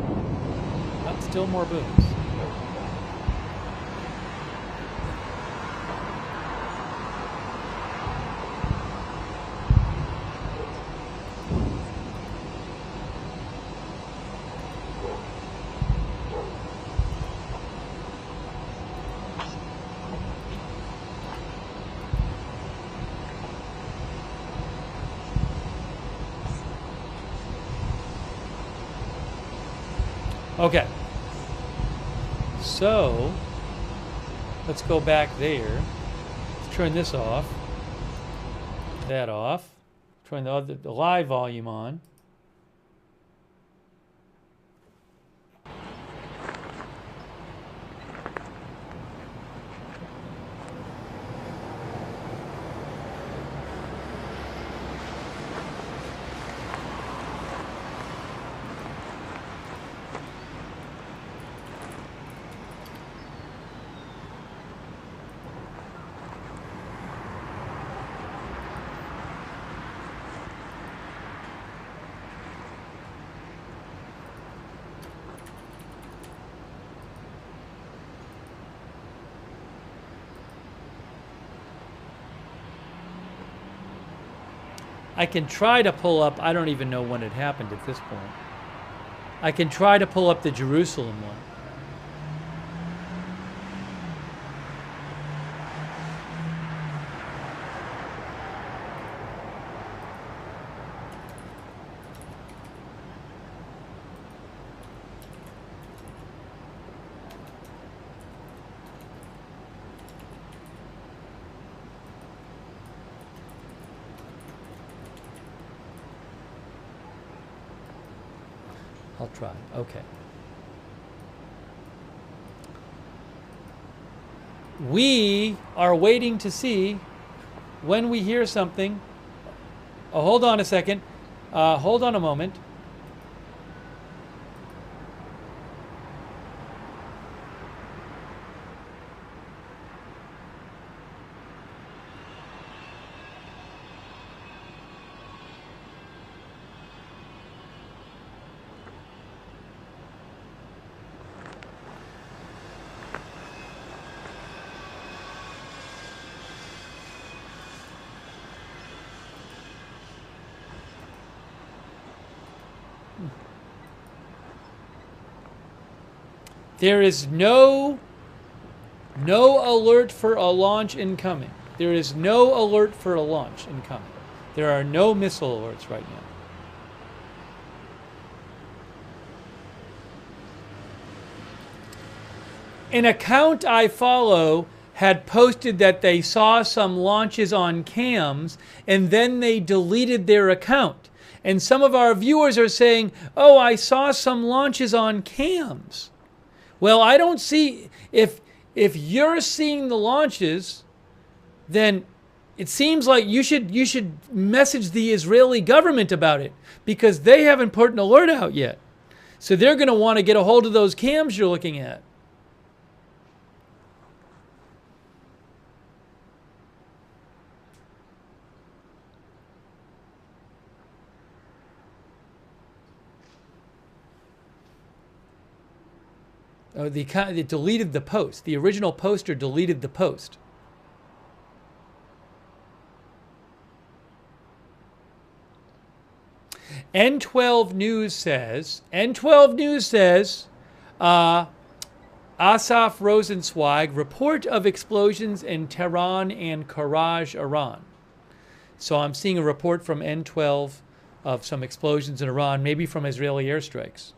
Oh, still more booms. Okay, so let's go back there. Let's turn this off, that off, turn the live volume on. I can try to pull up, I don't even know when it happened at this point. I can try to pull up the Jerusalem one. I'll try. Okay. We are waiting to see when we hear something. Oh, hold on a second. Hold on a moment. There is no alert for a launch incoming. There is no alert for a launch incoming. There are no missile alerts right now. An account I follow had posted that they saw some launches on cams and then they deleted their account. And some of our viewers are saying, oh, I saw some launches on cams. Well, I don't see, if you're seeing the launches, then it seems like you should message the Israeli government about it because they haven't put an alert out yet. So they're going to want to get a hold of those cams you're looking at. It deleted the post. The original poster deleted the post. N12 News says, Asaf Rosenzweig, report of explosions in Tehran and Karaj, Iran. So I'm seeing a report from N12 of some explosions in Iran, maybe from Israeli airstrikes.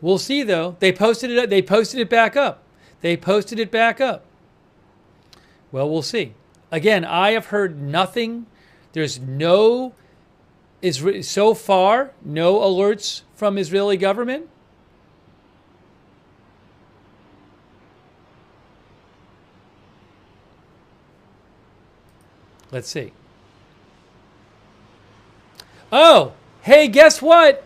We'll see though. They posted it back up. They posted it back up. Well, we'll see. Again, I have heard nothing. There's no, so far, no alerts from Israeli government. Let's see. Oh, hey, guess what?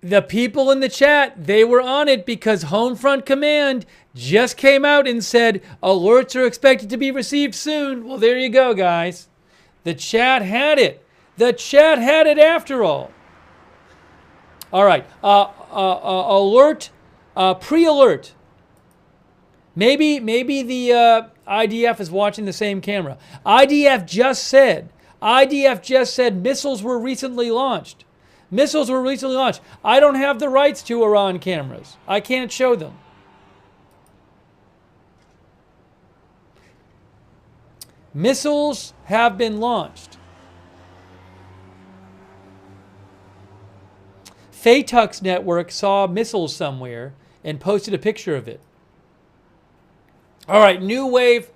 The people in the chat, they were on it because Homefront Command just came out and said alerts are expected to be received soon. Well, there you go, guys. The chat had it. The chat had it after all. All right. Alert, pre-alert. Maybe the IDF is watching the same camera. IDF just said missiles were recently launched. Missiles were recently launched. I don't have the rights to Iran cameras. I can't show them. Missiles have been launched. Faytuck's network saw missiles somewhere and posted a picture of it. All right, new wave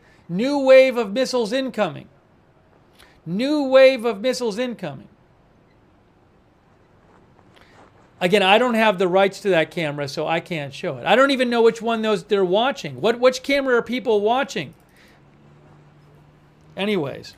of missiles incoming. New wave of missiles incoming. Again, I don't have the rights to that camera, so I can't show it. I don't even know which one they're watching. Which camera are people watching? Anyways.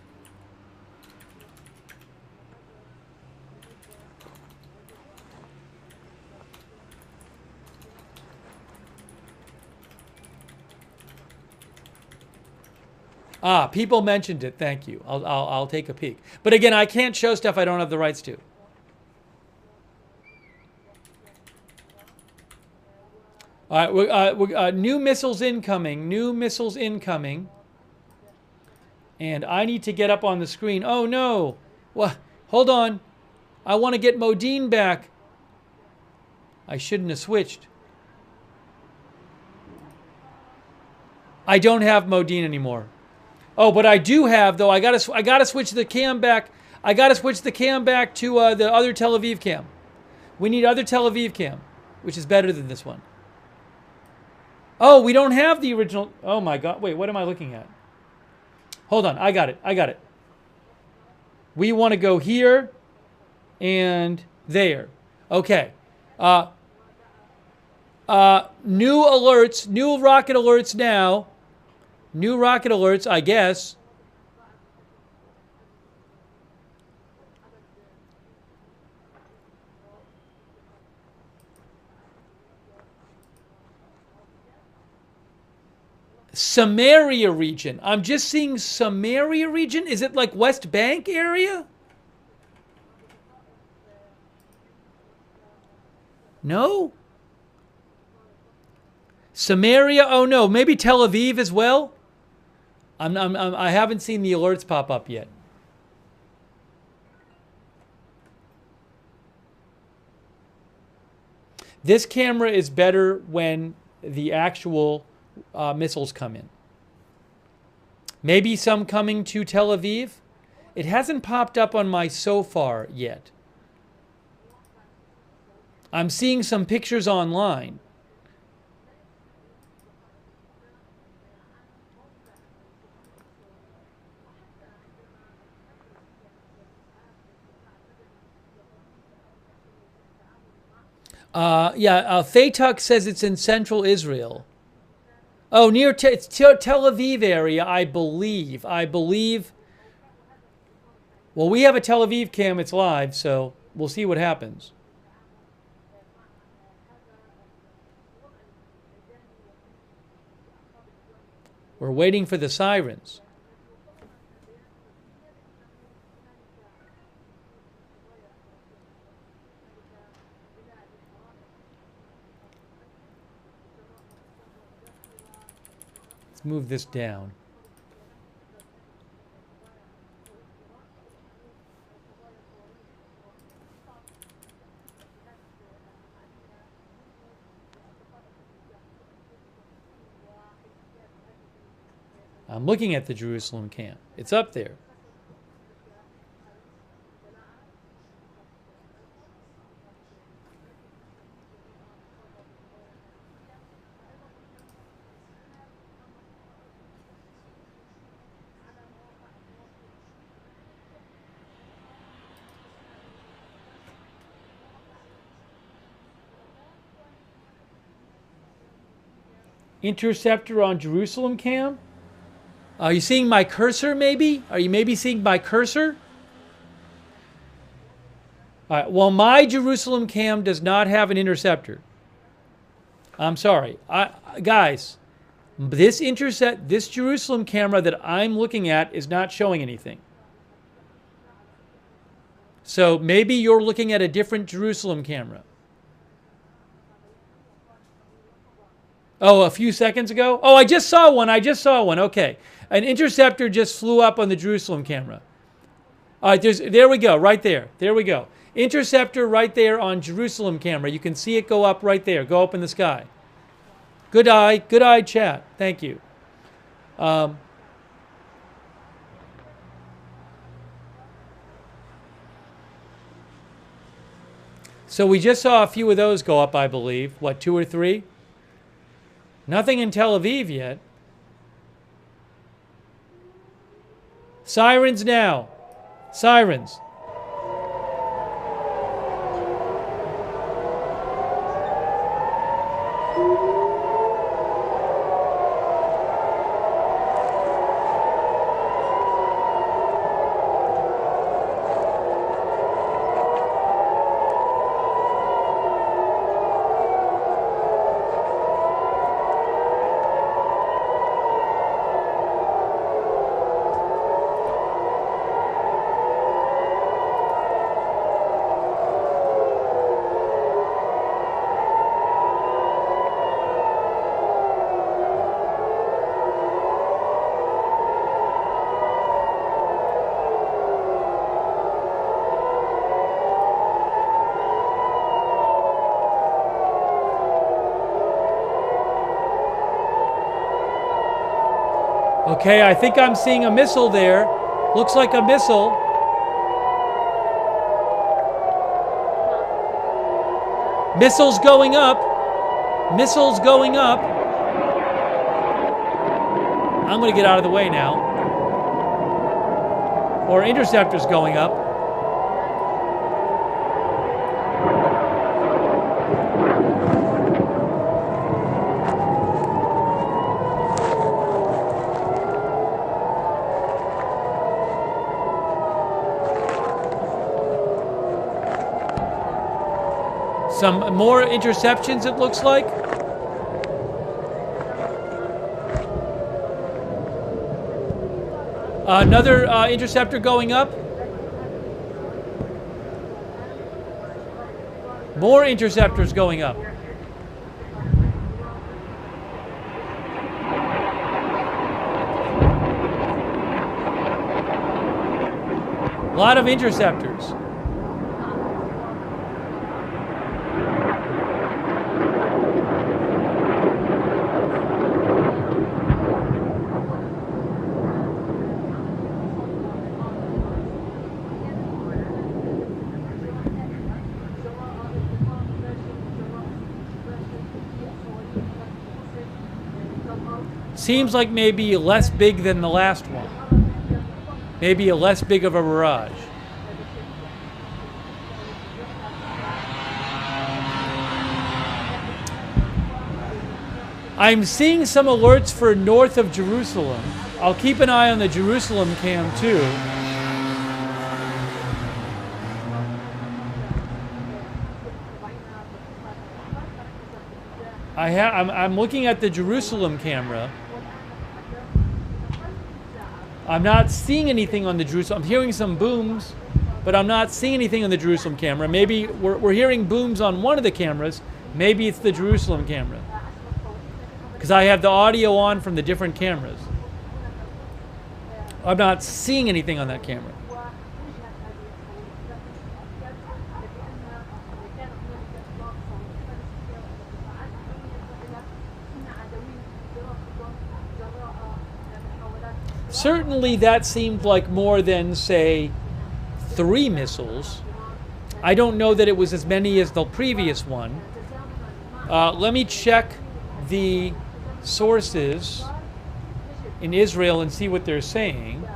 People mentioned it. Thank you. I'll take a peek. But again, I can't show stuff I don't have the rights to. All right, new missiles incoming. New missiles incoming. And I need to get up on the screen. Oh no! Well, hold on. I want to get Modine back. I shouldn't have switched. I don't have Modine anymore. Oh, but I do have though. I gotta switch the cam back. I gotta switch the cam back to the other Tel Aviv cam. We need other Tel Aviv cam, which is better than this one. Oh, we don't have the original. Oh my God! Wait, what am I looking at? Hold on, I got it. We want to go here and there. Okay. New alerts, new rocket alerts now. New rocket alerts, I guess. Samaria region. I'm just seeing Samaria region. Is it like West Bank area? No? Samaria? Oh no, maybe Tel Aviv as well? I haven't seen the alerts pop up yet. This camera is better when the actual missiles come in. Maybe some coming to Tel Aviv. It hasn't popped up on my so far yet. I'm seeing some pictures online. Faytuck says it's in central Israel. Oh, near it's Tel Aviv area, I believe. Well, we have a Tel Aviv cam. It's live, so we'll see what happens. We're waiting for the sirens. Let's move this down. I'm looking at the Jerusalem camp. It's up there. Interceptor on Jerusalem cam. Are you seeing my cursor maybe? Are you maybe seeing my cursor? All right, well, my Jerusalem cam does not have an interceptor. I'm sorry. Guys, this Jerusalem camera that I'm looking at is not showing anything. So maybe you're looking at a different Jerusalem camera. Oh, a few seconds ago? Oh, I just saw one. Okay. An interceptor just flew up on the Jerusalem camera. All right, there we go, right there. There we go. Interceptor right there on Jerusalem camera. You can see it go up right there, go up in the sky. Good eye, chat. Thank you. So we just saw a few of those go up, I believe. What, 2 or 3? Nothing in Tel Aviv yet. Sirens now. Sirens. Okay, I think I'm seeing a missile there. Looks like a missile. Missiles going up. Missiles going up. I'm going to get out of the way now. Or interceptors going up. Some more interceptions, it looks like. Another interceptor going up. More interceptors going up. A lot of interceptors. Seems like maybe less big than the last one. Maybe a less big of a barrage. I'm seeing some alerts for north of Jerusalem. I'll keep an eye on the Jerusalem cam too. I'm looking at the Jerusalem camera. I'm not seeing anything on the Jerusalem. I'm hearing some booms, but I'm not seeing anything on the Jerusalem camera. Maybe we're hearing booms on one of the cameras. Maybe it's the Jerusalem camera. Because I have the audio on from the different cameras. I'm not seeing anything on that camera. Certainly that seemed like more than, say, 3 missiles. I don't know that it was as many as the previous one. Let me check the sources in Israel and see what they're saying.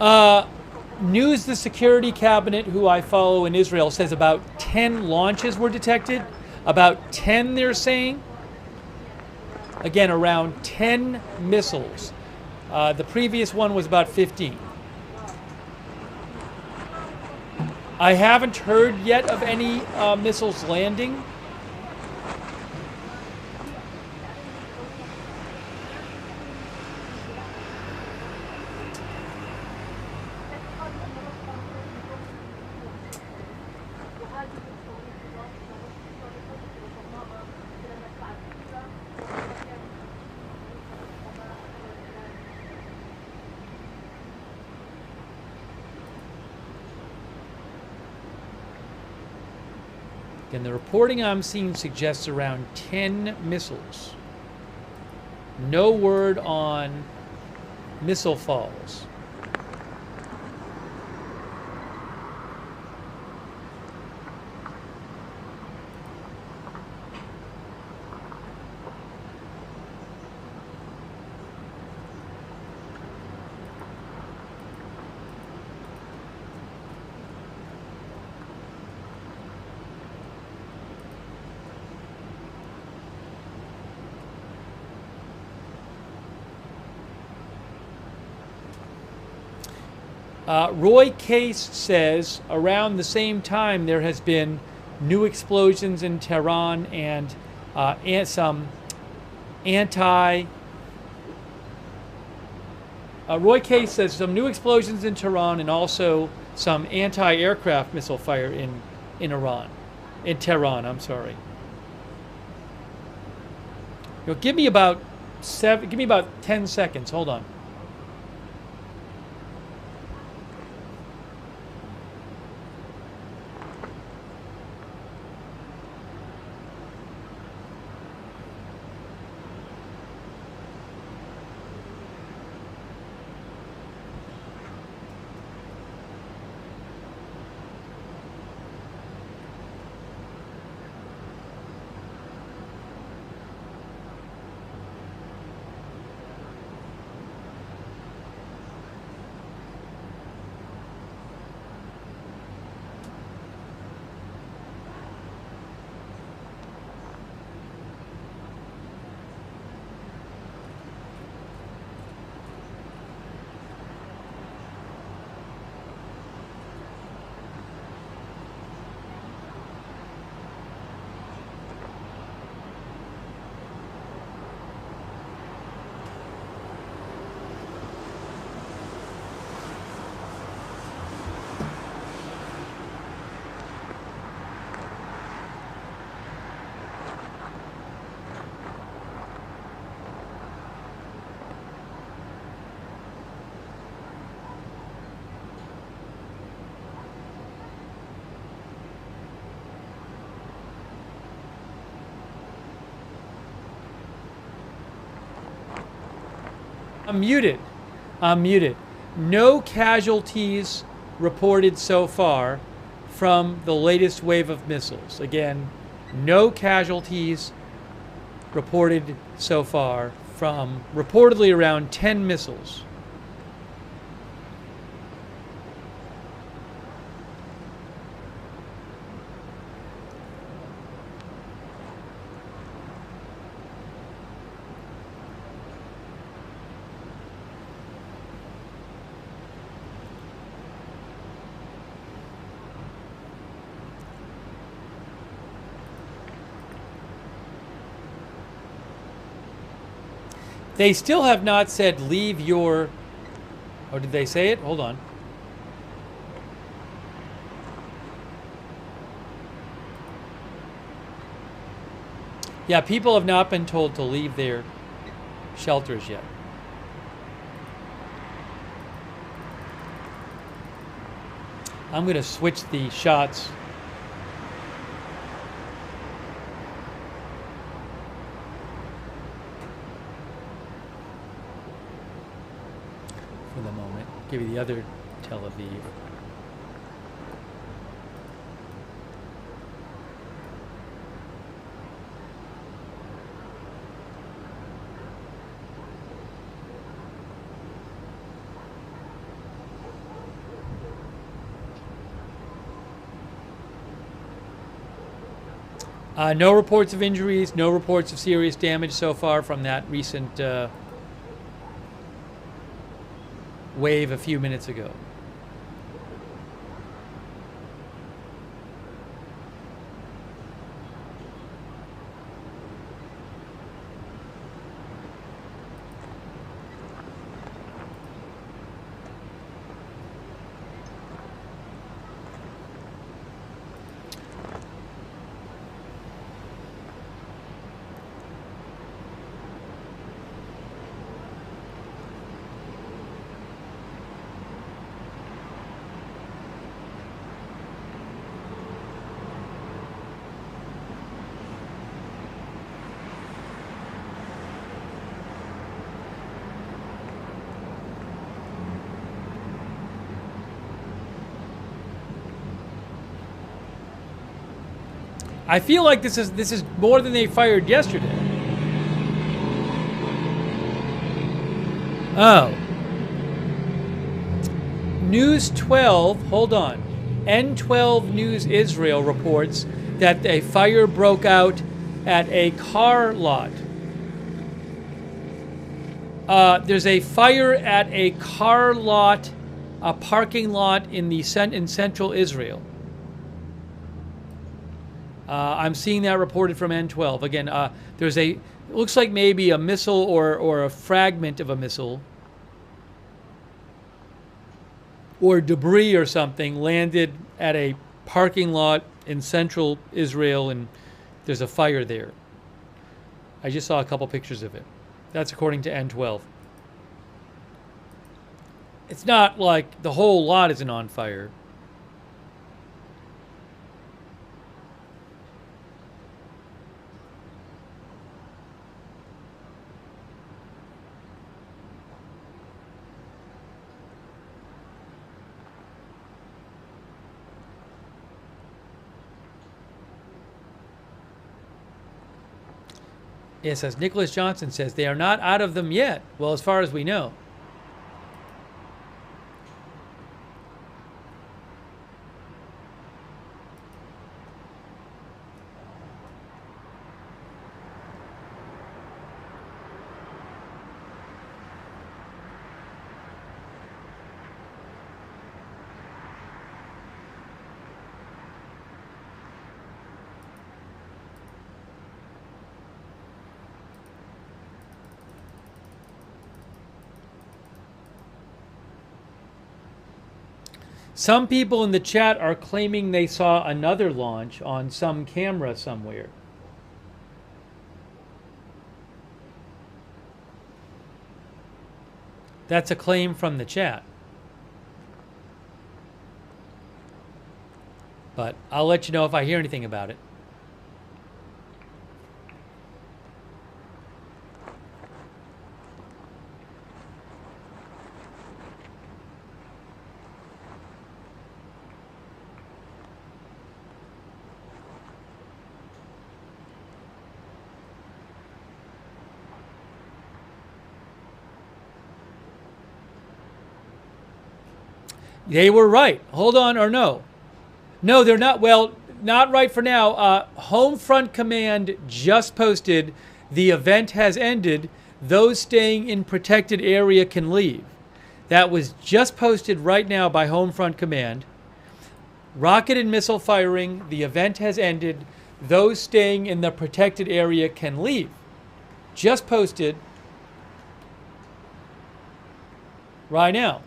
News the Security Cabinet, who I follow in Israel, says about 10 launches were detected. About 10, they're saying. Again, around 10 missiles. The previous one was about 15. I haven't heard yet of any missiles landing. And the reporting I'm seeing suggests around 10 missiles. No word on missile falls. Roy Case says around the same time there has been new explosions in Tehran and some anti. Roy Case says some new explosions in Tehran and also some anti-aircraft missile fire in Iran, in Tehran. I'm sorry. Give me about 10 seconds. Hold on. I'm muted. I'm muted. No casualties reported so far from the latest wave of missiles. Again, no casualties reported so far from reportedly around 10 missiles. They still have not said leave your... Oh, did they say it? Hold on. Yeah, people have not been told to leave their shelters yet. I'm going to switch the shots. For the moment. Give you the other Tel Aviv. No reports of injuries, no reports of serious damage so far from that recent wave a few minutes ago. I feel like this is more than they fired yesterday. Oh. News 12, hold on. N12 News Israel reports that a fire broke out at a car lot. There's a fire at a car lot, a parking lot in central Israel. I'm seeing that reported from N12. Again, there's it looks like maybe a missile or a fragment of a missile or debris or something landed at a parking lot in central Israel, and there's a fire there. I just saw a couple pictures of it. That's according to N12. It's not like the whole lot isn't on fire. Yes, as Nicholas Johnson says, they are not out of them yet. Well, as far as we know. Some people in the chat are claiming they saw another launch on some camera somewhere. That's a claim from the chat. But I'll let you know if I hear anything about it. They were right. Hold on, or no. No, they're not. Well, not right for now. Home Front Command just posted, the event has ended. Those staying in protected area can leave. That was just posted right now by Home Front Command. Rocket and missile firing. The event has ended. Those staying in the protected area can leave. Just posted right now.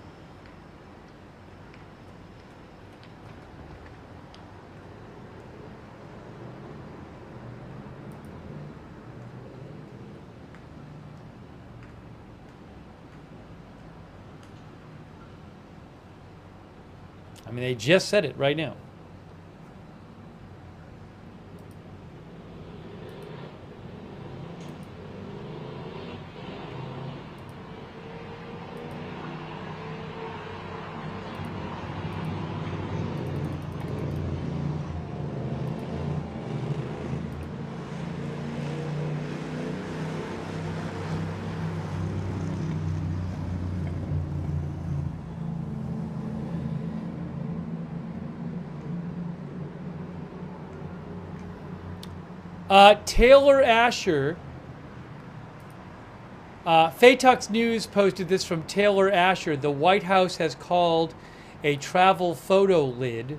I mean, they just said it right now. Taylor Asher, Faytux News posted this from Taylor Asher. The White House has called a travel photo lid,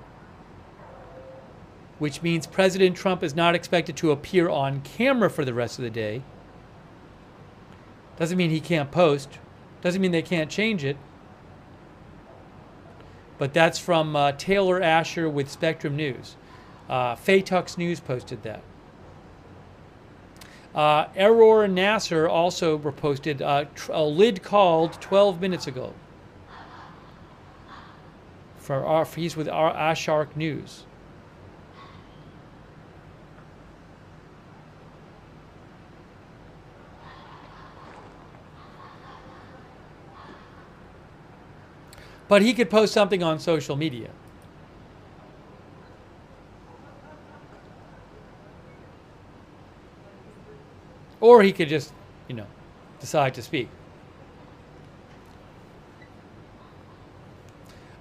which means President Trump is not expected to appear on camera for the rest of the day. Doesn't mean he can't post. Doesn't mean they can't change it. But that's from Taylor Asher with Spectrum News. Faytux News posted that. Error Nasser also posted a lid called 12 minutes ago. He's with our Ashark News. But he could post something on social media. Or he could just, decide to speak.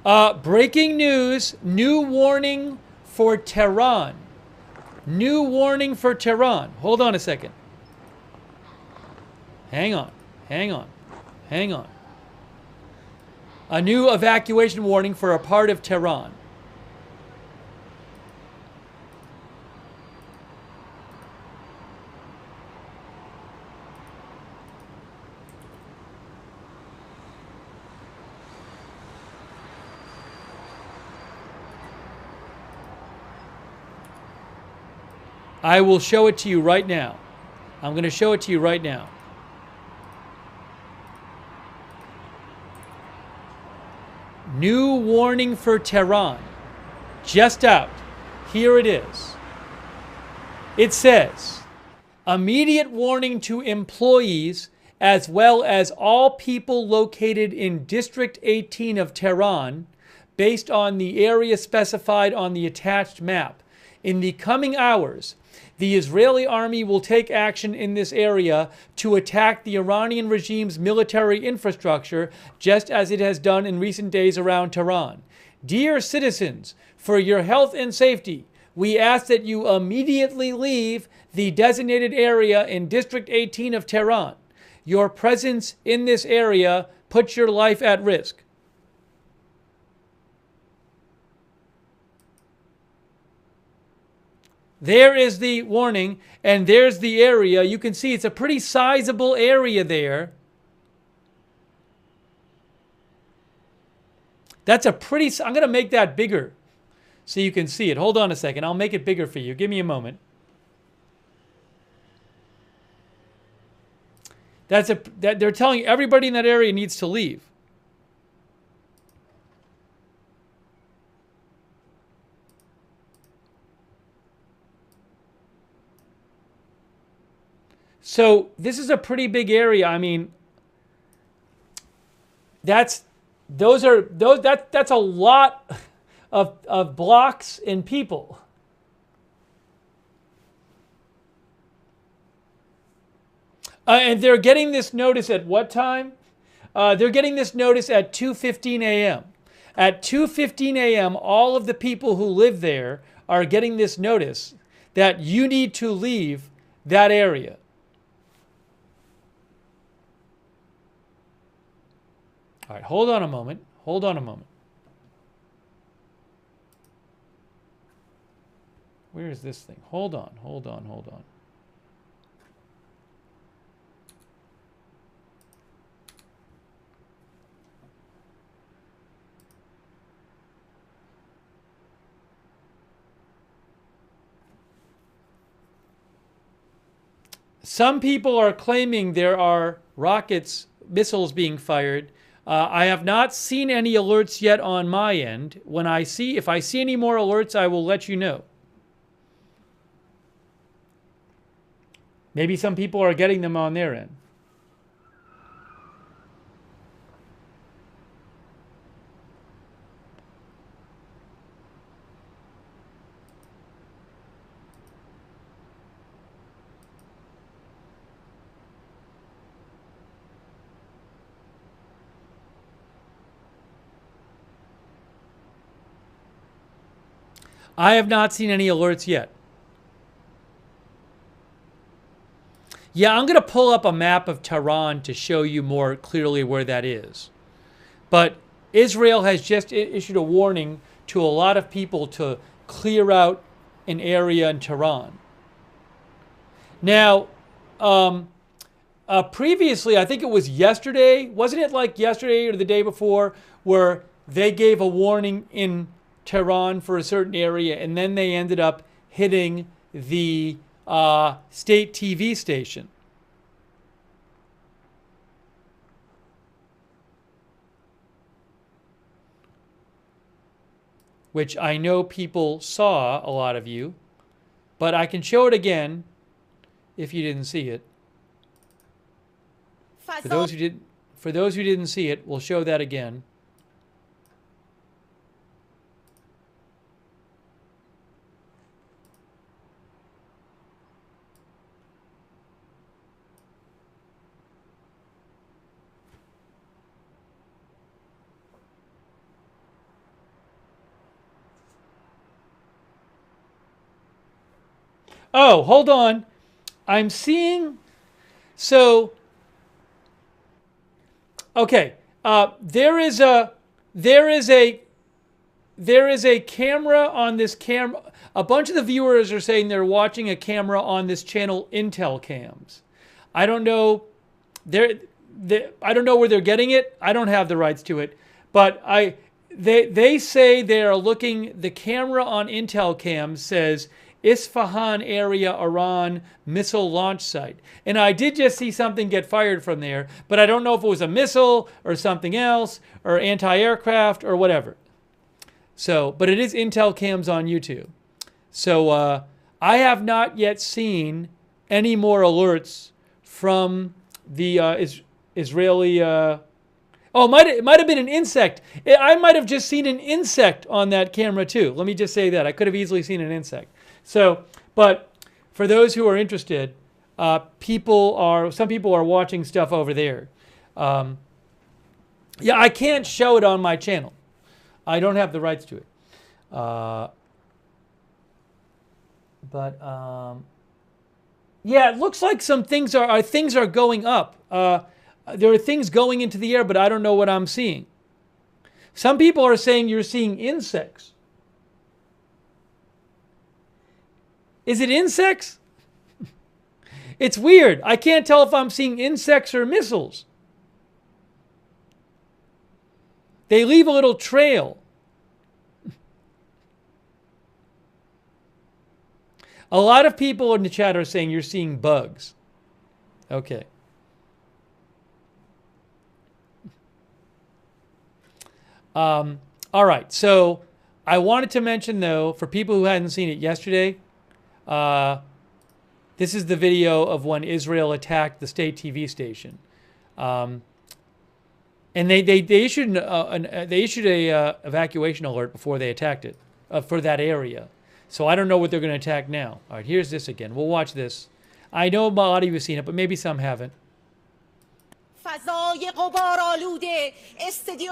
Breaking news, new warning for Tehran. New warning for Tehran. Hold on a second. Hang on. A new evacuation warning for a part of Tehran. I will show it to you right now. I'm going to show it to you right now. New warning for Tehran. Just out. Here it is. It says, immediate warning to employees as well as all people located in District 18 of Tehran based on the area specified on the attached map. In the coming hours, the Israeli army will take action in this area to attack the Iranian regime's military infrastructure, just as it has done in recent days around Tehran. Dear citizens, for your health and safety, we ask that you immediately leave the designated area in District 18 of Tehran. Your presence in this area puts your life at risk. There is the warning, and there's the area. You can see it's a pretty sizable area there. That's a pretty... I'm going to make that bigger so you can see it. Hold on a second. I'll make it bigger for you. Give me a moment. They're telling you everybody in that area needs to leave. So this is a pretty big area. I mean, that's a lot of blocks and people. And they're getting this notice at what time? They're getting this notice at 2:15 a.m. At 2:15 a.m., all of the people who live there are getting this notice that you need to leave that area. All right, hold on a moment. Where is this thing? Hold on. Some people are claiming there are missiles being fired. I have not seen any alerts yet on my end. If I see any more alerts, I will let you know. Maybe some people are getting them on their end. I have not seen any alerts yet. Yeah, I'm going to pull up a map of Tehran to show you more clearly where that is. But Israel has just issued a warning to a lot of people to clear out an area in Tehran. Now, previously, I think it was yesterday, wasn't it like yesterday or the day before, where they gave a warning in Tehran for a certain area, and then they ended up hitting the state TV station. Which I know people saw, a lot of you, but I can show it again if you didn't see it. For those who didn't see it, we'll show that again. Oh, hold on. I'm seeing, so, okay. There is a camera on this camera. A bunch of the viewers are saying they're watching a camera on this channel, Intel Cams. I don't know. I don't know where they're getting it. I don't have the rights to it, but they say they are looking. The camera on Intel Cams says Isfahan area, Iran missile launch site. And I did just see something get fired from there, but I don't know if it was a missile or something else or anti-aircraft or whatever. So, but it is Intel Cams on YouTube. So I have not yet seen any more alerts from the Israeli. Oh, it might have been an insect. I might have just seen an insect on that camera too. Let me just say that. I could have easily seen an insect. So, but for those who are interested, some people are watching stuff over there. Yeah, I can't show it on my channel. I don't have the rights to it. Yeah, it looks like some things are going up. There are things going into the air, but I don't know what I'm seeing. Some people are saying you're seeing insects. Is it insects? It's weird. I can't tell if I'm seeing insects or missiles. They leave a little trail. A lot of people in the chat are saying you're seeing bugs. Okay. All right. So I wanted to mention, though, for people who hadn't seen it yesterday, this is the video of when Israel attacked the state TV station, and they issued a evacuation alert before they attacked it for that area. So I don't know what they're going to attack now. All right, here's this again. We'll watch this. I know a lot of you have seen it, but maybe some haven't. فضای غبارآلود استادیوم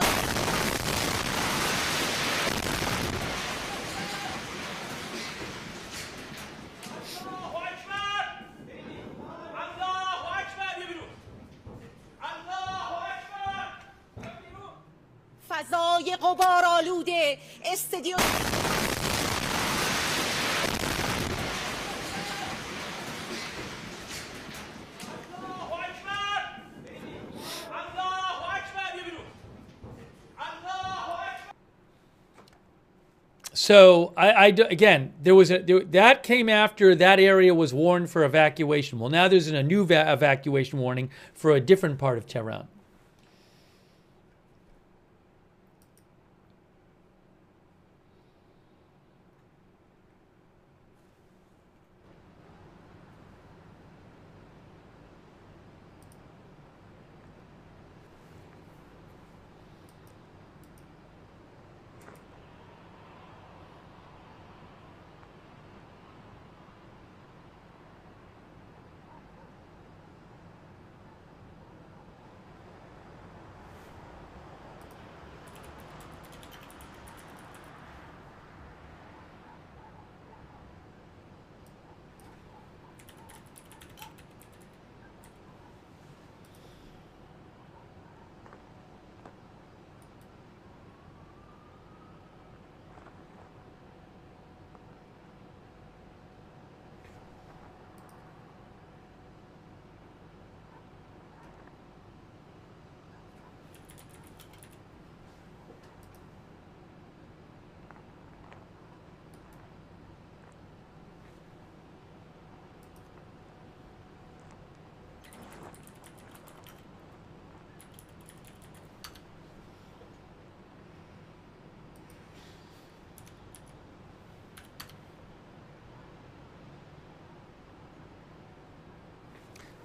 So again, that came after that area was warned for evacuation. Well, now there's a new evacuation warning for a different part of Tehran.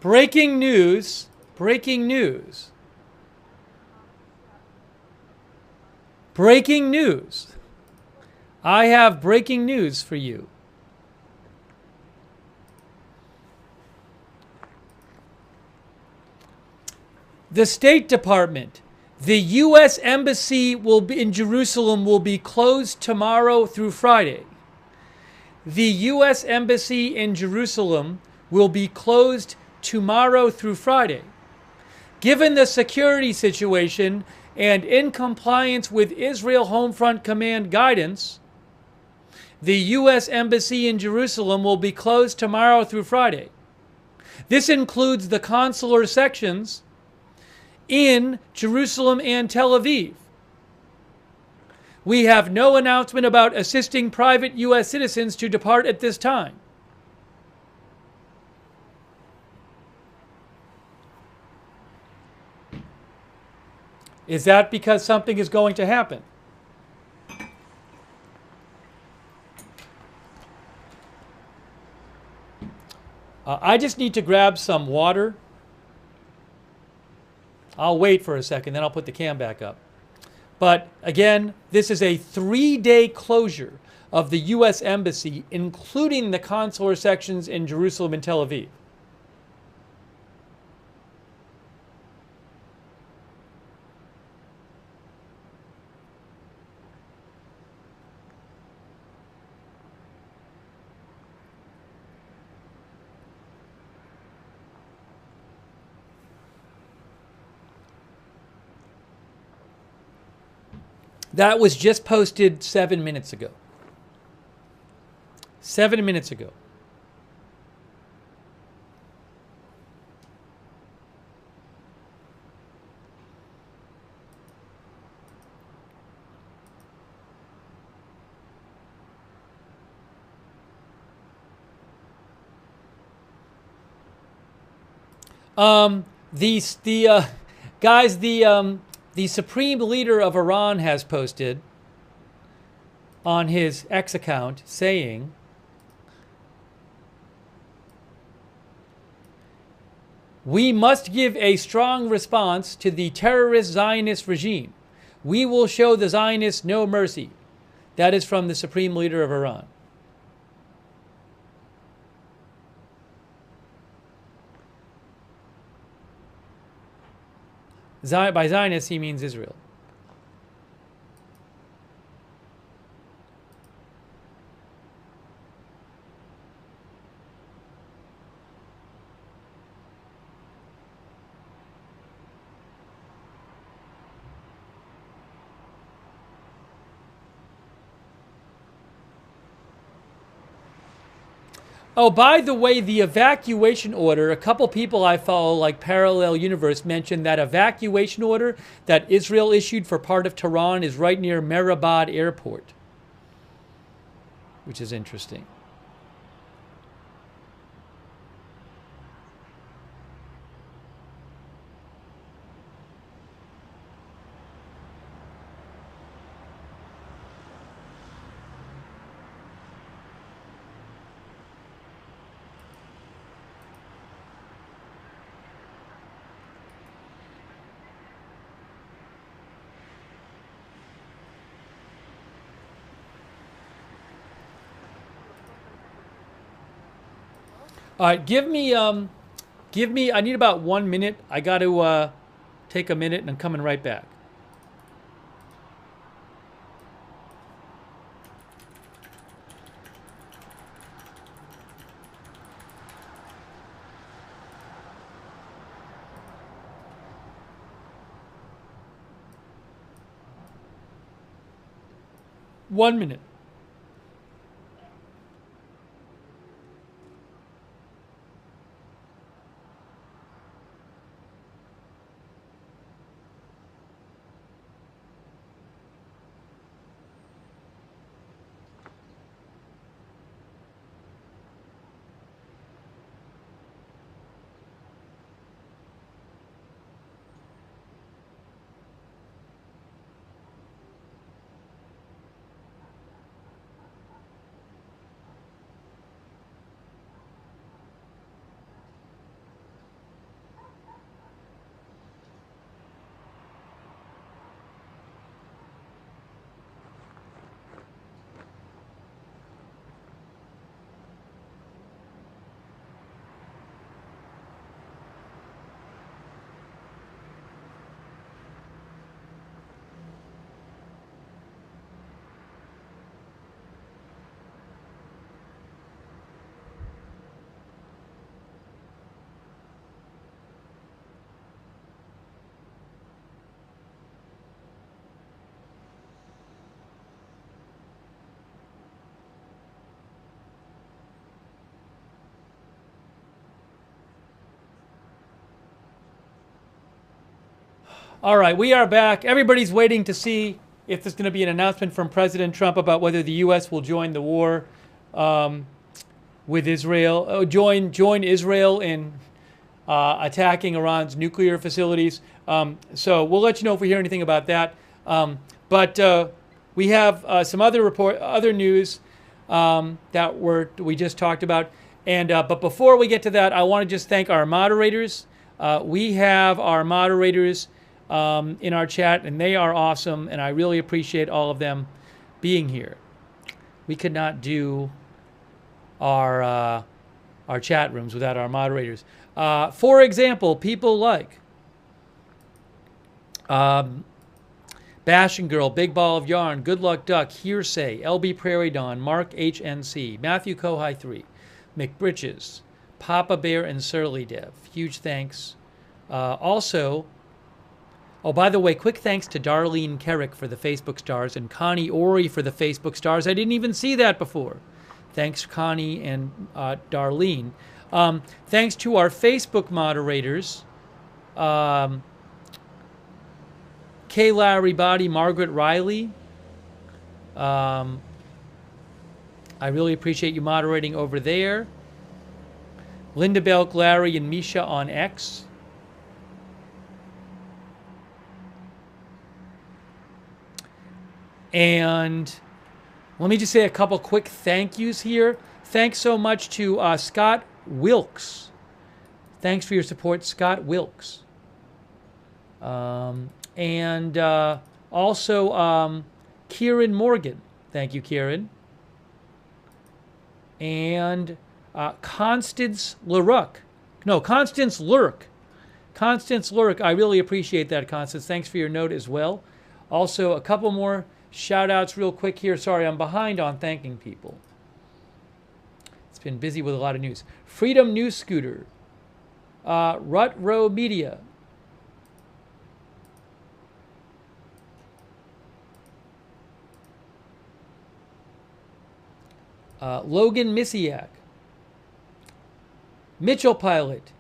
Breaking news. Breaking news. Breaking news. I have breaking news for you. The State Department, the U.S. Embassy in Jerusalem will be closed tomorrow through Friday. The U.S. Embassy in Jerusalem will be closed tomorrow through Friday. Given the security situation and in compliance with Israel Home Front Command guidance, the U.S. Embassy in Jerusalem will be closed tomorrow through Friday. This includes the consular sections in Jerusalem and Tel Aviv. We have no announcement about assisting private U.S. citizens to depart at this time. Is that because something is going to happen? I just need to grab some water. I'll wait for a second, then I'll put the cam back up. But again, this is a 3-day closure of the U.S. Embassy, including the consular sections in Jerusalem and Tel Aviv. That was just posted 7 minutes ago. 7 minutes ago. The Supreme Leader of Iran has posted on his X account saying, "We must give a strong response to the terrorist Zionist regime. We will show the Zionists no mercy." That is from the Supreme Leader of Iran. By Zionists, he means Israel. Oh, by the way, the evacuation order, a couple people I follow, like Parallel Universe, mentioned that evacuation order that Israel issued for part of Tehran is right near Mehrabad Airport, which is interesting. All right, give me, I need about 1 minute. I got to take a minute and I'm coming right back. One minute. All right, we are back. Everybody's waiting to see if there's going to be an announcement from President Trump about whether the U.S. will join the war with Israel, join Israel in attacking Iran's nuclear facilities. So we'll let you know if we hear anything about that. But we have some other news that we just talked about. And but before we get to that, I want to just thank our moderators. We have our moderators in our chat, and they are awesome, and I really appreciate all of them being here. We could not do our chat rooms without our moderators. For example, people like Bashing Girl, Big Ball of Yarn, Good Luck Duck, Hearsay, LB Prairie Dawn, Mark HNC, Matthew Kohai 3, McBritches, Papa Bear, and Surly Dev. Huge thanks. Also, oh, by the way, quick thanks to Darlene Kerrick for the Facebook stars and Connie Ori for the Facebook stars. I didn't even see that before. Thanks, Connie and Darlene. Thanks to our Facebook moderators, Kay Larry Body, Margaret Riley. I really appreciate you moderating over there. Linda Belk, Larry, and Misha on X. And let me just say a couple quick thank yous here. Thanks so much to Scott Wilkes. Thanks for your support, Scott Wilkes. And also Kieran Morgan. Thank you, Kieran. And Constance Lurk. No, Constance Lurk. Constance Lurk. I really appreciate that, Constance. Thanks for your note as well. Also, a couple more shout outs real quick here. Sorry, I'm behind on thanking people. It's been busy with a lot of news. Freedom News Scooter. Rut Row Media. Logan Misiak. Mitchell Pilot.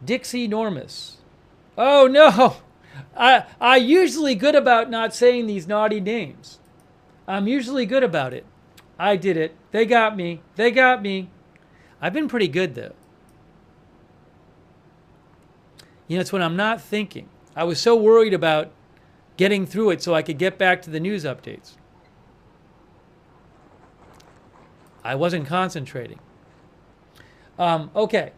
Dixie Normus. Oh no! I'm usually good about not saying these naughty names. I'm usually good about it. I did it. They got me. They got me. I've been pretty good though. You know, it's when I'm not thinking. I was so worried about getting through it so I could get back to the news updates. I wasn't concentrating. Okay.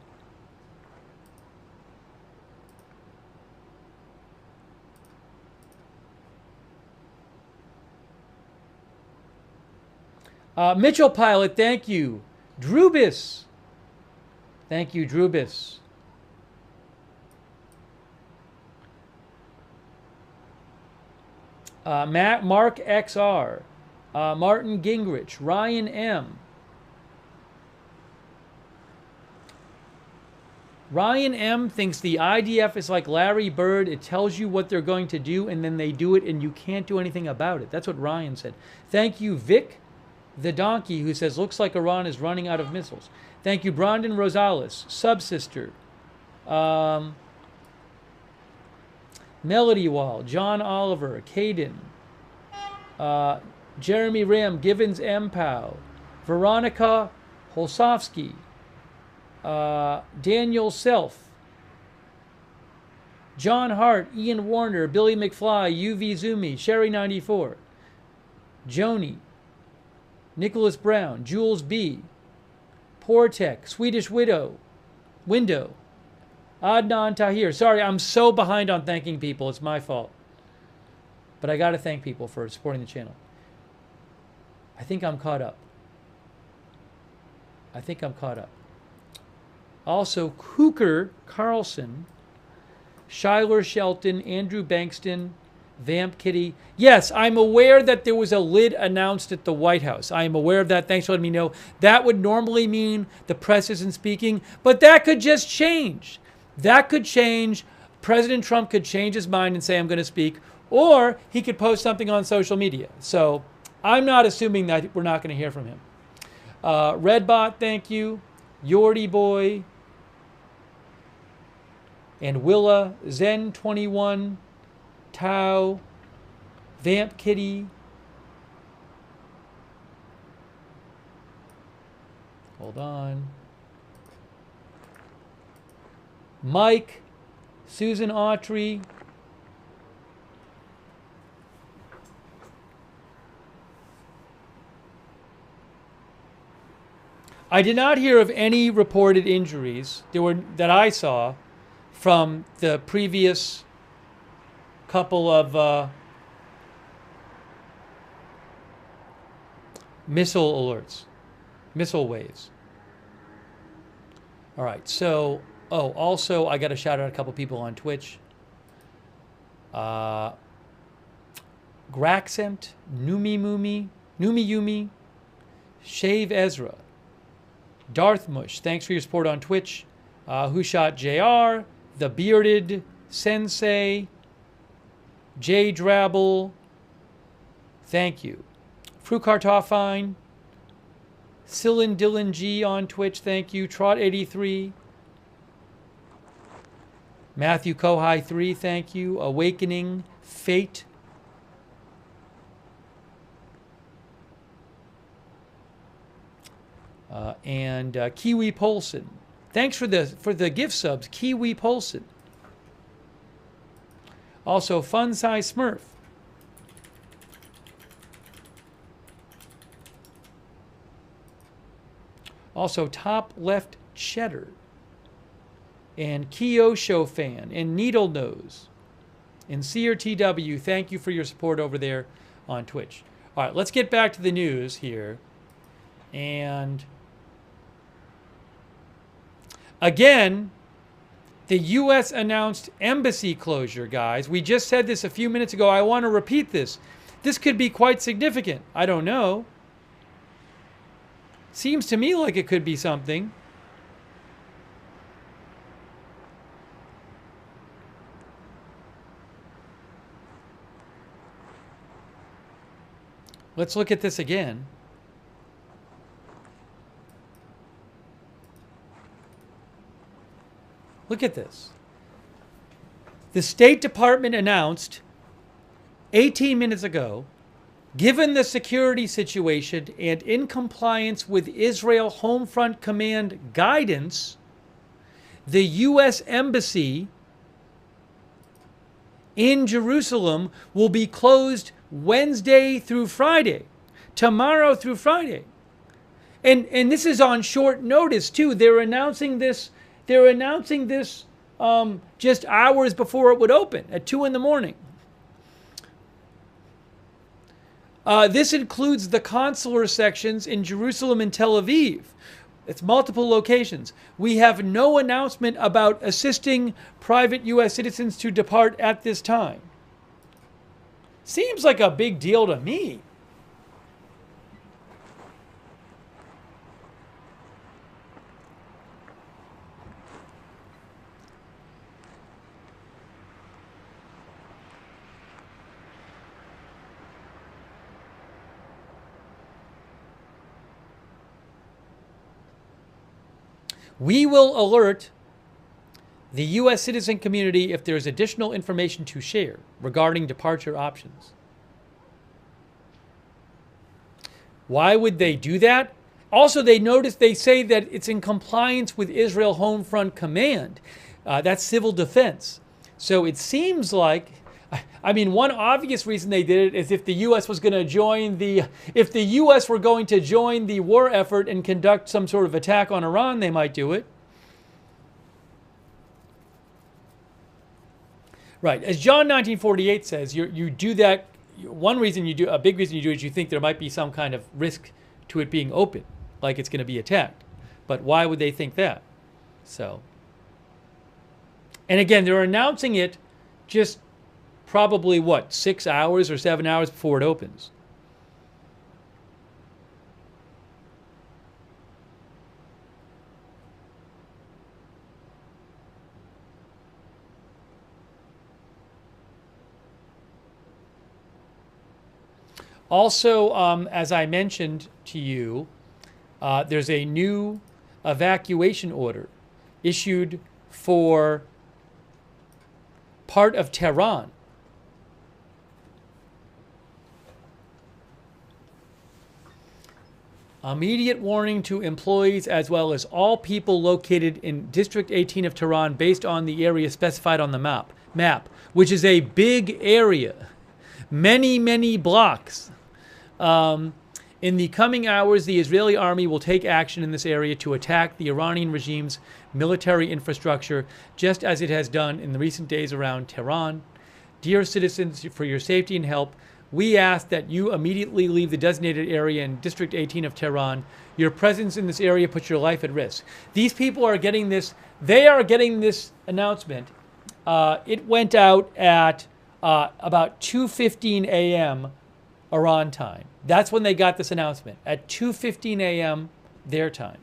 Mitchell Pilot, thank you. Drubis. Thank you, Drubis. Mark XR. Martin Gingrich. Ryan M. Ryan M. thinks the IDF is like Larry Bird. It tells you what they're going to do, and then they do it, and you can't do anything about it. That's what Ryan said. Thank you, Vic the Donkey, who says, looks like Iran is running out of missiles. Thank you, Brandon Rosales, Subsister, Melody Wall, John Oliver, Caden, Jeremy Ram, Givens M. Powell, Veronica Holsofsky, Daniel Self, John Hart, Ian Warner, Billy McFly, UV Zumi, Sherry94, Joni, Nicholas Brown, Jules B, Portec, Swedish Window, Adnan Tahir. Sorry, I'm so behind on thanking people. It's my fault. But I got to thank people for supporting the channel. I think I'm caught up. Also, Cooker Carlson, Schuyler Shelton, Andrew Bankston, Vamp Kitty. Yes, I'm aware that there was a lid announced at the White House. I am aware of that. Thanks for letting me know. That would normally mean the press isn't speaking, but that could just change. That could change. President Trump could change his mind and say, I'm going to speak, or he could post something on social media. So I'm not assuming that we're not going to hear from him. Redbot, thank you. Yorty Boy. And Willa, Zen21, Tau, Vamp Kitty. Hold on. Mike, Susan Autry. I did not hear of any reported injuries that I saw from the previous couple of missile alerts, missile waves. All right, so, also I got to shout out a couple people on Twitch. Graxent, Numi Yumi, Shave Ezra, Darth Mush, thanks for your support on Twitch. Who Shot JR, The Bearded Sensei, J Drabble, thank you. Frukartoffine, Cyllin Dylan G on Twitch, thank you. Trot83, Matthew Kohai 3, thank you. Awakening, Fate, and Kiwi Polson. Thanks for the gift subs, Kiwi Polson. Also, Fun Size Smurf. Also, Top Left Cheddar. And Kyosho Fan. And Needle Nose. And CRTW, thank you for your support over there on Twitch. All right, let's get back to the news here. And again, the U.S. announced embassy closure, guys. We just said this a few minutes ago. I want to repeat this. This could be quite significant. I don't know. Seems to me like it could be something. Let's look at this again. Look at this. The State Department announced 18 minutes ago, given the security situation and in compliance with Israel Homefront Command guidance, the U.S. Embassy in Jerusalem will be closed Wednesday through Friday, tomorrow through Friday. And this is on short notice, too. They're announcing this just hours before it would open at 2 in the morning. This includes the consular sections in Jerusalem and Tel Aviv. It's multiple locations. We have no announcement about assisting private U.S. citizens to depart at this time. Seems like a big deal to me. We will alert the U.S. citizen community if there is additional information to share regarding departure options. Why would they do that? Also, they say that it's in compliance with Israel Homefront Command. That's civil defense. So it seems like, I mean, one obvious reason they did it is if the U.S. was going to join if the U.S. were going to join the war effort and conduct some sort of attack on Iran, they might do it. Right. As John 1948 says, you do that. One reason you do, a big reason you do it is you think there might be some kind of risk to it being open, like it's going to be attacked. But why would they think that? So, and again, they're announcing it just probably, 6 hours or 7 hours before it opens. Also, as I mentioned to you, there's a new evacuation order issued for part of Tehran. Immediate warning to employees as well as all people located in District 18 of Tehran based on the area specified on the map, which is a big area, many blocks. In the coming hours, the Israeli army will take action in this area to attack the Iranian regime's military infrastructure, just as it has done in the recent days around Tehran. Dear citizens, for your safety and help, we ask that you immediately leave the designated area in District 18 of Tehran. Your presence in this area puts your life at risk. These people are getting this. They are getting this announcement. It went out at about 2:15 a.m. Iran time. That's when they got this announcement, at 2:15 a.m. their time.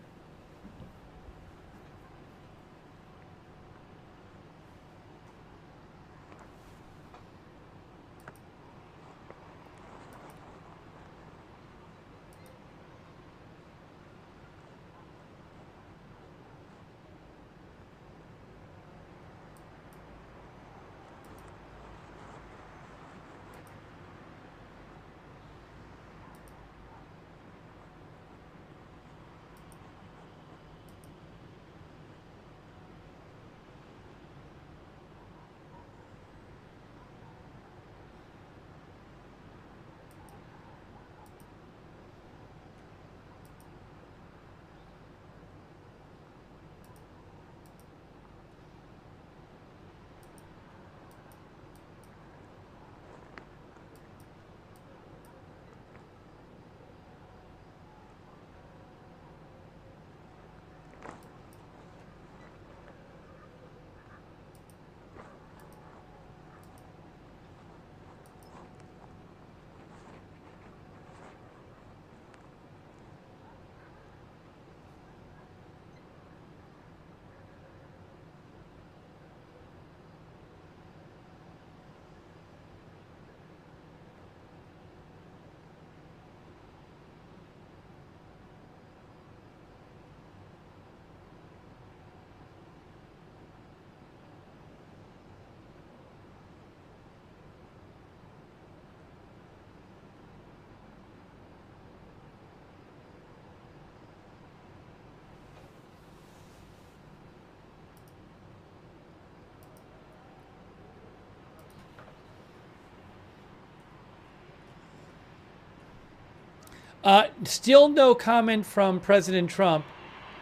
Still no comment from President Trump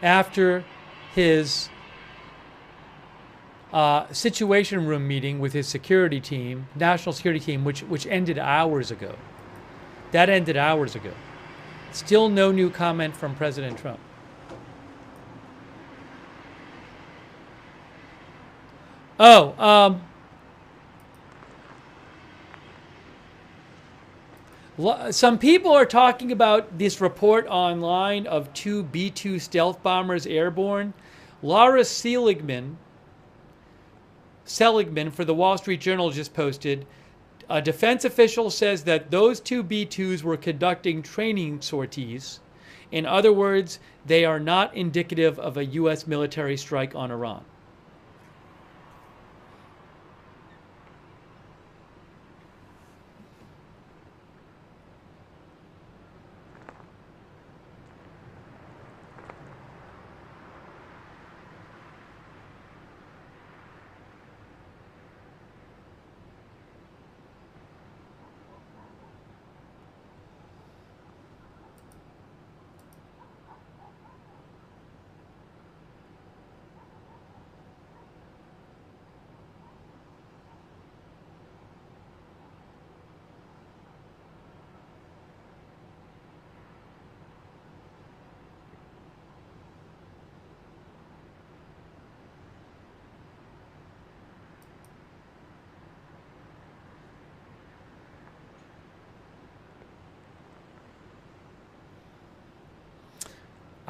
after his Situation Room meeting with his security team, national security team, which ended hours ago. That ended hours ago. Still no new comment from President Trump. Some people are talking about this report online of 2 B-2 stealth bombers airborne. Laura Seligman for the Wall Street Journal just posted, a defense official says that those 2 B-2s were conducting training sorties. In other words, they are not indicative of a U.S. military strike on Iran.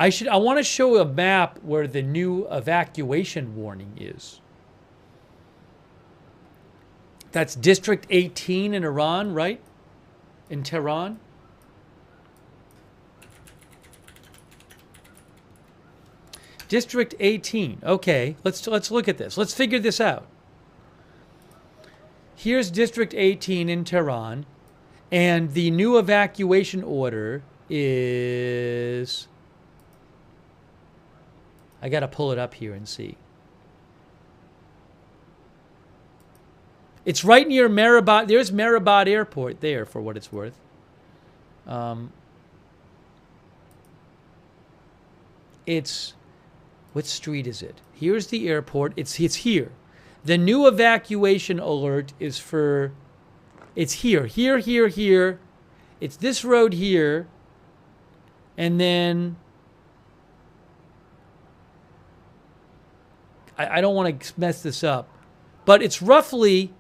I want to show a map where the new evacuation warning is. That's District 18 in Iran, right? In Tehran. District 18. Okay, let's look at this. Let's figure this out. Here's District 18 in Tehran, and the new evacuation order is, I got to pull it up here and see. It's right near Mehrabad. There's Mehrabad Airport there, for what it's worth. It's, what street is it? Here's the airport. It's here. The new evacuation alert is for, it's here. It's this road here. And then, I don't want to mess this up, but it's roughly,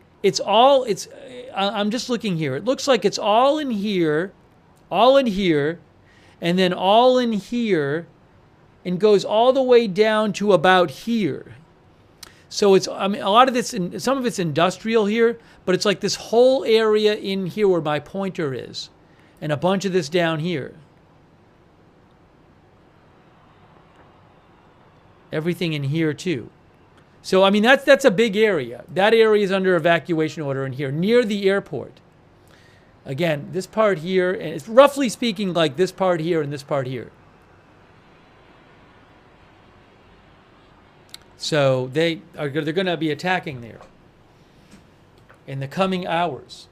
I'm just looking here. It looks like it's all in here, and then all in here, and goes all the way down to about here. So it's, I mean, a lot of this, some of it's industrial here, but it's like this whole area in here where my pointer is, and a bunch of this down here. Everything in here too. So, I mean, that's a big area. That area is under evacuation order in here, near the airport. Again, this part here, and it's roughly speaking like this part here and this part here. So they're going to be attacking there in the coming hours.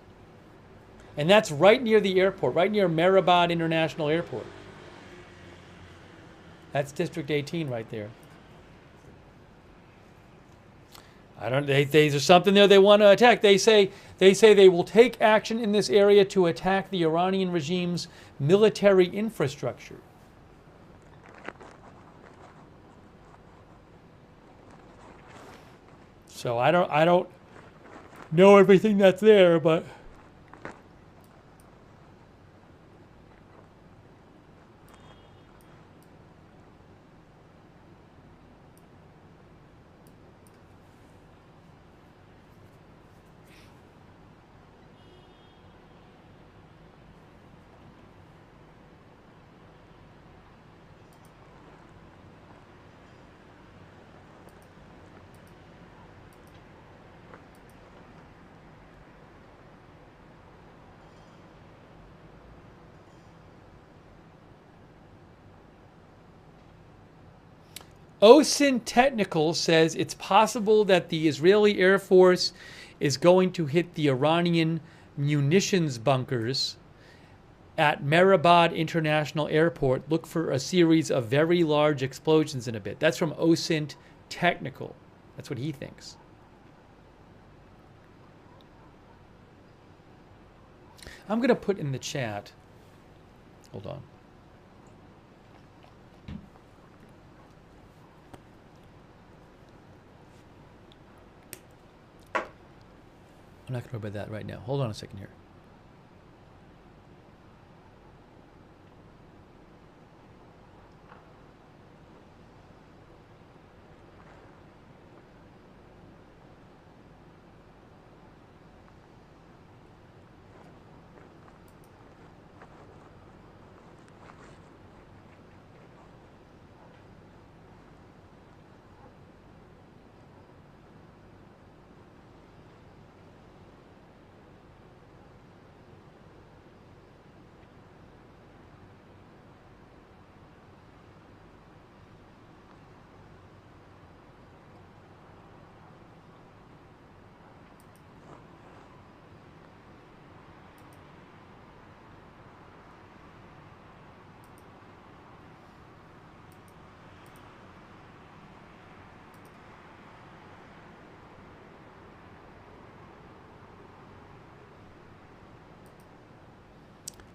And that's right near the airport, right near Mehrabad International Airport. That's District 18 right there. There's something there they want to attack. They say they will take action in this area to attack the Iranian regime's military infrastructure. So I don't know everything that's there, but OSINT Technical says it's possible that the Israeli Air Force is going to hit the Iranian munitions bunkers at Mehrabad International Airport. Look for a series of very large explosions in a bit. That's from OSINT Technical. That's what he thinks. I'm going to put in the chat. Hold on. I'm not going to worry about that right now. Hold on a second here.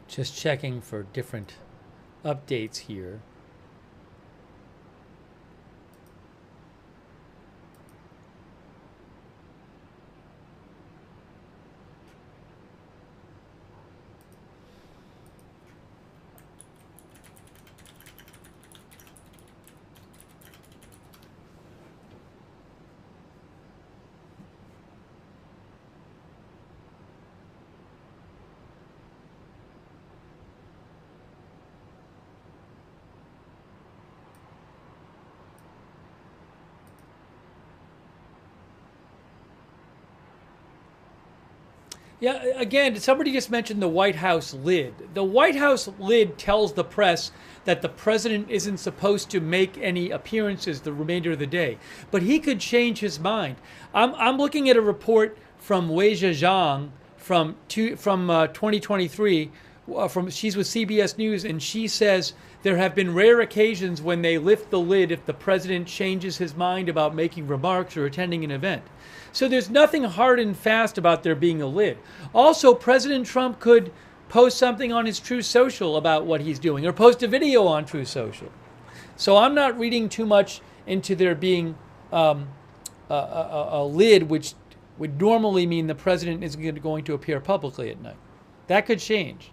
Just checking for different updates here. Yeah, again, somebody just mentioned the White House lid. The White House lid tells the press that the president isn't supposed to make any appearances the remainder of the day, but he could change his mind. I'm looking at a report from Wei Zhejiang from 2023. She's with CBS News, and she says there have been rare occasions when they lift the lid if the president changes his mind about making remarks or attending an event. So there's nothing hard and fast about there being a lid. Also, President Trump could post something on his Truth Social about what he's doing, or post a video on Truth Social. So I'm not reading too much into there being a lid, which would normally mean the president isn't going to appear publicly at night. That could change.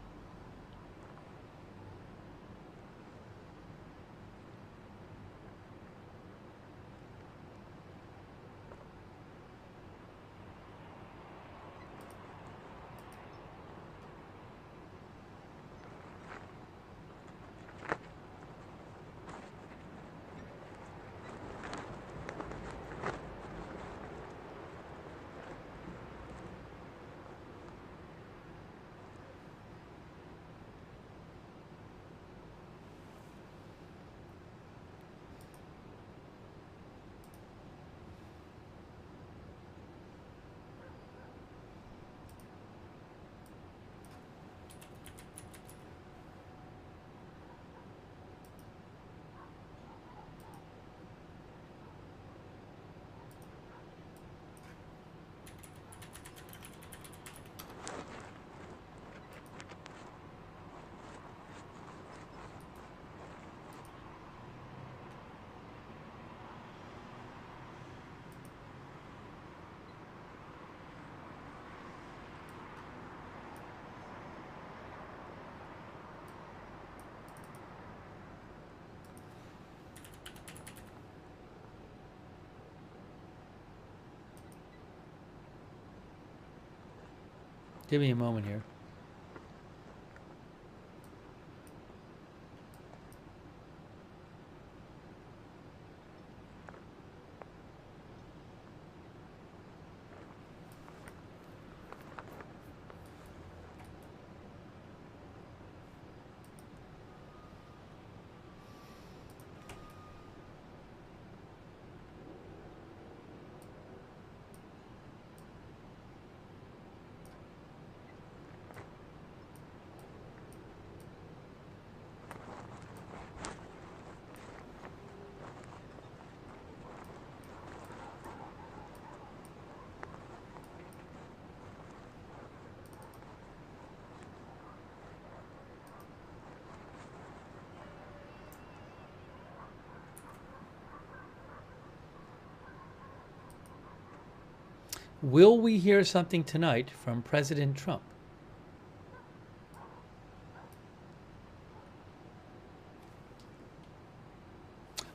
Give me a moment here. Will we hear something tonight from President Trump?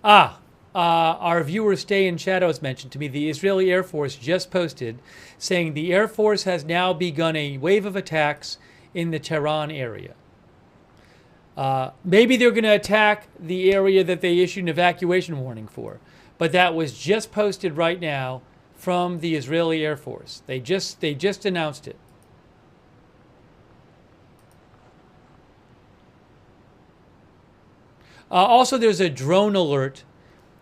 Our viewer Stay in Shadows mentioned to me the Israeli Air Force just posted saying the Air Force has now begun a wave of attacks in the Tehran area. Maybe they're going to attack the area that they issued an evacuation warning for, but that was just posted right now from the Israeli Air Force. They just announced it. Also, there's a drone alert.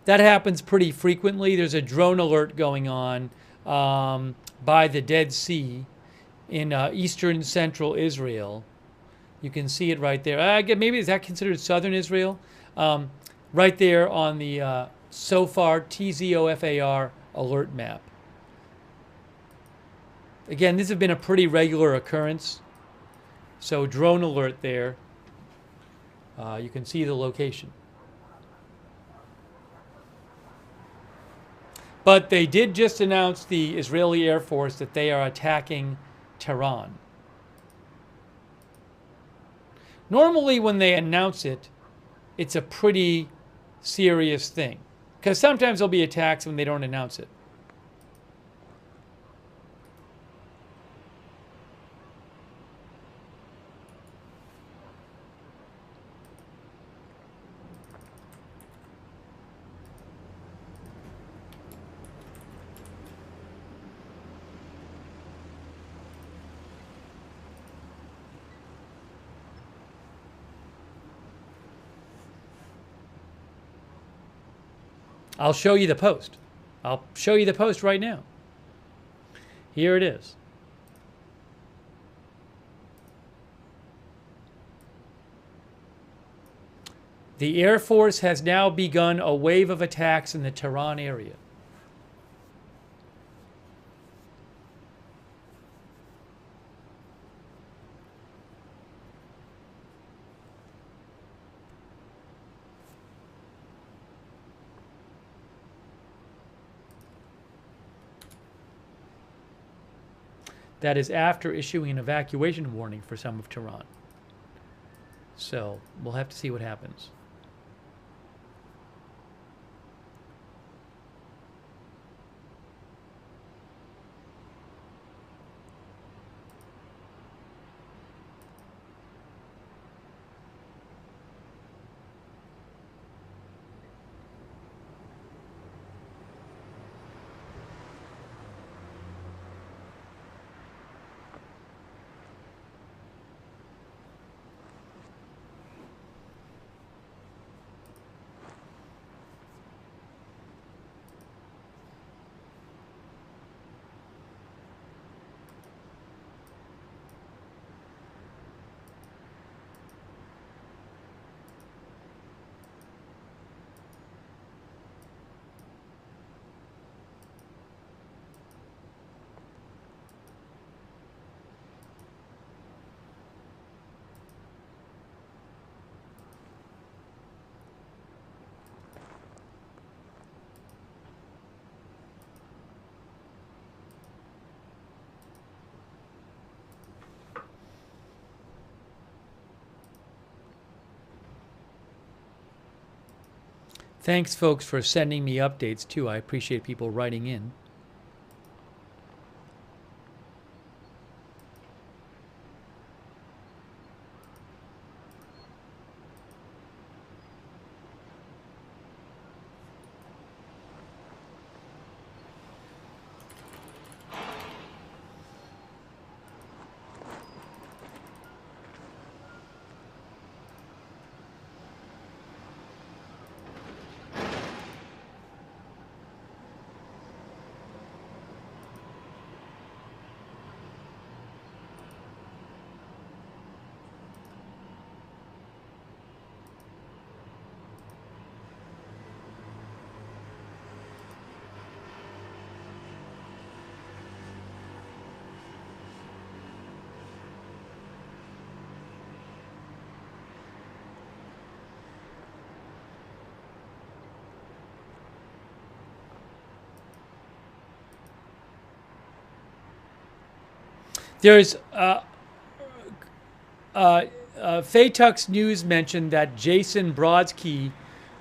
That happens pretty frequently. There's a drone alert going on by the Dead Sea in eastern central Israel. You can see it right there. Maybe is that considered southern Israel? Right there on the SOFAR, TZOFAR alert map. Again, this has been a pretty regular occurrence. So drone alert there. You can see the location. But they did just announce, the Israeli Air Force, that they are attacking Tehran. Normally when they announce it, it's a pretty serious thing. Because sometimes there'll be attacks when they don't announce it. I'll show you the post. I'll show you the post right now. Here it is. The Air Force has now begun a wave of attacks in the Tehran area. That is after issuing an evacuation warning for some of Tehran. So we'll have to see what happens. Thanks, folks, for sending me updates, too. I appreciate people writing in. There's Faytux News mentioned that Jason Brodsky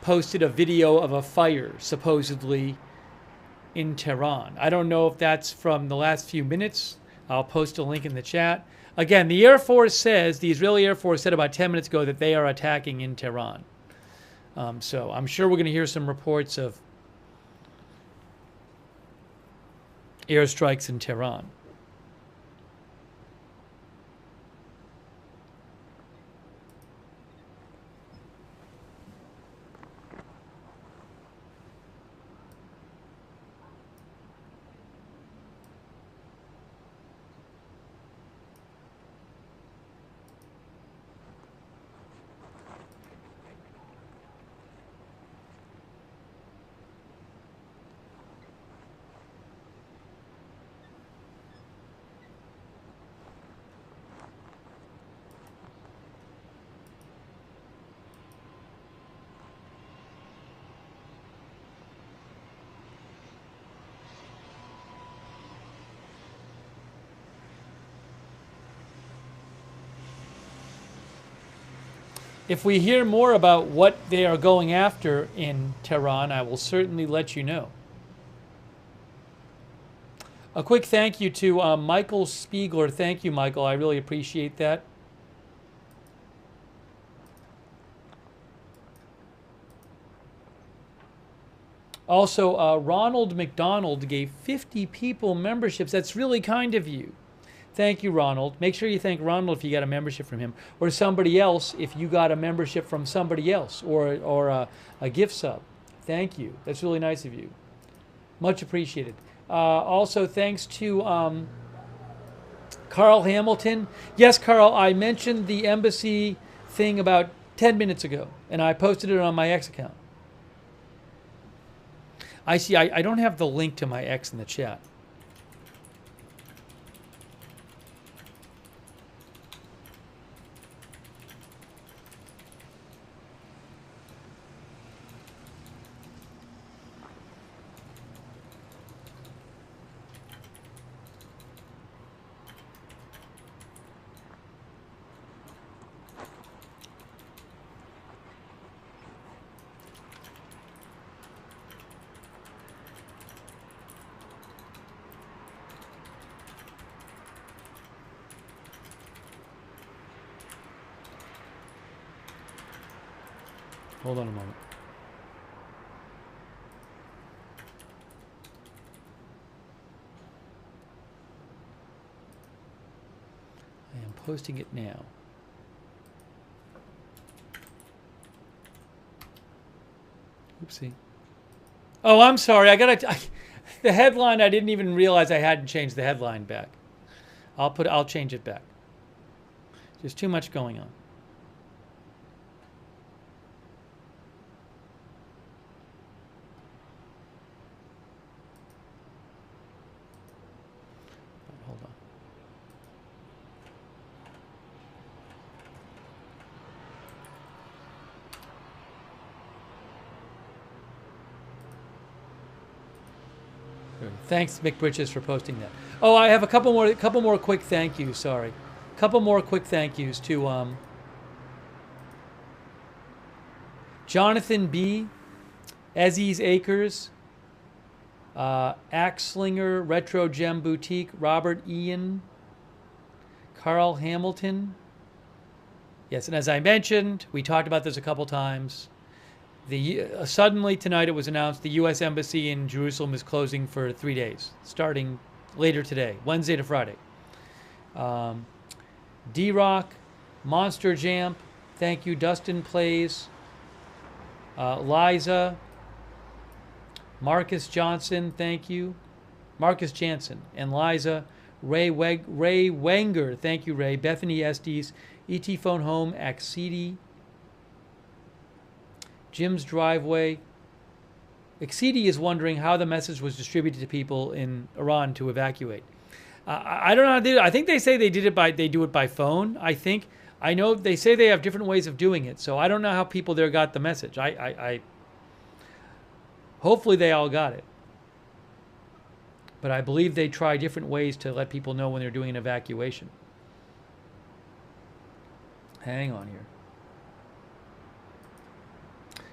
posted a video of a fire supposedly in Tehran. I don't know if that's from the last few minutes. I'll post a link in the chat. Again, the Air Force says, the Israeli Air Force said about 10 minutes ago that they are attacking in Tehran. So I'm sure we're going to hear some reports of airstrikes in Tehran. If we hear more about what they are going after in Tehran, I will certainly let you know. A quick thank you to Michael Spiegler. Thank you, Michael. I really appreciate that. Also, Ronald McDonald gave 50 people memberships. That's really kind of you. Thank you, Ronald. Make sure you thank Ronald if you got a membership from him, or somebody else if you got a membership from somebody else, or a gift sub. Thank you. That's really nice of you. Much appreciated. Also, thanks to Carl Hamilton. Yes, Carl, I mentioned the embassy thing about 10 minutes ago, and I posted it on my X account. I see. I don't have the link to my X in the chat. Hold on a moment. I am posting it now. Oopsie. Oh, I'm sorry. The headline, I didn't even realize I hadn't changed the headline back. I'll change it back. There's too much going on. Hold on. Thanks, Mick Bridges, for posting that. Oh, I have a couple more quick thank yous. Sorry, couple more quick thank yous to Jonathan B, Aziz Akers, Axlinger, Retro Gem Boutique, Robert Ian, Carl Hamilton. Yes, and as I mentioned, we talked about this a couple times. Suddenly tonight it was announced the U.S. Embassy in Jerusalem is closing for 3 days, starting later today, Wednesday to Friday. D-Rock, Monster Jam, thank you. Dustin Plays, Liza, Marcus Johnson, thank you. Marcus Jansen and Liza, Ray Wenger, thank you, Ray. Bethany Estes, E.T. Phone Home, Accedi, Jim's Driveway. Accedi is wondering how the message was distributed to people in Iran to evacuate. I don't know how they do it. I think they say they do it by phone. I know they say they have different ways of doing it. So I don't know how people there got the message. Hopefully they all got it. But I believe they try different ways to let people know when they're doing an evacuation. Hang on here.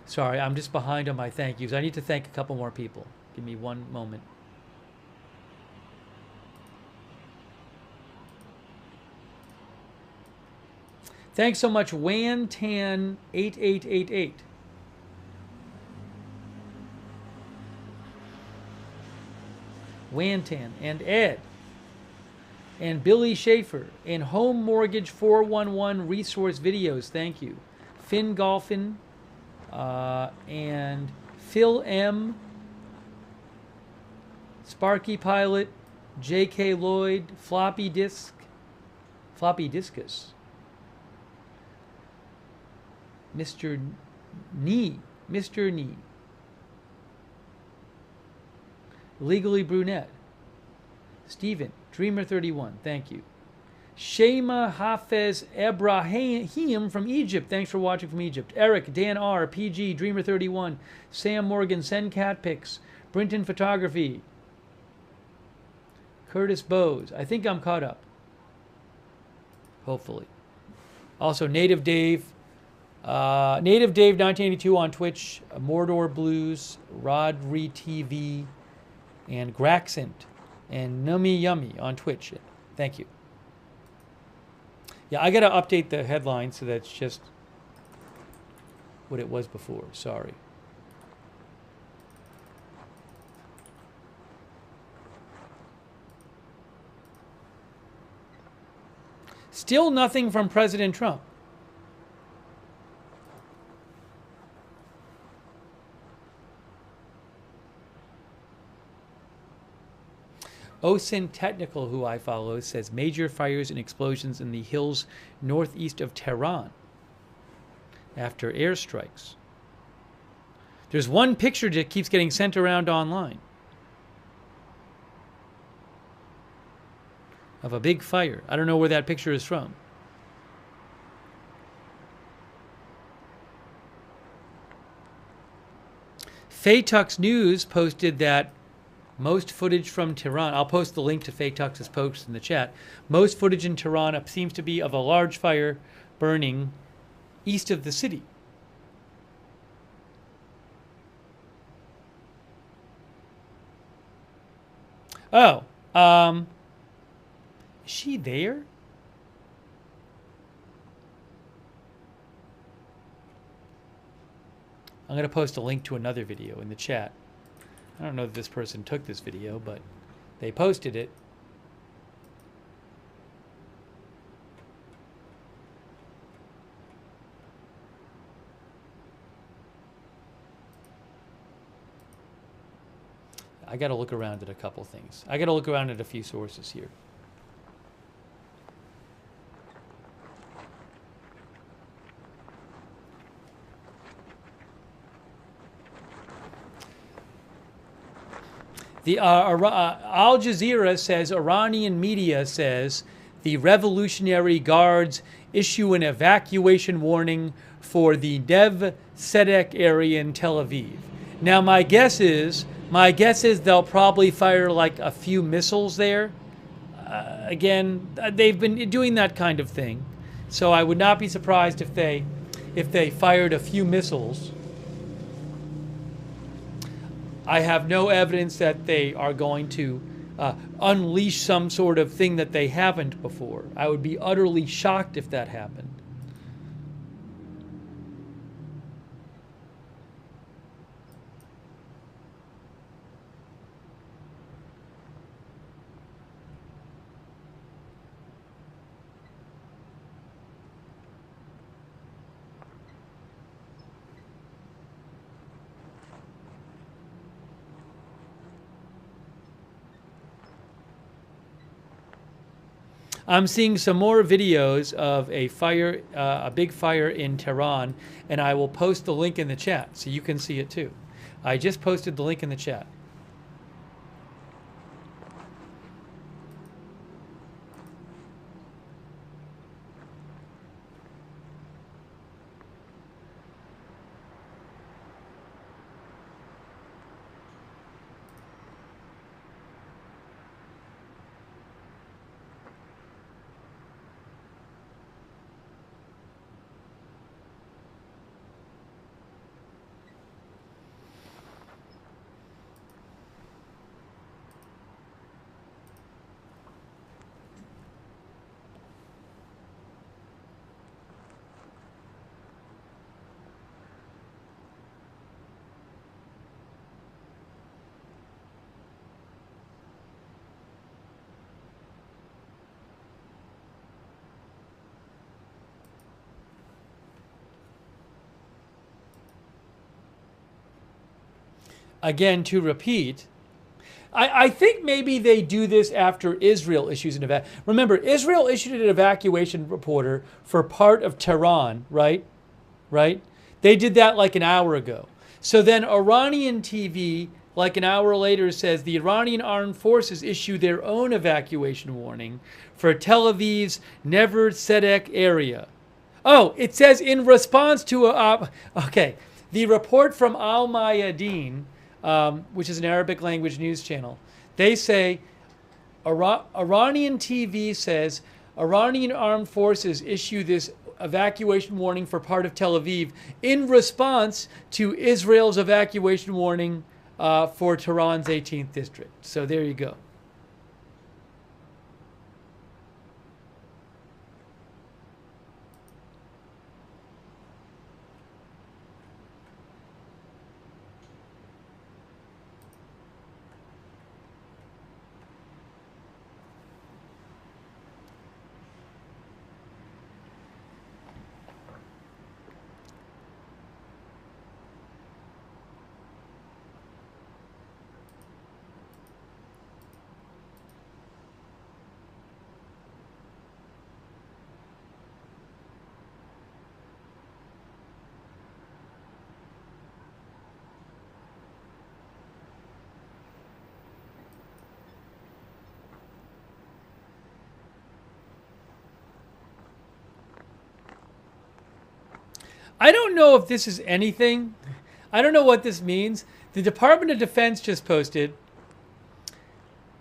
Sorry, I'm just behind on my thank yous. I need to thank a couple more people. Give me one moment. Thanks so much, WanTan8888. Wantan and Ed and Billy Schaefer and Home Mortgage 411 Resource Videos. Thank you. Finn Golfin. And Phil M, Sparky Pilot, J.K. Lloyd, Floppy Discus, Mr. Nee, Legally Brunette, Stephen, Dreamer31, thank you. Shema Hafez Ebrahim from Egypt. Thanks for watching from Egypt. Eric, Dan R, PG, Dreamer31, Sam Morgan, Send Cat Pics, Brinton Photography, Curtis Bowes. I think I'm caught up. Hopefully. Also, Native Dave. Native Dave 1982 on Twitch. Mordor Blues, Rodri TV, and Graxent, and Nummy Yummy on Twitch. Thank you. Yeah, I got to update the headline so that's just what it was before. Sorry. Still nothing from President Trump. OSINT Technical, who I follow, says major fires and explosions in the hills northeast of Tehran after airstrikes. There's one picture that keeps getting sent around online of a big fire. I don't know where that picture is from. Faytux News posted that most footage from Tehran, I'll post the link to Faytux's post in the chat. Most footage in Tehran seems to be of a large fire burning east of the city. Oh, is she there? I'm going to post a link to another video in the chat. I don't know if this person took this video, but they posted it. I got to look around at a couple things. I got to look around at a few sources here. The Al Jazeera says, Iranian media says, the Revolutionary Guards issue an evacuation warning for the Nev Tzedek area in Tel Aviv. Now, my guess is they'll probably fire like a few missiles there. Again, they've been doing that kind of thing, so I would not be surprised if they fired a few missiles. I have no evidence that they are going to unleash some sort of thing that they haven't before. I would be utterly shocked if that happened. I'm seeing some more videos of a fire, a big fire in Tehran, and I will post the link in the chat so you can see it too. I just posted the link in the chat. Again, to repeat, I think maybe they do this after Israel issues an evacuation. Remember, Israel issued an evacuation reporter for part of Tehran, right? Right? They did that like an hour ago. So then Iranian TV, like an hour later, says the Iranian armed forces issue their own evacuation warning for Tel Aviv's Nev Tzedek area. Oh, it says in response to okay, the report from Al Mayadeen, which is an Arabic language news channel. They say Iranian TV says Iranian armed forces issue this evacuation warning for part of Tel Aviv in response to Israel's evacuation warning for Tehran's 18th district. So there you go. I don't know if this is anything. I don't know what this means. The Department of Defense just posted,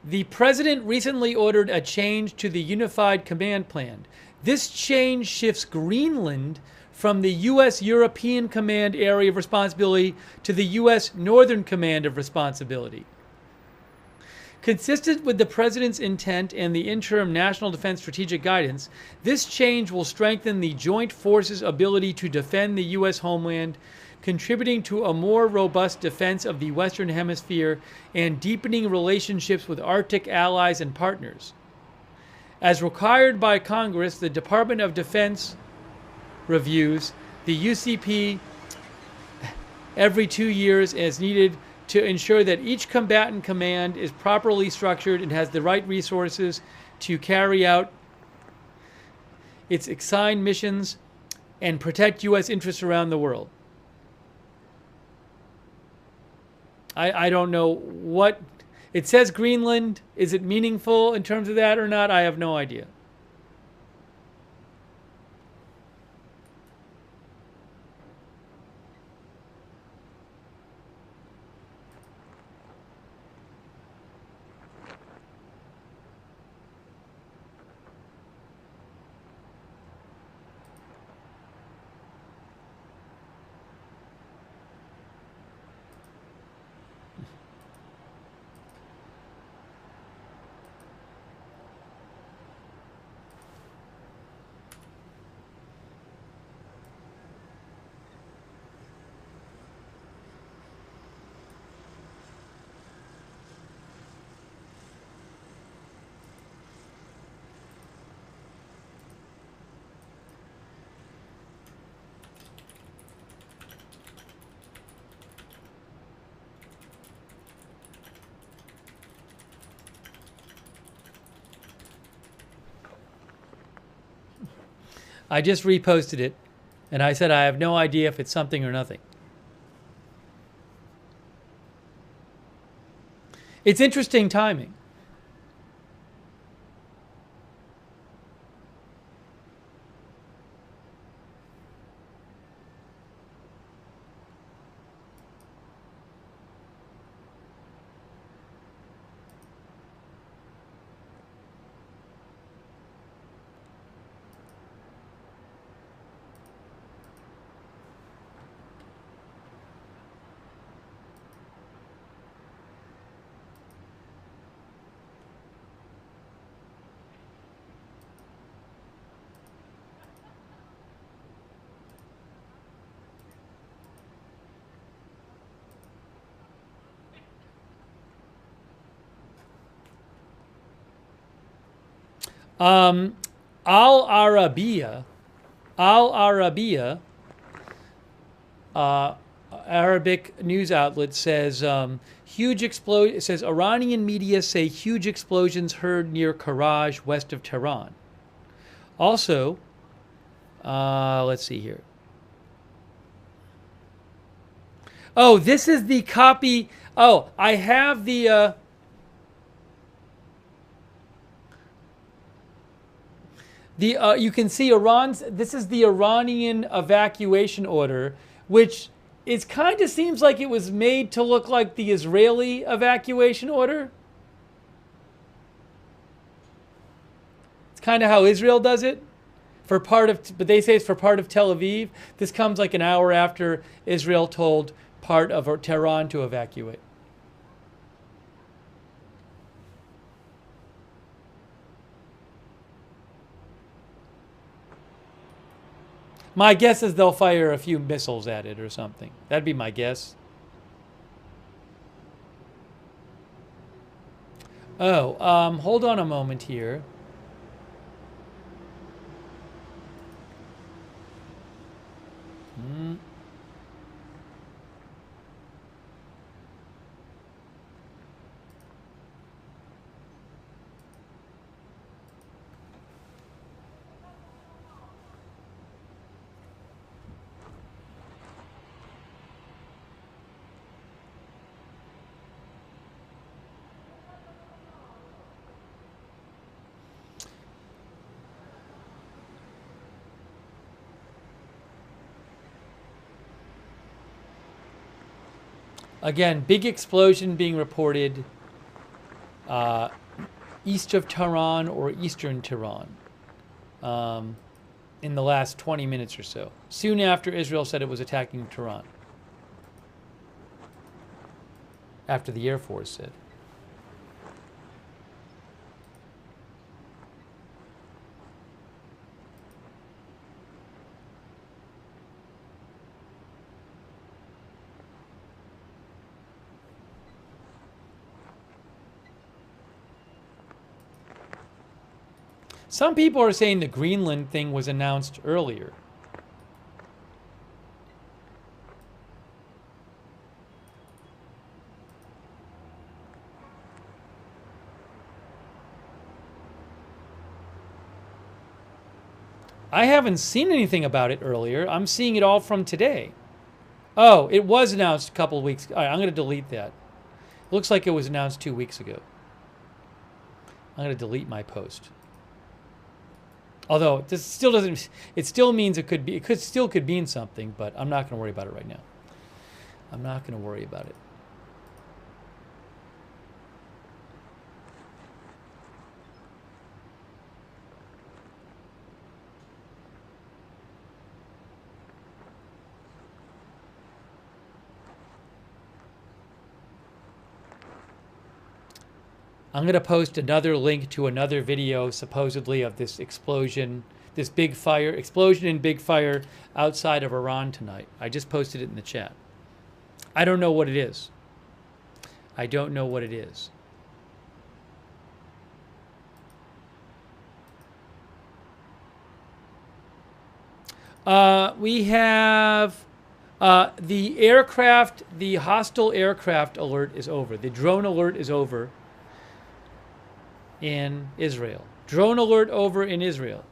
the president recently ordered a change to the Unified Command Plan. This change shifts Greenland from the U.S. European Command Area of Responsibility to the U.S. Northern Command of Responsibility. Consistent with the President's intent and the interim National Defense Strategic Guidance, this change will strengthen the joint forces' ability to defend the U.S. homeland, contributing to a more robust defense of the Western Hemisphere and deepening relationships with Arctic allies and partners. As required by Congress, the Department of Defense reviews the UCP every 2 years as needed to ensure that each combatant command is properly structured and has the right resources to carry out its assigned missions and protect U.S. interests around the world. I don't know what it says. Greenland, is it meaningful in terms of that or not? I have no idea. I just reposted it, and I said I have no idea if it's something or nothing. It's interesting timing. Al Arabiya, Arabic news outlet says huge explosion. It says Iranian media say huge explosions heard near Karaj, west of Tehran. Also, let's see here. Oh, this is the copy. Oh, I have the. You can see Iran's. This is the Iranian evacuation order, which is kind of seems like it was made to look like the Israeli evacuation order. It's kind of how Israel does it for part of, but they say it's for part of Tel Aviv. This comes like an hour after Israel told part of Tehran to evacuate. My guess is they'll fire a few missiles at it or something. That'd be my guess. Oh, hold on a moment here. Again, big explosion being reported east of Tehran or eastern Tehran in the last 20 minutes or so, soon after Israel said it was attacking Tehran, after the Air Force said. Some people are saying the Greenland thing was announced earlier. I haven't seen anything about it earlier. I'm seeing it all from today. Oh, it was announced a couple of weeks ago. All right, I'm going to delete that. It looks like it was announced 2 weeks ago. I'm going to delete my post. Although this still doesn't, it still means it could be, still could mean something, but I'm not going to worry about it right now. I'm not going to worry about it. I'm going to post another link to another video, supposedly, of this explosion, this big fire, explosion and big fire outside of Iran tonight. I just posted it in the chat. I don't know what it is. I don't know what it is. We have the aircraft, the hostile aircraft alert is over. The drone alert is over in Israel. Drone alert over in Israel.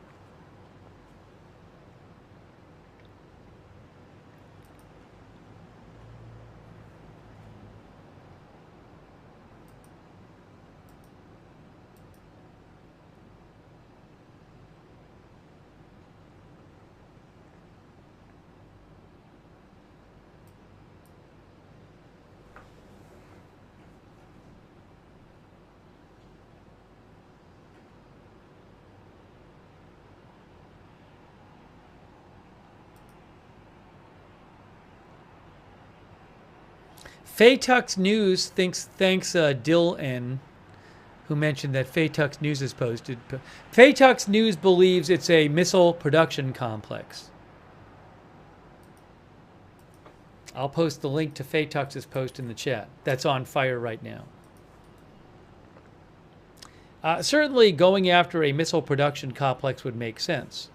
Faytux News thanks Dill N, who mentioned that Faytux News is posted. Faytux News believes it's a missile production complex. I'll post the link to Faytux's post in the chat. That's on fire right now. Certainly going after a missile production complex would make sense.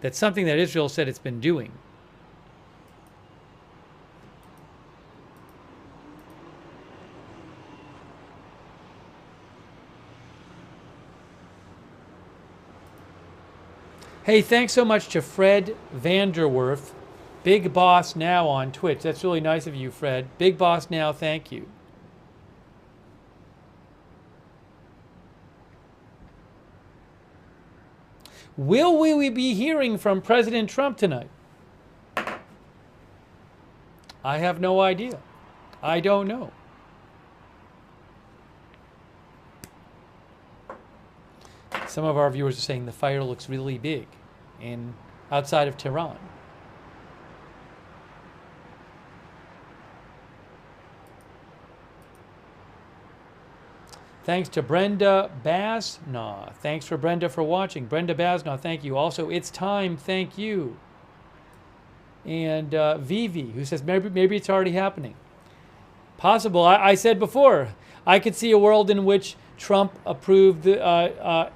That's something that Israel said it's been doing. Hey, thanks so much to Fred Vanderwerf, Big Boss Now on Twitch. That's really nice of you, Fred. Big Boss Now, thank you. Will we be hearing from President Trump tonight? I have no idea. I don't know. Some of our viewers are saying the fire looks really big outside of Tehran. Thanks to Brenda Basnaw. Thanks for Brenda for watching. Brenda Basnaw, thank you. Also, It's Time, thank you. And Vivi, who says maybe it's already happening. Possible. I said before, I could see a world in which Trump approved the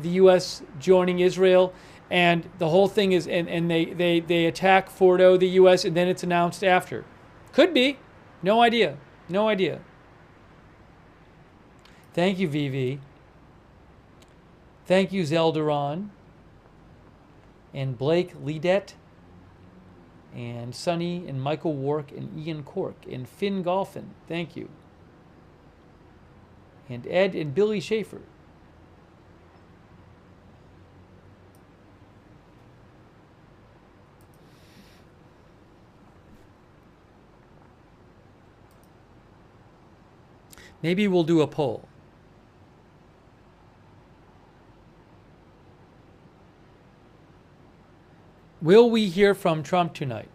U.S. joining Israel, and the whole thing is, and they attack Fordo, the U.S., and then it's announced after. Could be. No idea. No idea. Thank you, Vivi. Thank you, Zeldaron. And Blake Ledet. And Sonny and Michael Wark and Ian Cork and Finn Golfin. Thank you. And Ed and Billy Schaefer. Maybe we'll do a poll. Will we hear from Trump tonight?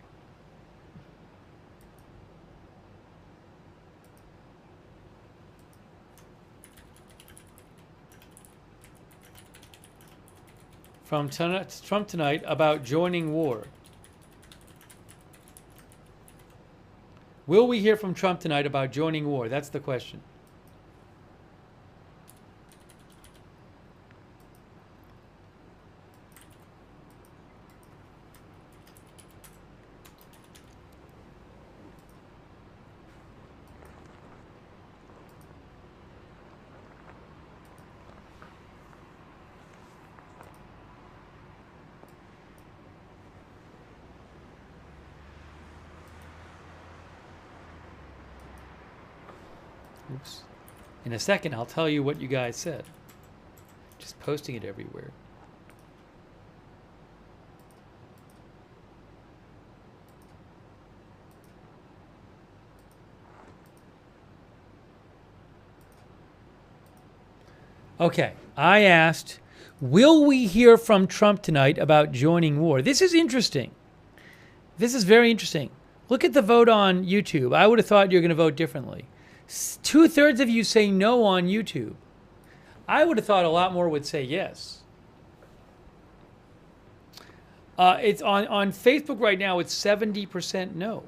From Trump tonight about joining war. Will we hear from Trump tonight about joining war? That's the question. Oops. In a second, I'll tell you what you guys said. Just posting it everywhere. Okay, I asked, will we hear from Trump tonight about joining war? This is interesting. This is very interesting. Look at the vote on YouTube. I would have thought you're going to vote differently. 2/3 of you say no on YouTube. I would have thought a lot more would say yes. It's on Facebook right now, it's 70% no.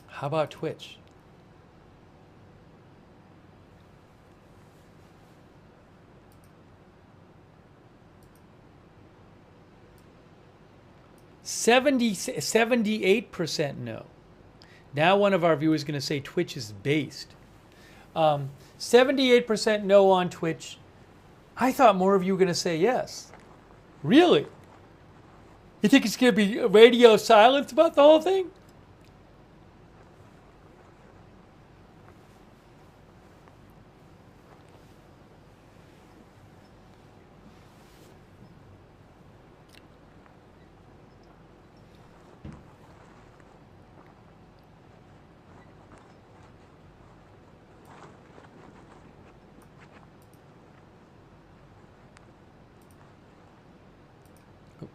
How about Twitch? $78 78% no. Now one of our viewers is going to say Twitch is based. 78% no on Twitch. I thought more of you were going to say yes. Really? You think it's going to be radio silence about the whole thing?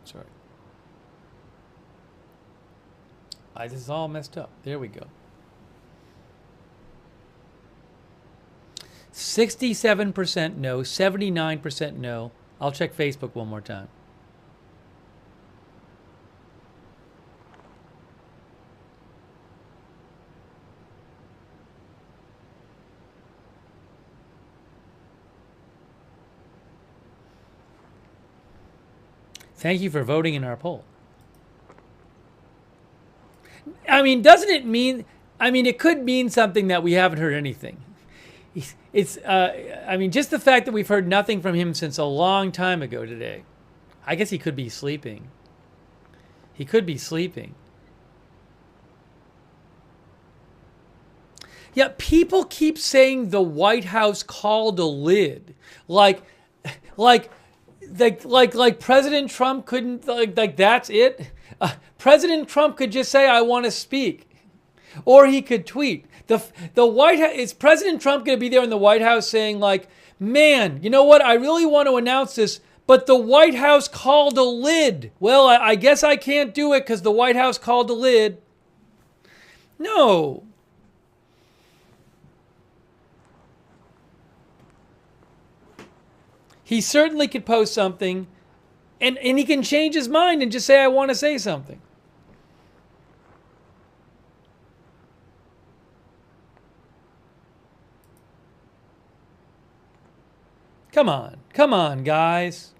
Sorry. This is all messed up. There we go. 67% no, 79% no. I'll check Facebook one more time. Thank you for voting in our poll. I mean, doesn't it mean, I mean, it could mean something that we haven't heard anything. I mean, just the fact that we've heard nothing from him since a long time ago today. I guess he could be sleeping. He could be sleeping. Yeah, people keep saying the White House called a lid. Like President Trump couldn't, like that's it. President Trump could just say, I want to speak. Or he could tweet. The White House, is President Trump going to be there in the White House saying like, man, you know what? I really want to announce this, but the White House called a lid. Well, I guess I can't do it because the White House called a lid. No. He certainly could post something and he can change his mind and just say, I want to say something. Come on, guys.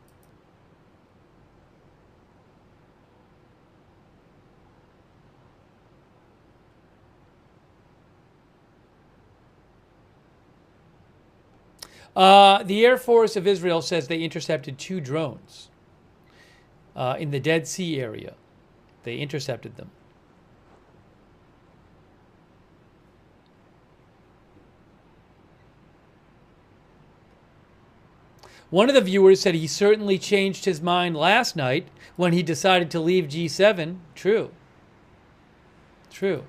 The Air Force of Israel says they intercepted 2 drones in the Dead Sea area. They intercepted them. One of the viewers said he certainly changed his mind last night when he decided to leave G7. True. True.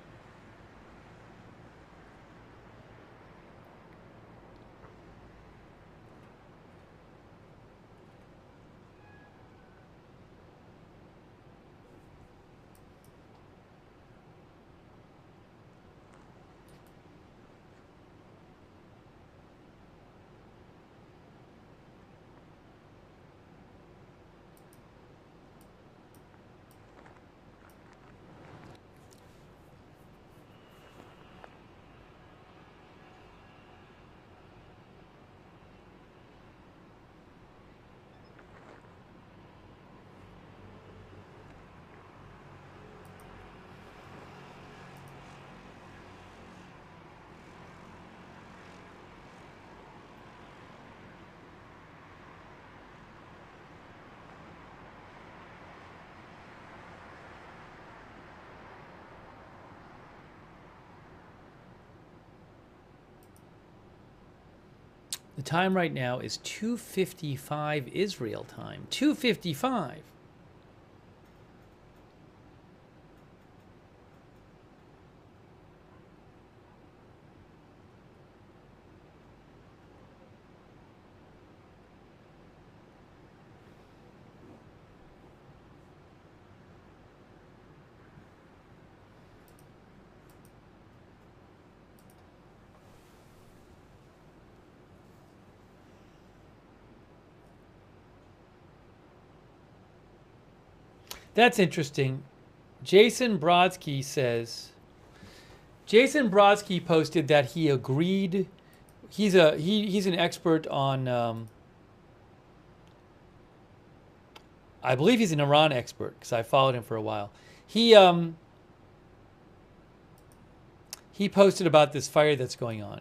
The time right now is 2:55 Israel time. 2:55. That's interesting. Jason Brodsky posted that he agreed. He's an expert on. I believe he's an Iran expert because I followed him for a while. He posted about this fire that's going on.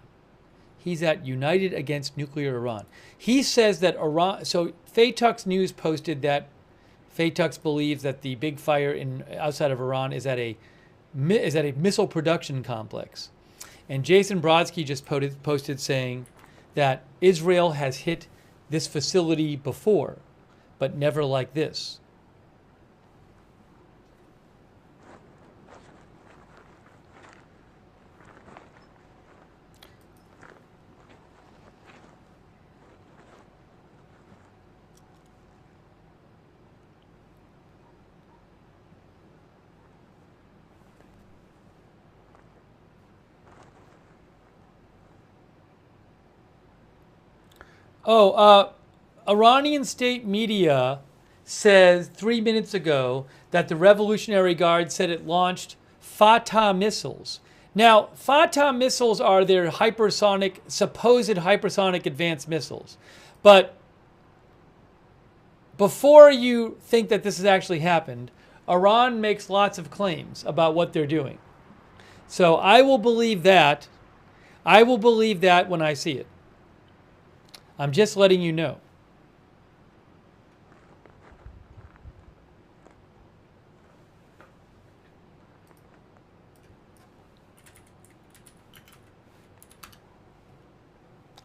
He's at United Against Nuclear Iran. He says that Iran. So Faytux News posted that Faytux believes that the big fire outside of Iran is at a missile production complex. And Jason Brodsky just posted saying that Israel has hit this facility before, but never like this. Iranian state media says 3 minutes ago that the Revolutionary Guard said it launched Fatah missiles. Now, Fatah missiles are their supposed hypersonic advanced missiles. But before you think that this has actually happened, Iran makes lots of claims about what they're doing. So I will believe that. I will believe that when I see it. I'm just letting you know.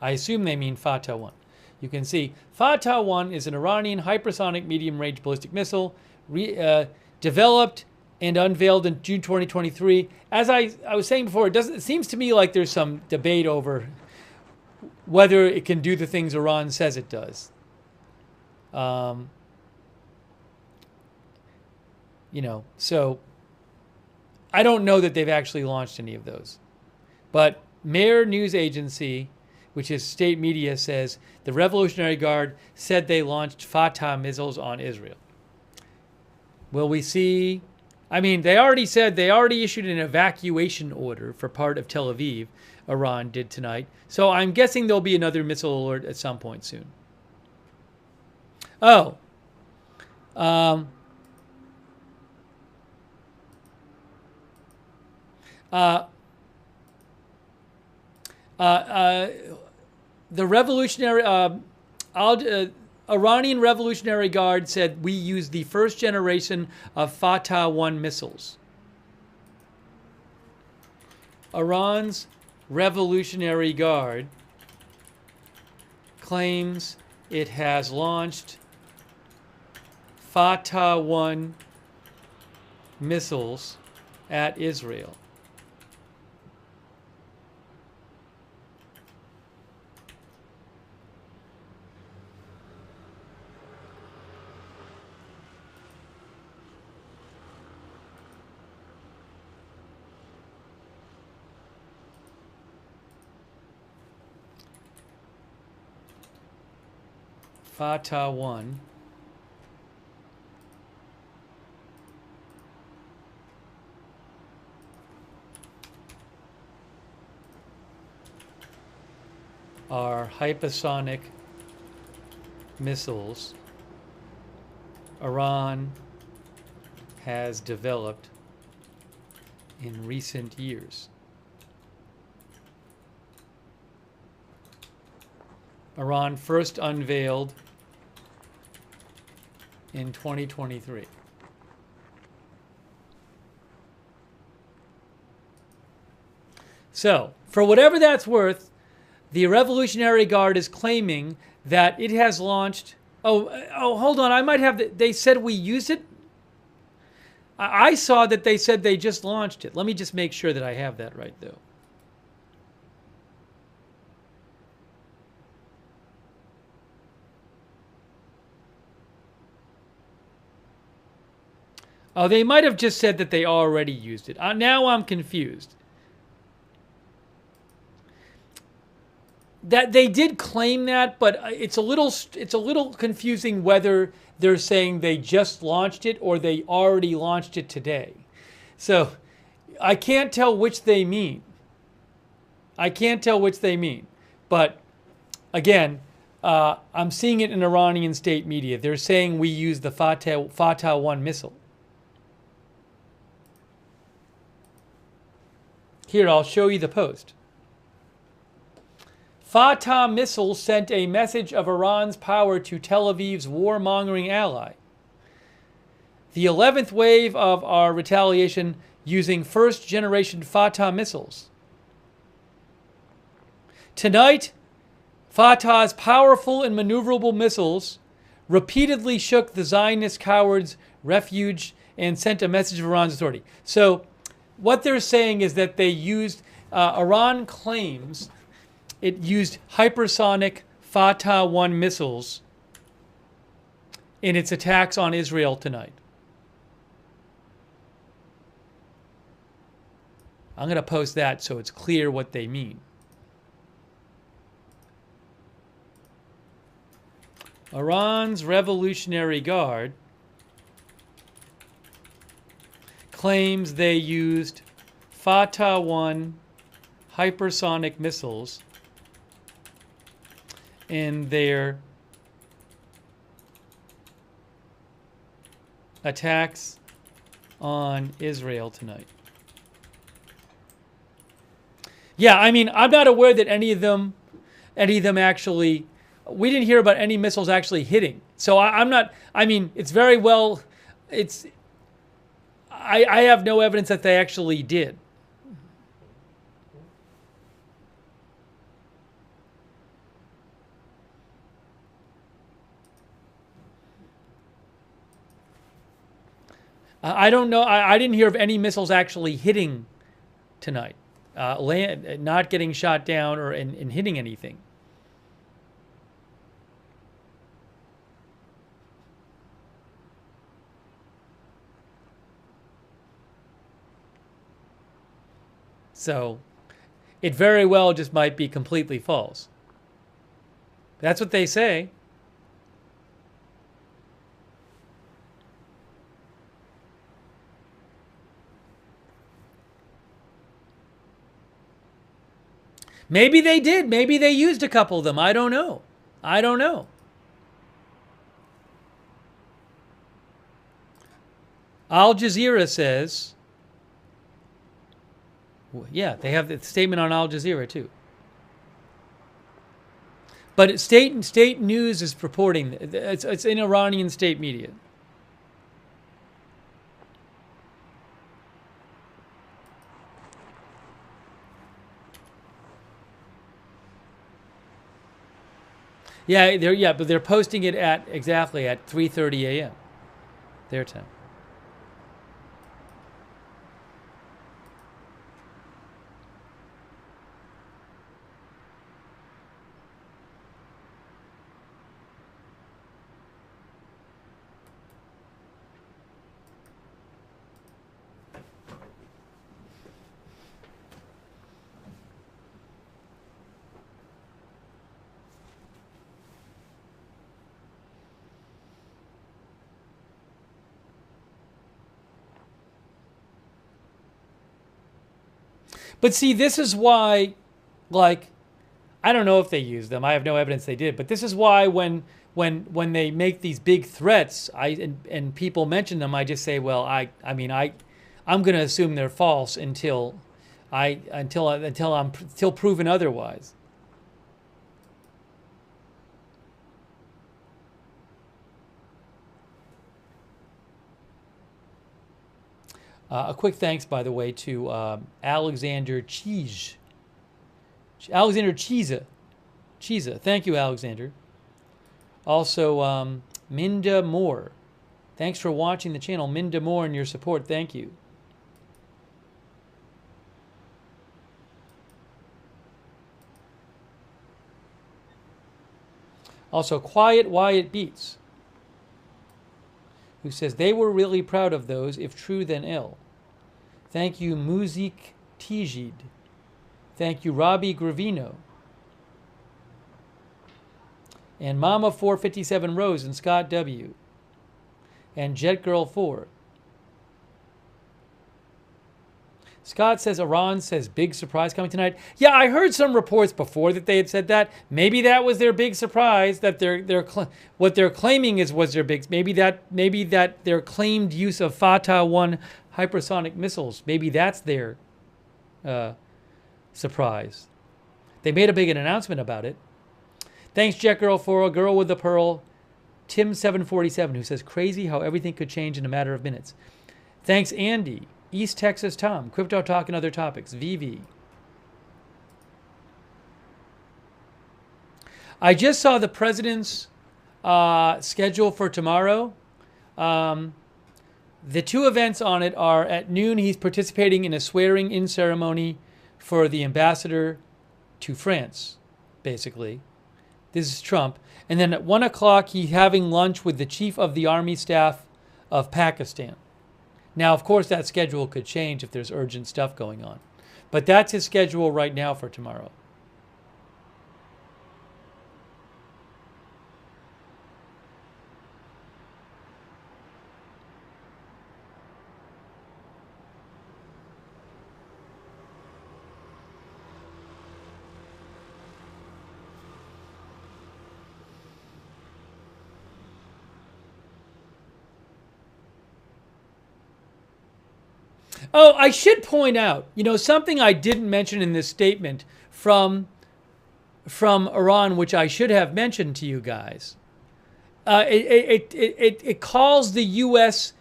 I assume they mean Fatah 1. You can see Fatah 1 is an Iranian hypersonic medium-range ballistic missile developed and unveiled in June 2023. As I was saying before, it seems to me like there's some debate over whether it can do the things Iran says it does. So I don't know that they've actually launched any of those. But Mehr News Agency, which is state media, says the Revolutionary Guard said they launched Fatah missiles on Israel. Will we see? I mean, they already issued an evacuation order for part of Tel Aviv. Iran did tonight. So I'm guessing there'll be another missile alert at some point soon. Oh. The Iranian Revolutionary Guard said we used the first generation of Fatah 1 missiles. Iran's Revolutionary Guard claims it has launched Fatah 1 missiles at Israel. Fatah 1. Are hypersonic missiles Iran has developed in recent years. Iran first unveiled in 2023. So, for whatever that's worth, the Revolutionary Guard is claiming that it has launched. Oh, hold on. I might have. They said we used it. I saw that they said they just launched it. Let me just make sure that I have that right, though. Oh, they might have just said that they already used it. Now I'm confused. That they did claim that, but it's a little confusing whether they're saying they just launched it or they already launched it today. So I can't tell which they mean. But again, I'm seeing it in Iranian state media. They're saying we use the Fatah 1 missile. Here, I'll show you the post. Fatah missile sent a message of Iran's power to Tel Aviv's warmongering ally. The 11th wave of our retaliation using first-generation Fatah missiles. Tonight, Fatah's powerful and maneuverable missiles repeatedly shook the Zionist cowards' refuge and sent a message of Iran's authority. So, what they're saying is that they used, Iran claims it used hypersonic Fatah 1 missiles in its attacks on Israel tonight. I'm going to post that so it's clear what they mean. Iran's Revolutionary Guard claims they used Fatah 1 hypersonic missiles in their attacks on Israel tonight. Yeah, I mean, I'm not aware that any of them actually, we didn't hear about any missiles actually hitting. So I'm not, I mean, it's very well, I have no evidence that they actually did. I don't know. I didn't hear of any missiles actually hitting tonight, not getting shot down or and hitting anything. So it very well just might be completely false. That's what they say. Maybe they did. Maybe they used a couple of them. I don't know. I don't know. Al Jazeera says, yeah, they have the statement on Al Jazeera too. But state news is reporting, it's in Iranian state media. Yeah, but they're posting it at exactly at 3:30 a.m. their time. But see, this is why, like, I don't know if they used them. I have no evidence they did. But this is why when they make these big threats, and people mention them, I just say, well, I'm going to assume they're false until proven otherwise. A quick thanks, by the way, to Alexander Cheese. Alexander Cheese. Thank you, Alexander. Also, Minda Moore. Thanks for watching the channel. Minda Moore and your support. Thank you. Also, Quiet Wyatt Beats, who says they were really proud of those, if true then ill. Thank you, Muzik Tijid. Thank you, Robbie Gravino. And Mama 457 Rose and Scott W. And Jet Girl 4. Scott says Iran says big surprise coming tonight. Yeah, I heard some reports before that they had said that. Maybe that was their big surprise, that what they're claiming was their big. Maybe that their claimed use of Fatah 1 hypersonic missiles. Maybe that's their surprise. They made a big announcement about it. Thanks, Jet Girl 4, Girl with the Pearl, Tim 747, who says crazy how everything could change in a matter of minutes. Thanks, Andy. East Texas Tom, Crypto Talk and Other Topics, VV. I just saw the president's schedule for tomorrow. The two events on it are at noon, he's participating in a swearing-in ceremony for the ambassador to France, basically. This is Trump. And then at 1 o'clock, he's having lunch with the chief of the army staff of Pakistan. Now, of course, that schedule could change if there's urgent stuff going on. But that's his schedule right now for tomorrow. Oh, I should point out, something I didn't mention in this statement from Iran, which I should have mentioned to you guys. It calls the U.S.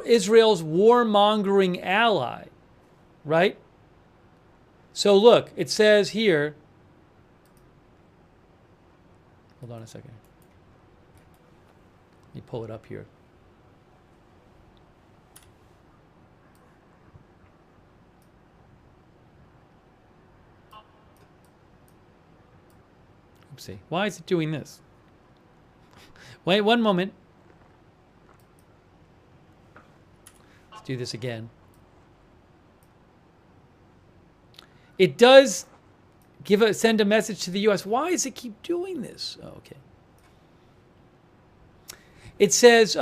Israel's warmongering ally, right? So look, it says here. Hold on a second. Let me pull it up here. Oopsie. Why is it doing this? Wait one moment. Let's do this again. It does send a message to the U.S. Why does it keep doing this? Oh, okay. It says,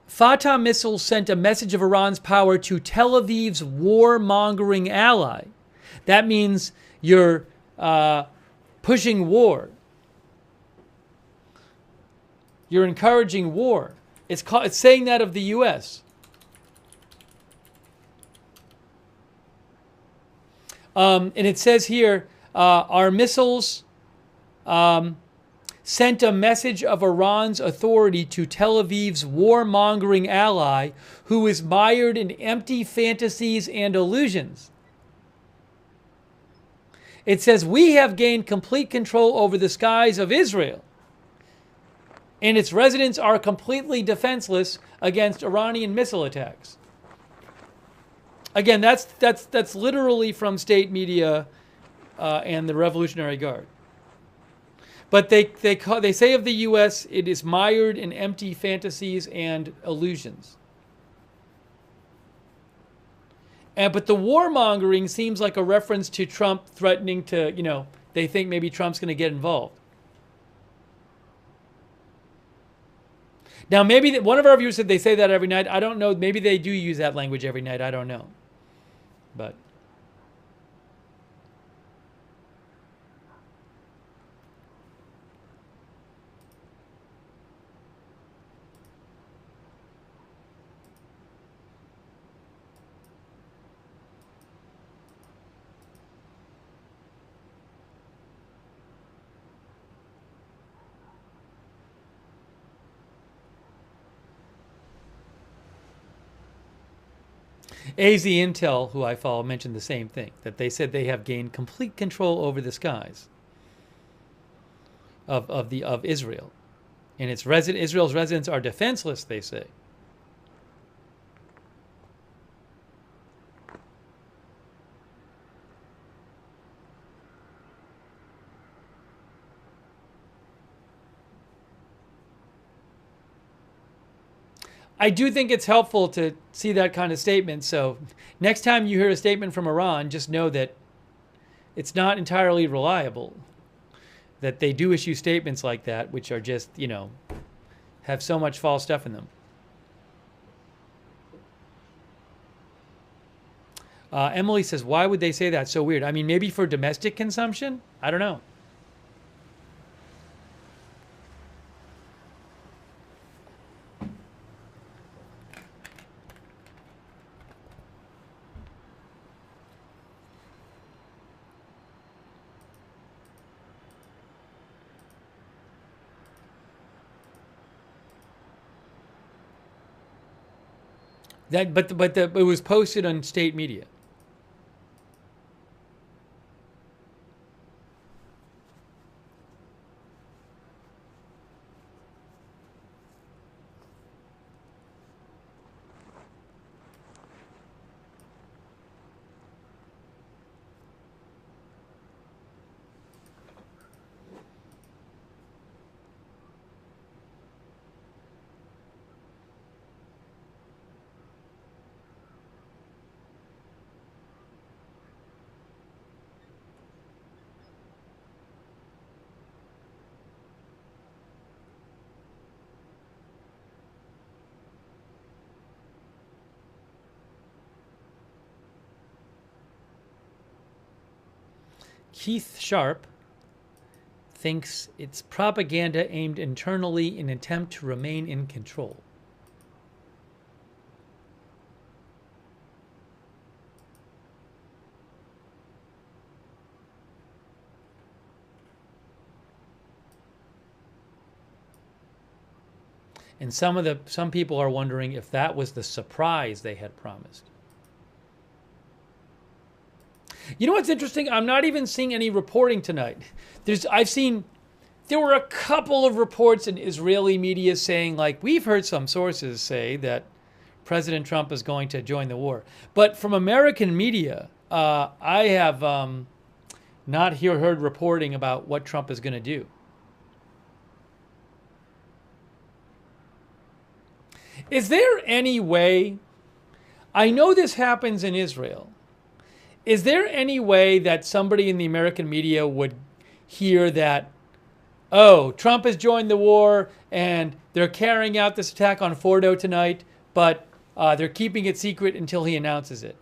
Fatah missiles sent a message of Iran's power to Tel Aviv's warmongering ally. That means you're pushing war. You're encouraging war. It's saying that of the U.S. And it says here, our missiles sent a message of Iran's authority to Tel Aviv's warmongering ally, who is mired in empty fantasies and illusions. It says, we have gained complete control over the skies of Israel, and its residents are completely defenseless against Iranian missile attacks. Again, that's literally from state media and the Revolutionary Guard. But they say of the U.S., it is mired in empty fantasies and illusions. But the warmongering seems like a reference to Trump threatening to, they think maybe Trump's going to get involved. Now, maybe one of our viewers said they say that every night. I don't know. Maybe they do use that language every night. I don't know. But AZ Intel, who I follow, mentioned the same thing, that they said they have gained complete control over the skies of Israel. And Israel's residents are defenseless, they say. I do think it's helpful to see that kind of statement. So next time you hear a statement from Iran, just know that it's not entirely reliable. That they do issue statements like that, which are just, you know, have so much false stuff in them. Emily says, why would they say that? So weird. I mean, maybe for domestic consumption? I don't know. But it was posted on state media. Keith Sharp thinks it's propaganda aimed internally in an attempt to remain in control. And some people are wondering if that was the surprise they had promised. You know what's interesting? I'm not even seeing any reporting tonight. There were a couple of reports in Israeli media saying, like, we've heard some sources say that President Trump is going to join the war. But from American media, I have not heard reporting about what Trump is going to do. Is there any way, I know this happens in Israel, is there any way that somebody in the American media would hear that, oh, Trump has joined the war and they're carrying out this attack on Fordo tonight, but they're keeping it secret until he announces it?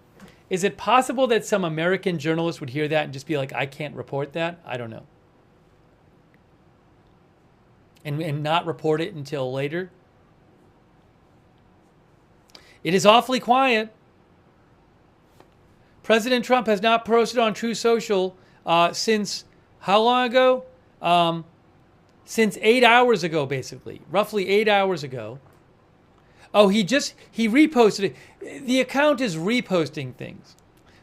Is it possible that some American journalist would hear that and just be like, I can't report that? I don't know. And not report it until later? It is awfully quiet. President Trump has not posted on True Social since how long ago? Since 8 hours ago, basically. Roughly 8 hours ago. Oh, he reposted it. The account is reposting things,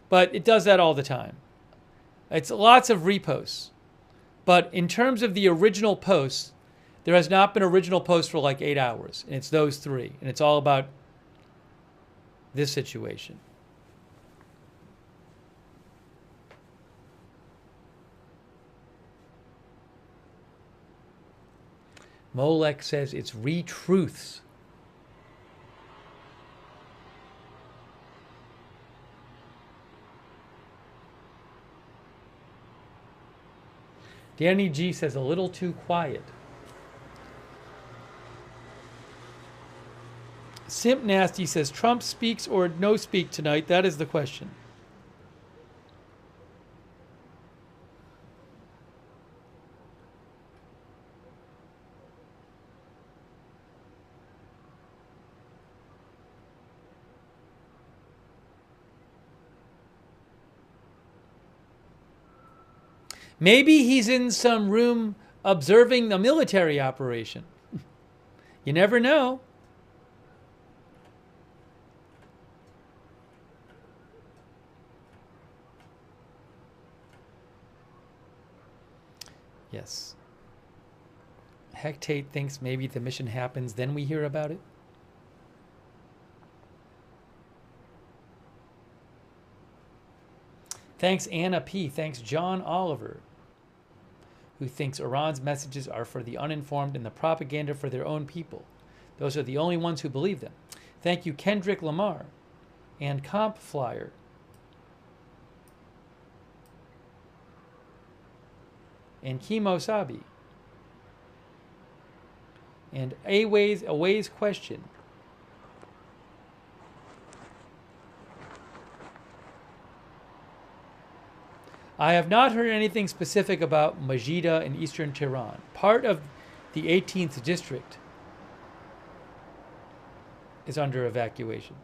but it does that all the time. It's lots of reposts. But in terms of the original posts, there has not been original posts for like 8 hours. And it's those three. And it's all about this situation. Molek says it's retruths. Danny G says a little too quiet. Simp Nasty says Trump speaks or no speak tonight. That is the question. Maybe he's in some room observing the military operation. You never know. Yes. Hectate thinks maybe the mission happens, then we hear about it. Thanks, Anna P. Thanks, John Oliver, who thinks Iran's messages are for the uninformed and the propaganda for their own people. Those are the only ones who believe them. Thank you, Kendrick Lamar and Comp Flyer. And Kimo Sabi. And a ways question. I have not heard anything specific about Majida in eastern Tehran. Part of the 18th district is under evacuation.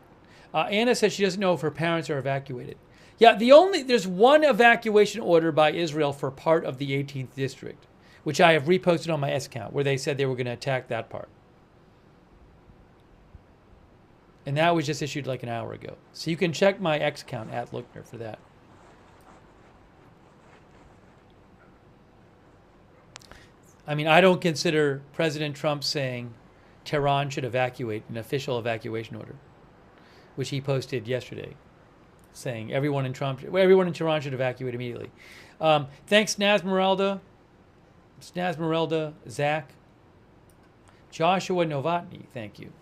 Anna says she doesn't know if her parents are evacuated. Yeah, there's one evacuation order by Israel for part of the 18th district, which I have reposted on my S account, where they said they were going to attack that part. And that was just issued like an hour ago. So you can check my X account at Lookner for that. I mean, I don't consider President Trump saying Tehran should evacuate an official evacuation order, which he posted yesterday, saying everyone in Tehran should evacuate immediately. Thanks, Snazmerelda, Zach, Joshua Novotny, thank you,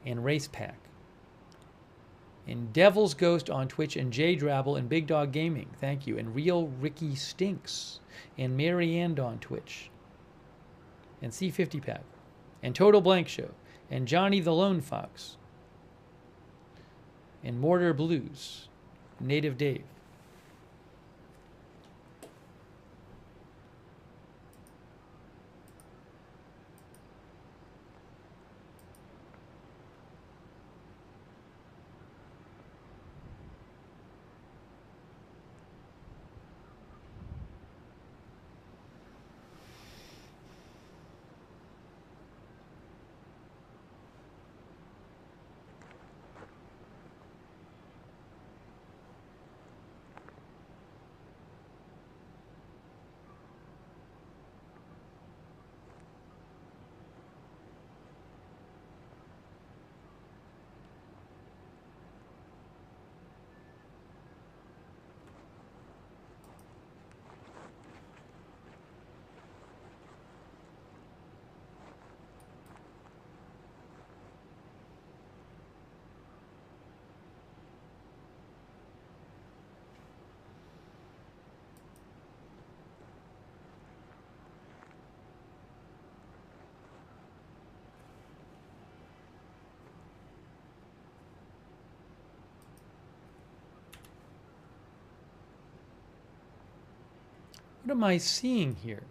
and Race Pack, and Devil's Ghost on Twitch, and Jay Drabble and Big Dog Gaming, thank you, and Real Ricky Stinks, and Marianne on Twitch, and C50 Pack, and Total Blank Show, and Johnny the Lone Fox, and Mortar Blues, Native Dave. What am I seeing here?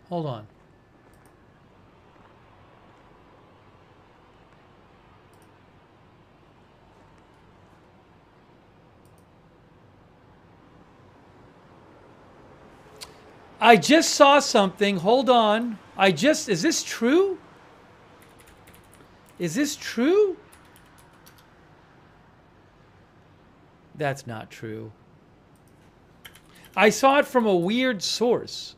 Hold on. I just saw something. Hold on. Is this true? Is this true? That's not true. I saw it from a weird source.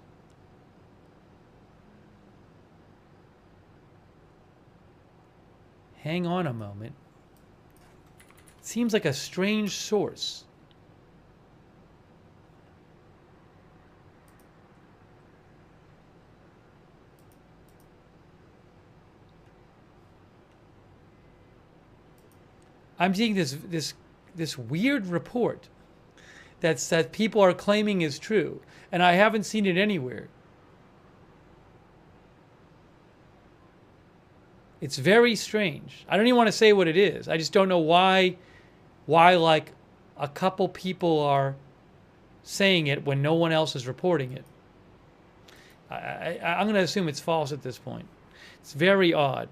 Hang on a moment. It seems like a strange source. I'm seeing this weird report that people are claiming is true, and I haven't seen it anywhere. It's very strange. I don't even want to say what it is. I just don't know why like a couple people are saying it when no one else is reporting it. I'm going to assume it's false at this point. It's very odd.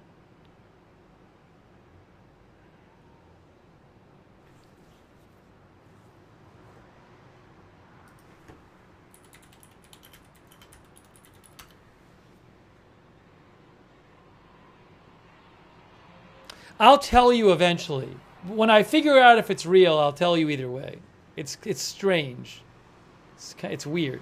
I'll tell you eventually. When I figure out if it's real, I'll tell you either way. It's strange. It's weird.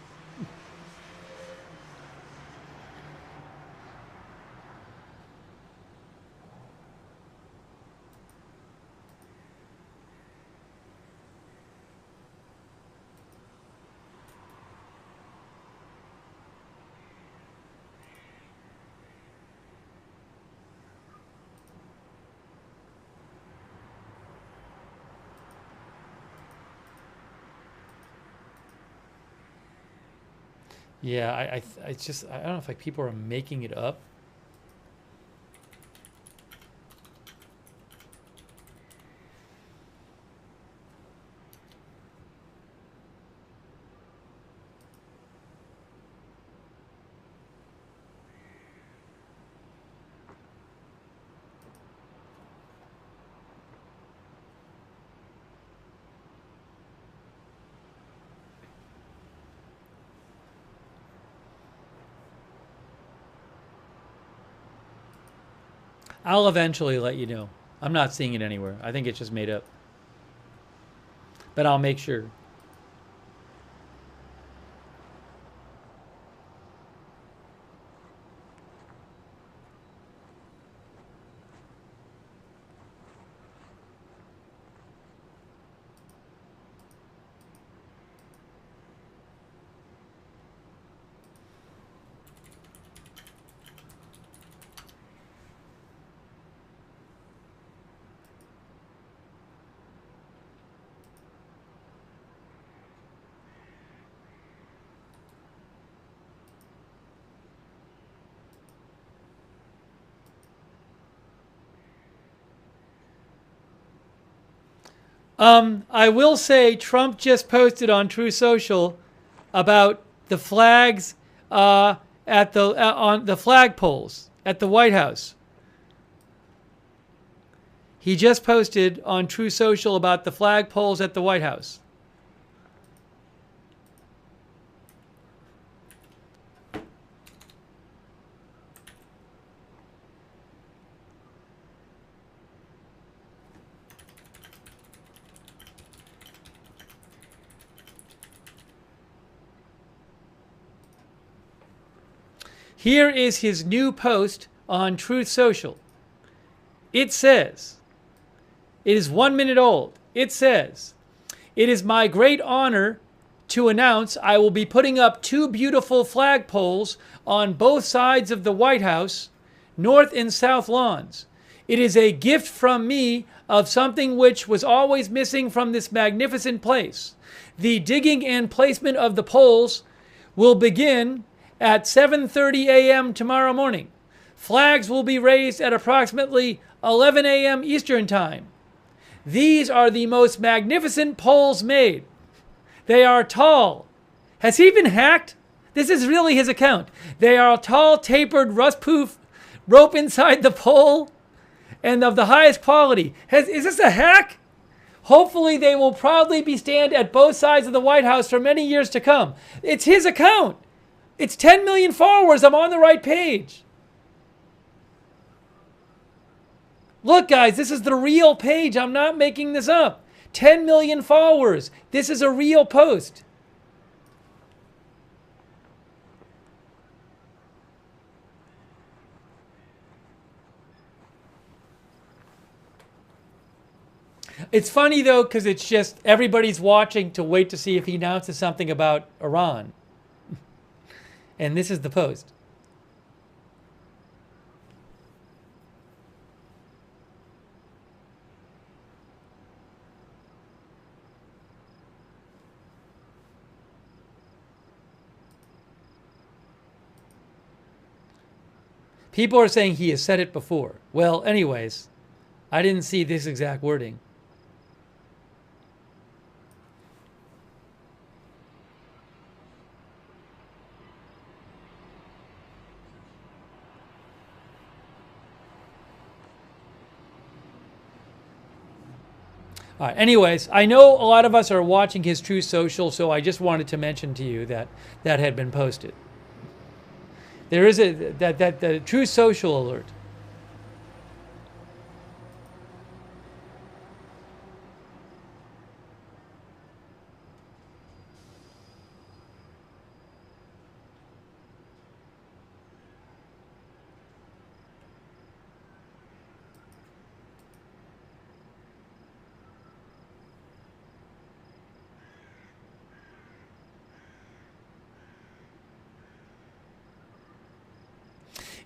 Yeah, I just, I don't know if like people are making it up. I'll eventually let you know. I'm not seeing it anywhere. I think it's just made up. But I'll make sure. I will say Trump just posted on True Social about the flags at on the flagpoles at the White House. He just posted on True Social about the flagpoles at the White House. Here is his new post on Truth Social. It says, it is 1 minute old. It says, "It is my great honor to announce I will be putting up 2 beautiful flagpoles on both sides of the White House, north and south lawns. It is a gift from me of something which was always missing from this magnificent place. The digging and placement of the poles will begin at 7:30 a.m. tomorrow morning. Flags will be raised at approximately 11 a.m. Eastern Time. These are the most magnificent poles made. They are tall." Has he been hacked? This is really his account. "They are tall, tapered, rust-proof rope inside the pole and of the highest quality." Is this a hack? "Hopefully they will proudly be stand at both sides of the White House for many years to come." It's his account. It's 10 million followers. I'm on the right page. Look, guys, this is the real page. I'm not making this up. 10 million followers. This is a real post. It's funny, though, because it's just everybody's watching to wait to see if he announces something about Iran. And this is the post. People are saying he has said it before. Well, anyways, I didn't see this exact wording. All right, anyways, I know a lot of us are watching his True Social, so I just wanted to mention to you that that had been posted. There is the True Social alert.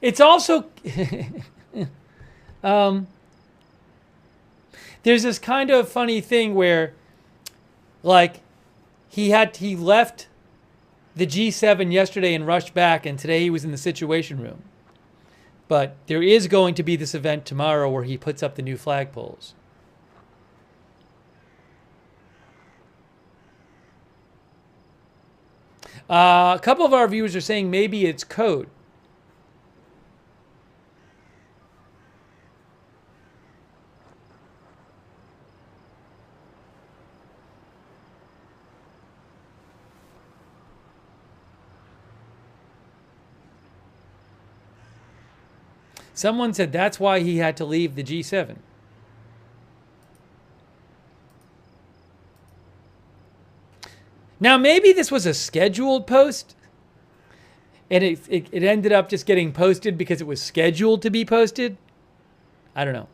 It's also there's this kind of funny thing where, like, he left the G7 yesterday and rushed back, and today he was in the Situation Room. But there is going to be this event tomorrow where he puts up the new flagpoles. A couple of our viewers are saying maybe it's code. Someone said that's why he had to leave the G7. Now, maybe this was a scheduled post, and it ended up just getting posted because it was scheduled to be posted. I don't know.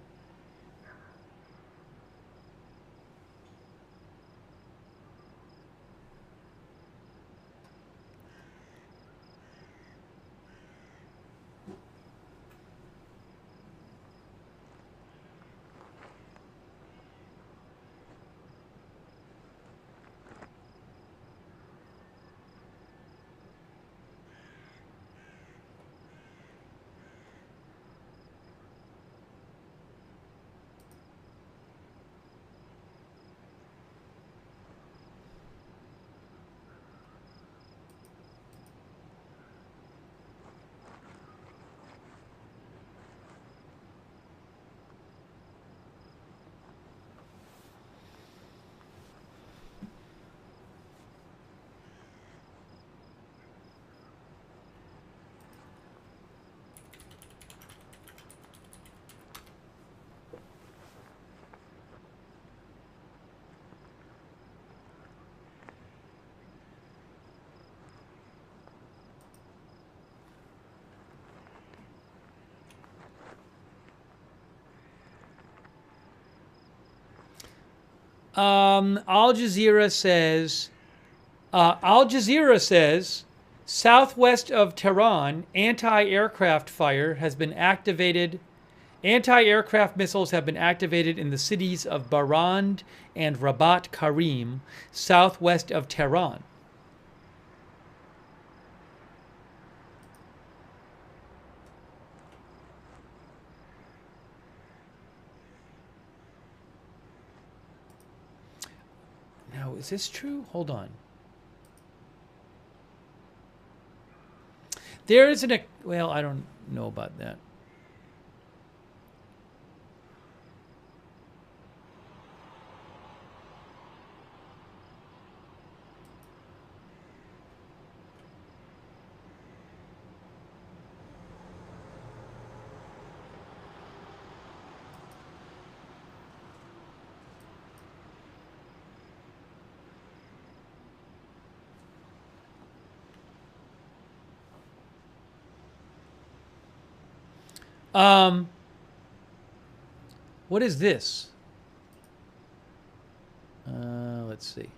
Al Jazeera says, southwest of Tehran, anti-aircraft fire has been activated. Anti-aircraft missiles have been activated in the cities of Barand and Rabat Karim, southwest of Tehran. Now, is this true? Hold on. There is well, I don't know about that. What is this? Let's see.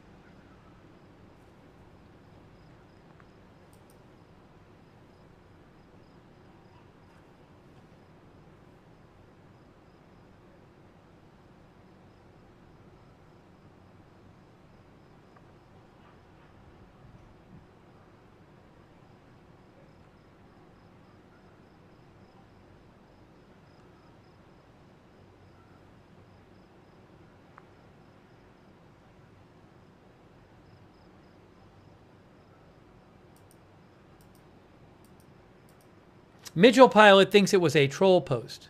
Mitchell Pilot thinks it was a troll post.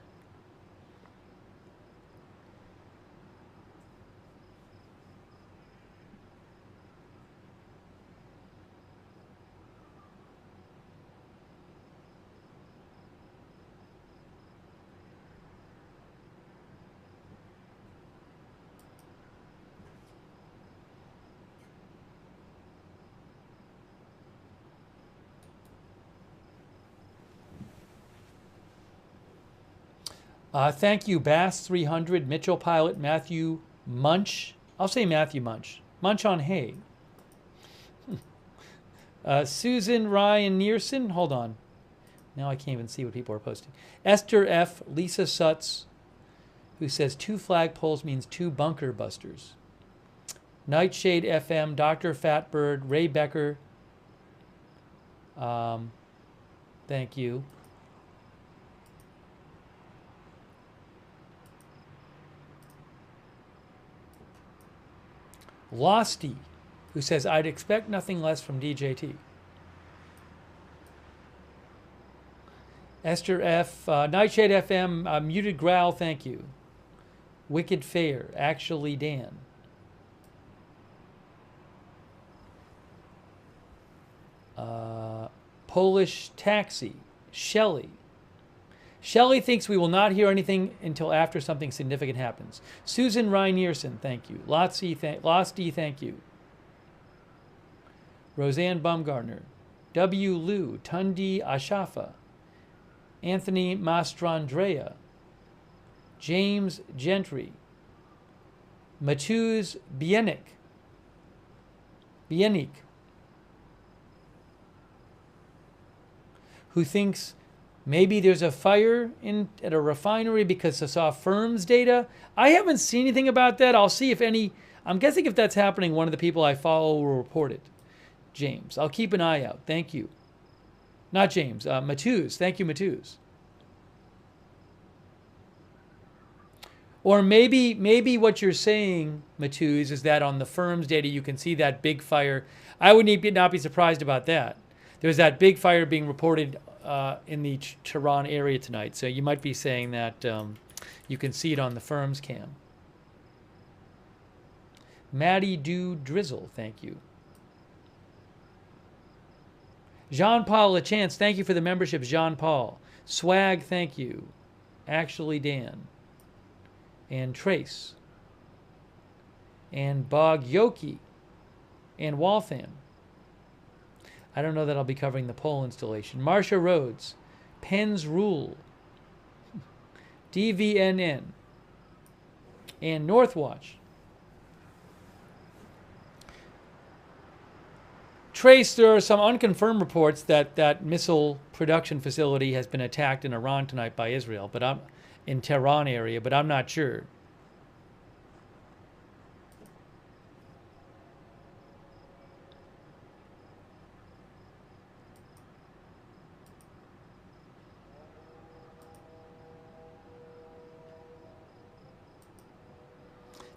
Thank you, Bass300, Mitchell Pilot, Matthew Munch. I'll say Matthew Munch. Munch on hay. Susan Ryan Nearson. Hold on. Now I can't even see what people are posting. Esther F. Lisa Sutz, who says 2 flagpoles means 2 bunker busters. Nightshade FM, Dr. Fatbird, Ray Becker. Thank you. Losty, who says, I'd expect nothing less from DJT. Esther F. Nightshade FM, Muted Growl, thank you. Wicked Fair, Actually Dan. Polish Taxi, Shelley. Shelley thinks we will not hear anything until after something significant happens. Susan Reinierson, thank you. Losty, thank you. Roseanne Baumgartner. W. Liu, Tundi Ashafa. Anthony Mastrandrea. James Gentry. Matuz Bienik. Who thinks maybe there's a fire at a refinery because I saw firms data. I haven't seen anything about that. I'll see if any. I'm guessing if that's happening, one of the people I follow will report it. James, I'll keep an eye out. Thank you. Not James. Matuz. Thank you, Matuz. Or maybe what you're saying, Matuz, is that on the firm's data you can see that big fire. I would not be surprised about that. There's that big fire being reported in the Tehran area tonight. So you might be saying that you can see it on the firm's cam. Maddie Do Drizzle, thank you. Jean-Paul Lachance, thank you for the membership, Jean-Paul. Swag, thank you. Actually Dan. And Trace. And Bog Yoki. And Waltham. I don't know that I'll be covering the pole installation. Marcia Rhodes. Penn's Rule. DVNN. And Northwatch. Trace, there are some unconfirmed reports that that missile production facility has been attacked in Iran tonight by Israel, but I'm in Tehran area, but I'm not sure.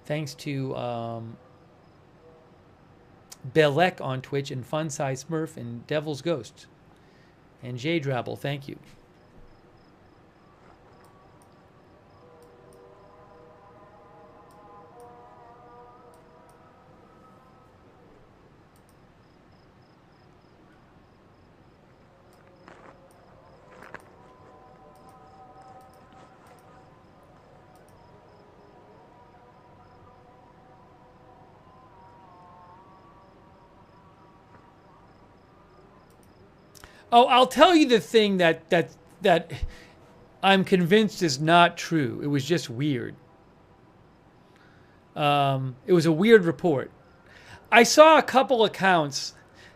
Thanks to Belek on Twitch and Fun Size Smurf and Devil's Ghost. And J Drabble, thank you. Oh, I'll tell you the thing that I'm convinced is not true. It was just weird. It was a weird report. I saw a couple accounts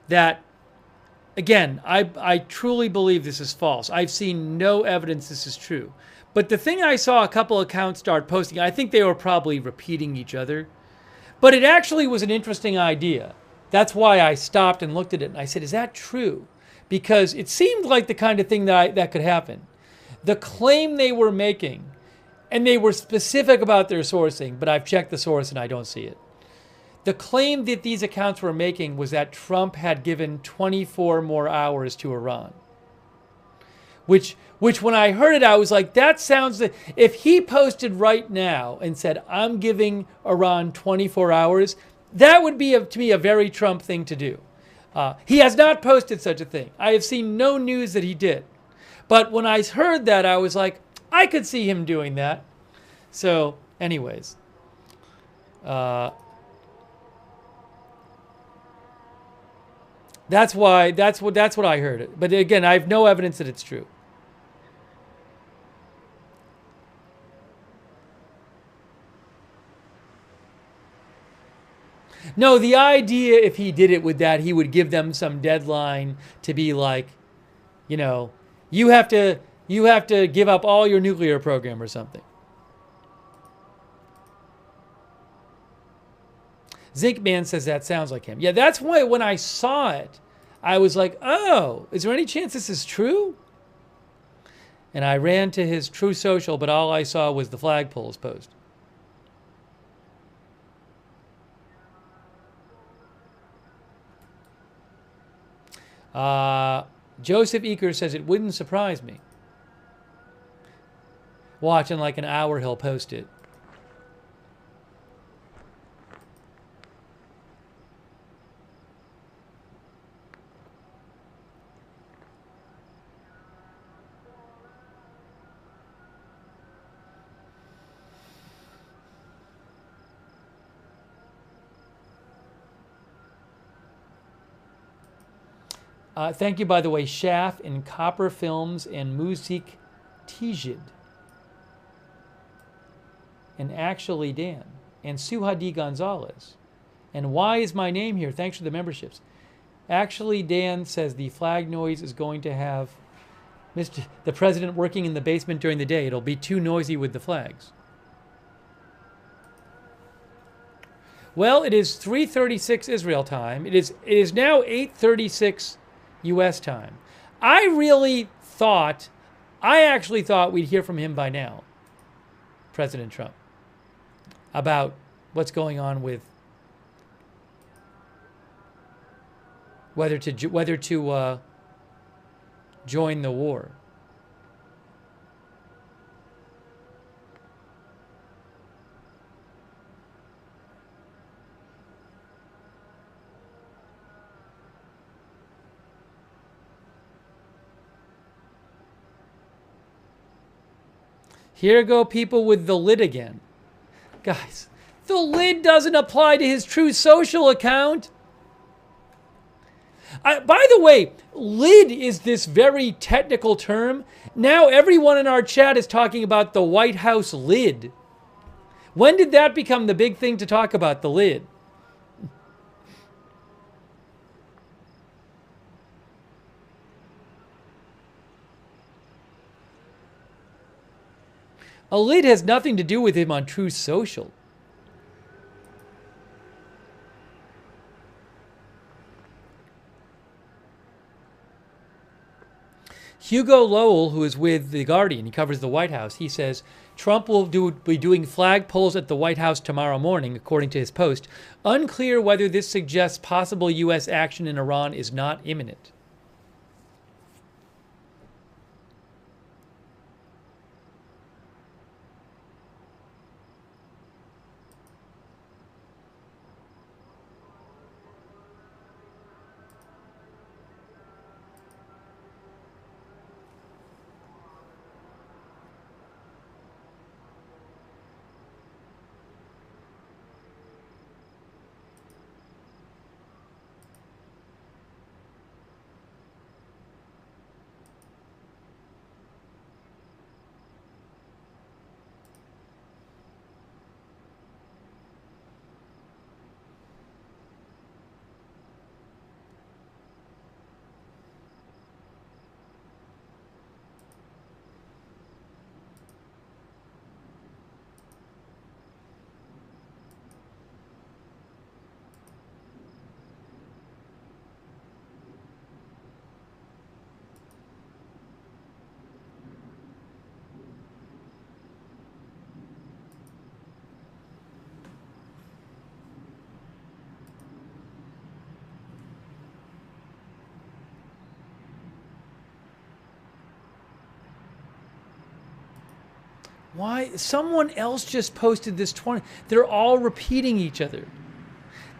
that, again, I truly believe this is false. I've seen no evidence this is true. But the thing I saw a couple accounts start posting, I think they were probably repeating each other. But it actually was an interesting idea. That's why I stopped and looked at it. And I said, is that true? Because it seemed like the kind of thing that could happen. The claim they were making, and they were specific about their sourcing, but I've checked the source and I don't see it. The claim that these accounts were making was that Trump had given 24 more hours to Iran. Which when I heard it, I was like, that sounds... If he posted right now and said, I'm giving Iran 24 hours, that would be, to me, a very Trump thing to do. He has not posted such a thing. I have seen no news that he did. But when I heard that, I was like, I could see him doing that. So, anyways. That's what I heard. But again, I have no evidence that it's true. No, the idea, if he did it with that, he would give them some deadline to be like, you know, You have to give up all your nuclear program or something. Zinkman says that sounds like him. Yeah, that's why when I saw it, I was like, oh, is there any chance this is true? And I ran to his True Social, but all I saw was the flagpoles post. Joseph Eaker says it wouldn't surprise me. Watch, in like an hour he'll post it. Thank you, by the way, Shaf and Copper Films and Musik Tijid. And Actually Dan. And Suhadi Gonzalez. And Why Is My Name Here? Thanks for the memberships. Actually Dan says the flag noise is going to have the president working in the basement during the day. It'll be too noisy with the flags. Well, it is 3:36 Israel time. It is now 8:36 U.S. time. I actually thought we'd hear from him by now, President Trump, about what's going on with whether to join the war. Here go people with the lid again. Guys, the lid doesn't apply to his True Social account. By the way, lid is this very technical term. Now everyone in our chat is talking about the White House lid. When did that become the big thing to talk about, the lid? A lid has nothing to do with him on True Social. Hugo Lowell, who is with The Guardian, he covers the White House, he says, Trump will be doing flag polls at the White House tomorrow morning, according to his post. Unclear whether this suggests possible U.S. action in Iran is not imminent. Why? Someone else just posted this 20. They're all repeating each other.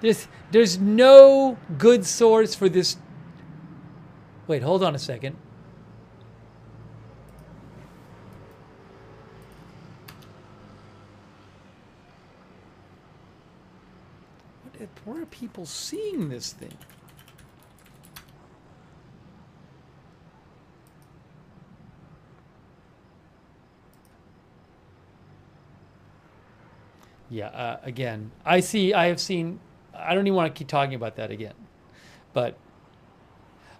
There's no good source for this. Wait, hold on a second. Where are people seeing this thing? Yeah, again, I have seen, I don't even want to keep talking about that again. But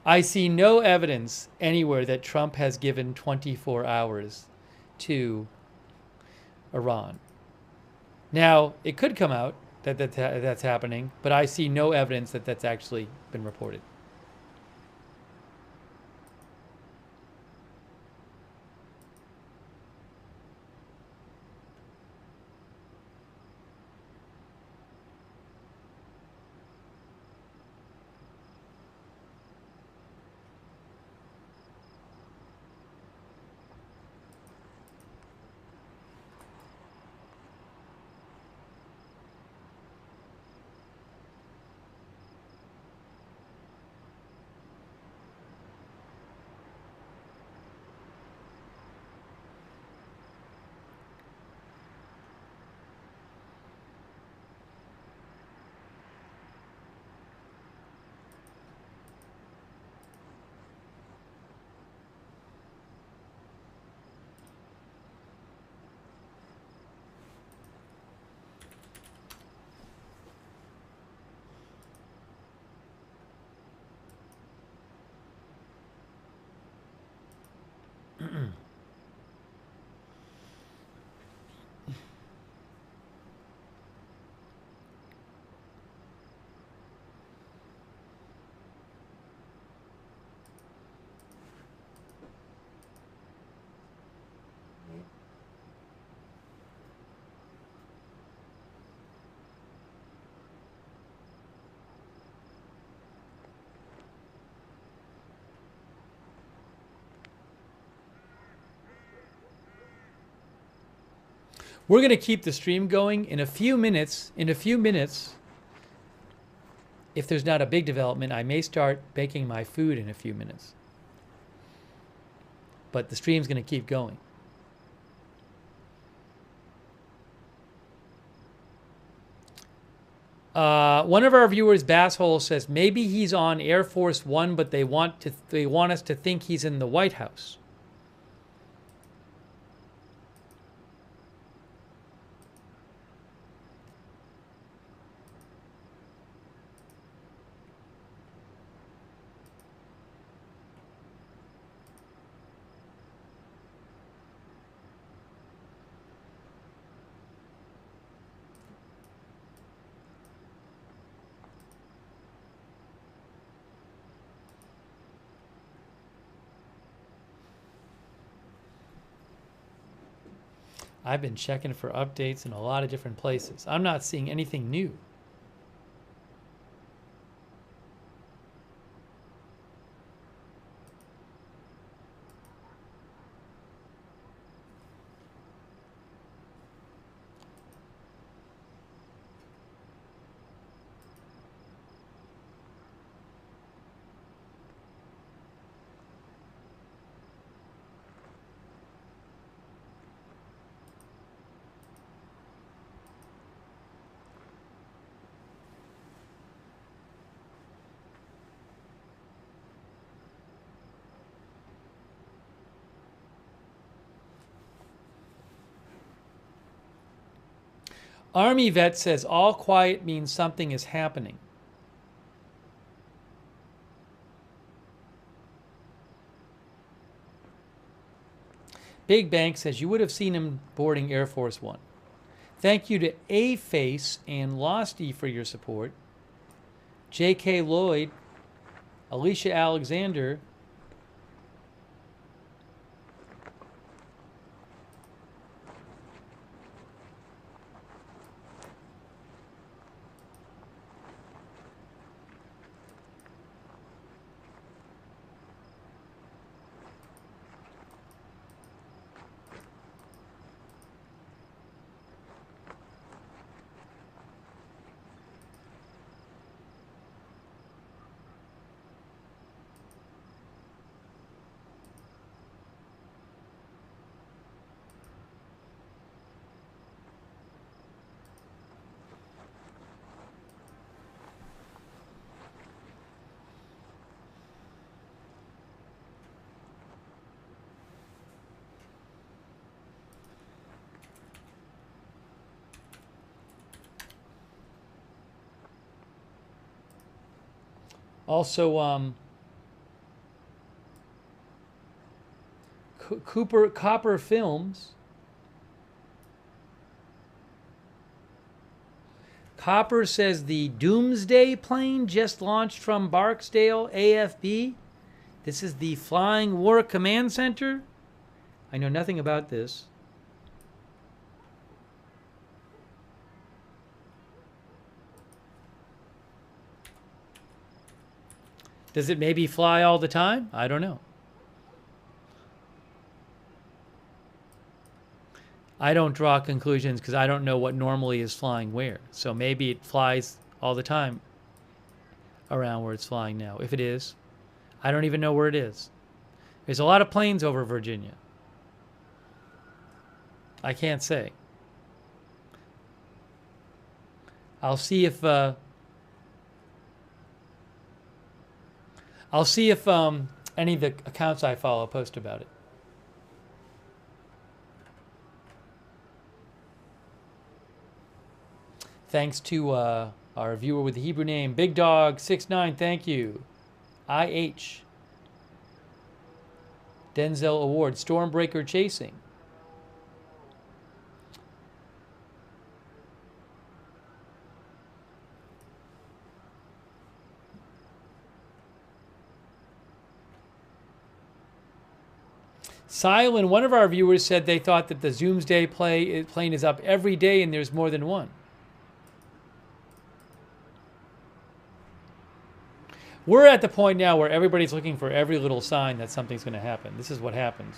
I see no evidence anywhere that Trump has given 24 hours to Iran. Now, it could come out that that's happening, but I see no evidence that that's actually been reported. We're going to keep the stream going in a few minutes. If there's not a big development, I may start baking my food in a few minutes. But the stream's going to keep going. One of our viewers, Basshole, says maybe he's on Air Force One, but they want us to think he's in the White House. I've been checking for updates in a lot of different places. I'm not seeing anything new. Army vet says all quiet means something is happening. Big Bank says you would have seen him boarding Air Force One. Thank you to A-Face and Losty for your support. J.K. Lloyd, Alicia Alexander, also Copper Films. Copper says the Doomsday plane just launched from Barksdale, AFB. This is the Flying War Command Center. I know nothing about this. Does it maybe fly all the time? I don't know. I don't draw conclusions because I don't know what normally is flying where. So maybe it flies all the time around where it's flying now. If it is, I don't even know where it is. There's a lot of planes over Virginia. I can't say. I'll see if any of the accounts I follow post about it. Thanks to our viewer with the Hebrew name, Big Dog 69. Thank you. IH. Denzel Award, Stormbreaker Chasing. Silent, one of our viewers said they thought that the Doomsday plane is up every day and there's more than one. We're at the point now where everybody's looking for every little sign that something's going to happen. This is what happens.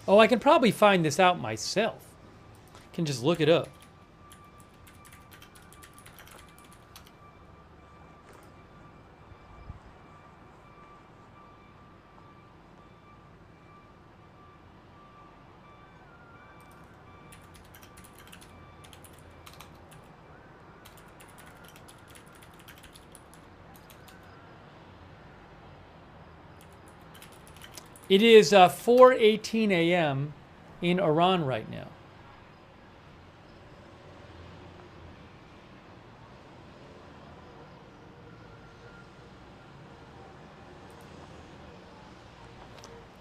Oh, I can probably find this out myself. I can just look it up. It is 4:18 a.m. in Iran right now.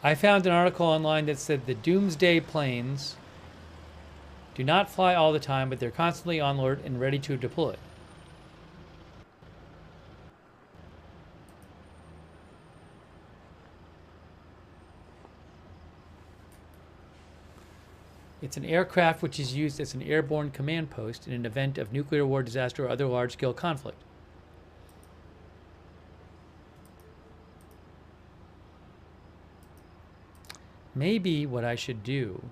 I found an article online that said the Doomsday planes do not fly all the time, but they're constantly on alert and ready to deploy. It's an aircraft which is used as an airborne command post in an event of nuclear war, disaster, or other large-scale conflict. Maybe what I should do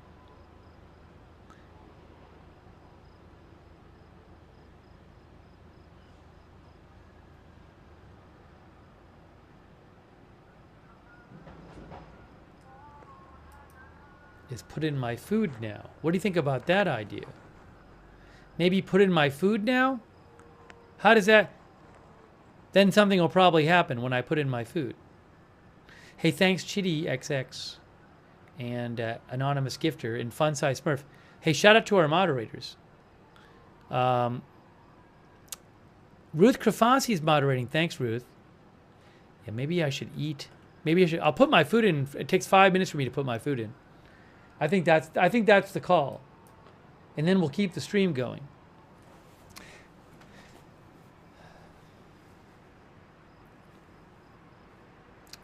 is put in my food now. What do you think about that idea? Maybe put in my food now? How does that... Then something will probably happen when I put in my food. Hey, thanks Chitty XX and Anonymous Gifter and Fun Size Smurf. Hey, shout out to our moderators. Ruth Krafasi is moderating. Thanks, Ruth. Yeah, maybe I should eat. Maybe I should... I'll put my food in. It takes 5 minutes for me to put my food in. I think that's the call. And then we'll keep the stream going.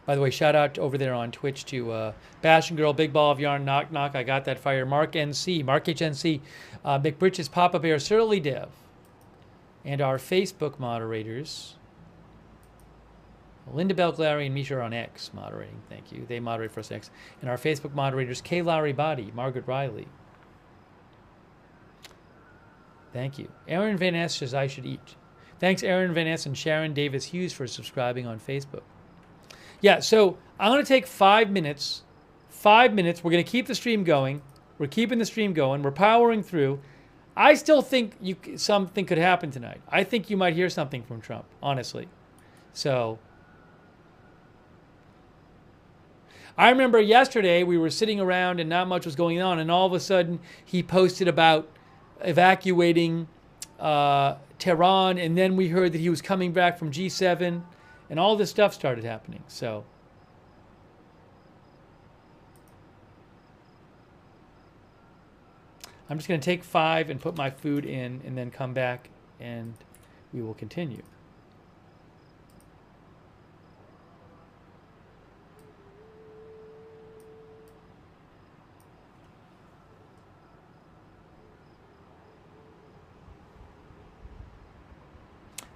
By the way, shout out over there on Twitch to Bastion Girl, Big Ball of Yarn, Knock Knock, I Got That Fire, Mark NC, Mark HNC, McBritches, Papa Bear, Surly Dev, And our Facebook moderators, Linda Belk, Larry, and Misha are on X moderating. Thank you. They moderate for us on X. And our Facebook moderators, Kay Lowry Body, Margaret Riley. Thank you. Aaron Van Ness says I should eat. Thanks, Aaron Van Ness and Sharon Davis Hughes for subscribing on Facebook. Yeah, so I'm going to take 5 minutes. 5 minutes. We're going to keep the stream going. We're keeping the stream going. We're powering through. I still think something could happen tonight. I think you might hear something from Trump, honestly. So I remember yesterday we were sitting around and not much was going on, and all of a sudden he posted about evacuating Tehran, and then we heard that he was coming back from G7, and all this stuff started happening. So I'm just going to take 5 and put my food in and then come back and we will continue.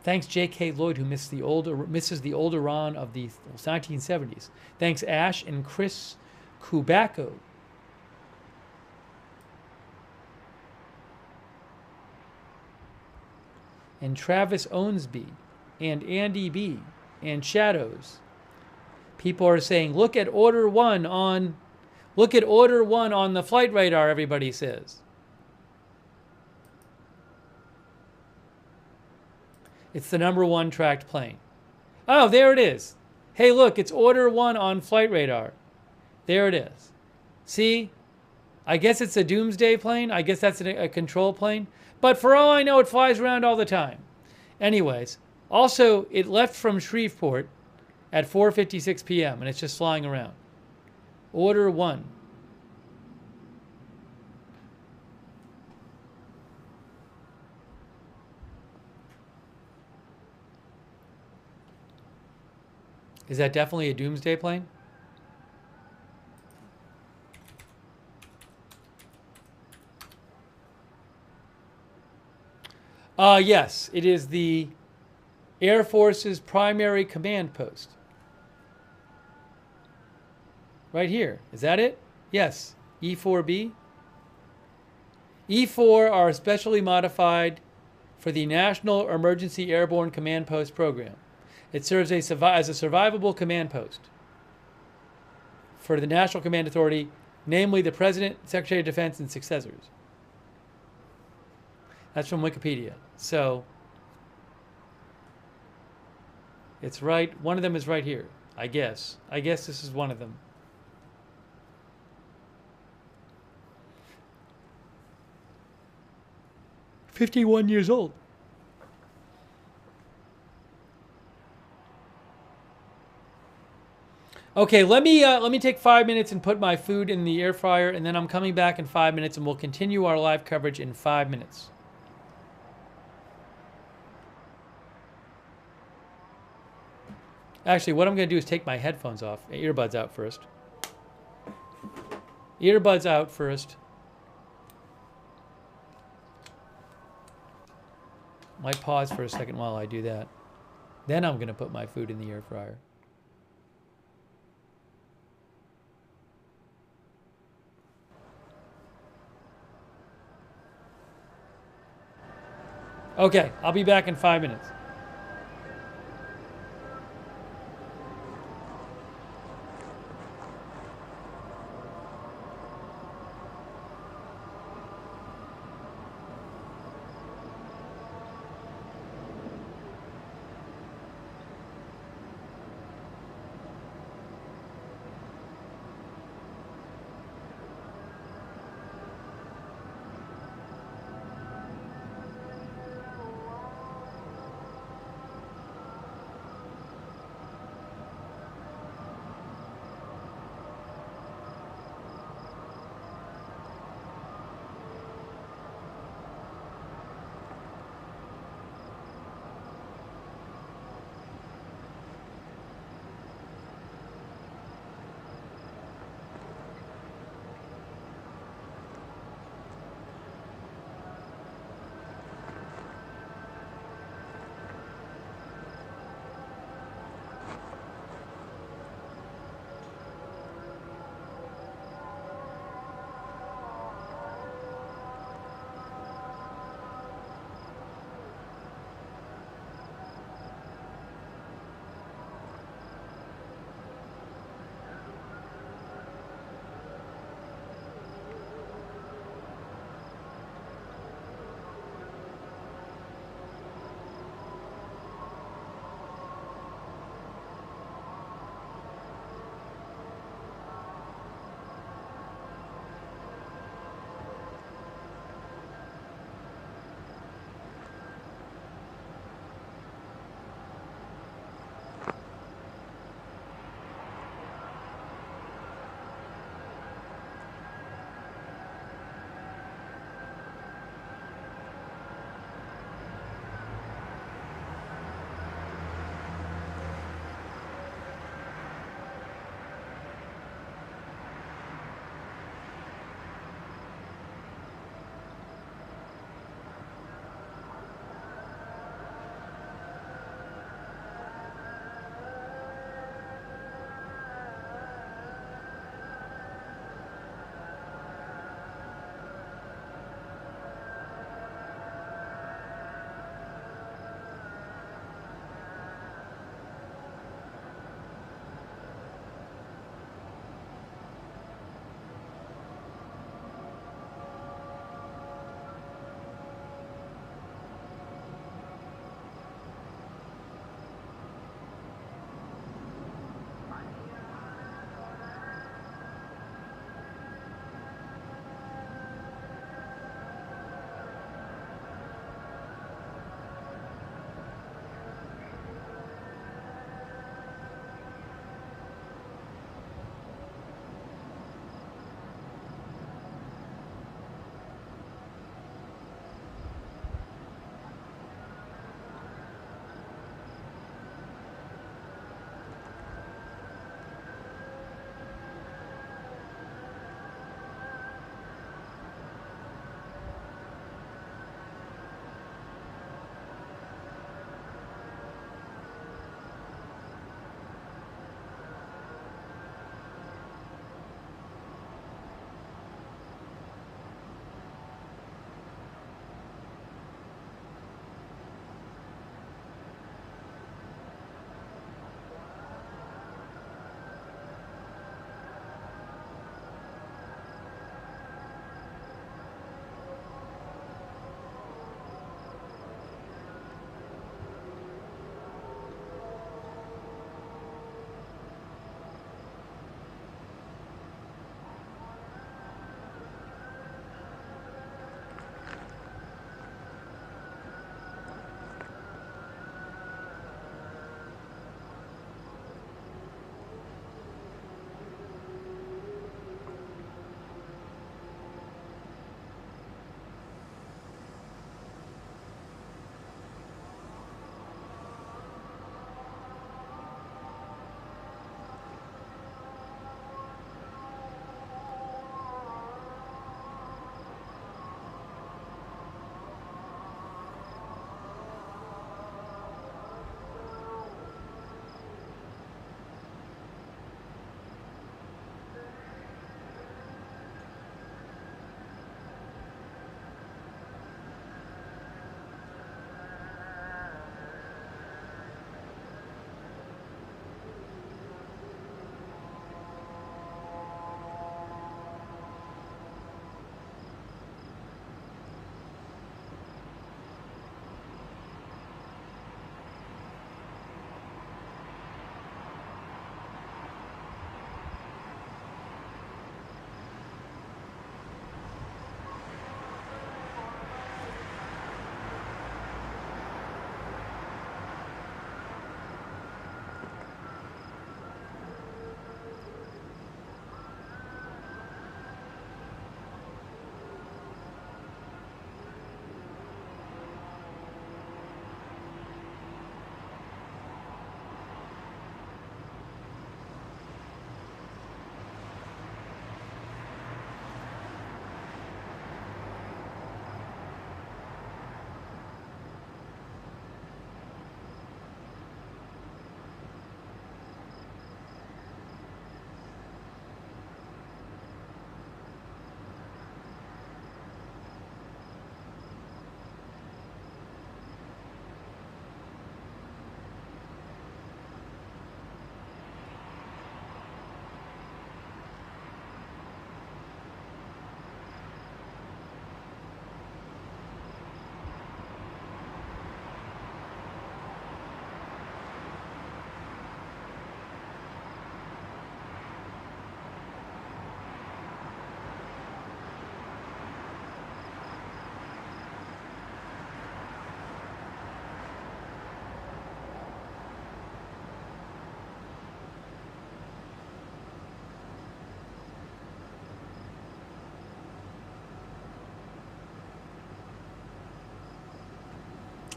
Thanks, J.K. Lloyd, who misses the old Iran of the 1970s. Thanks, Ash and Chris Kubacco. And Travis Owensby, and Andy B, and Shadows. People are saying, look at Order 1 on the flight radar, everybody says. It's the #1 tracked plane. Oh, there it is. Hey, look, it's Order 1 on flight radar. There it is. See? I guess it's a Doomsday plane. I guess that's a control plane. But for all I know, it flies around all the time. Anyways, also, it left from Shreveport at 4:56 p.m. and it's just flying around. Order 1. Is that definitely a Doomsday plane? Yes, it is the Air Force's primary command post. Right here. Is that it? Yes. E-4B. E-4 are specially modified for the National Emergency Airborne Command Post program. It serves as a survivable command post for the National Command Authority, namely the President, Secretary of Defense, and successors. That's from Wikipedia. So it's right. One of them is right here, I guess. I guess this is one of them. "51 years old. Okay, let me take 5 minutes and put my food in the air fryer, and then I'm coming back in 5 minutes, and we'll continue our live coverage in 5 minutes. Actually, what I'm going to do is take my headphones off, earbuds out first. Earbuds out first. Might pause for a second while I do that. Then I'm going to put my food in the air fryer. Okay, I'll be back in 5 minutes.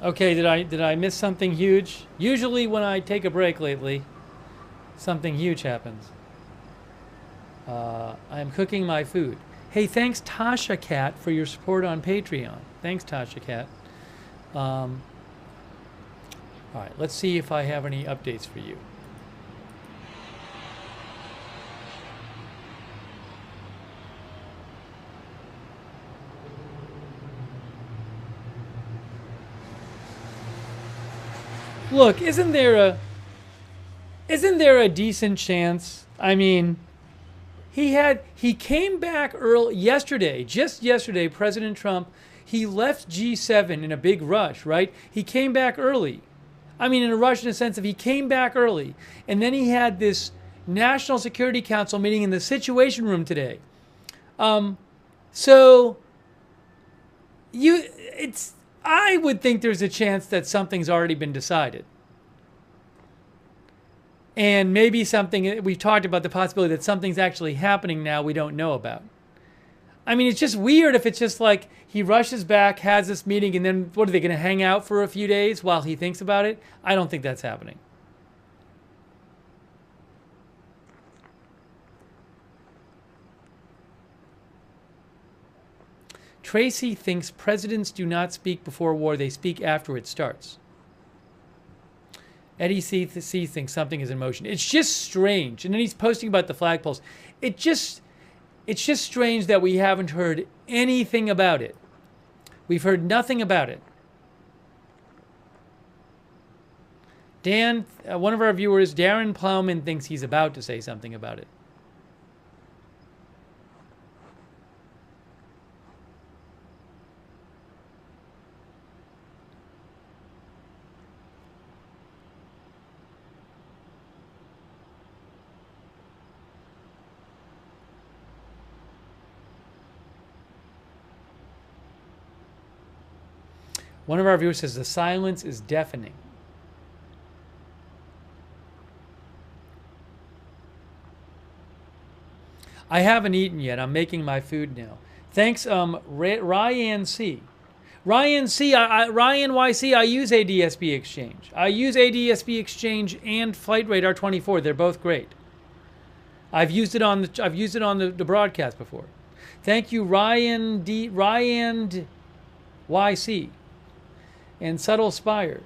Okay, did I miss something huge? Usually when I take a break lately, something huge happens. I'm cooking my food. Hey, thanks Tasha Cat for your support on Patreon. Thanks Tasha Cat. All right, let's see if I have any updates for you. Look, isn't there a decent chance? I mean, he came back early yesterday, just yesterday, President Trump, he left G7 in a big rush, right? He came back early. I mean, in a rush in the sense of he came back early. And then he had this National Security Council meeting in the Situation Room today. I would think there's a chance that something's already been decided. And maybe something, we've talked about the possibility that something's actually happening now we don't know about. I mean, it's just weird if it's just like he rushes back, has this meeting, and then what are they going to hang out for a few days while he thinks about it? I don't think that's happening. Tracy thinks presidents do not speak before war, they speak after it starts. Eddie C thinks something is in motion. It's just strange. And then he's posting about the flagpoles. It's just strange that we haven't heard anything about it. We've heard nothing about it. Dan, one of our viewers, Darren Plowman, thinks he's about to say something about it. One of our viewers says the silence is deafening. I haven't eaten yet. I'm making my food now. Thanks, Ryan C. Ryan C. Ryan YC. I use ADSB Exchange. I use ADSB Exchange and Flight Radar 24. They're both great. I've used it on the broadcast before. Thank you, Ryan YC. And Subtle Spire.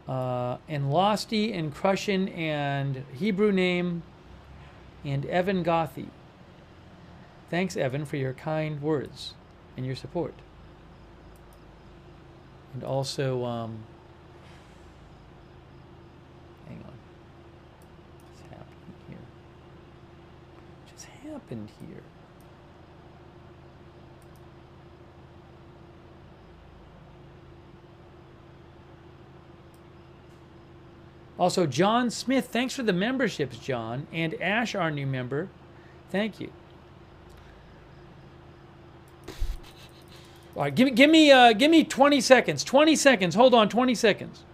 And Losty and Crushin and Hebrew Name and Evan Gothy. Thanks, Evan, for your kind words and your support. And also, hang on. What's happening here? What just happened here? Also, John Smith, thanks for the memberships, John. And Ash, our new member, thank you. All right, give me 20 seconds. 20 seconds. Hold on, 20 seconds.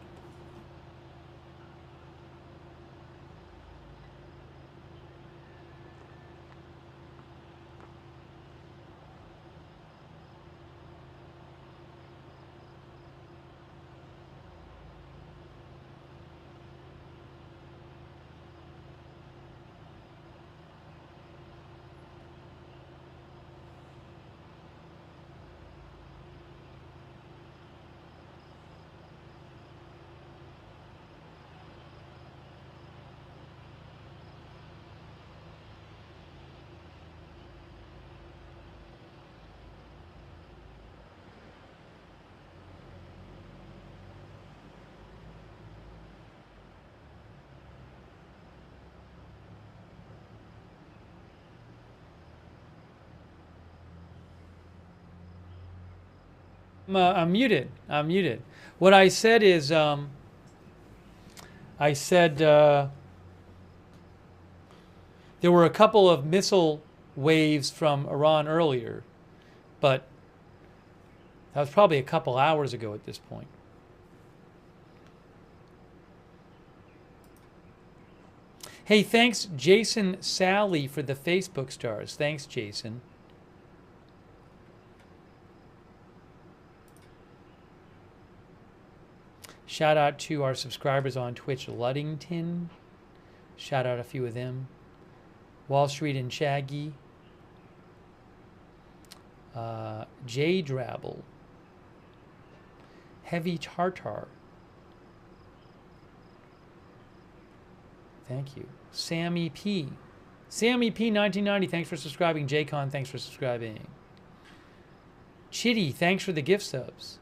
I'm muted. I'm muted. What I said is, I said there were a couple of missile waves from Iran earlier, but that was probably a couple hours ago at this point. Hey, thanks, Jason Sally, for the Facebook stars. Thanks, Jason. Shout out to our subscribers on Twitch, Luddington. Shout out a few of them. Wall Street and Shaggy. J Drabble. Heavy Tartar. Thank you. Sammy P. Sammy P 1990, thanks for subscribing. JCon, thanks for subscribing. Chitty, thanks for the gift subs.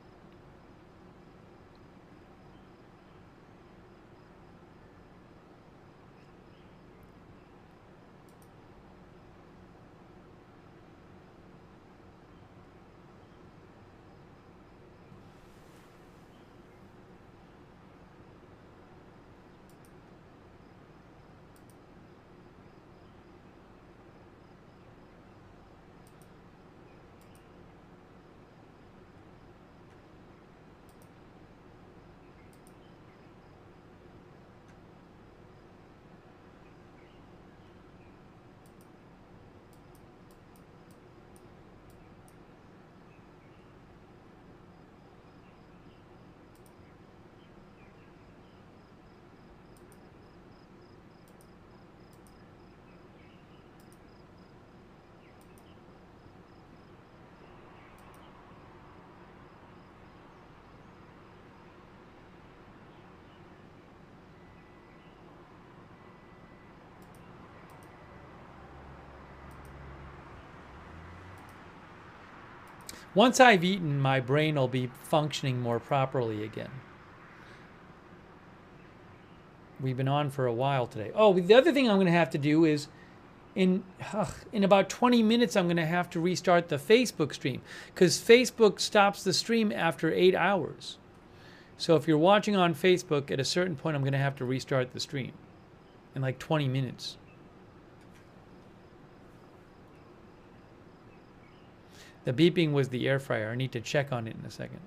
Once I've eaten, my brain will be functioning more properly again. We've been on for a while today. Oh, the other thing I'm going to have to do is in about 20 minutes, I'm going to have to restart the Facebook stream because Facebook stops the stream after 8 hours. So if you're watching on Facebook, at a certain point, I'm going to have to restart the stream in like 20 minutes. The beeping was the air fryer. I need to check on it in a second.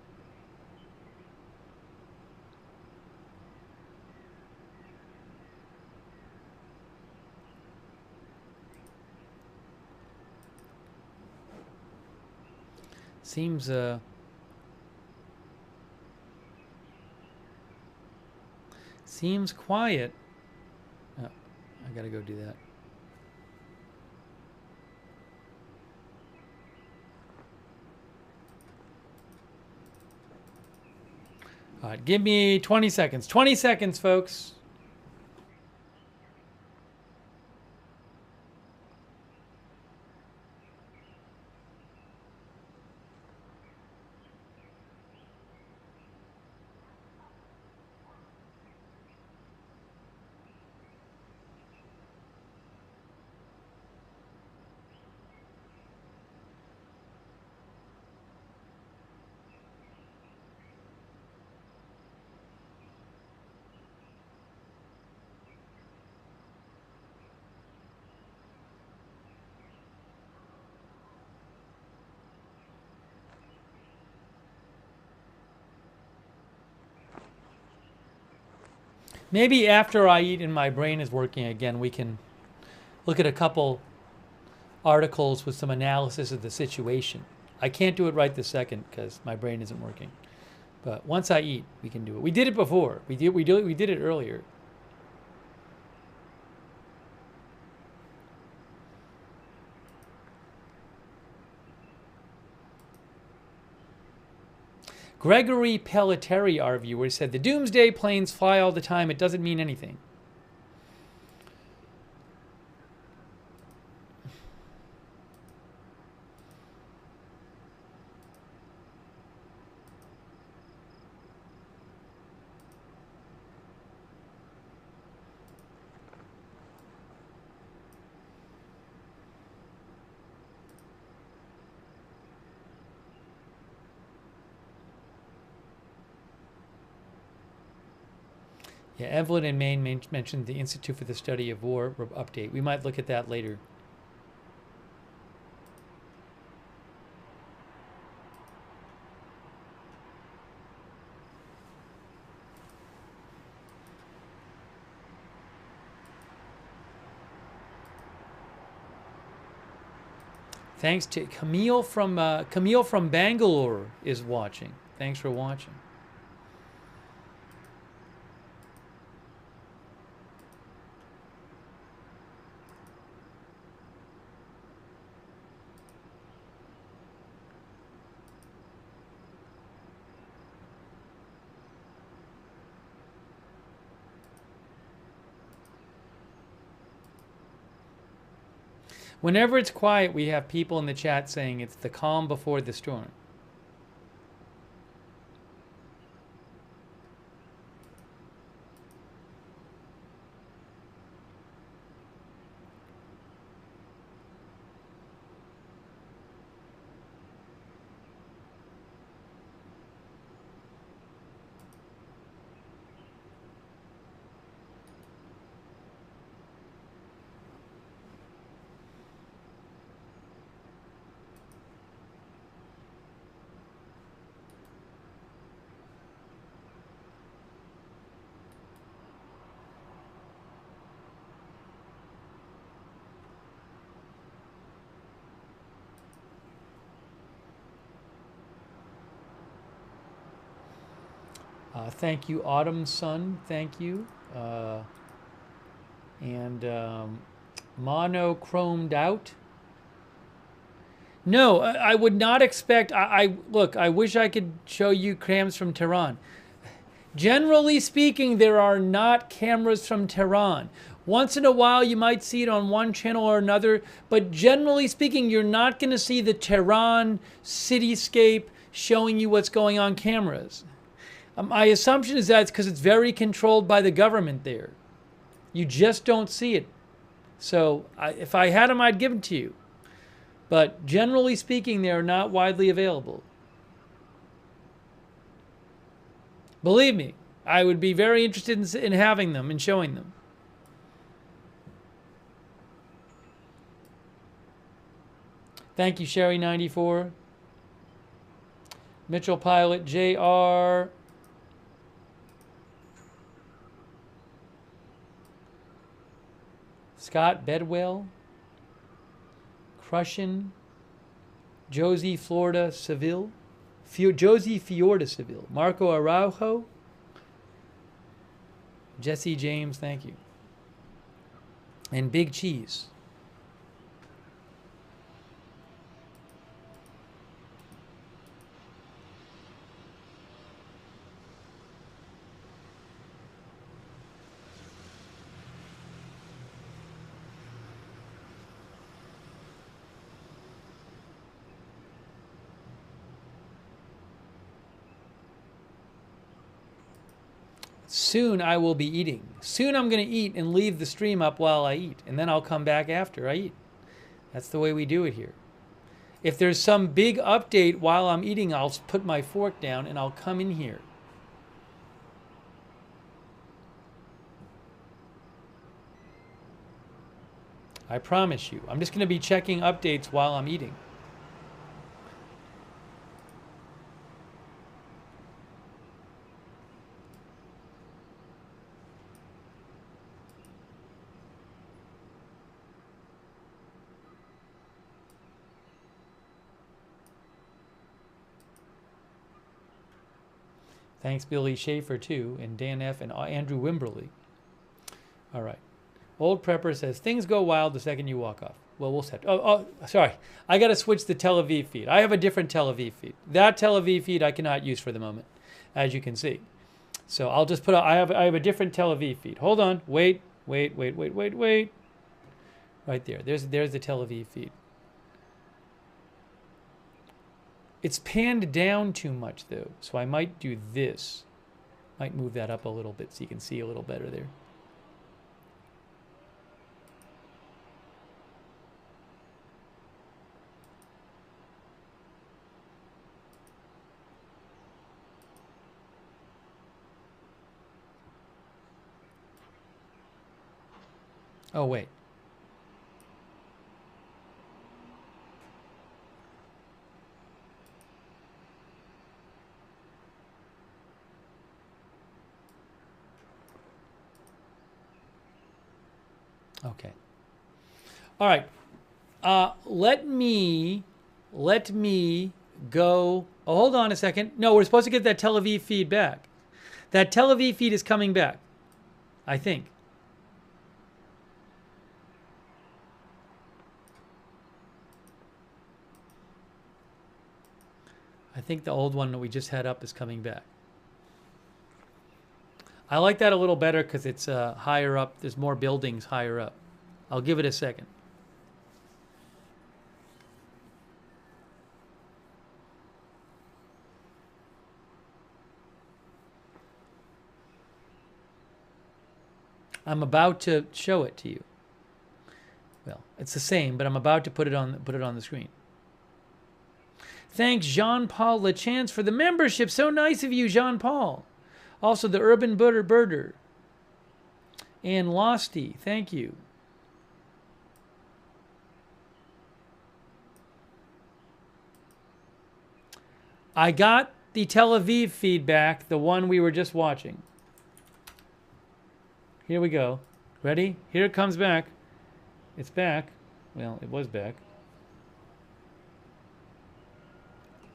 Seems quiet. Oh, I gotta go do that. All right, give me 20 seconds. 20 seconds, folks. Maybe after I eat and my brain is working again, we can look at a couple articles with some analysis of the situation. I can't do it right this second because my brain isn't working. But once I eat, we can do it. We did it before. We did it earlier. Gregory Pelletieri, our viewer, said, the Doomsday planes fly all the time. It doesn't mean anything. Yeah, Evelyn in Maine mentioned the Institute for the Study of War update. We might look at that later. Thanks to Camille from Bangalore is watching. Thanks for watching. Whenever it's quiet, we have people in the chat saying it's the calm before the storm. Thank you, Autumn Sun. Thank you. Monochromed out. No, I would not expect. Look, I wish I could show you cams from Tehran. Generally speaking, there are not cameras from Tehran. Once in a while, you might see it on one channel or another, but generally speaking, you're not going to see the Tehran cityscape showing you what's going on cameras. My assumption is that it's because it's very controlled by the government there. You just don't see it. So if I had them, I'd give them to you. But generally speaking, they are not widely available. Believe me, I would be very interested in having them and showing them. Thank you, Sherry94. Mitchell Pilot, JR. Scott Bedwell, Crushin, Josie Florida Seville, Josie Fiorda Seville, Marco Araujo, Jesse James, thank you, and Big Cheese. Soon I will be eating. Soon I'm going to eat and leave the stream up while I eat. And then I'll come back after I eat. That's the way we do it here. If there's some big update while I'm eating, I'll put my fork down and I'll come in here. I promise you. I'm just going to be checking updates while I'm eating. Thanks, Billy Schaefer, too, and Dan F. and Andrew Wimberly. All right. Old Prepper says, things go wild the second you walk off. Well, we'll set. Oh, sorry. I got to switch the Tel Aviv feed. I have a different Tel Aviv feed. That Tel Aviv feed I cannot use for the moment, as you can see. So I'll just put, I have a different Tel Aviv feed. Hold on. Wait. Right there. There's the Tel Aviv feed. It's panned down too much, though, so I might do this. Might move that up a little bit so you can see a little better there. Oh, wait. Okay. All right. Let me go. Oh, hold on a second. No, we're supposed to get that Tel Aviv feed back. That Tel Aviv feed is coming back, I think. I think the old one that we just had up is coming back. I like that a little better because it's higher up. There's more buildings higher up. I'll give it a second. I'm about to show it to you. Well, it's the same, but I'm about to put it on the screen. Thanks, Jean-Paul Lachance, for the membership. So nice of you, Jean-Paul. Also, the Urban Birder. And Losty, thank you. I got the Tel Aviv feedback, the one we were just watching. Here we go. Ready? Here it comes back. It's back. Well, it was back.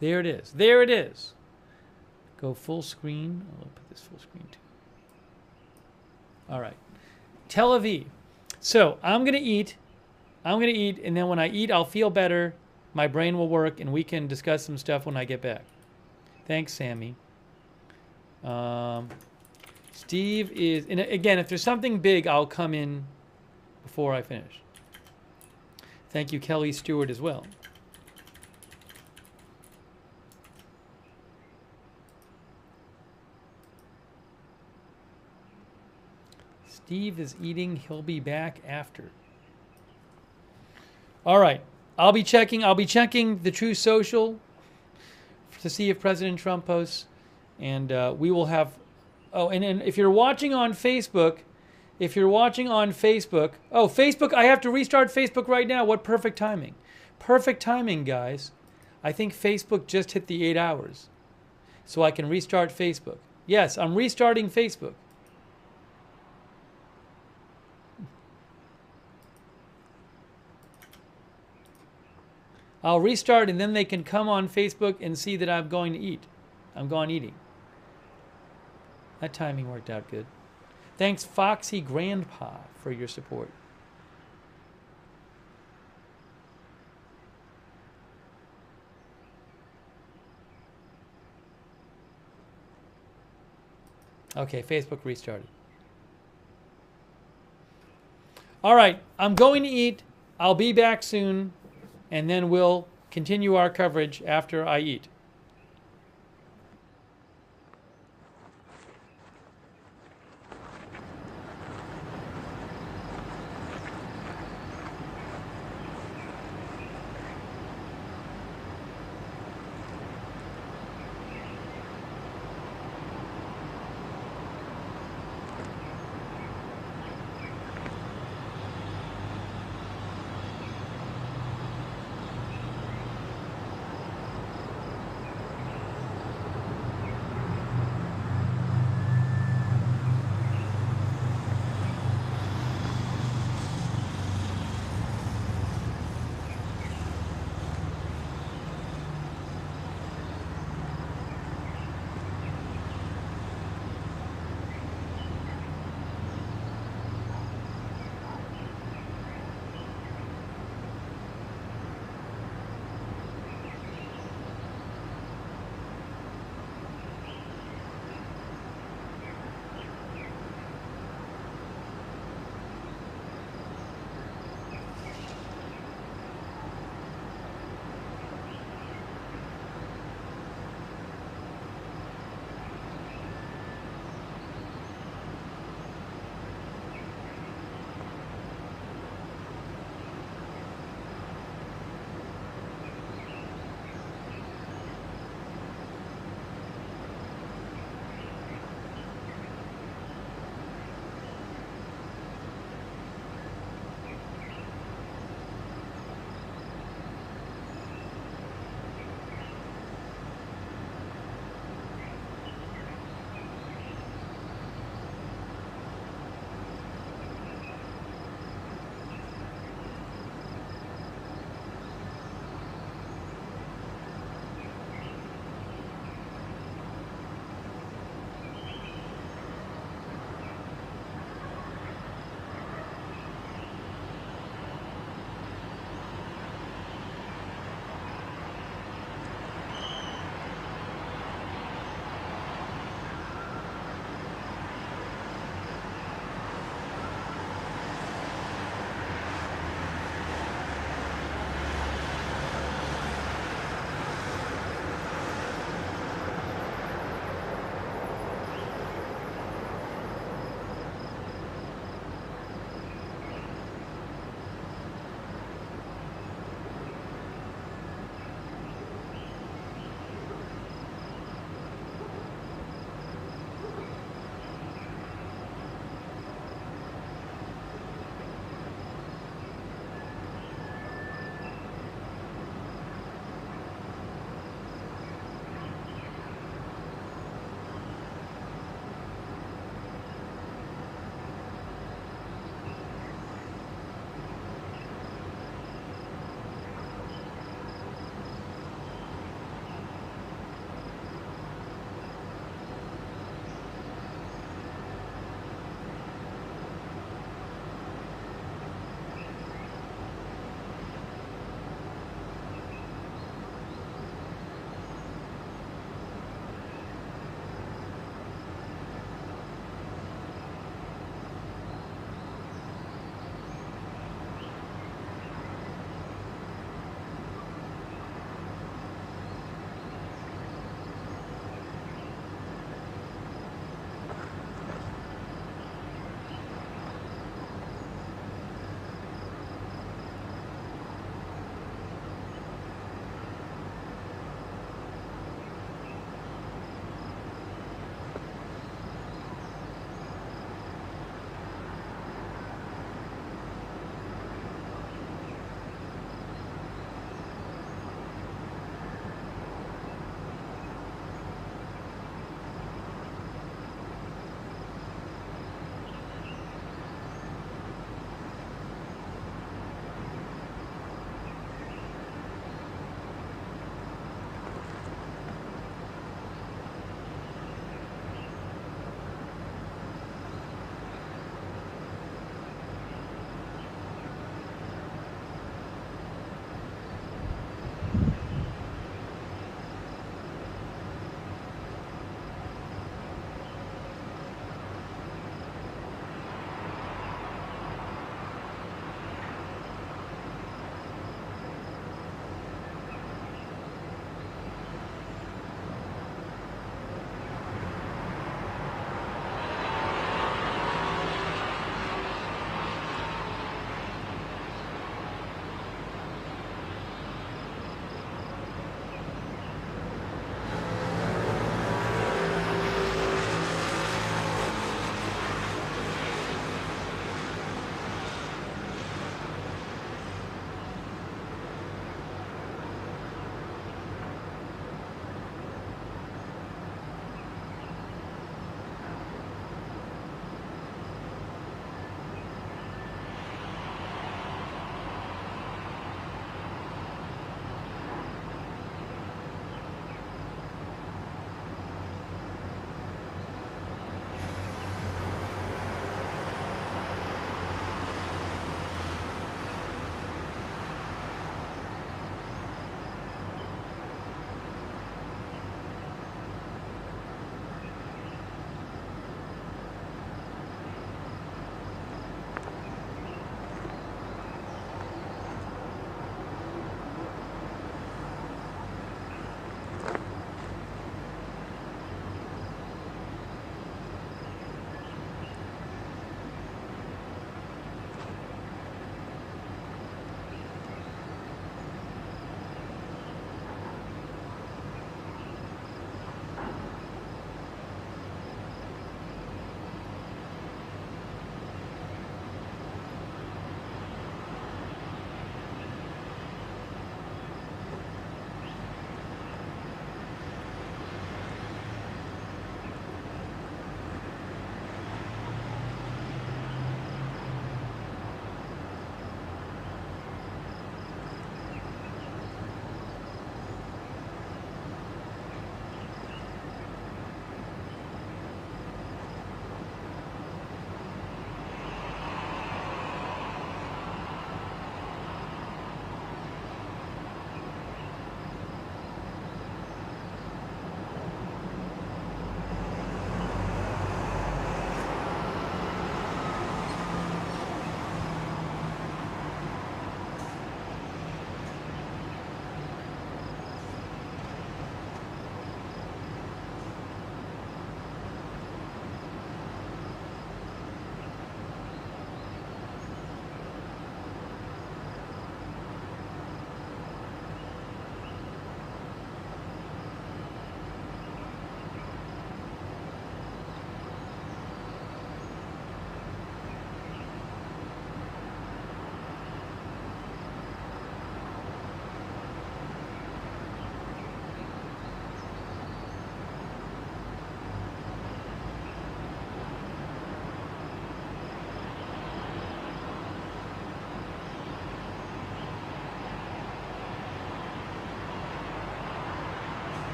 There it is. There it is. Go full screen. I'll put this full screen too. All right. Tel Aviv. So I'm going to eat. And then when I eat, I'll feel better. My brain will work, and we can discuss some stuff when I get back. Thanks, Sammy. Steve is, and again, if there's something big, I'll come in before I finish. Thank you, Kelly Stewart, as well. Steve is eating. He'll be back after. All right. I'll be checking the True Social to see if President Trump posts, and we will have. Oh, and if you're watching on Facebook, oh, Facebook, I have to restart Facebook right now. What perfect timing. Perfect timing, guys. I think Facebook just hit the 8 hours, so I can restart Facebook. Yes, I'm restarting Facebook. I'll restart, and then they can come on Facebook and see that I'm going to eat. I'm gone eating. That timing worked out good. Thanks, Foxy Grandpa, for your support. Okay, Facebook restarted. All right, I'm going to eat. I'll be back soon. And then we'll continue our coverage after I eat.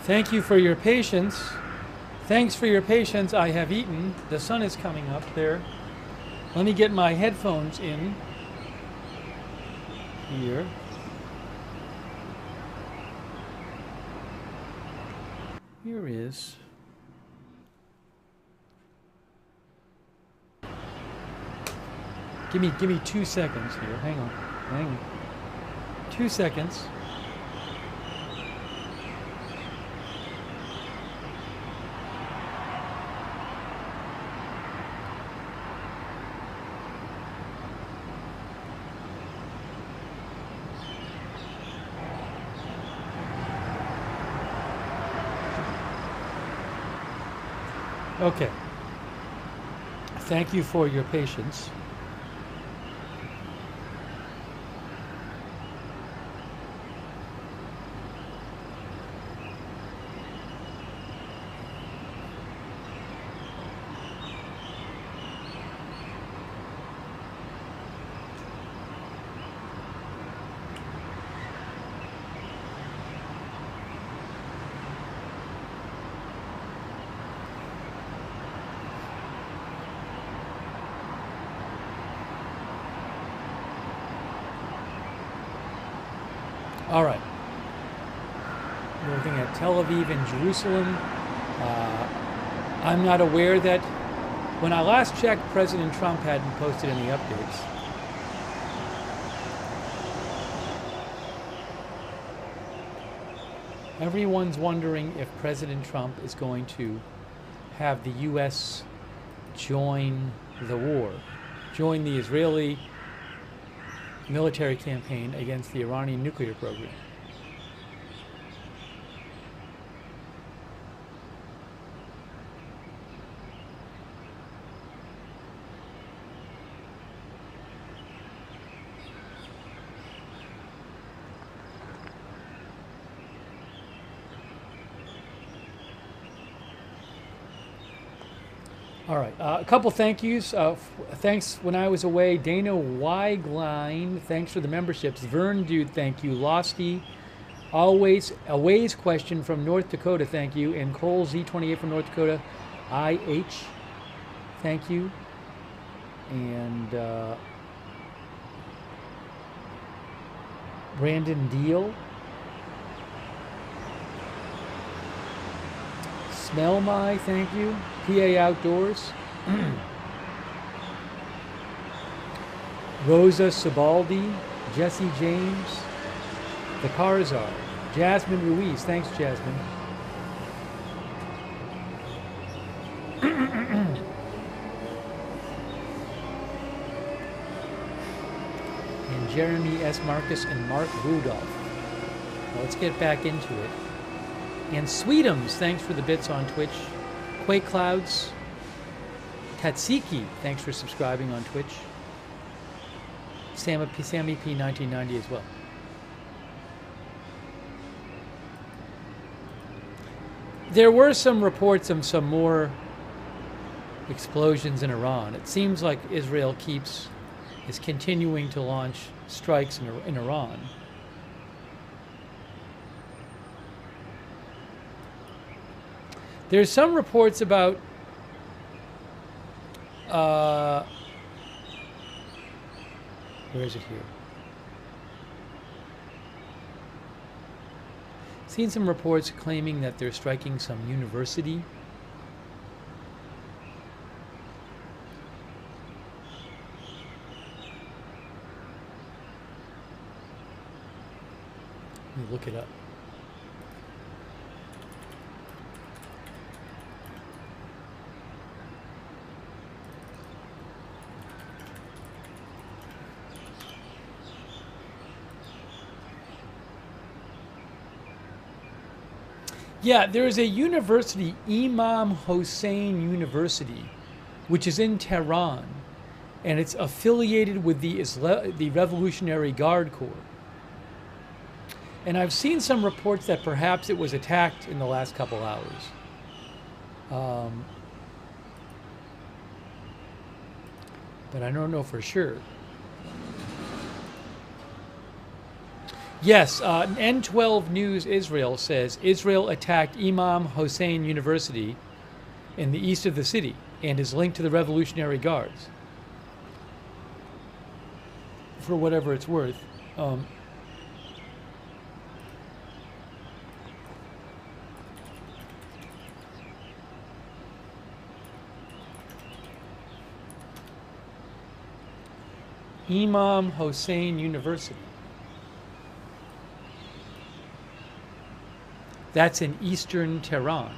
Thank you for your patience. Thanks for your patience. I have eaten. The sun is coming up there. Let me get my headphones in here. Here is. Give me 2 seconds here. Hang on. 2 seconds. Okay. Thank you for your patience. All right. We're looking at Tel Aviv and Jerusalem. I'm not aware that when I last checked, President Trump hadn't posted any updates. Everyone's wondering if President Trump is going to have the U.S. join the war, join the Israeli military campaign against the Iranian nuclear program. All right, a couple thank yous. Thanks when I was away. Dana Weiglein, thanks for the memberships. Vern Dude, thank you. Losty, always a ways question from North Dakota, thank you. And Cole Z28 from North Dakota. IH, thank you. And Brandon Deal. Smell My, thank you. PA Outdoors. Rosa Sabaldi, Jesse James, The Carzar, Jasmine Ruiz, thanks Jasmine. And Jeremy S. Marcus and Mark Rudolph. Well, let's get back into it. And Sweetums, thanks for the bits on Twitch. Quake Clouds, Tatsiki, thanks for subscribing on Twitch. Sammy P 1990 as well. There were some reports of some more explosions in Iran. It seems like Israel is continuing to launch strikes in Iran. There's some reports about where is it here? Seen some reports claiming that they're striking some university. Let me look it up. Yeah, there is a university, Imam Hossein University, which is in Tehran, and it's affiliated with the Revolutionary Guard Corps. And I've seen some reports that perhaps it was attacked in the last couple hours. But I don't know for sure. Yes, N12 News Israel says Israel attacked Imam Hossein University in the east of the city and is linked to the Revolutionary Guards. For whatever it's worth. Imam Hossein University. That's in eastern Tehran.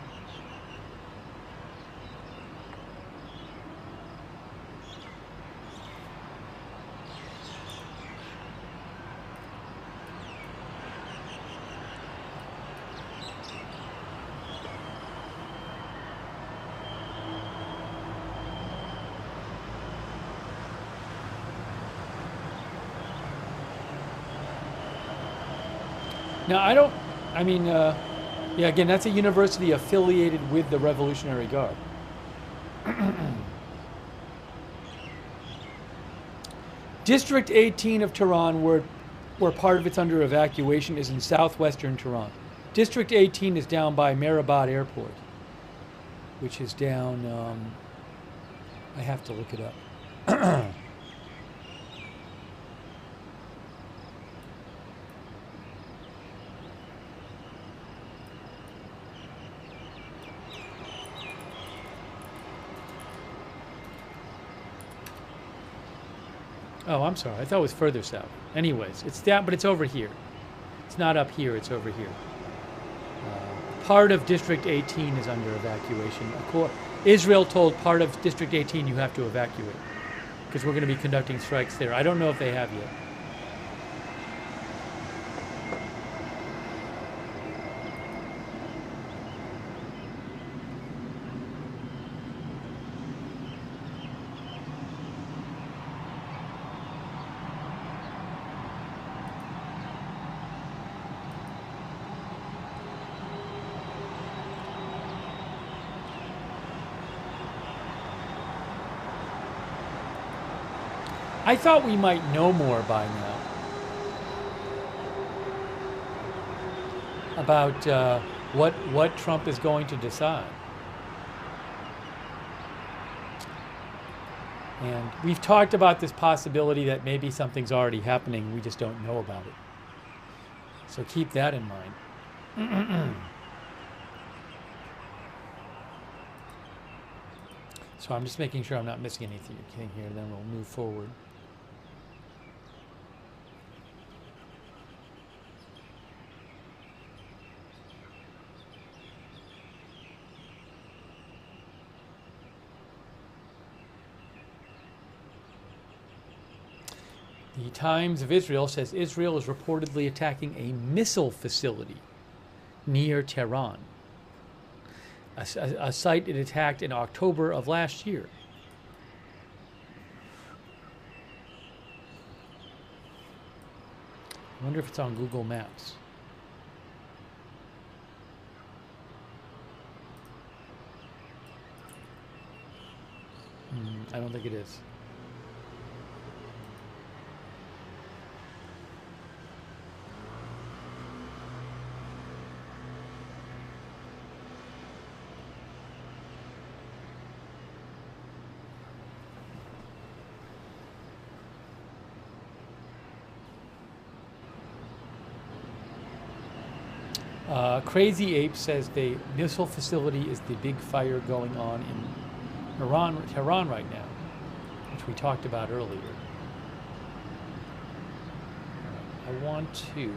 Now, yeah, again, that's a university affiliated with the Revolutionary Guard. District 18 of Tehran, where part of it's under evacuation, is in southwestern Tehran. District 18 is down by Mehrabad Airport, which is down, I have to look it up. Oh, I'm sorry. I thought it was further south. Anyways, it's down, but it's over here. It's not up here. It's over here. Part of District 18 is under evacuation. Israel told part of District 18 you have to evacuate because we're going to be conducting strikes there. I don't know if they have yet. I thought we might know more by now about what Trump is going to decide. And we've talked about this possibility that maybe something's already happening, we just don't know about it. So keep that in mind. So I'm just making sure I'm not missing anything here, then we'll move forward. The Times of Israel says Israel is reportedly attacking a missile facility near Tehran, a site it attacked in October of last year. I wonder if it's on Google Maps. I don't think it is. Crazy Ape says the missile facility is the big fire going on in Tehran right now, which we talked about earlier. I want to...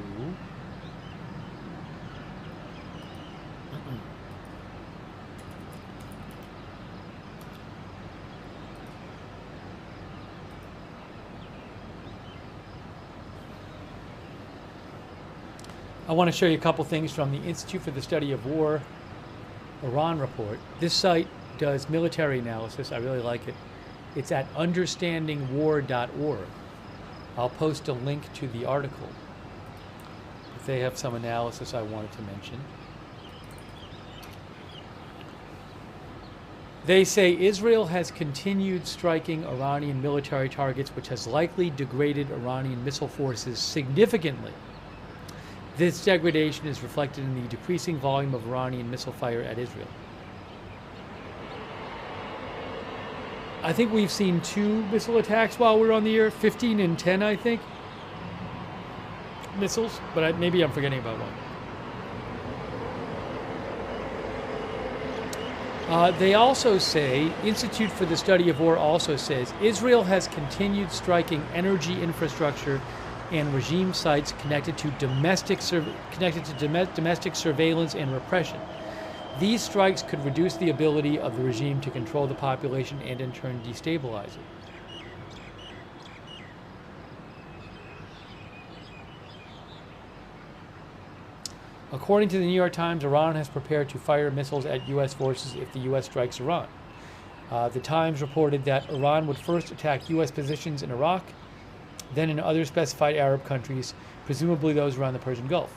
I want to show you a couple things from the Institute for the Study of War Iran report. This site does military analysis. I really like it. It's at understandingwar.org. I'll post a link to the article. If they have some analysis I wanted to mention. They say Israel has continued striking Iranian military targets, which has likely degraded Iranian missile forces significantly. This degradation is reflected in the decreasing volume of Iranian missile fire at Israel. I think we've seen 2 missile attacks while we're on the air, 15 and 10, I think, missiles, but maybe I'm forgetting about one. They also say, Institute for the Study of War also says, Israel has continued striking energy infrastructure and regime sites connected to domestic surveillance and repression. These strikes could reduce the ability of the regime to control the population and in turn destabilize it. According to the New York Times, Iran has prepared to fire missiles at U.S. forces if the U.S. strikes Iran. The Times reported that Iran would first attack U.S. positions in Iraq, then in other specified Arab countries, presumably those around the Persian Gulf.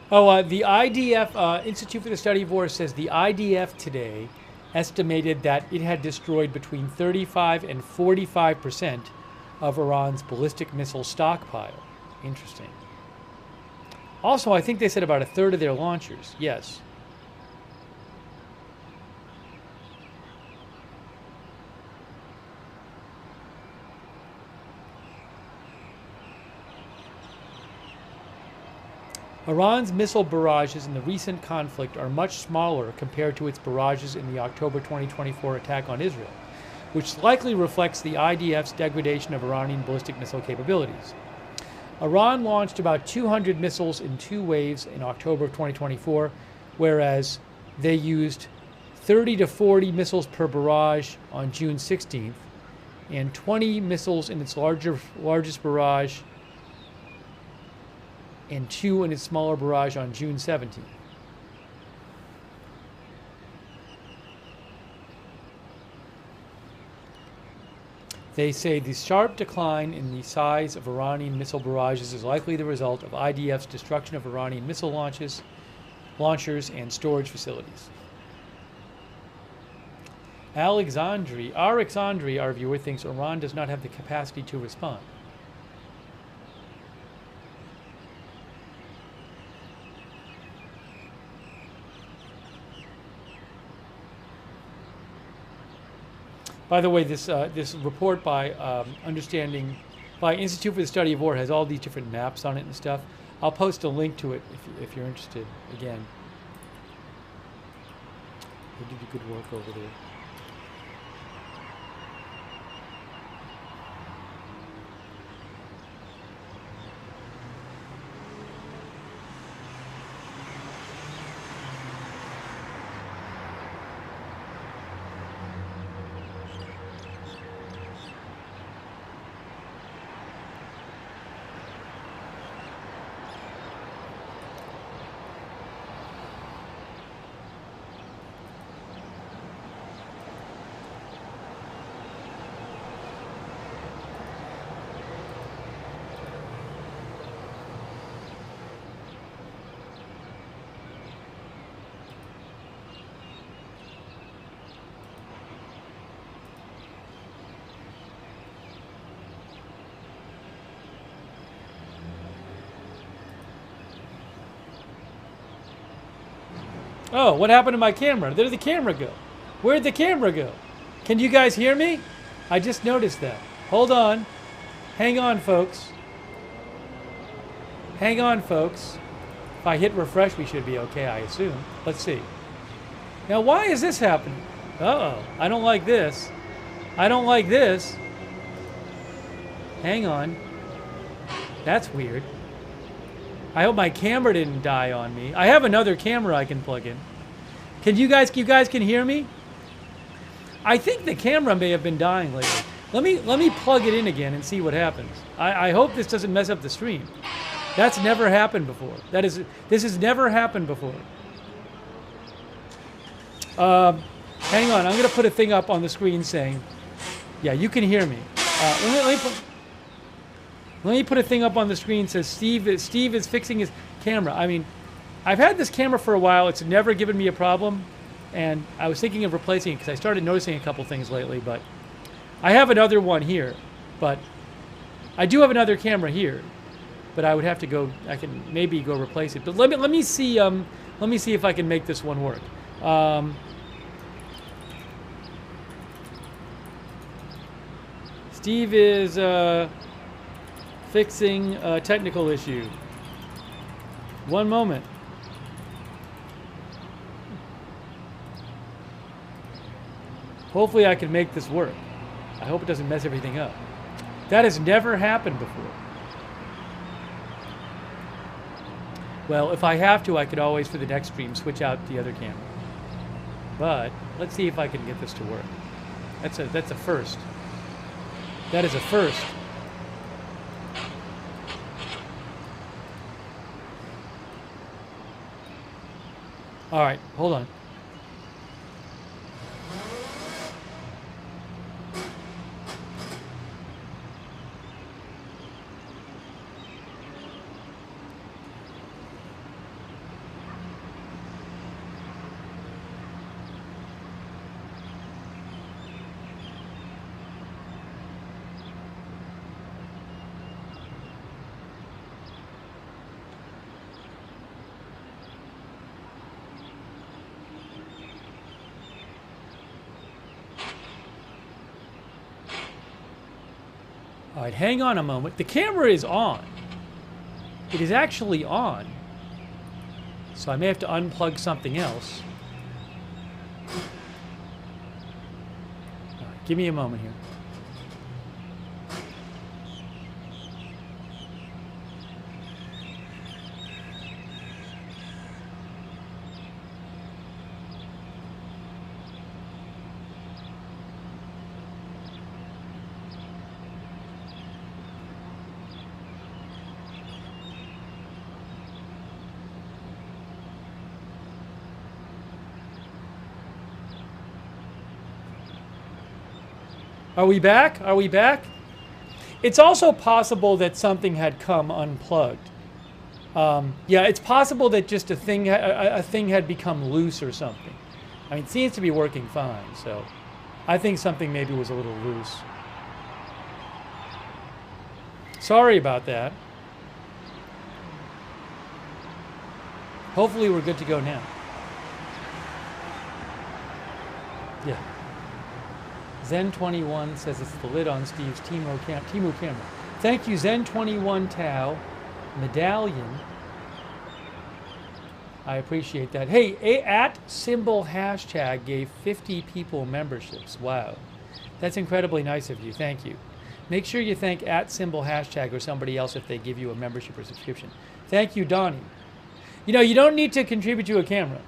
The IDF, Institute for the Study of War, says the IDF today estimated that it had destroyed between 35 and 45% of Iran's ballistic missile stockpile. Interesting. Also, I think they said about 1/3 of their launchers. Yes. Iran's missile barrages in the recent conflict are much smaller compared to its barrages in the October 2024 attack on Israel, which likely reflects the IDF's degradation of Iranian ballistic missile capabilities. Iran launched about 200 missiles in 2 waves in October of 2024, whereas they used 30 to 40 missiles per barrage on June 16th and 20 missiles in its largest barrage and 2 in its smaller barrage on June 17th. They say the sharp decline in the size of Iranian missile barrages is likely the result of IDF's destruction of Iranian missile launchers, and storage facilities. Alexandri, our viewer, thinks Iran does not have the capacity to respond. By the way, this report by Institute for the Study of War has all these different maps on it and stuff. I'll post a link to it if you're interested. Again, they did good work over there. Oh, what happened to my camera? Where'd the camera go? Where'd the camera go? Can you guys hear me? I just noticed that. Hold on. Hang on, folks. Hang on, folks. If I hit refresh, we should be okay, I assume. Let's see. Now, why is this happening? Uh-oh. I don't like this. I don't like this. Hang on. That's weird. I hope my camera didn't die on me. I have another camera I can plug in. Can you guys can hear me? I think the camera may have been dying lately. Let me plug it in again and see what happens. I hope this doesn't mess up the stream. That's never happened before. This has never happened before. Hang on, I'm gonna put a thing up on the screen saying, yeah, you can hear me. Let me put a thing up on the screen that says Steve is fixing his camera. I mean, I've had this camera for a while. It's never given me a problem. And I was thinking of replacing it because I started noticing a couple things lately. But I have another one here. But I do have another camera here. But I would have to go. I can maybe go replace it. But let me see. Let me see if I can make this one work. Steve is fixing a technical issue. One moment. Hopefully I can make this work. I hope it doesn't mess everything up. That has never happened before. Well, if I have to, I could always, for the next stream, switch out the other camera. But let's see if I can get this to work. That's a first. That is a first. All right, hold on. All right, hang on a moment. The camera is on. It is actually on. So I may have to unplug something else. All right, give me a moment here. Are we back? Are we back? It's also possible that something had come unplugged. Yeah, it's possible that just a thing had become loose or something. I mean, it seems to be working fine, so I think something maybe was a little loose. Sorry about that. Hopefully we're good to go now. Yeah. Zen21 says it's the lid on Steve's Temu camera. Thank you, Zen21 Tau. Medallion. I appreciate that. Hey, @#hashtag gave 50 people memberships. Wow. That's incredibly nice of you. Thank you. Make sure you thank @hashtag or somebody else if they give you a membership or subscription. Thank you, Donnie. You know, you don't need to contribute to a camera.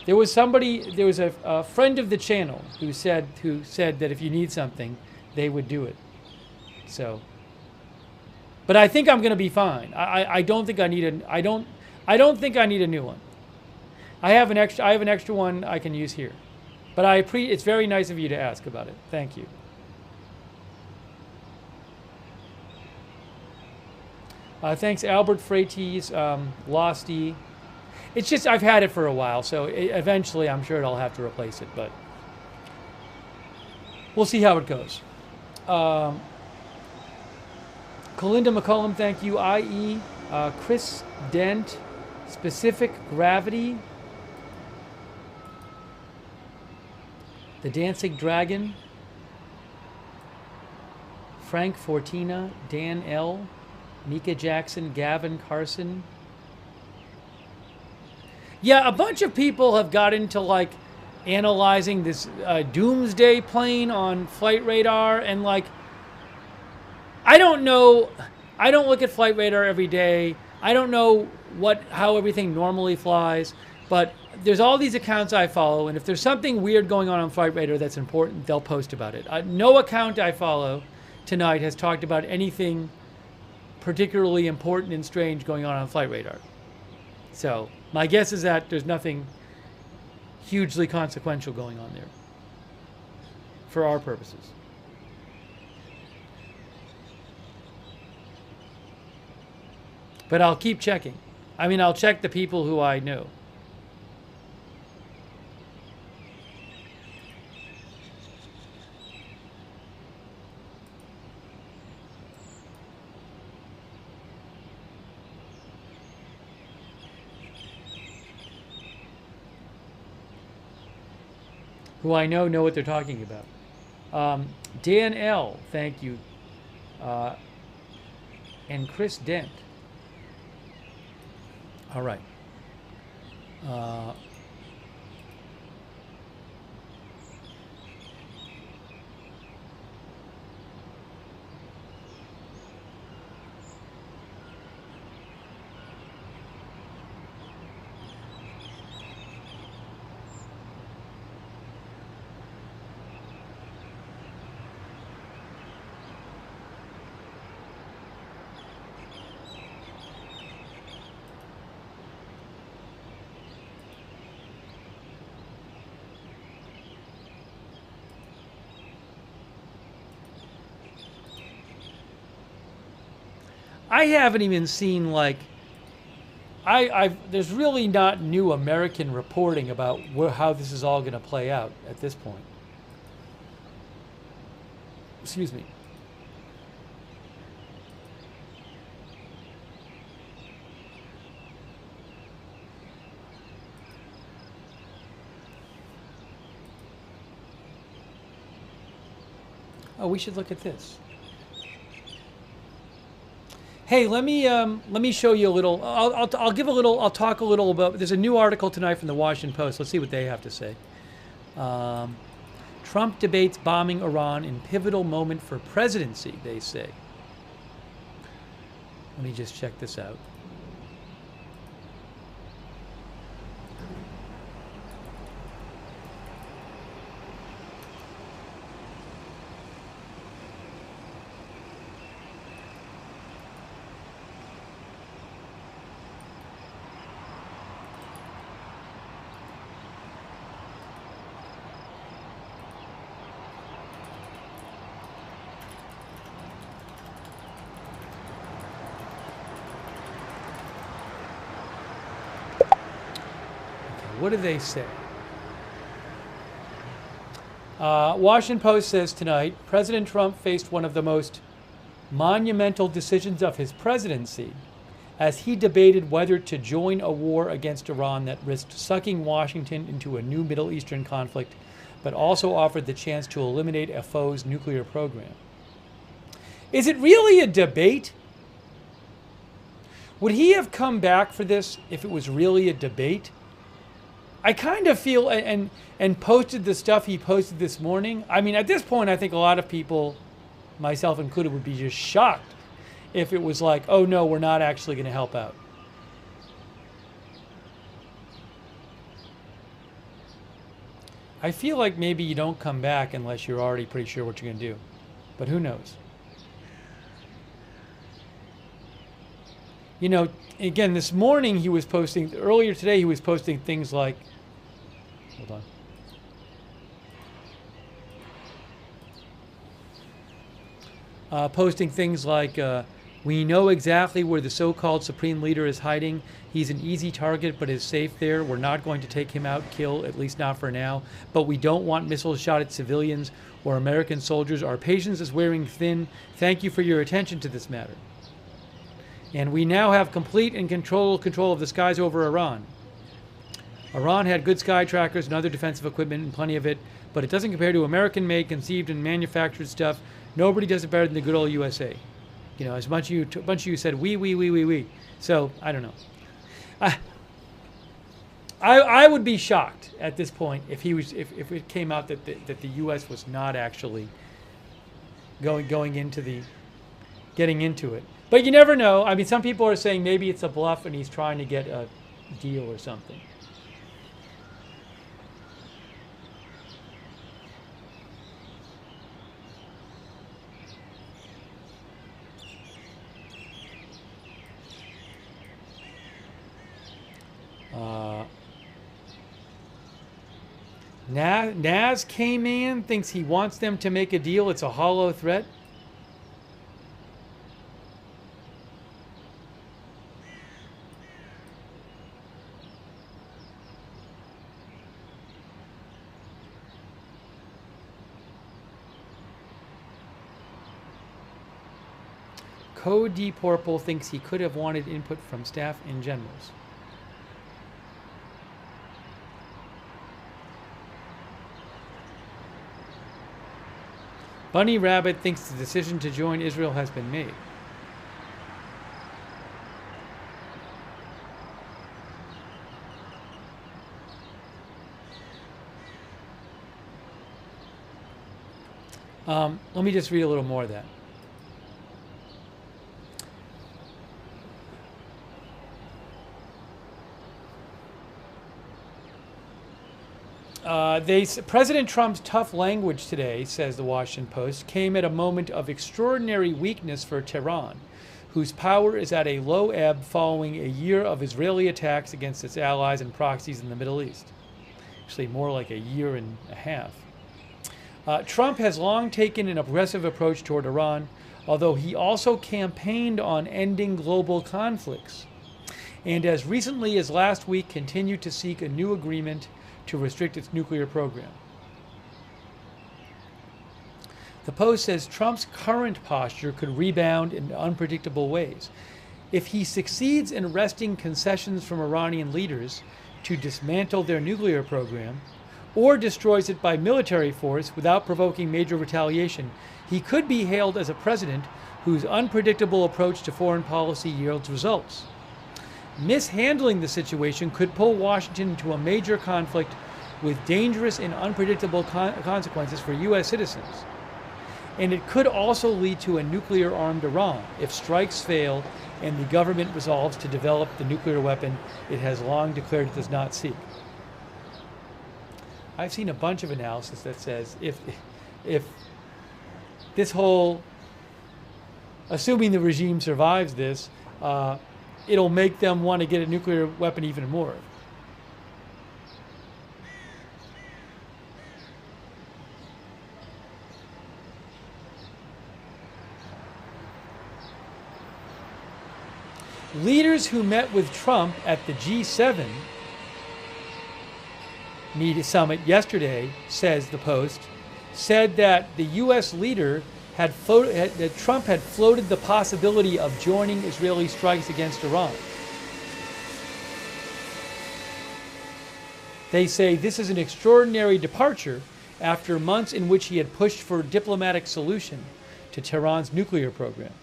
There was a friend of the channel who said that if you need something, they would do it. So, but I think I'm going to be fine. I don't think I need I don't think I need a new one. I have an extra one I can use here. But it's very nice of you to ask about it. Thank you. Thanks, Albert Freites, Losty. It's just I've had it for a while, so eventually I'm sure I'll have to replace it, but we'll see how it goes. Kalinda McCullum, thank you. IE, Chris Dent, Specific Gravity, The Dancing Dragon, Frank Fortina, Dan L., Mika Jackson, Gavin Carson. Yeah, a bunch of people have got into like analyzing this Doomsday plane on flight radar, and like, I don't know. I don't look at flight radar every day. I don't know how everything normally flies, but there's all these accounts I follow, and if there's something weird going on flight radar that's important, they'll post about it. No account I follow tonight has talked about anything particularly important and strange going on flight radar. So my guess is that there's nothing hugely consequential going on there for our purposes. But I'll keep checking. I mean, I'll check the people who I know. Who I know what they're talking about. Dan L, thank you. And Chris Dent. All right. I haven't even seen like there's really not new American reporting about how this is all going to play out at this point. Excuse me. Oh, we should look at this. Hey, let me show you a little. I'll give a little. I'll talk a little about. There's a new article tonight from the Washington Post. Let's see what they have to say. Trump debates bombing Iran in pivotal moment for presidency, they say. Let me just check this out. What do they say? Washington Post says tonight, President Trump faced one of the most monumental decisions of his presidency as he debated whether to join a war against Iran that risked sucking Washington into a new Middle Eastern conflict, but also offered the chance to eliminate a foe's nuclear program. Is it really a debate? Would he have come back for this if it was really a debate? I kind of feel, and posted the stuff he posted this morning. I mean, at this point, I think a lot of people, myself included, would be just shocked if it was like, oh no, we're not actually going to help out. I feel like maybe you don't come back unless you're already pretty sure what you're going to do. But who knows? You know, again, this morning he was posting, earlier today he was posting things like, hold on. Posting things like, we know exactly where the so-called supreme leader is hiding. He's an easy target, but is safe there. We're not going to take him out, kill, at least not for now. But we don't want missiles shot at civilians or American soldiers. Our patience is wearing thin. Thank you for your attention to this matter. And we now have complete and control of the skies over Iran. Iran had good sky trackers and other defensive equipment and plenty of it, but it doesn't compare to American-made, conceived, and manufactured stuff. Nobody does it better than the good old USA. You know, as much a bunch of you said, we. So, I don't know. I would be shocked at this point if it came out that the U.S. was not actually getting into it. But you never know. I mean, some people are saying maybe it's a bluff and he's trying to get a deal or something. Naz came in, thinks he wants them to make a deal. It's a hollow threat. Cody Porple thinks he could have wanted input from staff and generals. Bunny Rabbit thinks the decision to join Israel has been made. Let me just read a little more of that. President Trump's tough language today, says the Washington Post, came at a moment of extraordinary weakness for Tehran, whose power is at a low ebb following a year of Israeli attacks against its allies and proxies in the Middle East. Actually, more like a year and a half. Trump has long taken an aggressive approach toward Iran, although he also campaigned on ending global conflicts, and as recently as last week continued to seek a new agreement to restrict its nuclear program. The Post says Trump's current posture could rebound in unpredictable ways. If he succeeds in wresting concessions from Iranian leaders to dismantle their nuclear program, or destroys it by military force without provoking major retaliation, he could be hailed as a president whose unpredictable approach to foreign policy yields results. Mishandling the situation could pull Washington into a major conflict with dangerous and unpredictable consequences for U.S. citizens. And it could also lead to a nuclear-armed Iran if strikes fail and the government resolves to develop the nuclear weapon it has long declared it does not seek. I've seen a bunch of analysis that says if this whole, assuming the regime survives this, it'll make them want to get a nuclear weapon even more. Leaders who met with Trump at the G7 summit yesterday, says the Post, said that the U.S. leader that Trump had floated the possibility of joining Israeli strikes against Iran. They say this is an extraordinary departure after months in which he had pushed for a diplomatic solution to Tehran's nuclear program.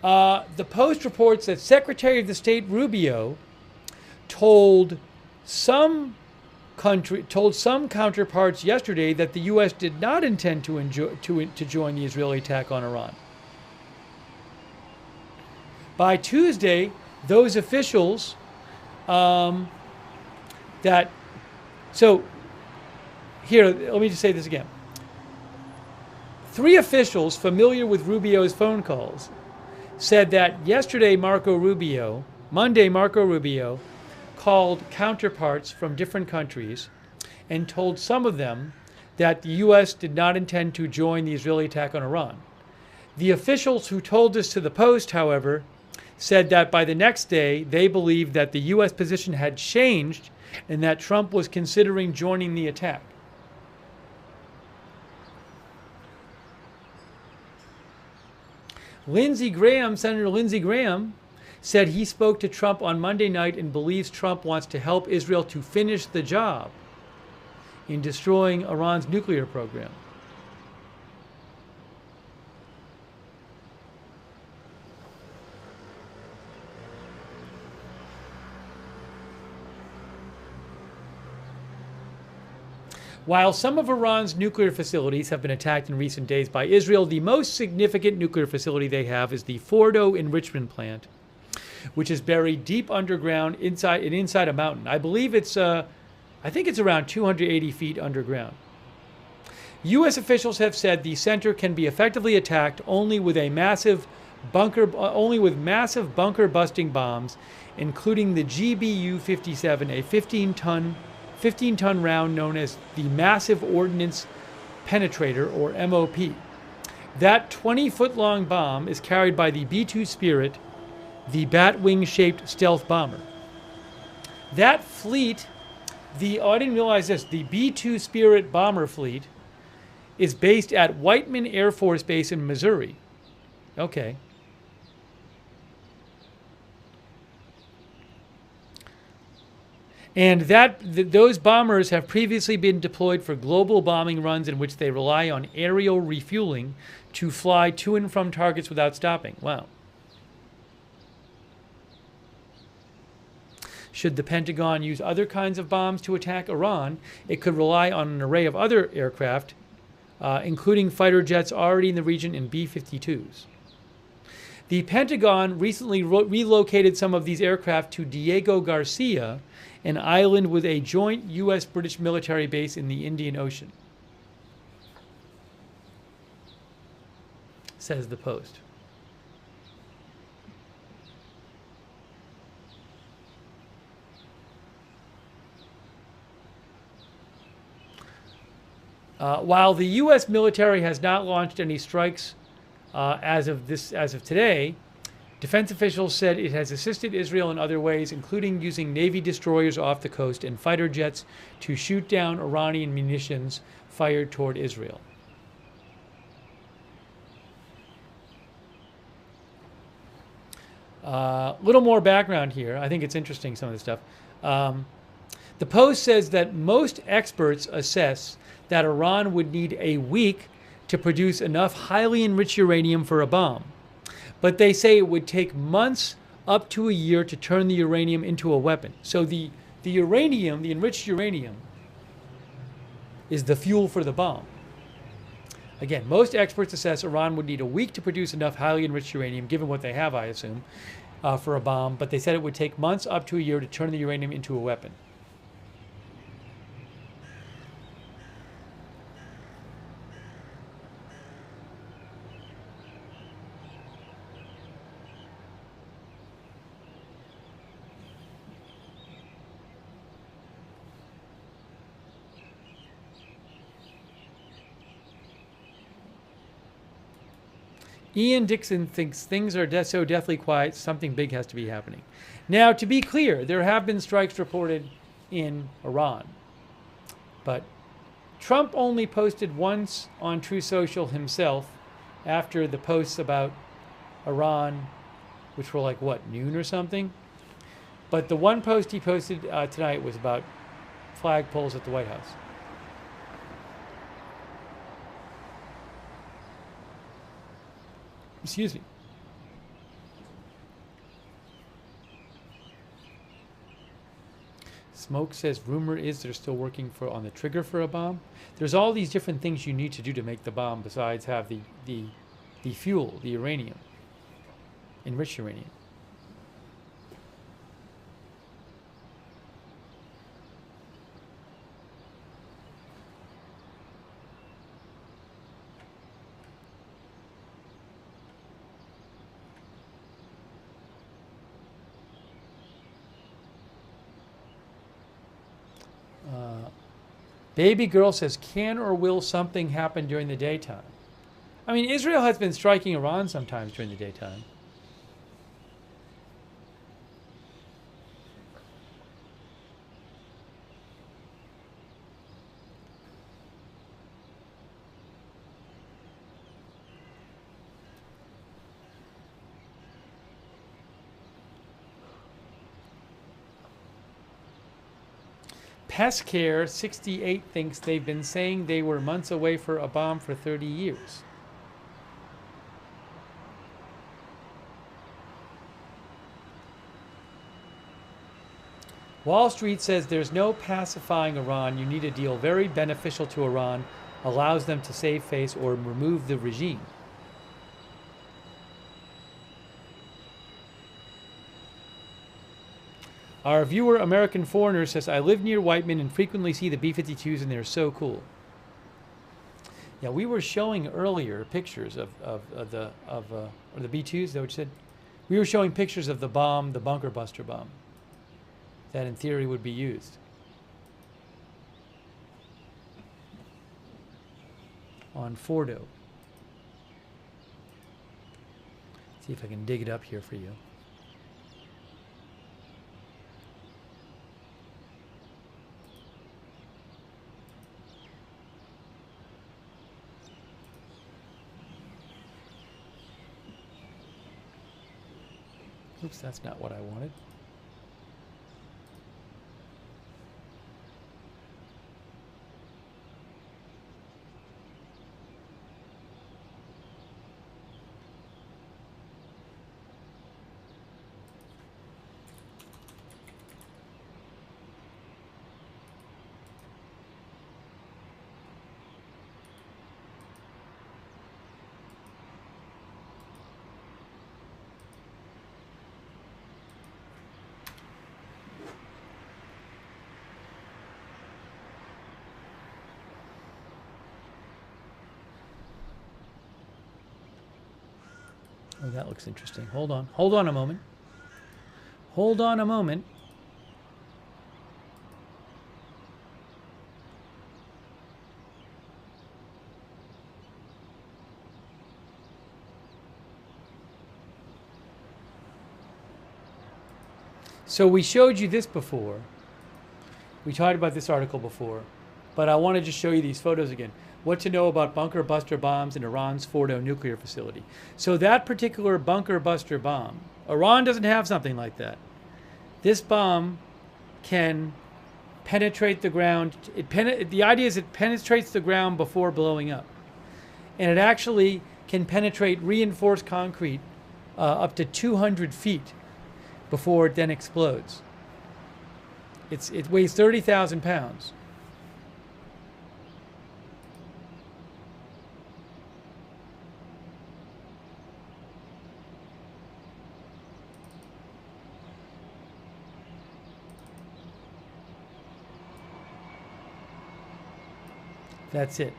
The Post reports that Secretary of State Rubio told some counterparts yesterday that the U.S. did not intend to join the Israeli attack on Iran. By Tuesday, those officials let me just say this again. 3 officials familiar with Rubio's phone calls said that Monday, Marco Rubio called counterparts from different countries and told some of them that the U.S. did not intend to join the Israeli attack on Iran. The officials who told this to the Post, however, said that by the next day they believed that the U.S. position had changed and that Trump was considering joining the attack. Senator Lindsey Graham, said he spoke to Trump on Monday night and believes Trump wants to help Israel to finish the job in destroying Iran's nuclear program. While some of Iran's nuclear facilities have been attacked in recent days by Israel, the most significant nuclear facility they have is the Fordo enrichment plant, which is buried deep underground inside a mountain. I believe I think it's around 280 feet underground. U.S. officials have said the center can be effectively attacked only with massive bunker-busting bombs, including the GBU-57, a 15-ton round known as the Massive Ordnance Penetrator, or MOP. That 20-foot-long bomb is carried by the B-2 Spirit, the bat-wing-shaped stealth bomber. That fleet, I didn't realize this, the B-2 Spirit bomber fleet is based at Whiteman Air Force Base in Missouri. Okay. And those bombers have previously been deployed for global bombing runs in which they rely on aerial refueling to fly to and from targets without stopping. Wow. Should the Pentagon use other kinds of bombs to attack Iran, it could rely on an array of other aircraft, including fighter jets already in the region and B-52s. The Pentagon recently relocated some of these aircraft to Diego Garcia, an island with a joint U.S.-British military base in the Indian Ocean, says the Post. While the U.S. military has not launched any strikes as of today, defense officials said it has assisted Israel in other ways, including using Navy destroyers off the coast and fighter jets to shoot down Iranian munitions fired toward Israel. Little more background here. I think it's interesting, some of this stuff. The Post says that most experts assess that Iran would need a week to produce enough highly enriched uranium for a bomb. But they say it would take months up to a year to turn the uranium into a weapon. So the uranium, the enriched uranium, is the fuel for the bomb. Again, most experts assess Iran would need a week to produce enough highly enriched uranium, given what they have, I assume, for a bomb. But they said it would take months up to a year to turn the uranium into a weapon. Ian Dixon thinks things are so deathly quiet, something big has to be happening. Now, to be clear, there have been strikes reported in Iran. But Trump only posted once on True Social himself after the posts about Iran, which were like, what, noon or something? But the one post he posted tonight was about flagpoles at the White House. Excuse me. Smoke says, rumor is they're still working on the trigger for a bomb. There's all these different things you need to do to make the bomb besides have the fuel, the uranium, enriched uranium. Baby girl says, can or will something happen during the daytime? I mean, Israel has been striking Iran sometimes during the daytime. Pescare 68 thinks they've been saying they were months away for a bomb for 30 years. Wall Street says there's no pacifying Iran. You need a deal very beneficial to Iran, allows them to save face or remove the regime. Our viewer, American Foreigner, says, I live near Whiteman and frequently see the B-52s and they're so cool. Yeah, we were showing earlier pictures of the B-2s, is that what you said? We were showing pictures of the bomb, the bunker buster bomb, that in theory would be used. On Fordo. See if I can dig it up here for you. Oops, that's not what I wanted. Oh, that looks interesting. Hold on. Hold on a moment. Hold on a moment. So we showed you this before. We talked about this article before, but I want to just show you these photos again. What to know about bunker buster bombs in Iran's Fordo nuclear facility. So that particular bunker buster bomb, Iran doesn't have something like that. This bomb can penetrate the ground. The idea is it penetrates the ground before blowing up. And it actually can penetrate reinforced concrete up to 200 feet before it then explodes. It weighs 30,000 pounds. That's it.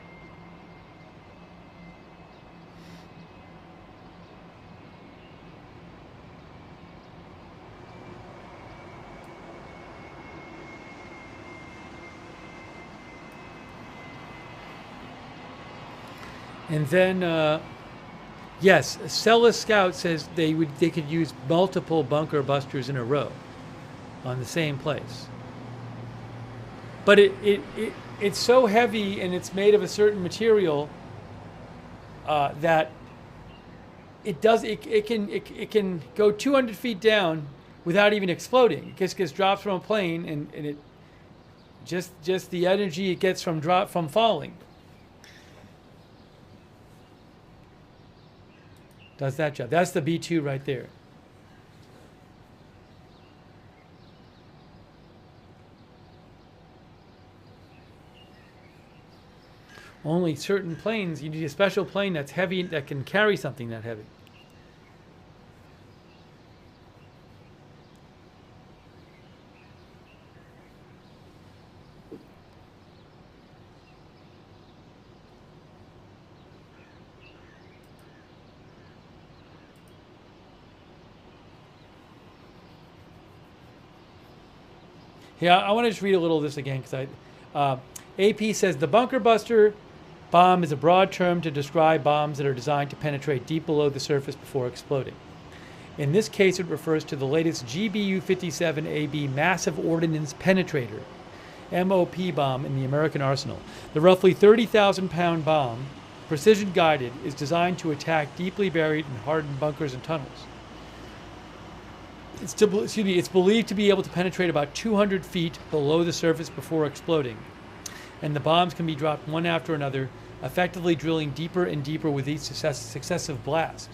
And then, yes, Celis Scout says they could use multiple bunker busters in a row on the same place. But it's so heavy and it's made of a certain material that it can go 200 feet down without even exploding. It just gets dropped from a plane and it just the energy it gets from falling does that job. That's the B2 right there. Only certain planes, you need a special plane that's heavy, that can carry something that heavy. Yeah, I want to just read a little of this again because AP says the bunker buster bomb is a broad term to describe bombs that are designed to penetrate deep below the surface before exploding. In this case, it refers to the latest GBU-57AB Massive Ordnance Penetrator, MOP bomb in the American arsenal. The roughly 30,000-pound bomb, precision-guided, is designed to attack deeply buried and hardened bunkers and tunnels. It's believed to be able to penetrate about 200 feet below the surface before exploding. And the bombs can be dropped one after another, effectively drilling deeper and deeper with each successive blast.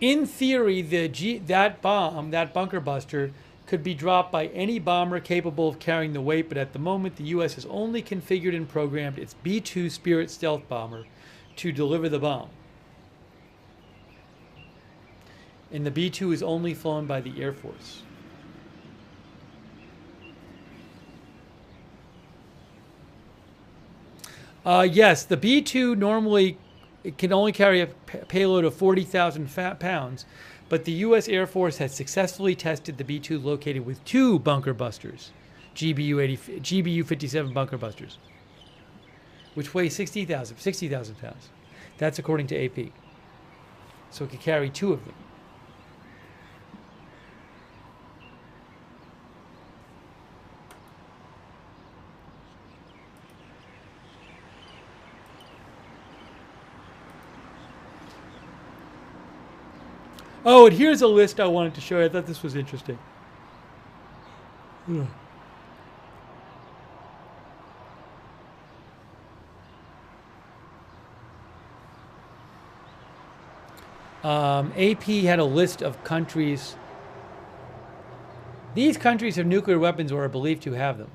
In theory, that bomb, that bunker buster, could be dropped by any bomber capable of carrying the weight, but at the moment the U.S. has only configured and programmed its B-2 Spirit stealth bomber to deliver the bomb. And the B-2 is only flown by the Air Force. Yes, the B-2 normally it can only carry a payload of 40,000 pounds, but the U.S. Air Force has successfully tested the B-2 located with two bunker busters, GBU-57 bunker busters, which weigh 60,000 pounds. That's according to AP. So it could carry two of them. Oh, and here's a list I wanted to show you. I thought this was interesting. Yeah. AP had a list of countries. These countries have nuclear weapons or are believed to have them.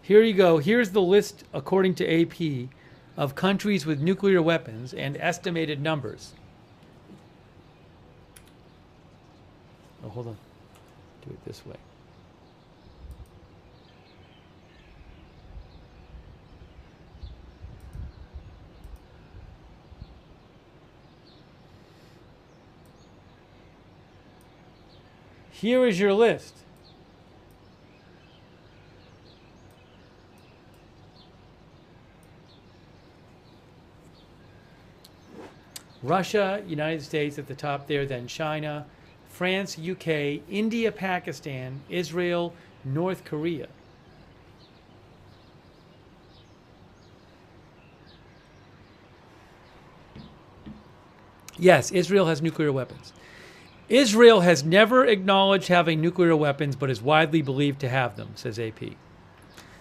Here you go. Here's the list, according to AP, of countries with nuclear weapons and estimated numbers. Oh, hold on. Do it this way. Here is your list. Russia, United States at the top there, then China, France, UK, India, Pakistan, Israel, North Korea. Yes, Israel has nuclear weapons. Israel has never acknowledged having nuclear weapons, but is widely believed to have them, says AP.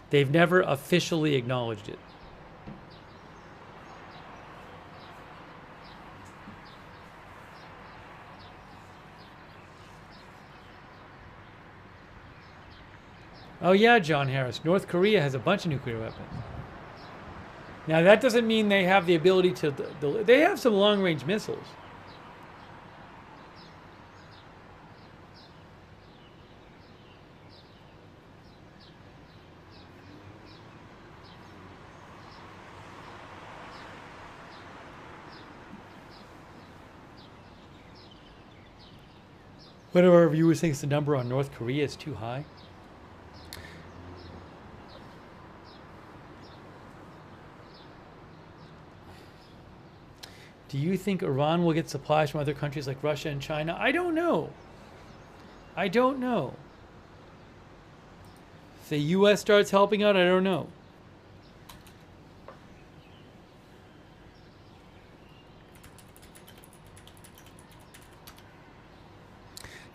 They've never officially acknowledged it. Oh yeah, John Harris. North Korea has a bunch of nuclear weapons. Now that doesn't mean they have the ability to... They have some long-range missiles. One of our viewers thinks the number on North Korea is too high. Do you think Iran will get supplies from other countries like Russia and China? I don't know. I don't know. If the U.S. starts helping out, I don't know.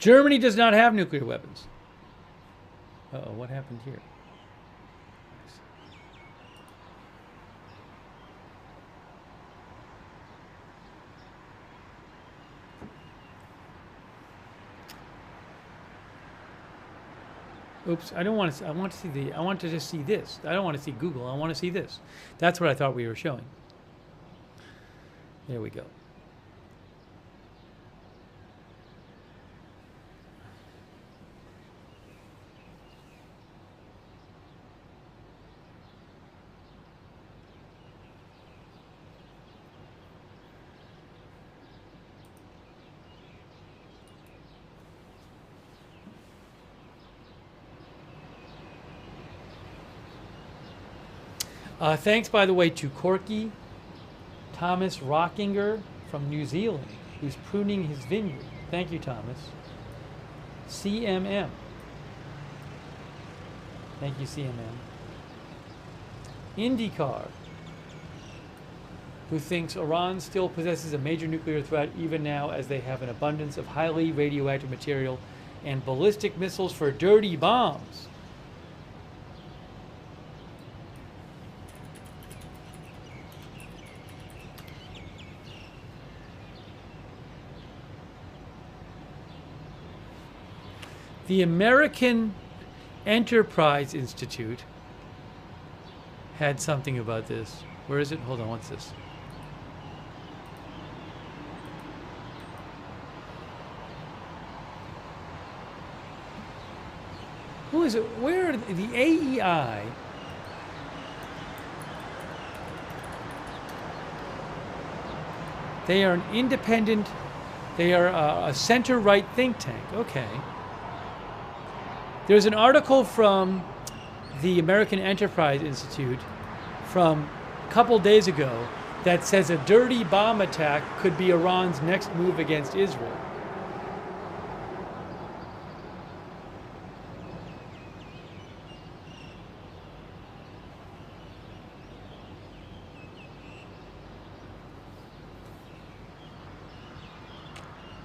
Germany does not have nuclear weapons. Uh-oh, what happened here? Oops, I don't want to. I want to see the. I want to just see this. I don't want to see Google. I want to see this. That's what I thought we were showing. There we go. Thanks, by the way, to Corky Thomas Rockinger from New Zealand, who's pruning his vineyard. Thank you, Thomas. CMM. Thank you, CMM. IndyCar, who thinks Iran still possesses a major nuclear threat even now as they have an abundance of highly radioactive material and ballistic missiles for dirty bombs. The American Enterprise Institute had something about this. Where is it? Hold on, what's this? Who is it? Where are the AEI? They are an independent, they are a center-right think tank. Okay. There's an article from the American Enterprise Institute from a couple days ago that says a dirty bomb attack could be Iran's next move against Israel.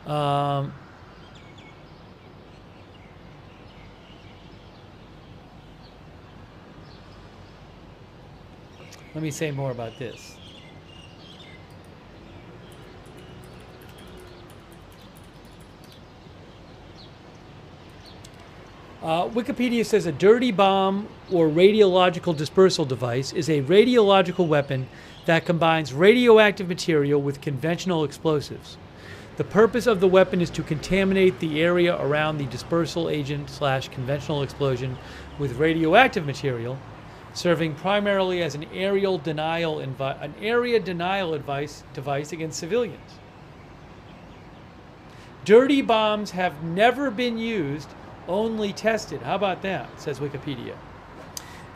Let me say more about this. Wikipedia says a dirty bomb or radiological dispersal device is a radiological weapon that combines radioactive material with conventional explosives. The purpose of the weapon is to contaminate the area around the dispersal agent / conventional explosion with radioactive material, serving primarily as an area denial device against civilians. Dirty bombs have never been used, only tested. How about that, says Wikipedia.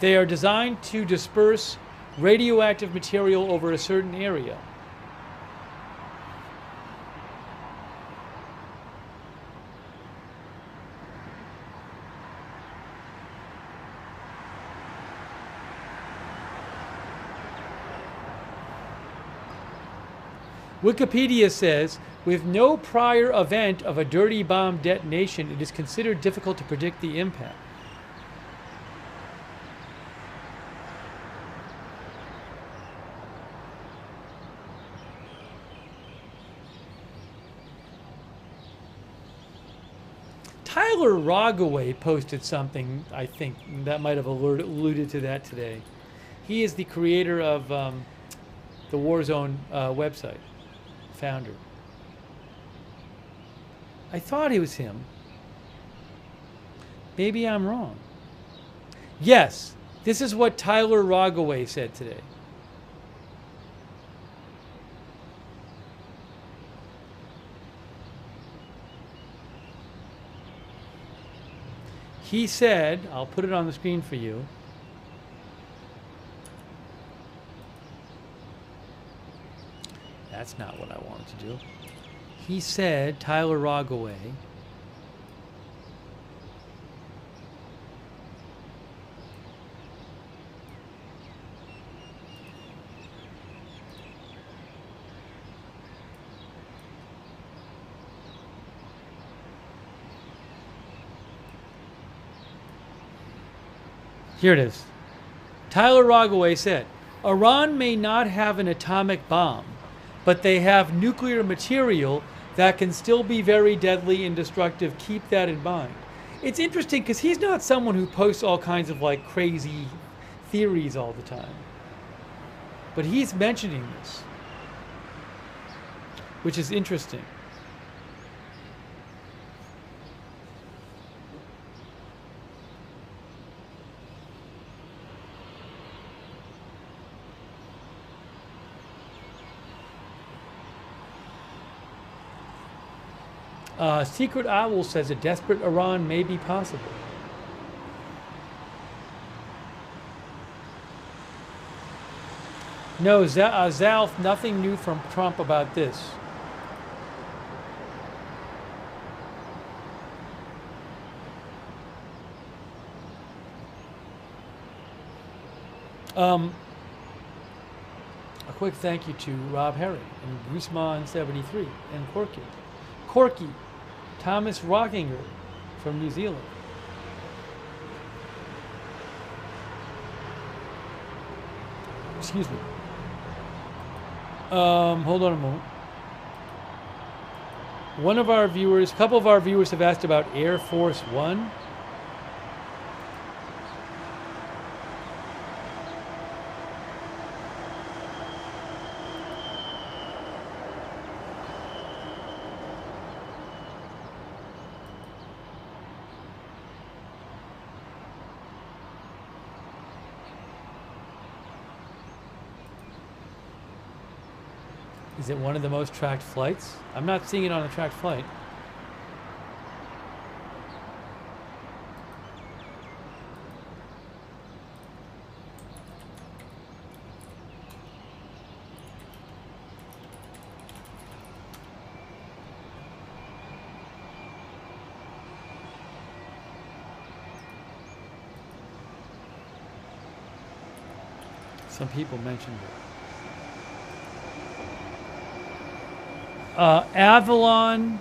They are designed to disperse radioactive material over a certain area. Wikipedia says, with no prior event of a dirty bomb detonation, it is considered difficult to predict the impact. Tyler Rogaway posted something, I think, that might have alluded to that today. He is the creator of the Warzone website, founder. I thought it was him. Maybe I'm wrong. Yes, this is what Tyler Rogaway said today. He said, I'll put it on the screen for you. That's not what I wanted to do. He said, Tyler Rogaway, here it is. Tyler Rogaway said, Iran may not have an atomic bomb, but they have nuclear material that can still be very deadly and destructive. Keep that in mind. It's interesting because he's not someone who posts all kinds of like crazy theories all the time. But he's mentioning this, which is interesting. Secret Owl says a desperate Iran may be possible. No, Zalf, nothing new from Trump about this. A quick thank you to Rob Herring and Guzman73 and Corky, Thomas Rockinger from New Zealand. Excuse me. Hold on a moment. A couple of our viewers have asked about Air Force One. Is it one of the most tracked flights? I'm not seeing it on a tracked flight. Some people mentioned it. Avalon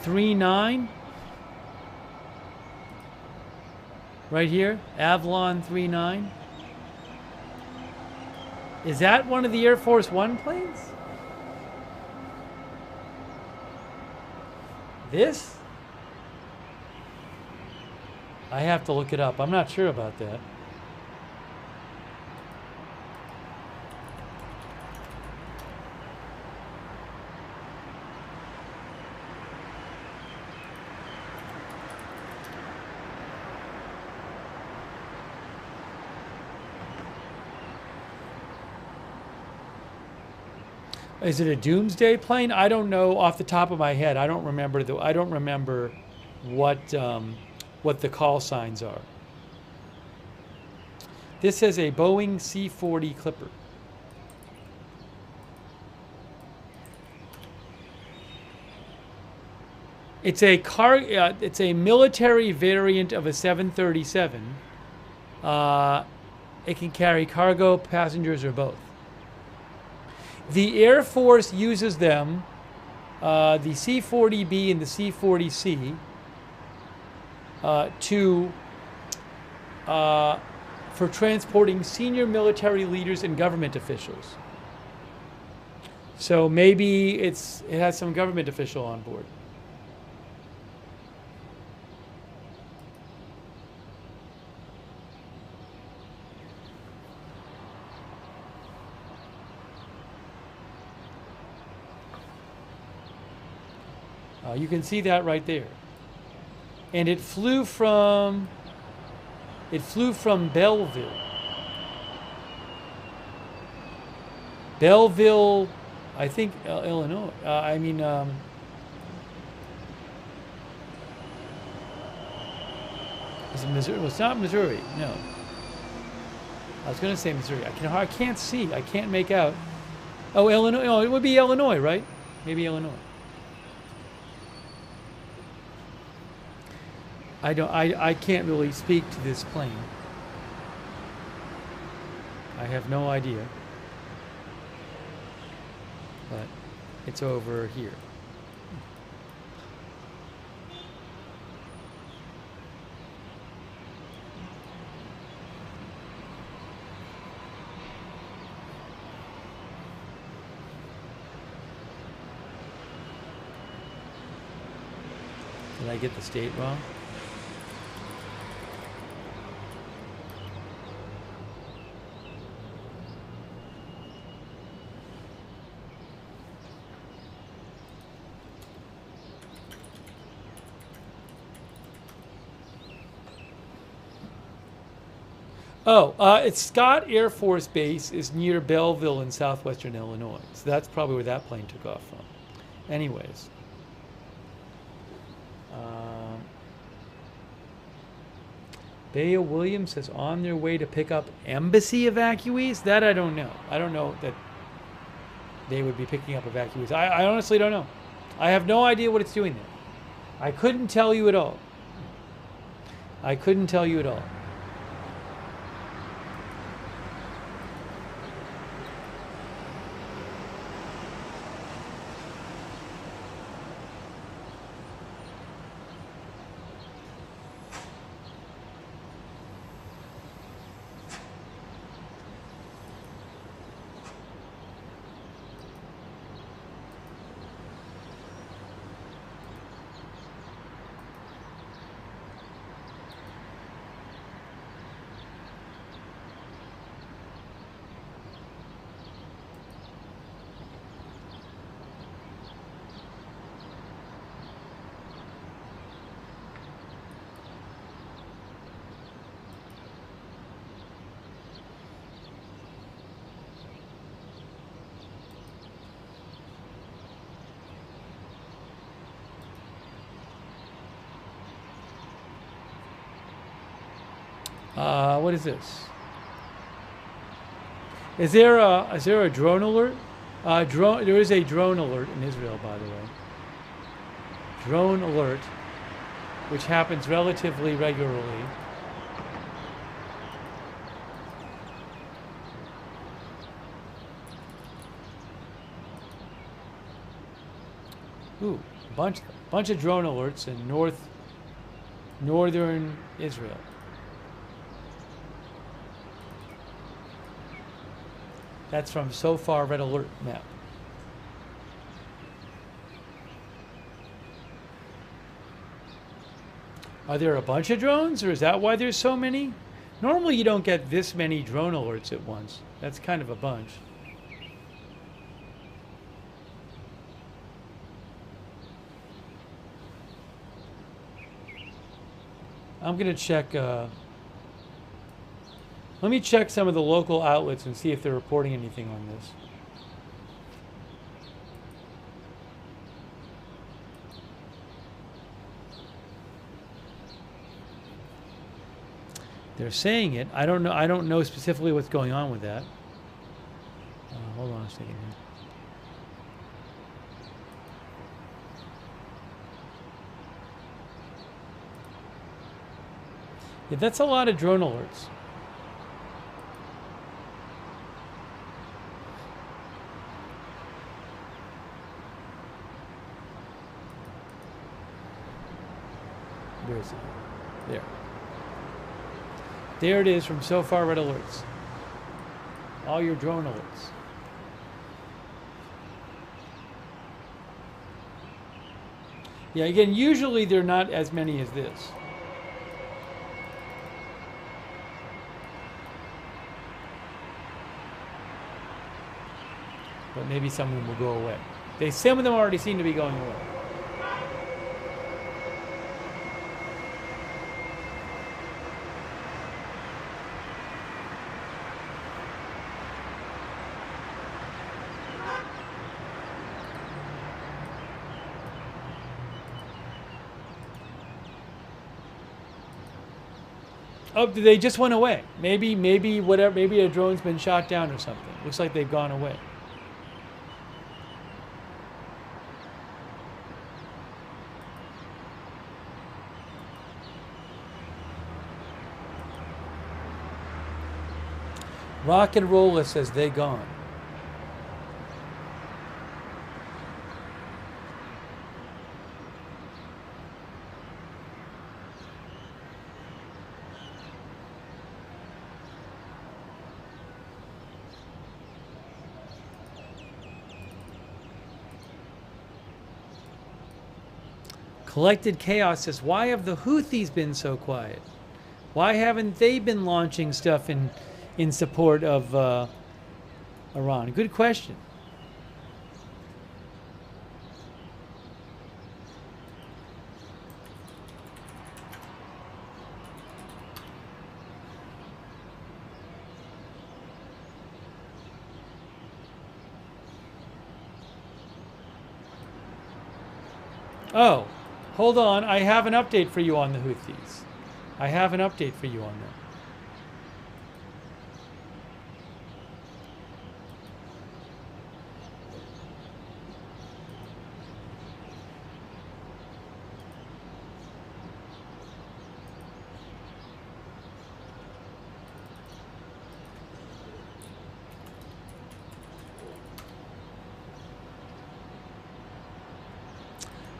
39. Right here, Avalon 39. Is that one of the Air Force One planes? This? I have to look it up. I'm not sure about that. Is it a Doomsday plane? I don't know off the top of my head. I don't remember what the call signs are. This is a Boeing C-40 Clipper. It's a military variant of a 737. It can carry cargo, passengers, or both. The Air Force uses them, the C-40B and the C-40C, for transporting senior military leaders and government officials. So maybe it has some government official on board. You can see that right there. And it flew from Belleville. Belleville, I think, Illinois. Is it Missouri? Well, it's not Missouri, no. I was going to say Missouri. I can't see. I can't make out. Oh, Illinois. Oh, it would be Illinois, right? Maybe Illinois. I can't really speak to this plane. I have no idea. But it's over here. Did I get the state wrong? It's Scott Air Force Base is near Belleville in southwestern Illinois. So that's probably where that plane took off from. Anyways. Bea Williams says on their way to pick up embassy evacuees? That I don't know. I don't know that they would be picking up evacuees. I honestly don't know. I have no idea what it's doing there. I couldn't tell you at all. I couldn't tell you at all. What is this? Is there a drone alert? There is a drone alert in Israel, by the way. Drone alert, which happens relatively regularly. Ooh, bunch of drone alerts in northern Israel. That's from So Far Red Alert map. Are there a bunch of drones, or is that why there's so many? Normally you don't get this many drone alerts at once. That's kind of a bunch. I'm going to check, let me check some of the local outlets and see if they're reporting anything on this. They're saying it. I don't know specifically what's going on with that. Hold on a second here. Yeah, that's a lot of drone alerts. Where is it? There. There it is from So Far Red Alerts. All your drone alerts. Yeah, again, usually they're not as many as this. But maybe some of them will go away. Some of them already seem to be going away. Oh, they just went away. Maybe a drone's been shot down or something. Looks like they've gone away. Rock and Roller says they gone. Collected Chaos says, why have the Houthis been so quiet? Why haven't they been launching stuff in support of Iran? Good question. Oh, hold on. I have an update for you on the Houthis. I have an update for you on that.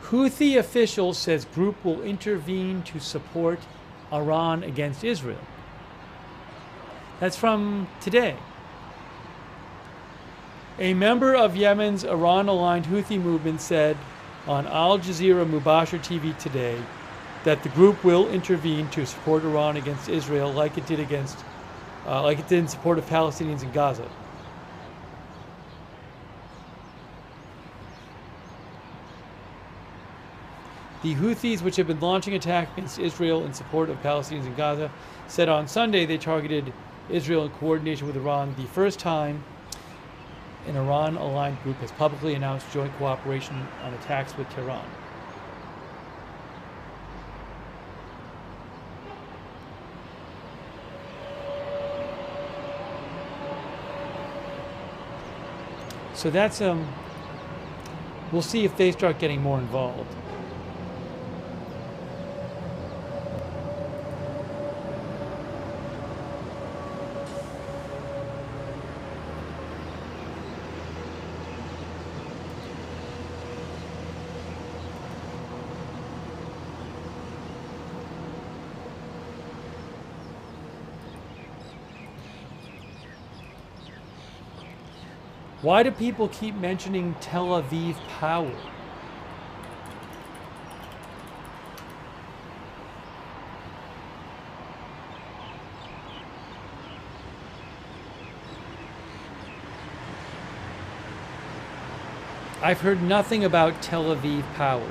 Houthi official says group will intervene to support Iran against Israel. That's from today. A member of Yemen's Iran-aligned Houthi movement said on Al Jazeera Mubashir TV today that the group will intervene to support Iran against Israel, like it did in support of Palestinians in Gaza. The Houthis, which have been launching attacks against Israel in support of Palestinians in Gaza, said on Sunday they targeted Israel in coordination with Iran, the first time an Iran-aligned group has publicly announced joint cooperation on attacks with Tehran. So that's, we'll see if they start getting more involved. Why do people keep mentioning Tel Aviv power? I've heard nothing about Tel Aviv power.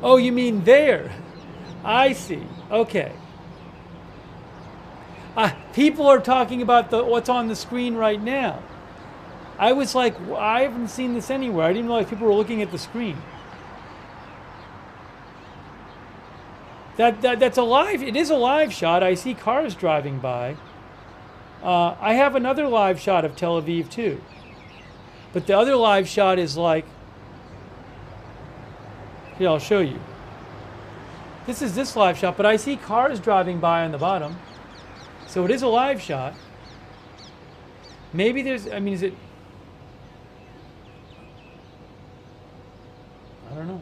Oh, you mean there? I see. Okay. People are talking about what's on the screen right now. I was like, I haven't seen this anywhere. I didn't realize people were looking at the screen. That's a live. It is a live shot. I see cars driving by. I have another live shot of Tel Aviv too. But the other live shot is like. Here, I'll show you. This is this live shot, but I see cars driving by on the bottom. So it is a live shot. Maybe there's, I mean, is it? I don't know.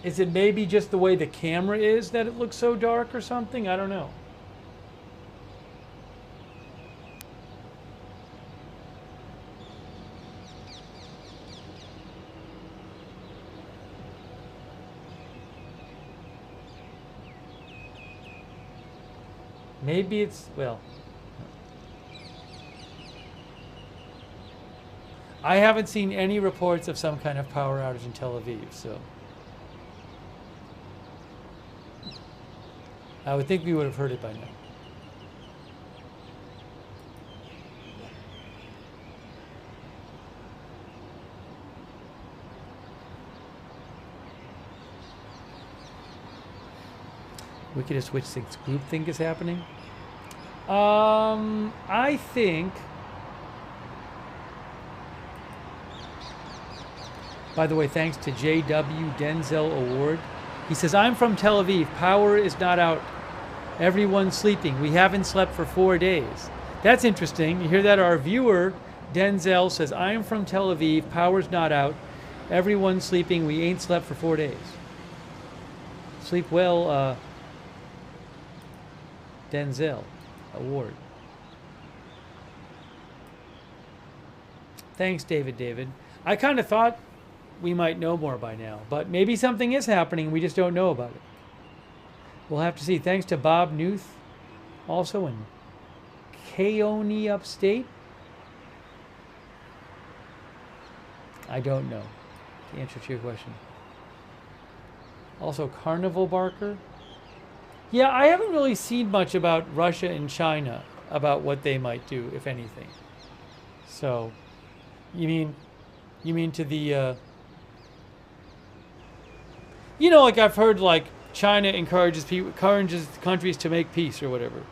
Is it maybe just the way the camera is that it looks so dark or something? I don't know. Maybe it's, well, I haven't seen any reports of some kind of power outage in Tel Aviv, so I would think we would have heard it by now. Wickedest Witch thinks groupthink is happening. I think. By the way, thanks to JW Denzel Award. He says, I'm from Tel Aviv. Power is not out. Everyone's sleeping. We haven't slept for 4 days. That's interesting. You hear that? Our viewer, Denzel, says, I'm from Tel Aviv. Power's not out. Everyone's sleeping. We ain't slept for 4 days. Sleep well, Denzel Award. Thanks, David. I kind of thought we might know more by now, but maybe something is happening. We just don't know about it. We'll have to see. Thanks to Bob Newth, also in Keone upstate. I don't know the answer to your question. Also, Carnival Barker. Yeah, I haven't really seen much about Russia and China, about what they might do, if anything. So, you mean to the, you know, like I've heard, like China encourages countries to make peace or whatever.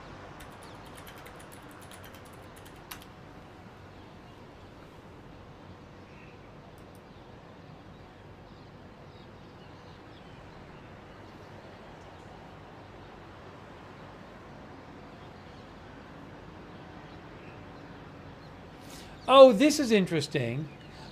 Oh, this is interesting.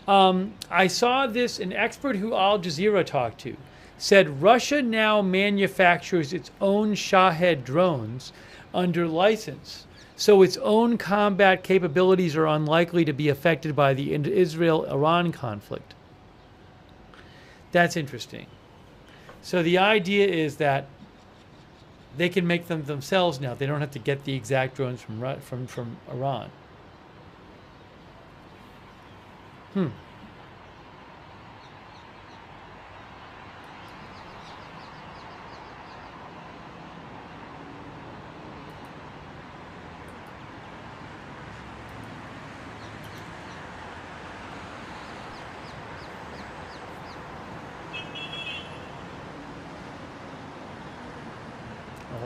I saw this, an expert who Al Jazeera talked to said Russia now manufactures its own Shahed drones under license. So its own combat capabilities are unlikely to be affected by the Israel-Iran conflict. That's interesting. So the idea is that they can make them themselves now. They don't have to get the exact drones from Iran.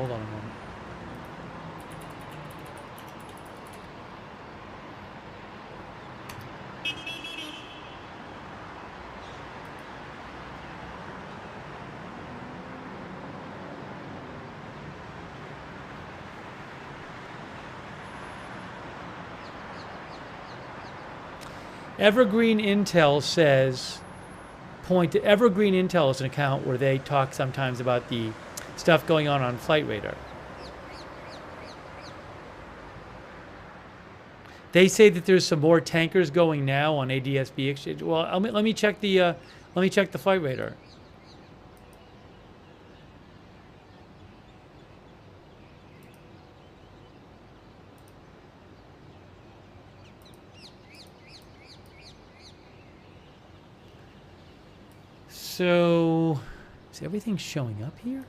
hold on a moment. Evergreen Intel says, Evergreen Intel is an account where they talk sometimes about the stuff going on flight radar. They say that there's some more tankers going now on ADSB exchange. Well, let me check the flight radar. So, is everything showing up here?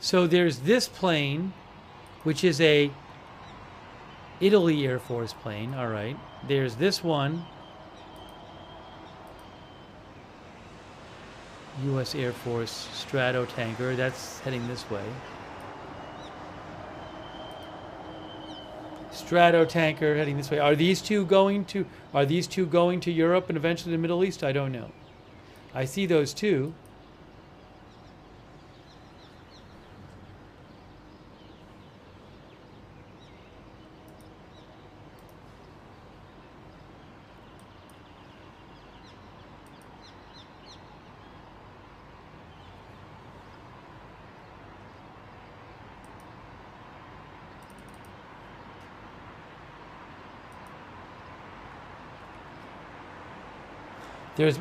So there's this plane, which is a Italy Air Force plane. All right. There's this one, U.S. Air Force Strato tanker. That's heading this way. Strato tanker heading this way. Are these two going to Europe and eventually the Middle East? I don't know. I see those two.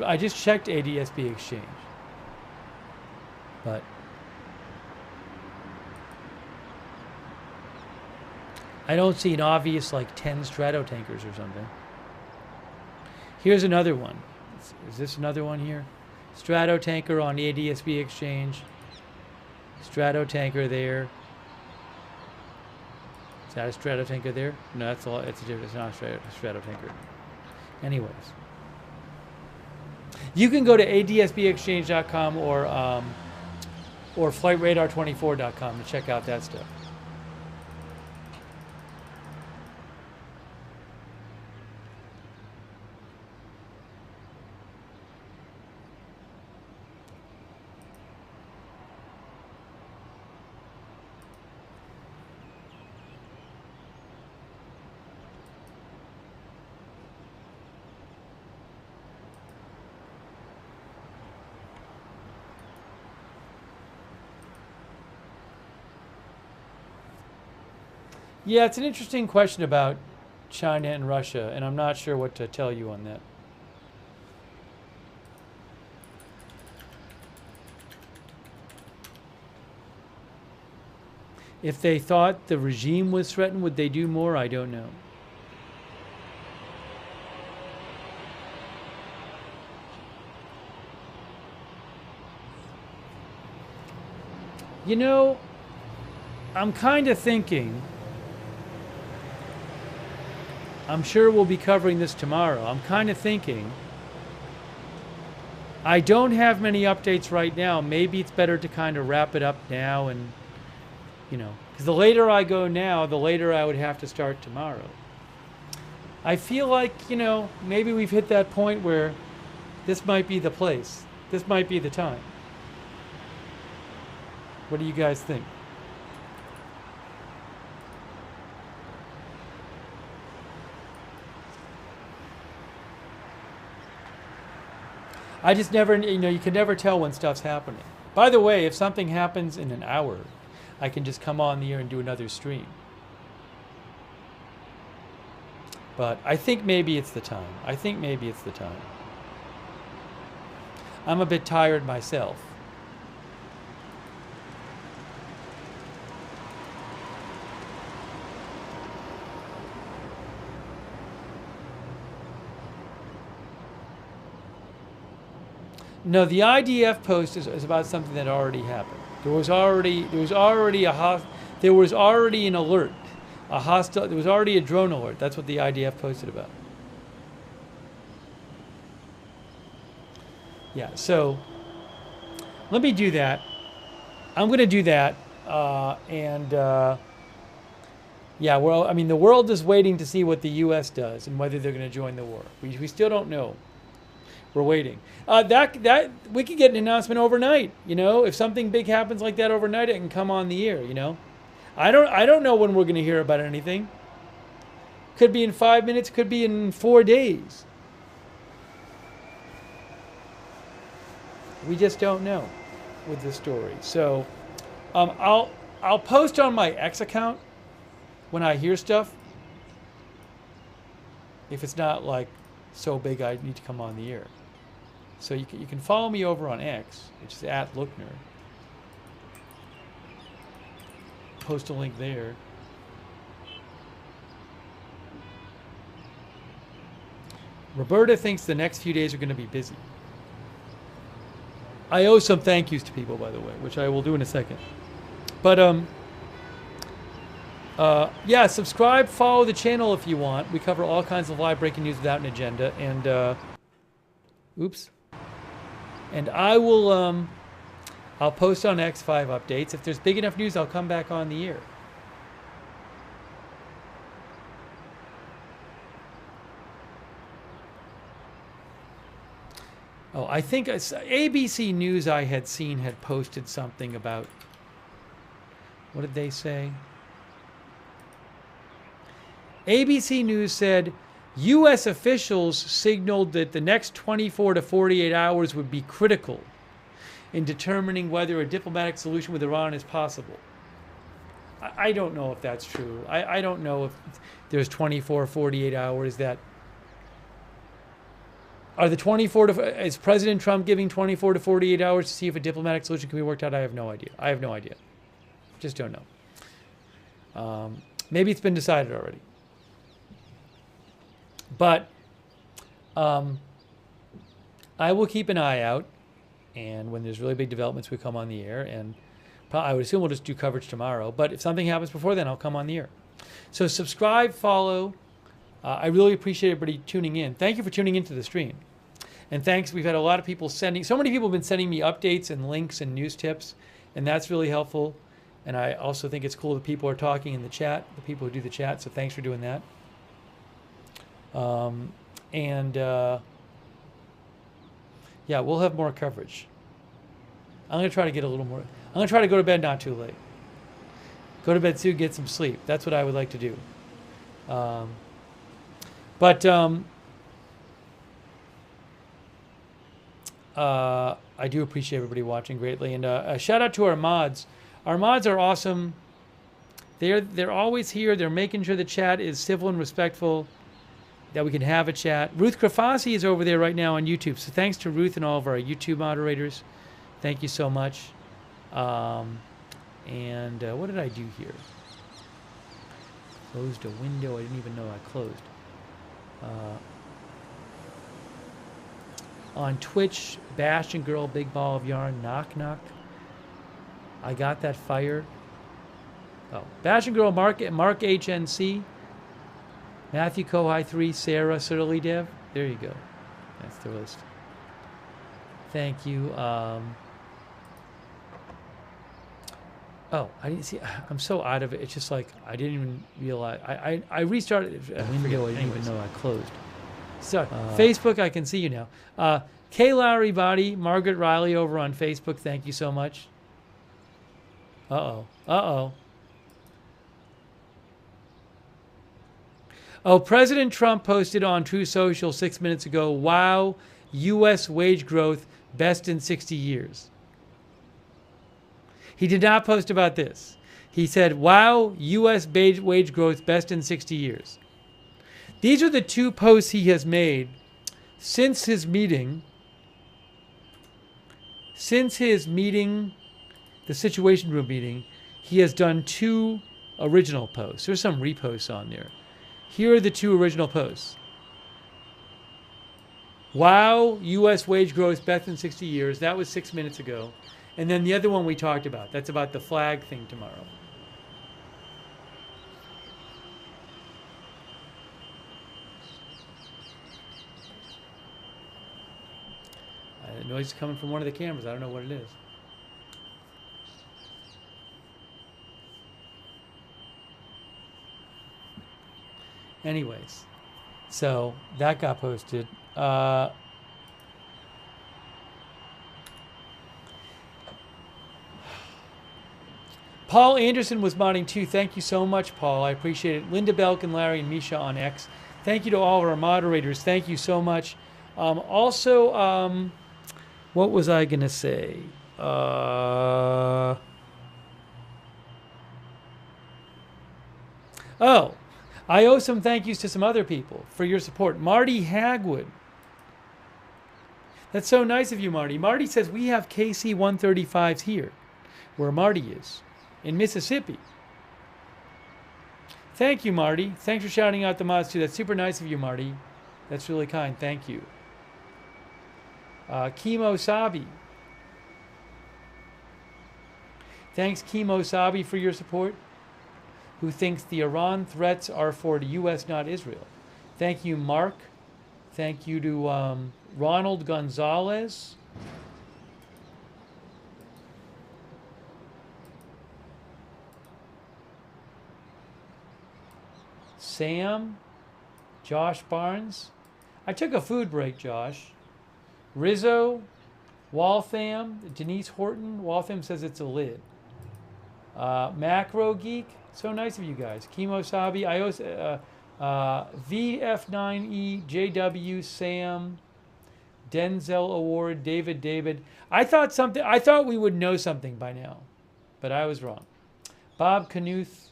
I just checked ADSB exchange, but I don't see an obvious like 10 Strato tankers or something. Here's another one. Is this another one here? Strato tanker on the ADSB exchange. Strato tanker there. Is that a Strato tanker there? No, that's all. It's not a Strato tanker. Anyways. You can go to adsbexchange.com or flightradar24.com to check out that stuff. Yeah, it's an interesting question about China and Russia, and I'm not sure what to tell you on that. If they thought the regime was threatened, would they do more? I don't know. You know, I'm kind of thinking, I'm sure we'll be covering this tomorrow. I'm kind of thinking, I don't have many updates right now. Maybe it's better to kind of wrap it up now and, you know, because the later I go now, the later I would have to start tomorrow. I feel like, you know, maybe we've hit that point where this might be the place. This might be the time. What do you guys think? I just never, you know, you can never tell when stuff's happening. By the way, if something happens in an hour, I can just come on the air and do another stream. But I think maybe it's the time. I think maybe it's the time. I'm a bit tired myself. No, the IDF post is about something that already happened. There was already an alert, a hostile. There was already a drone alert. That's what the IDF posted about. Yeah, so let me do that. I'm going to do that. Yeah, well, I mean, the world is waiting to see what the U.S. does and whether they're going to join the war. We still don't know. We're waiting. That we could get an announcement overnight. You know, if something big happens like that overnight, it can come on the air. You know, I don't know when we're going to hear about anything. Could be in 5 minutes. Could be in 4 days. We just don't know with the story. So I'll post on my X account when I hear stuff. If it's not like so big I need to come on the air. So you can follow me over on X, which is @Lookner. Post a link there. Roberta thinks the next few days are going to be busy. I owe some thank yous to people, by the way, which I will do in a second. But yeah, subscribe, follow the channel if you want. We cover all kinds of live breaking news without an agenda. And oops. And I will I'll post on X5 updates. If there's big enough news, I'll come back on the air. Oh, I think ABC News I had seen had posted something about, what did they say? ABC News said U.S. officials signaled that the next 24 to 48 hours would be critical in determining whether a diplomatic solution with Iran is possible. I don't know if that's true. I don't know if there's 24 or 48 hours that... Are the 24 to... Is President Trump giving 24 to 48 hours to see if a diplomatic solution can be worked out? I have no idea. I have no idea. Just don't know. Maybe it's been decided already. But I will keep an eye out, and when there's really big developments, we come on the air, and I would assume we'll just do coverage tomorrow. But if something happens before then, I'll come on the air. So subscribe, follow. I really appreciate everybody tuning in. Thank you for tuning into the stream. And thanks, we've had a lot of people sending, so many people have been sending me updates and links and news tips, and that's really helpful. And I also think it's cool that people are talking in the chat, the people who do the chat, so thanks for doing that. Yeah, we'll have more coverage. I'm going to try to get a little more. I'm going to try to go to bed not too late. Go to bed soon, get some sleep. That's what I would like to do. I do appreciate everybody watching greatly. And a shout out to our mods. Our mods are awesome. They're always here. They're making sure the chat is civil and respectful, that we can have a chat. Ruth Krafasi is over there right now on YouTube. So thanks to Ruth and all of our YouTube moderators. Thank you so much. What did I do here? Closed a window I didn't even know I closed. On Twitch, Bash and Girl, Big Ball of Yarn, Knock Knock. I got that fired. Oh, Bash and Girl, Mark HNC. Matthew Kohai 3, Sarah Surly Dev. There you go. That's the list. Thank you. Oh, I didn't see. I'm so out of it. It's just like I didn't even realize. I restarted a window I didn't even know I closed. So Facebook, I can see you now. Kay Lowry Body, Margaret Riley over on Facebook. Thank you so much. Uh-oh. Oh, President Trump posted on True Social 6 minutes ago, wow, U.S. wage growth best in 60 years. He did not post about this. He said, wow, U.S. wage growth best in 60 years. These are the two posts he has made since his meeting. Since his meeting, the Situation Room meeting, he has done two original posts. There's some reposts on there. Here are the two original posts. Wow, U.S. wage growth best in 60 years. That was 6 minutes ago. And then the other one we talked about. That's about the flag thing tomorrow. noise is coming from one of the cameras. I don't know what it is. Anyways, so that got posted. Paul Anderson was modding too. Thank you so much, Paul. I appreciate it. Linda Belkin, Larry, and Misha on X. Thank you to all of our moderators. Thank you so much. Also, what was I going to say? Oh, I owe some thank yous to some other people for your support. Marty Hagwood. That's so nice of you, Marty. Marty says we have KC-135s here, where Marty is, in Mississippi. Thank you, Marty. Thanks for shouting out the mods, too. That's super nice of you, Marty. That's really kind. Thank you. Kimo Sabi. Thanks, Kimo Sabi, for your support, who thinks the Iran threats are for the U.S., not Israel. Thank you, Mark. Thank you to Ronald Gonzalez. Sam. Josh Barnes. I took a food break, Josh. Rizzo. Waltham. Denise Horton. Waltham says it's a lid. Macro Geek. So nice of you guys. Kimo Sabi. VF9E. JW. Sam. Denzel Award. David. I thought we would know something by now, but I was wrong. Bob Knuth.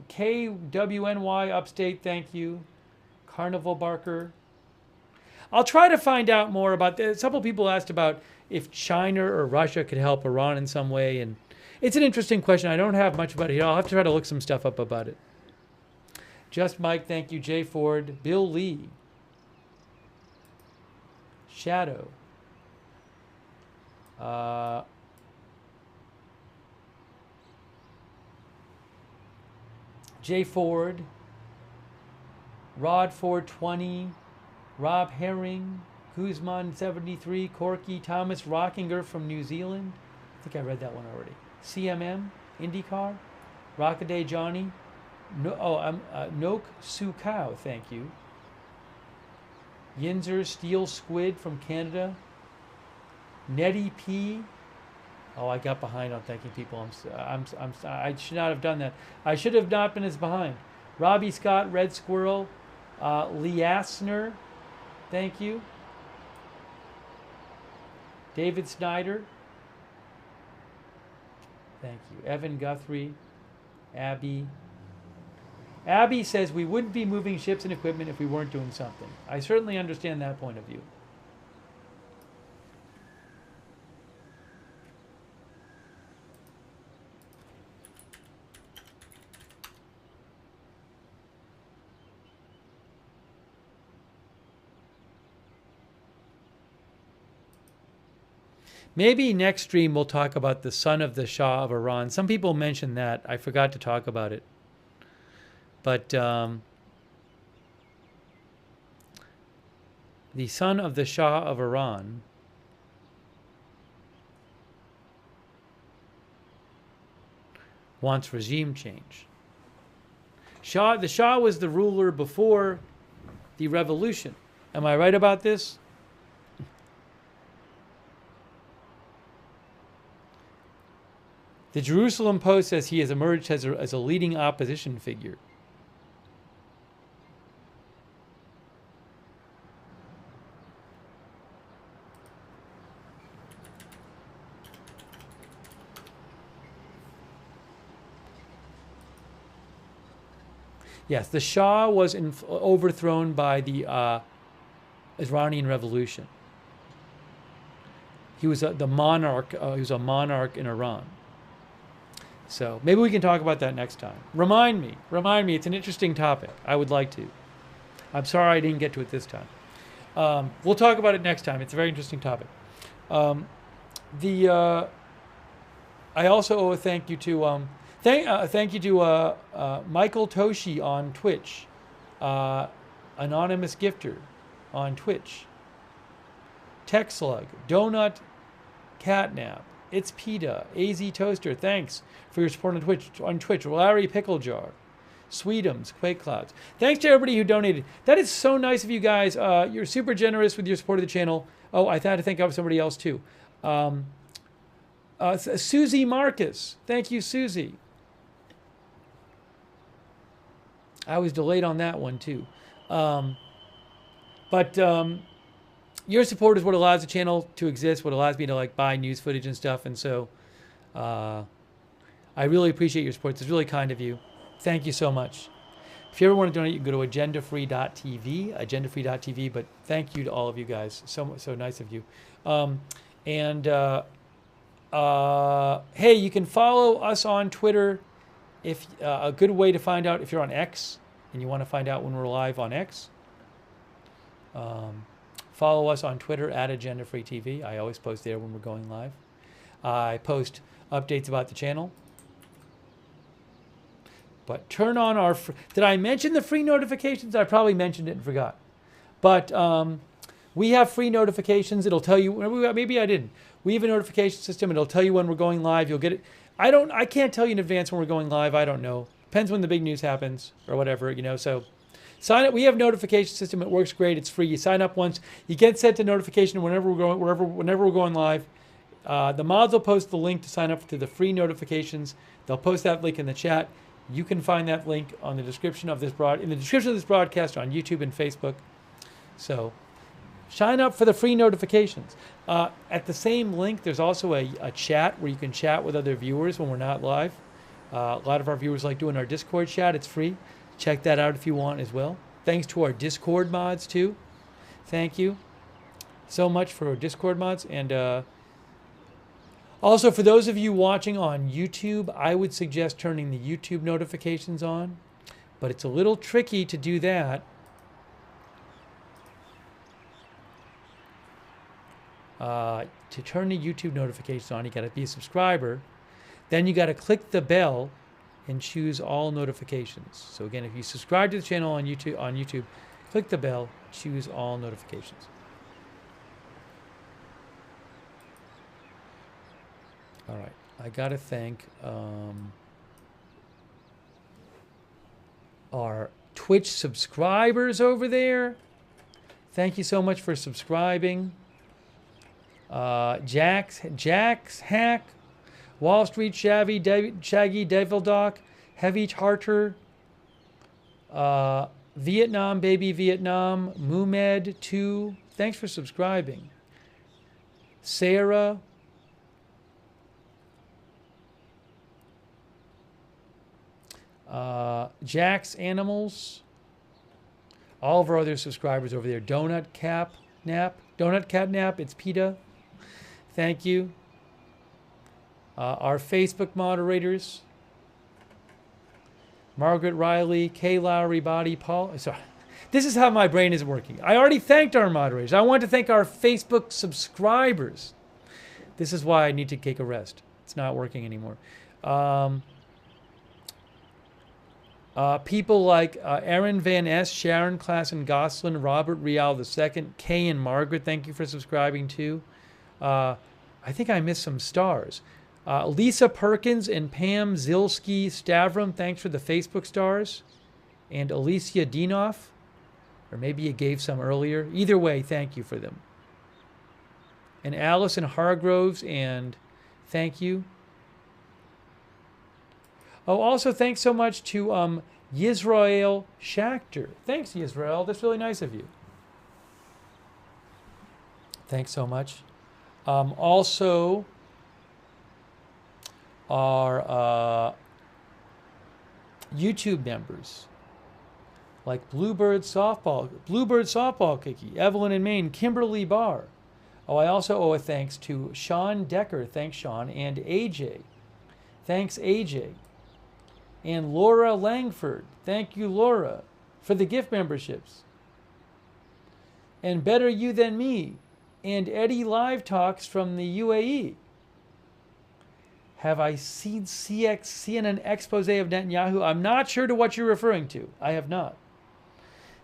KWNY Upstate, thank you. Carnival Barker. I'll try to find out more about this. A couple people asked about if China or Russia could help Iran in some way, and it's an interesting question. I don't have much about it here. I'll have to try to look some stuff up about it. Just Mike, thank you. Jay Ford. Bill Lee. Shadow. Jay Ford, Rod 420, Rob Herring, Guzman 73, Corky, Thomas Rockinger from New Zealand. I think I read that one already. CMM, IndyCar, Rockaday Johnny, Noak Sukau, thank you. Yinzer Steel Squid from Canada. Nettie P. Oh, I got behind on thanking people. I should not have done that. I should have not been as behind. Robbie Scott, Red Squirrel, Lee Asner, thank you. David Snyder, thank you. Evan Guthrie, Abby. Abby says we wouldn't be moving ships and equipment if we weren't doing something. I certainly understand that point of view. Maybe next stream we'll talk about the son of the Shah of Iran. Some people mentioned that. I forgot to talk about it. But the son of the Shah of Iran wants regime change. The Shah was the ruler before the revolution. Am I right about this? The Jerusalem Post says he has emerged as a leading opposition figure. Yes, the Shah was overthrown by the Iranian Revolution. He was the monarch. He was a monarch in Iran. So maybe we can talk about that next time. Remind me. It's an interesting topic. I would like to. I'm sorry I didn't get to it this time. We'll talk about it next time. It's a very interesting topic. I also owe a thank you to Michael Toshi on Twitch, anonymous gifter on Twitch. Tech Slug, Donut Catnap, It's PETA, AZ Toaster, thanks for your support on Twitch. Larry Picklejar, Sweetums, Quake Clouds. Thanks to everybody who donated. That is so nice of you guys. You're super generous with your support of the channel. Oh, I had to think of somebody else too. Susie Marcus. Thank you, Susie. I was delayed on that one too. Your support is what allows the channel to exist, what allows me to like buy news footage and stuff. And so I really appreciate your support. It's really kind of you. Thank you so much. If you ever want to donate, you can go to agendafree.tv, but thank you to all of you guys. So nice of you. Hey, you can follow us on Twitter. If a good way to find out if you're on X and you want to find out when we're live on X, follow us on Twitter at AgendaFreeTV. I always post there when we're going live. I post updates about the channel. But turn on our... Did I mention the free notifications? I probably mentioned it and forgot. But we have free notifications. It'll tell you... Maybe I didn't. We have a notification system. It'll tell you when we're going live. You'll get it. I can't tell you in advance when we're going live. I don't know. Depends when the big news happens or whatever, you know. So sign up. We have a notification system. It works great. It's free. You sign up once. You get set to notification whenever we're going live. The mods will post the link to sign up to the free notifications. They'll post that link in the chat. You can find that link on the description of this broadcast on YouTube and Facebook. So sign up for the free notifications. At the same link, there's also a chat where you can chat with other viewers when we're not live. A lot of our viewers like doing our Discord chat. It's free. Check that out if you want as well. Thanks to our Discord mods too. Thank you so much for our Discord mods. And also, for those of you watching on YouTube, I would suggest turning the YouTube notifications on, but it's a little tricky to do that. To turn the YouTube notifications on, you got to be a subscriber. Then you got to click the bell and choose all notifications. So again, if you subscribe to the channel on YouTube, click the bell, choose all notifications. All right, I gotta thank our Twitch subscribers over there. Thank you so much for subscribing. Jax Hack, Wall Street Shaggy Devil Doc, Heavy Charter, Vietnam Baby Vietnam, Mumed 2. Thanks for subscribing. Sarah. Jack's Animals, all of our other subscribers over there. Donut Catnap, it's PETA. Thank you. Our Facebook moderators, Margaret Riley, Kay Lowry, Body, Paul. Sorry, this is how my brain is working. I already thanked our moderators. I want to thank our Facebook subscribers. This is why I need to take a rest. It's not working anymore. People like Aaron Van S., Sharon Klassen Goslin, Robert Rial II, Kay and Margaret, thank you for subscribing too. I think I missed some stars. Lisa Perkins and Pam Zilski Stavrum, thanks for the Facebook stars. And Alicia Dinoff, or maybe you gave some earlier. Either way, thank you for them. And Allison Hargroves, and thank you. Oh, also thanks so much to Yisrael Schachter. Thanks, Yisrael. That's really nice of you. Thanks so much. Also, our YouTube members like Bluebird Softball Kiki, Evelyn in Maine, Kimberly Barr. Oh, I also owe a thanks to Sean Decker. Thanks, Sean. And AJ. Thanks, AJ. And Laura Langford. Thank you, Laura, for the gift memberships. And Better You Than Me. And Eddie Live Talks from the UAE. Have I seen CNN expose of Netanyahu? I'm not sure to what you're referring to. I have not.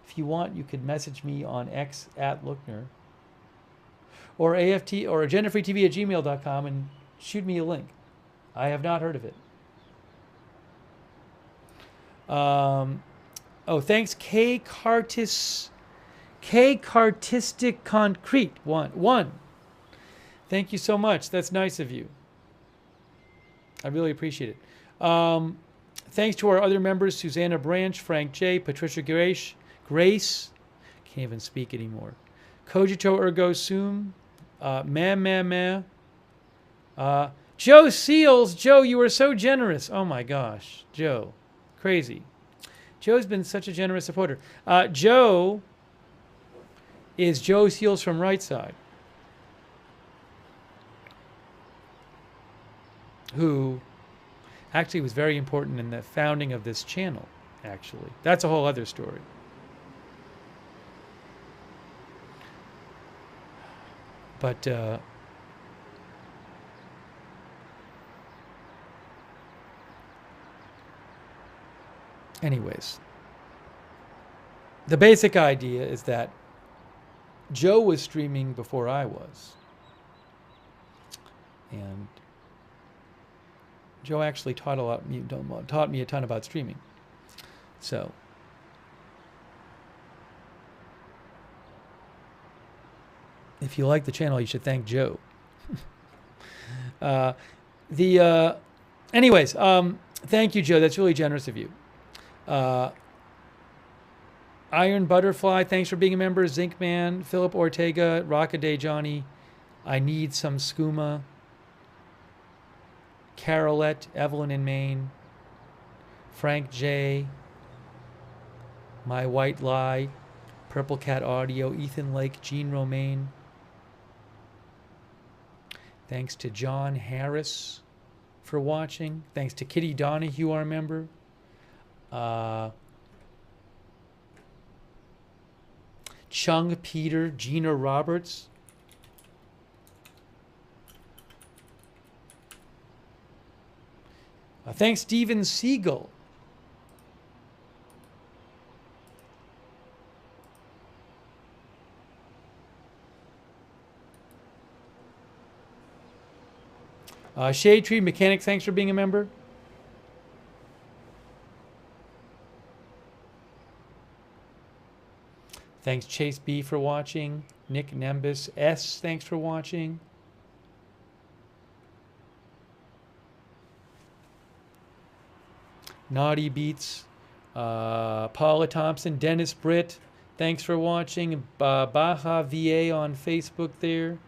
If you want, you could message me on X at Lookner. or AFT or agendafreetv@gmail.com and shoot me a link. I have not heard of it. Oh, thanks, Cartistic Concrete one. Thank you so much. That's nice of you. I really appreciate it. Thanks to our other members, Susanna Branch, Frank J., Patricia Grace, can't even speak anymore, Cogito Ergo Sum, Joe Seals. Joe, you are so generous. Oh my gosh, Joe. Crazy. Joe's been such a generous supporter. Joe is Joe Seals from Right Side, who actually was very important in the founding of this channel, actually. That's a whole other story. But anyways, the basic idea is that Joe was streaming before I was. And Joe actually taught me a ton about streaming. So if you like the channel, you should thank Joe. Anyways, thank you, Joe. That's really generous of you. Iron Butterfly, thanks for being a member. Zinkman, Philip Ortega, Rockaday Johnny, I Need Some Skooma, Carolette, Evelyn in Maine, Frank J, My White Lie, Purple Cat Audio, Ethan Lake, Jean Romaine. Thanks to John Harris for watching. Thanks to Kitty Donahue, our member. Chung Peter, Gina Roberts. Thanks, Steven Siegel. Shade Tree Mechanics, thanks for being a member. Thanks, Chase B, for watching. Nick Nembus S, thanks for watching. Naughty Beats, Paula Thompson, Dennis Britt, thanks for watching. Baja VA on Facebook there.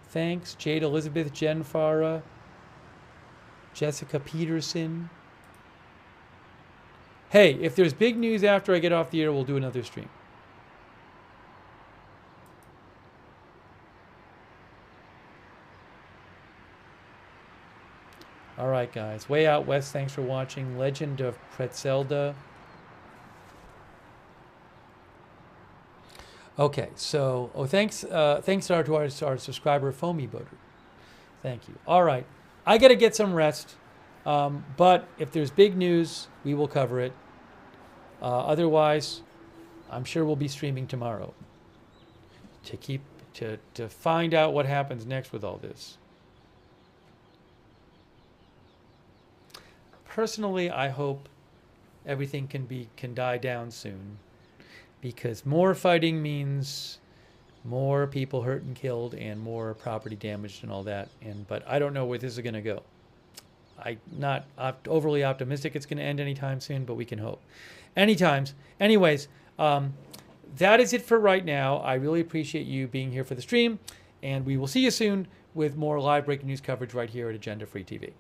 Thanks. Jade Elizabeth, Jen Farah, Jessica Peterson. Hey, if there's big news after I get off the air, we'll do another stream. All right, guys. Way Out West, thanks for watching. Legend of Pretzelda. Okay, so thanks to our subscriber Foamy Boater. Thank you. All right, I got to get some rest. But if there's big news, we will cover it. Otherwise, I'm sure we'll be streaming tomorrow to find out what happens next with all this. Personally, I hope everything can die down soon, because more fighting means more people hurt and killed and more property damaged and all that. But I don't know where this is going to go. I'm not overly optimistic it's going to end anytime soon, but we can hope. Anyways, that is it for right now. I really appreciate you being here for the stream, and we will see you soon with more live breaking news coverage right here at Agenda Free TV.